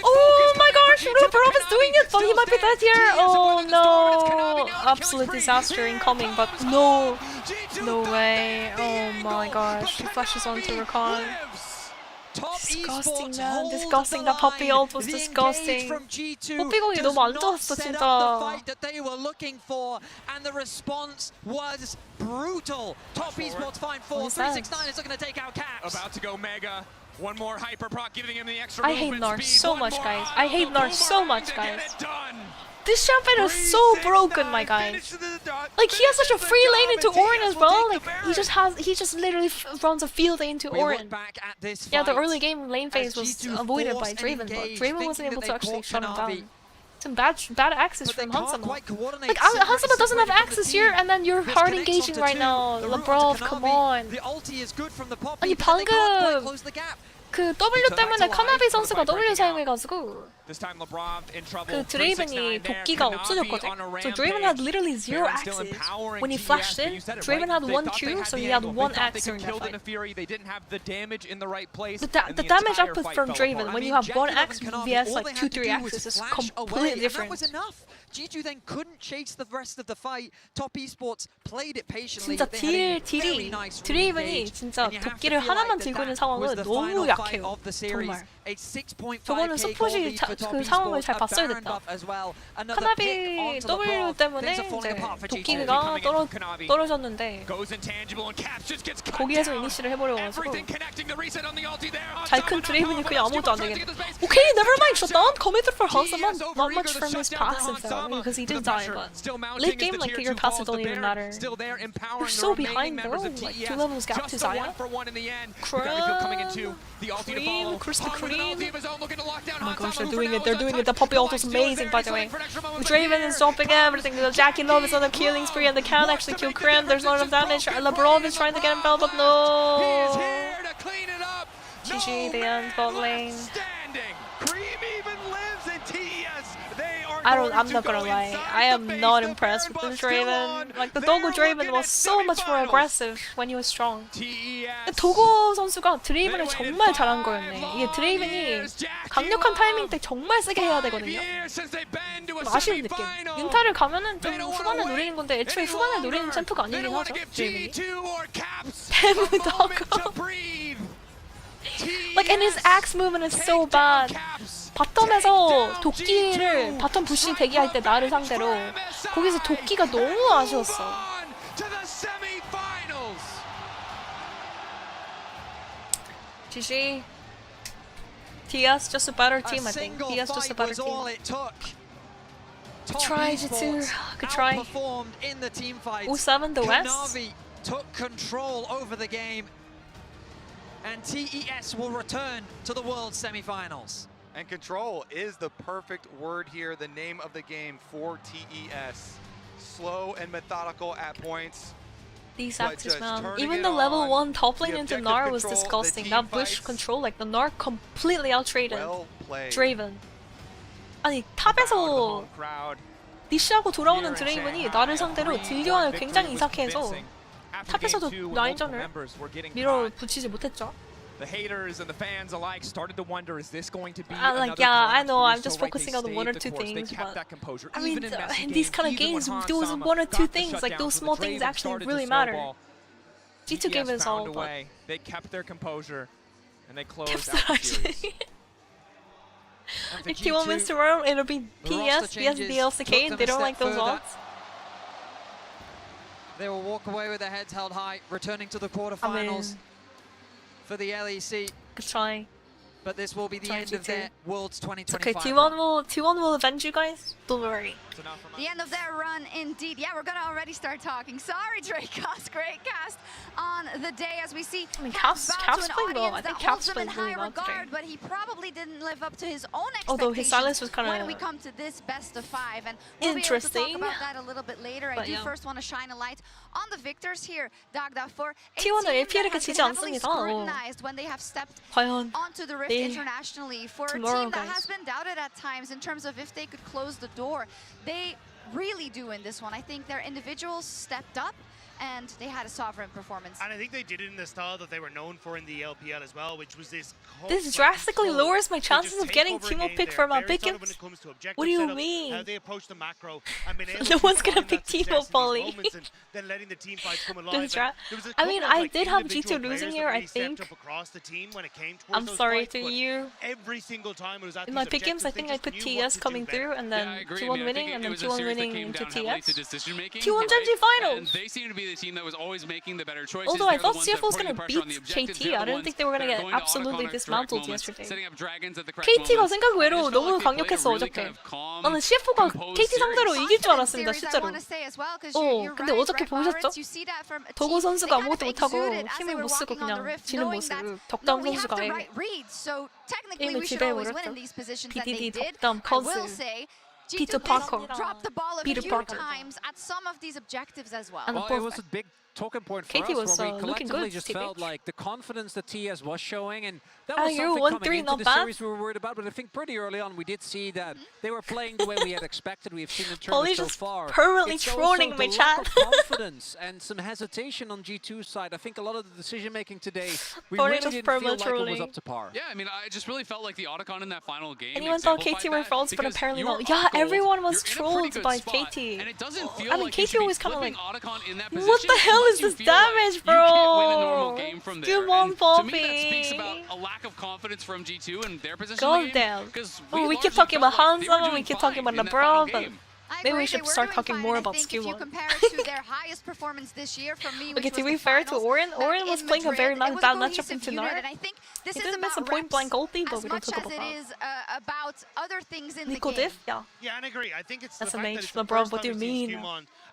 B: Oh my gosh, Roborov is doing it, but he might be dead here. Oh no. Absolute disaster incoming, but no. No way. Oh my gosh. He flashes onto Rakan. Disgusting, man. Disgusting. That puppy ult was disgusting. 뽀삐공이 너무 안 좋았어, 진짜.
M: They were looking for, and the response was brutal. Top esports find 4. 369 is looking to take out Caps.
A: About to go mega. One more hyper proc, giving him the extra
B: I hate Nar so much, guys. I hate Nar so much, guys.
A: Done.
B: This champion is so broken, my guys. Like, he has such a free lane into Orin as well. Like, he just literally runs a field into Orin. Yeah, the early game lane phase was avoided by Draven, but Draven wasn't able to actually shut him down. Some bad axes from Hanzama. Like, Hanzama doesn't have axes here, and then you're hard engaging right now. Lebrov, come on. 아니, 방금 그 W 때문에 카나비 선수가 W 사용해가지고 그 드레이븐이 도끼가 없어졌거든. So Draven had literally 0 axes. When he flashed in, Draven had 1 Q, so he had 1 axe during that fight. The damage output from Draven, when you have 1 axe vs like 2-3 axes, is completely different.
M: G2 then couldn't chase the rest of the fight. Top esports played it patiently.
B: 진짜 딜이 드레이븐이 진짜 도끼를 하나만 들고 있는 상황은 너무 약해요. 정말. 저거는 스포시 그 상황을 잘 봤어야 됐다. 카나비 W 때문에 이제 도끼가 떨어졌는데 거기에서 이니시를 해버려가지고 잘 큰 드레이븐이 그냥 아무것도 안 되겠네. Okay, never mind. Shut down. Committed for Hanzama. Not much from his passive though, because he did die. But late game, like your passive don't even matter. You're so behind, bro. Like 2 levels gap to Zaya. Cream, Krispy Kreme. Oh my gosh, they're doing it. They're doing it. The puppy ult was amazing, by the way. Draven is dropping everything. The Jackie Love is on a killing spree, and they can't actually kill Krim. There's not enough damage. Lebrov is trying to get him fell, but no. GG, the end bot lane. I'm not gonna lie. I am not impressed with this Draven. Like, the Dogo Draven was so much more aggressive when he was strong. 도고 선수가 드레이븐을 정말 잘한 거였네. 이게 드레이븐이 강력한 타이밍 때 정말 세게 해야 되거든요. 좀 아쉬운 느낌. 윈타를 가면은 좀 후반에 노리는 건데 애초에 후반에 노리는 챔프가 아니긴 하죠, 드레이븐이. 데무더고. Like, and his axe movement is so bad. 바텀에서 도끼를 바텀 부시 대기할 때 나를 상대로 거기서 도끼가 너무 아쉬웠어. GG. TES just a better team, I think. TES just a better team. Good try, G2. Good try. 07 the West.
M: Took control over the game, and TES will return to the World Semifinals.
N: And control is the perfect word here, the name of the game for TES. Slow and methodical at points.
B: These axes, man. Even the level 1 top lane into Gnar was disgusting. That bush control, like the Gnar completely outtraded Draven. 아니, 탑에서 니시하고 돌아오는 드레이븐이 나를 상대로 딜교환을 굉장히 이상하게 해서 탑에서도 라인전을 밀어붙이지 못했죠.
A: The haters and the fans alike started to wonder, is this going to be
B: like, yeah, I know, I'm just focusing on the 1 or 2 things, but I mean, in these kind of games, those 1 or 2 things, like those small things actually really matter. G2 gave us all, but
A: they kept their composure and they closed out the series.
B: If T1 wins tomorrow, it'll be PES, the LCK, they don't like those odds.
M: They will walk away with their heads held high, returning to the quarterfinals. For the LEC.
B: Good try.
M: But this will be the end of their Worlds 2025.
B: Okay, T1 will avenge you guys. Don't worry.
C: The end of their run, indeed. Yeah, we're gonna already start talking. Sorry, Dracos. Great cast on the day as we see.
B: I mean, Caps played well. I think Caps played really well today.
C: But he probably didn't live up to his own expectations.
B: Although his silence was kind of
C: when we come to this best of 5, and we'll
B: interesting.
C: be able to talk about that a little bit later. I do first want to shine a light on the victors here, Dagda, for a team
B: T1을
C: that
B: APL에게
C: has
B: 지지
C: been heavily
B: 않습니다.
C: scrutinized when they have stepped
B: 과연
C: onto the Rift internationally. For a team that has been doubted at times in terms of if they could close the door, they really do in this one. I think their individuals stepped up and they had a sovereign performance.
E: And I think they did it in the style that they were known for in the LPL as well, which was this.
B: This drastically lowers my chances of getting Teemo pick for my big games. What do you mean?
E: How they approach the macro and been able
B: No one's gonna pick Teemo, Polly.
E: Then letting the team fights come alive.
B: I mean, I did have G2 losing here, I think. I'm sorry to you.
E: Every single time it was at
B: in my pick games, I think I put TES coming through and then T1 winning and then T1 winning into TS. T1 Gen.G finals!
O: They seem to be the team that was always making the better choices.
B: Although I thought CFO was going to beat KT, I didn't think they were going to get absolutely dismantled yesterday. KT가 생각 외로 너무 강력했어 어저께. 나는 CFO가 KT 상대로 이길 줄 알았습니다 실제로. 근데 어저께 보셨죠? 도고 선수가 아무것도 못하고 힘을 못 쓰고 그냥 지는 모습. 덕담 선수가 게임을 지배해버렸죠. BDD 덕담 커즈. Peter Parker. Peter Parker. And the
F: it was a big talking point for
B: KT
F: us when we collectively just felt like the confidence that TS was showing, and that was something coming into the series we were worried about. But I think pretty early on we did see that they were playing the way we had expected. We've seen in tournaments so far.
B: Permanently trolling my chat.
F: Confidence and some hesitation on G2's side. I think a lot of the decision making today, we really didn't feel like it was up to par.
O: Yeah, I mean, I just really felt like the Otacon in that final game.
B: Anyone thought KT were frauds, but apparently not. Yeah, everyone was trolled by KT.
O: And it doesn't feel
B: I mean,
O: like
B: KT always kind of like,
O: what
B: the hell is this damage, bro? Come on, Poppy.
O: To me, that speaks about a lack of confidence from G2 and their position.
B: God damn. We keep talking about Hansa, we keep talking about LeBron, but maybe we should start talking more about Skewon. Okay, to be fair to Orin was playing a very bad matchup in tonight. He didn't miss a point-blank ulti, but we don't talk about that. Nico Diff? Yeah.
E: Yeah, and I agree. I think it's
B: that's
E: the
B: a
E: fact
B: mage.
E: that it's
B: LeBron, what do you mean?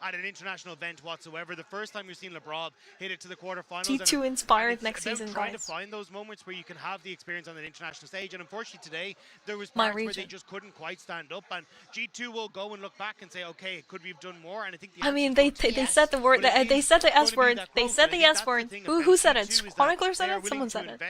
E: At an international event whatsoever. The first time we've seen LeBron hit it to the quarterfinals.
B: G2 inspired next season, guys.
E: Trying to find those moments where you can have the experience on an international stage, and unfortunately today there was parts where they just couldn't quite stand up, and G2 will go and look back and say, okay, could we have done more? And I think
B: they said the word, they said the S word, they said the S word. Who said it? Chronicler said it? Someone said it.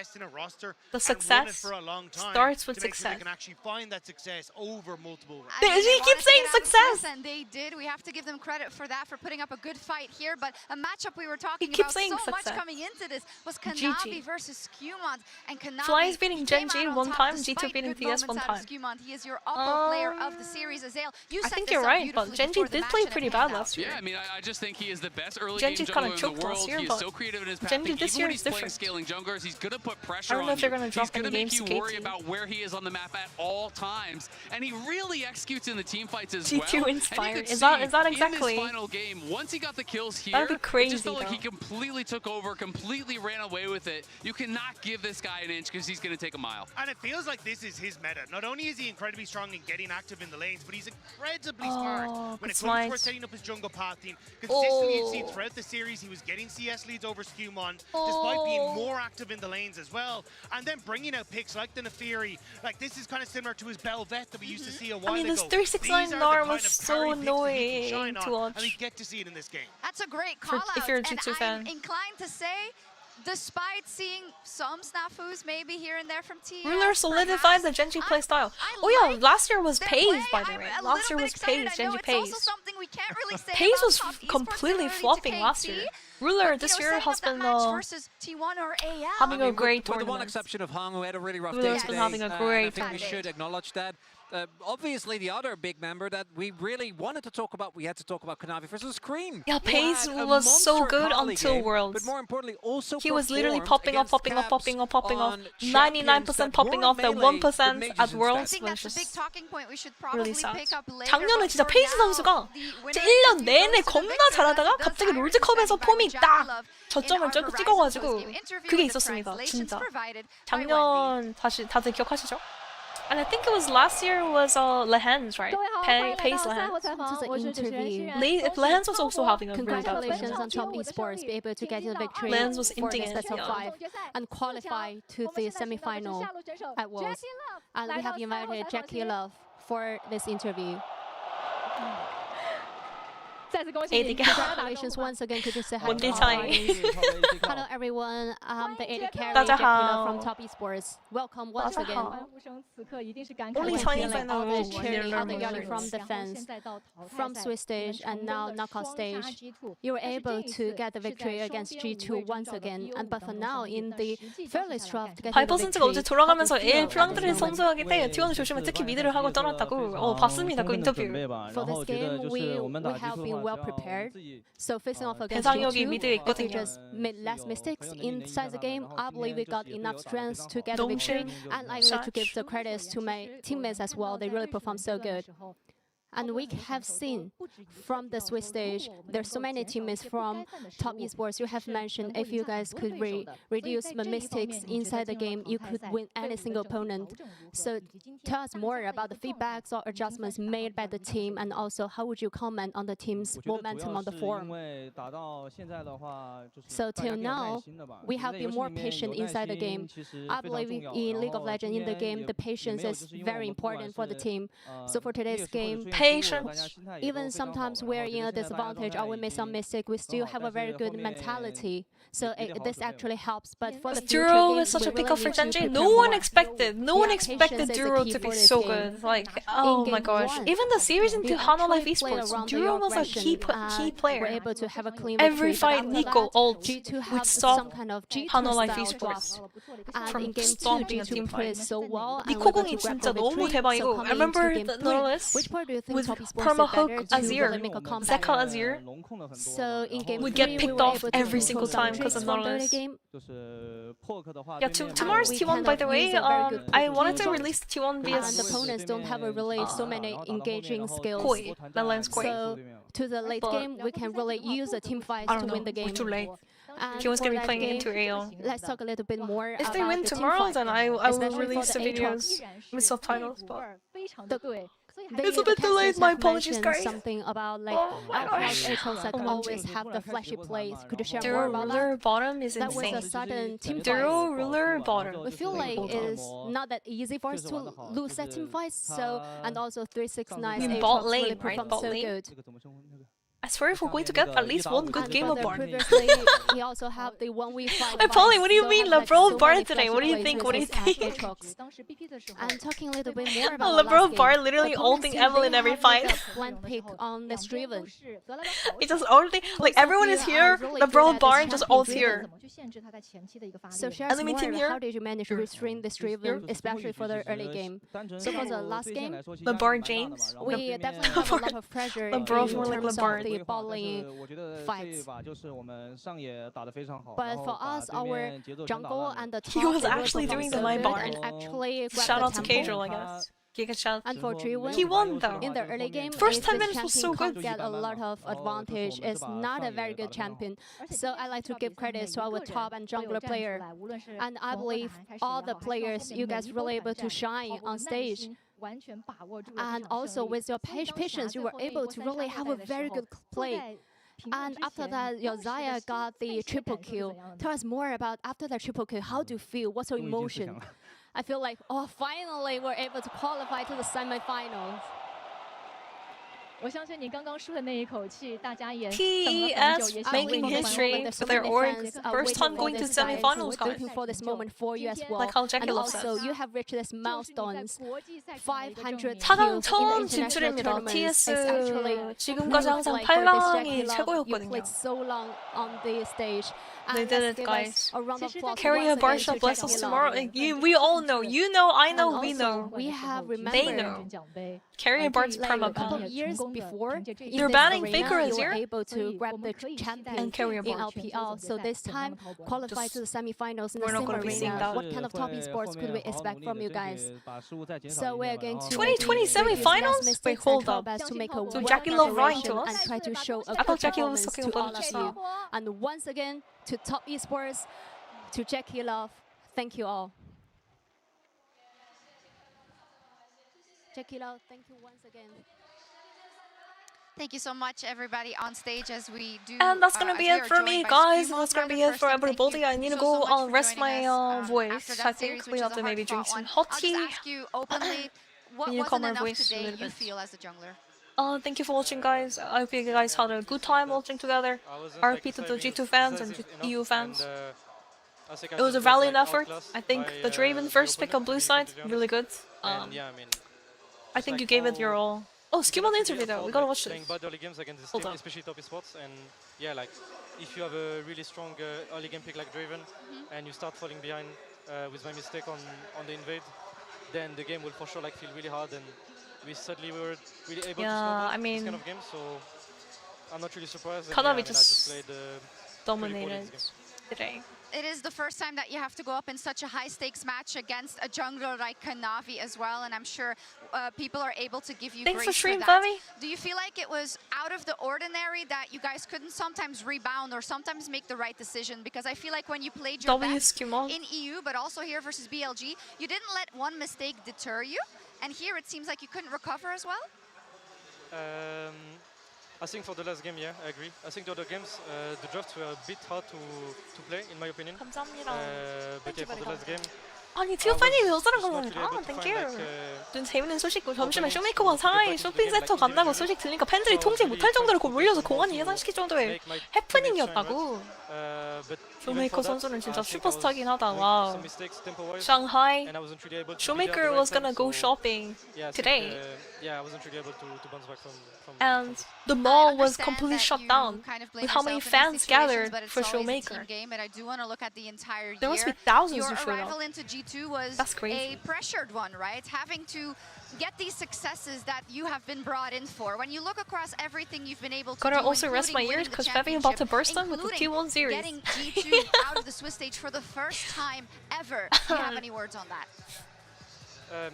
B: The success starts with success.
E: They can actually find that success over multiple rounds.
B: She keeps saying success.
C: And they did. We have to give them credit for that, for putting up a good fight here. But a matchup we were talking about so much coming into this was Kanavi versus Skewmont. And Kanavi
B: Fly's beating Gen.G one time, G2 beating TS one time.
C: He is your upper player of the series. Azale,
B: I think you're right, but Gen.G did play pretty bad last year.
O: Yeah, I mean, I just think he is the best early game jungler in the world. He is so creative in his path.
B: Gen.G this year
O: Even when
B: is
O: he's playing
B: different.
O: scaling junglers, he's going to put pressure
B: I don't know
O: on
B: if they're going to drop
O: He's going to
B: any
O: make
B: games
O: you
B: to
O: worry
B: KT.
O: about where he is on the map at all times. And he really executes in the team fights as
B: G2
O: well.
B: inspired. Is that exactly?
O: In this final game, once he got the kills here,
B: That'd be crazy,
O: it just felt like he completely took over, completely ran away with it. You cannot give this guy an inch because he's going to take a mile.
E: And it feels like this is his meta. Not only is he incredibly strong in getting active in the lanes, but he's incredibly smart when it comes towards setting up his jungle path team. Consistently, you've seen throughout the series, he was getting CS leads over Skewmont, despite being more active in the lanes as well. And then bringing out picks like the Nefiri. Like, this is kind of similar to his Bel'Veth that we used to see a while ago.
B: I mean, this 369 Gnar was so annoying to watch.
E: And we get to see it in this game.
C: That's a great call out.
B: If you're a G2 fan.
C: I'm inclined to say, despite seeing some snafus maybe here and there from TS,
B: Ruler solidified the Gen.G play style. Oh yeah, last year was Pays, by the way. Last year was Pays, Gen.G Pays. Pays was completely flopping last year. Ruler this year has been having a great tournament.
F: With the one exception of Hung, who had a really rough day
B: Ruler's
F: today.
B: been having a great
F: I think we should acknowledge that. obviously the other big member that we really wanted to talk about, we had to talk about Kanavi versus COSTREAM.
B: Yeah, Pace was so good until Worlds.
F: But more importantly, also
B: he was literally popping off. 99% popping off. That 1% at Worlds was just really sad. 작년에 진짜 페이스 선수가 진짜 1년 내내 겁나 잘하다가 갑자기 롤드컵에서 폼이 딱 저점을 찍어가지고 그게 있었습니다. 진짜. 작년 다들 기억하시죠? And I think it was last year was Lehans, right? Pace Lehans. Lehans was also having a really bad
I: Congratulations on Top Esports, be able to get the victory
B: Lehans was
I: for
B: inting
I: this best of 5 and qualify to the semi-final at Worlds. And we have invited Jackie Love for this interview. Congratulations once again. Could you say hi to our audience? Hello everyone, I'm the AD carry Jackie Love from Top Esports. Welcome once again.
B: Only Chinese I know.
I: All the cheering, all the yelling from the fans, from Swiss stage and now knockout stage. You were able to get the victory against G2 once again. But for now, in the fairly rough to get the
B: 바이퍼슨트가 어제 돌아가면서 플랑드를 선수하기 때 T1을 조심해 특히 미드를 하고 떠났다고 봤습니다 그 인터뷰.
I: For this game, we have been well prepared. So facing off against
B: G2,
I: if we just made less mistakes inside the game, I believe we got enough strength to get the victory. And I'd like to give the credits to my teammates as well. They really performed so good. And we have seen from the Swiss stage, there's so many teammates from Top Esports. You have mentioned if you guys could reduce the mistakes inside the game, you could win any single opponent. So tell us more about the feedbacks or adjustments made by the team, and also how would you comment on the team's momentum on the forum? So till now, we have been more patient inside the game. I believe in League of Legends, in the game, the patience is very important for the team. So for today's game,
B: patience.
I: Even sometimes we're in a disadvantage or we make some mistake, we still have a very good mentality. So this actually helps. But for the future
B: Duro
I: games,
B: is such a
I: we
B: pickup
I: really
B: for
I: need to
B: Genji.
I: prepare
B: No one
I: more.
B: expected Duro to be so good. Like, oh my gosh. Even the series into Hana Life Esports, Duro was a key player.
I: We're able to have a clean
B: Every
I: victory,
B: fight
I: but
B: Nico ult
I: G2
B: would stop
I: kind of G2
B: Hana Life
I: style
B: Esports
I: drop.
B: from
I: in game 2,
B: stomping a
I: G2
B: team
I: played
B: fight.
I: so well.
B: Nico 공이 진짜 너무 대박이고. I remember the Nautilus with permahook Azir, Zeka Azir
I: So in game
B: would
I: 3,
B: get picked
I: we were
B: off
I: able to
B: every single
I: pull down
B: time because of
I: tricks from the
B: Nautilus.
I: game.
B: Yeah, tomorrow's T1, by the way, I wanted to release T1 via
I: And opponents don't have really so many engaging skills.
B: Koi, Netherlands Koi.
I: So to the late game, we can really use the team fights to win the game.
B: Too late.
I: And
B: T1's gonna
I: for
B: be
I: that
B: playing
I: game,
B: into AO.
I: Let's talk a little bit more
B: If they
I: about
B: win
I: the team
B: tomorrow,
I: fight,
B: then I will
I: especially
B: release
I: for
B: the
I: Aatrox.
B: videos with subtitles. But
I: It's
B: a bit delayed, my apologies, guys.
I: Something about like Aatrox that always have the flashy plays. Could you share more
B: Duro
I: about
B: ruler
I: that?
B: bottom is
I: That was
B: insane.
I: a sudden team
B: Duro
I: fight.
B: ruler bottom.
I: We feel like it's not that easy for us to lose that team fight. So and also 369
B: In bot
I: Aatrox really
B: lane, right?
I: performed
B: Bot
I: so
B: lane.
I: good.
B: I swear if we're going to get at least one good
I: And
B: game
I: for
B: of
I: the
B: Barn.
I: previously, we also have the 1v5.
B: Hey, Polly, what do you
I: so
B: mean?
I: have, like,
B: LeBron
I: so
B: Barn
I: many
B: today.
I: flashy
B: What do you
I: plays
B: think? What do you
I: with
B: think?
I: Aatrox. And talking a little bit more about the
B: LeBron
I: last
B: Barn
I: game,
B: literally
I: opponents
B: ulting
I: seem
B: Evelyn
I: they
B: every
I: have
B: fight.
I: like a blind pick on this Driven.
B: It just ulting, like everyone is here, LeBron Barn just ults here.
I: So share us
B: Enemy
I: more
B: team
I: about
B: here.
I: how did you manage to restrain this Driven, especially for the early game. So for the last game,
B: LeBron James.
I: we definitely have a lot of pressure
B: LeBron
I: in
B: more like
I: terms
B: LeBron.
I: of the ball lane fights. But for us, our jungle and the top,
B: He was
I: they really
B: actually
I: performed
B: doing the
I: so
B: my
I: good
B: bar.
I: and actually grabbed
B: Shout
I: the
B: out to
I: tempo.
B: Casual, I guess. Giga shout.
I: And for Driven,
B: He won though.
I: in the early game,
B: First
I: if
B: 10
I: the
B: minutes was so
I: champion
B: good.
I: can't get a lot of advantage, it's not a very good champion. So I like to give credit to our top and jungler player. And I believe all the players, you guys really able to shine on stage. And also with your patience, you were able to really have a very good play. And after that, your Zaya got the triple kill. Tell us more about after that triple kill. How do you feel? What's your emotion? I feel like, oh, finally we're able to qualify to the semifinals.
B: TES making history with their org. First time going to semifinals, guys.
I: Looking for this moment for you as well.
B: Like how Jackie
I: And
B: loves
I: also,
B: us.
I: you have reached this milestones. 500
B: 4강
I: kills
B: 처음
I: in the international
B: 진출입니다.
I: tournaments.
B: TS
I: It's actually
B: 지금까지 항상
I: like for this
B: 8강이
I: Jackie Love, you
B: 최고였거든요.
I: played so long on the stage.
B: They did it, guys.
I: A round of applause
B: Carry a
I: once
B: bar
I: again
B: shot
I: to
B: bless
I: Jackie
B: us
I: Love.
B: tomorrow. We all know. You know, I know,
I: And
B: we
I: also,
B: know.
I: we have
B: They
I: remembered
B: know. Carry a bar's
I: like
B: perma
I: a couple
B: ban.
I: of years before, in
B: They're
I: this
B: banning
I: arena,
B: Faker
I: you
B: Azir
I: were able to grab the champion
B: and carry a
I: in
B: bar.
I: LPL. So this time, qualify to the semifinals in the
B: We're not
I: same
B: gonna be seeing
I: arena.
B: that.
I: What kind of top esports could we expect from you guys? So we're going to
B: 2020
I: make previous
B: semifinals?
I: mistakes
B: Wait, hold
I: and try
B: up.
I: best to make a
B: So
I: well
B: Jackie Love lying to
I: preparation
B: us?
I: and try to show a
B: I
I: good
B: thought Jackie Love was
I: performance
B: talking
I: to
B: about
I: all of
B: just
I: you. And once again, to top esports, to Jackie Love, thank you all. Jackie Love, thank you once again.
C: Thank you so much, everybody on stage, as we do.
B: And that's gonna
C: as
B: be
C: we
B: it
C: are
B: for me,
C: joined by
B: guys.
C: Skimo.
B: That's gonna be
C: Brother,
B: it for
C: first, thank
B: everybody.
C: you
B: I need to
C: so
B: go
C: much for
B: rest
C: joining
B: my
C: us,
B: voice.
C: after
B: I
C: that
B: think
C: series,
B: we
C: which
B: have
C: is
B: to
C: a
B: maybe drink
C: hard-fought
B: some
C: one.
B: hot
C: I'll
B: tea.
C: just ask you openly, what
B: We need to calm
C: wasn't
B: our
C: enough
B: voice a
C: today
B: little
C: you
B: bit.
C: feel as a jungler?
B: Thank you for watching, guys. I hope you guys had a good time watching together. RP to the G2 fans and EU fans. It was a valiant effort. I think the Draven first pick on blue side, really good. I think you gave it your all. Oh, Skimo on the interview though. We gotta watch this.
D: Playing bad early games against this
B: Hold
D: team,
B: on.
D: especially top esports, and yeah, like if you have a really strong early game pick like Draven, and you start falling behind with my mistake on the invade, then the game will for sure like feel really hard, and we suddenly were really able to snowball this kind of game. So I'm not really surprised.
B: Kanavi
D: I just played
B: dominated today.
C: It is the first time that you have to go up in such a high-stakes match against a jungler like Kanavi as well, and I'm sure people are able to give you
B: Thanks for
C: grace
B: stream,
C: for that.
B: Femi.
C: Do you feel like it was out of the ordinary that you guys couldn't sometimes rebound or sometimes make the right decision? Because I feel like when you played your best in EU, but also here versus BLG, you didn't let one mistake deter you, and here it seems like you couldn't recover as well?
D: I think for the last game, yeah, I agree. I think the other games, the drafts were a bit hard to play, in my opinion. But yeah, for the last game,
B: 아니 티오파님이 여자랑 감사합니다. 땡큐. 좀 재밌는 소식고 점심에 쇼메이커와 사나이 쇼핑센터 간다고 소식 들으니까 팬들이 통제 못할 정도로 몰려서 공원이 예상시킬 정도의 해프닝이었다고. 쇼메이커 선수는 진짜 슈퍼스타긴 하다. 와우. Shanghai. Shoemaker was gonna go shopping today.
D: Yeah, I wasn't really able to bounce back from
B: And the mall was completely shut down with how many fans gathered for Showmaker. There must be thousands who showed up.
C: Into G2 was a pressured one, right? Having to get these successes that you have been brought in for. When you look across everything you've been able to
B: Gotta
C: do,
B: also rest my ears because Fevi about to burst on with the T1 series.
C: Getting G2 out of the Swiss stage for the first time ever. Do you have any words on that?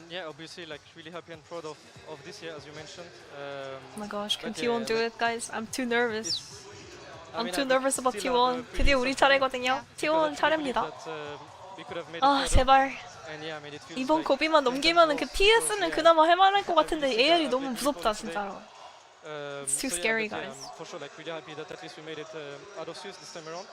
D: Yeah, obviously, like really happy and proud of this year, as you mentioned.
B: Oh my gosh, can T1 do it, guys? I'm too nervous. I'm too nervous about T1. 드디어 우리 차례거든요. T1 차례입니다. 아 제발. 이번 고비만 넘기면은 그 TS는 그나마 할만할 것 같은데 AL이 너무 무섭다 진짜로. It's too scary, guys.
D: For sure, like really happy that at least we made it out of Swiss this time around.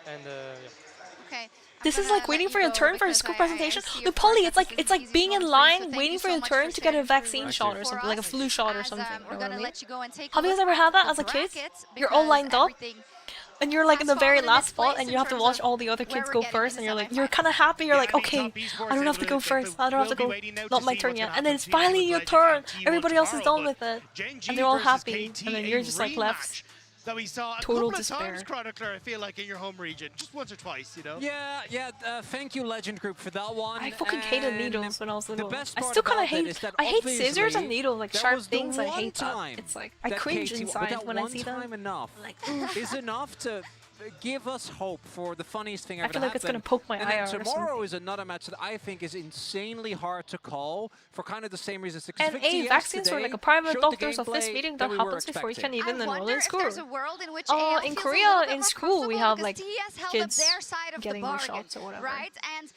D: And yeah.
C: Okay.
B: This is like waiting for your turn for a school presentation. No, Polly, it's like being in line, waiting for your turn to get a vaccine shot or something, like a flu shot or something. You know what I mean? Have you guys ever had that as a kid? You're all lined up, and you're like in the very last spot, and you have to watch all the other kids go first, and you're kind of happy. You're like, okay, I don't have to go first. I don't have to go. Not my turn yet. And then it's finally your turn. Everybody else is done with it, and they're all happy, and then you're just like left.
E: That we saw a
B: Total
E: couple
B: despair.
E: of times, Chronicler, I feel like, in your home region. Just once or twice, you know?
F: Yeah, thank you, Legend Group, for that one.
B: I fucking hated needles when I was little.
F: I
B: still kind of hate. I hate scissors and needles, like sharp things. I hate that. It's like I cringe inside when I see them.
F: Like, is enough to give us hope for the funniest thing ever
B: I feel like it's gonna poke my eye out.
F: Tomorrow is another match that I think is insanely hard to call for kind of the same reasons.
B: And vaccines were like a private doctor's office meeting that happens before you can even enroll in school. In Korea, in school, we have like kids getting their shots or whatever.
C: Right? And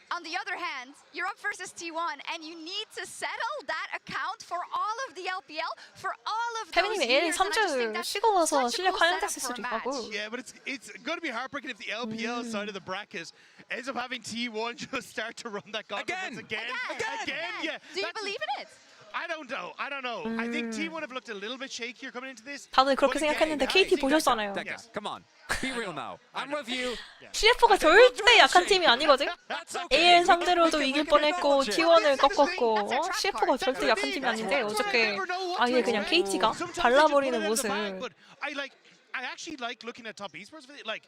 C: on the other hand, you're up versus T1, and you need to settle that account for all of the LPL, for all of those
B: 태빈님이
C: years.
B: 3주 쉬고 와서 실력 환영됐을 수도 있고.
E: Yeah, but it's going to be heartbreaking if the LPL side of the bracket ends up having T1 just start to run that gauntlet again. Yeah.
C: Do you believe in it?
E: I don't know. I think T1 have looked a little bit shakier coming into this.
B: 다들 그렇게 생각했는데 KT 보셨잖아요.
F: Come on, be real now. I'm with you.
B: CF가 절대 약한 팀이 아니거든. AL 상대로도 이길 뻔했고 T1을 꺾었고 CF가 절대 약한 팀이 아닌데 어저께 아예 그냥 KT가 발라버리는 모습.
E: I actually like looking at top esports. Like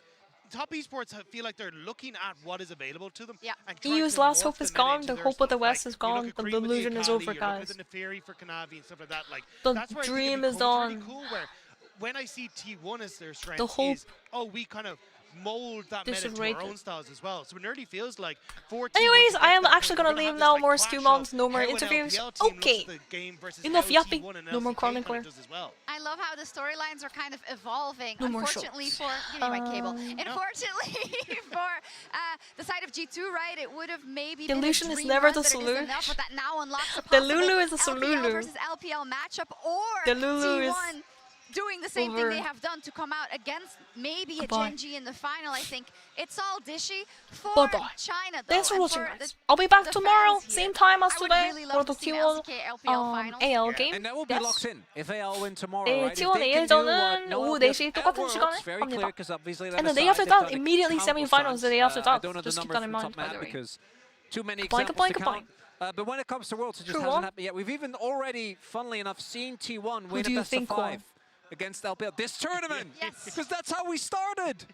E: top esports feel like they're looking at what is available to them.
C: Yeah.
E: And
B: EU's last hope is gone. The hope of the West is gone. The delusion is over, guys.
E: The Neferi for Kanavi and stuff like that. Like,
B: the
E: that's where
B: dream is
E: done.
B: done.
E: Really cool where when I see T1 as their strength,
B: the hope
E: is, we kind of mold that meta to our own styles as well. So it nearly feels like
B: anyways, I am actually gonna leave now. More Stu Moms, no more interviews. Okay. Enough yapping. No more chronicler.
C: I love how the storylines are kind of evolving.
B: No more
C: Unfortunately for give me my cable. Unfortunately for the side of G2, right? It would have maybe
B: Delusion
C: been a
B: is
C: dream
B: never
C: run,
B: the
C: but it is
B: solution.
C: enough, but that now unlocks a
B: The Lulu is a
C: LPL
B: Solulu.
C: versus LPL matchup, or
B: The Lulu is
C: T1 doing the same thing they have done to come out against maybe a Gen G in the final. I think it's all dishy for China, though.
B: Thanks for watching, guys. I'll be back tomorrow, same time as today, for the T1 AL game.
F: And that will be locked in if AL win tomorrow,
B: 네,
F: right?
B: T1 AL전은 오후 4시 똑같은 시간에 합니다. And the day after that, immediately semi-finals the day after that. Just keep that in mind, by the way.
F: Too many
B: Goodbye.
F: but when it comes to Worlds, it just hasn't happened yet. We've even already, funnily enough, seen T1 win a best of 5 against LPL this tournament. Because that's how we started.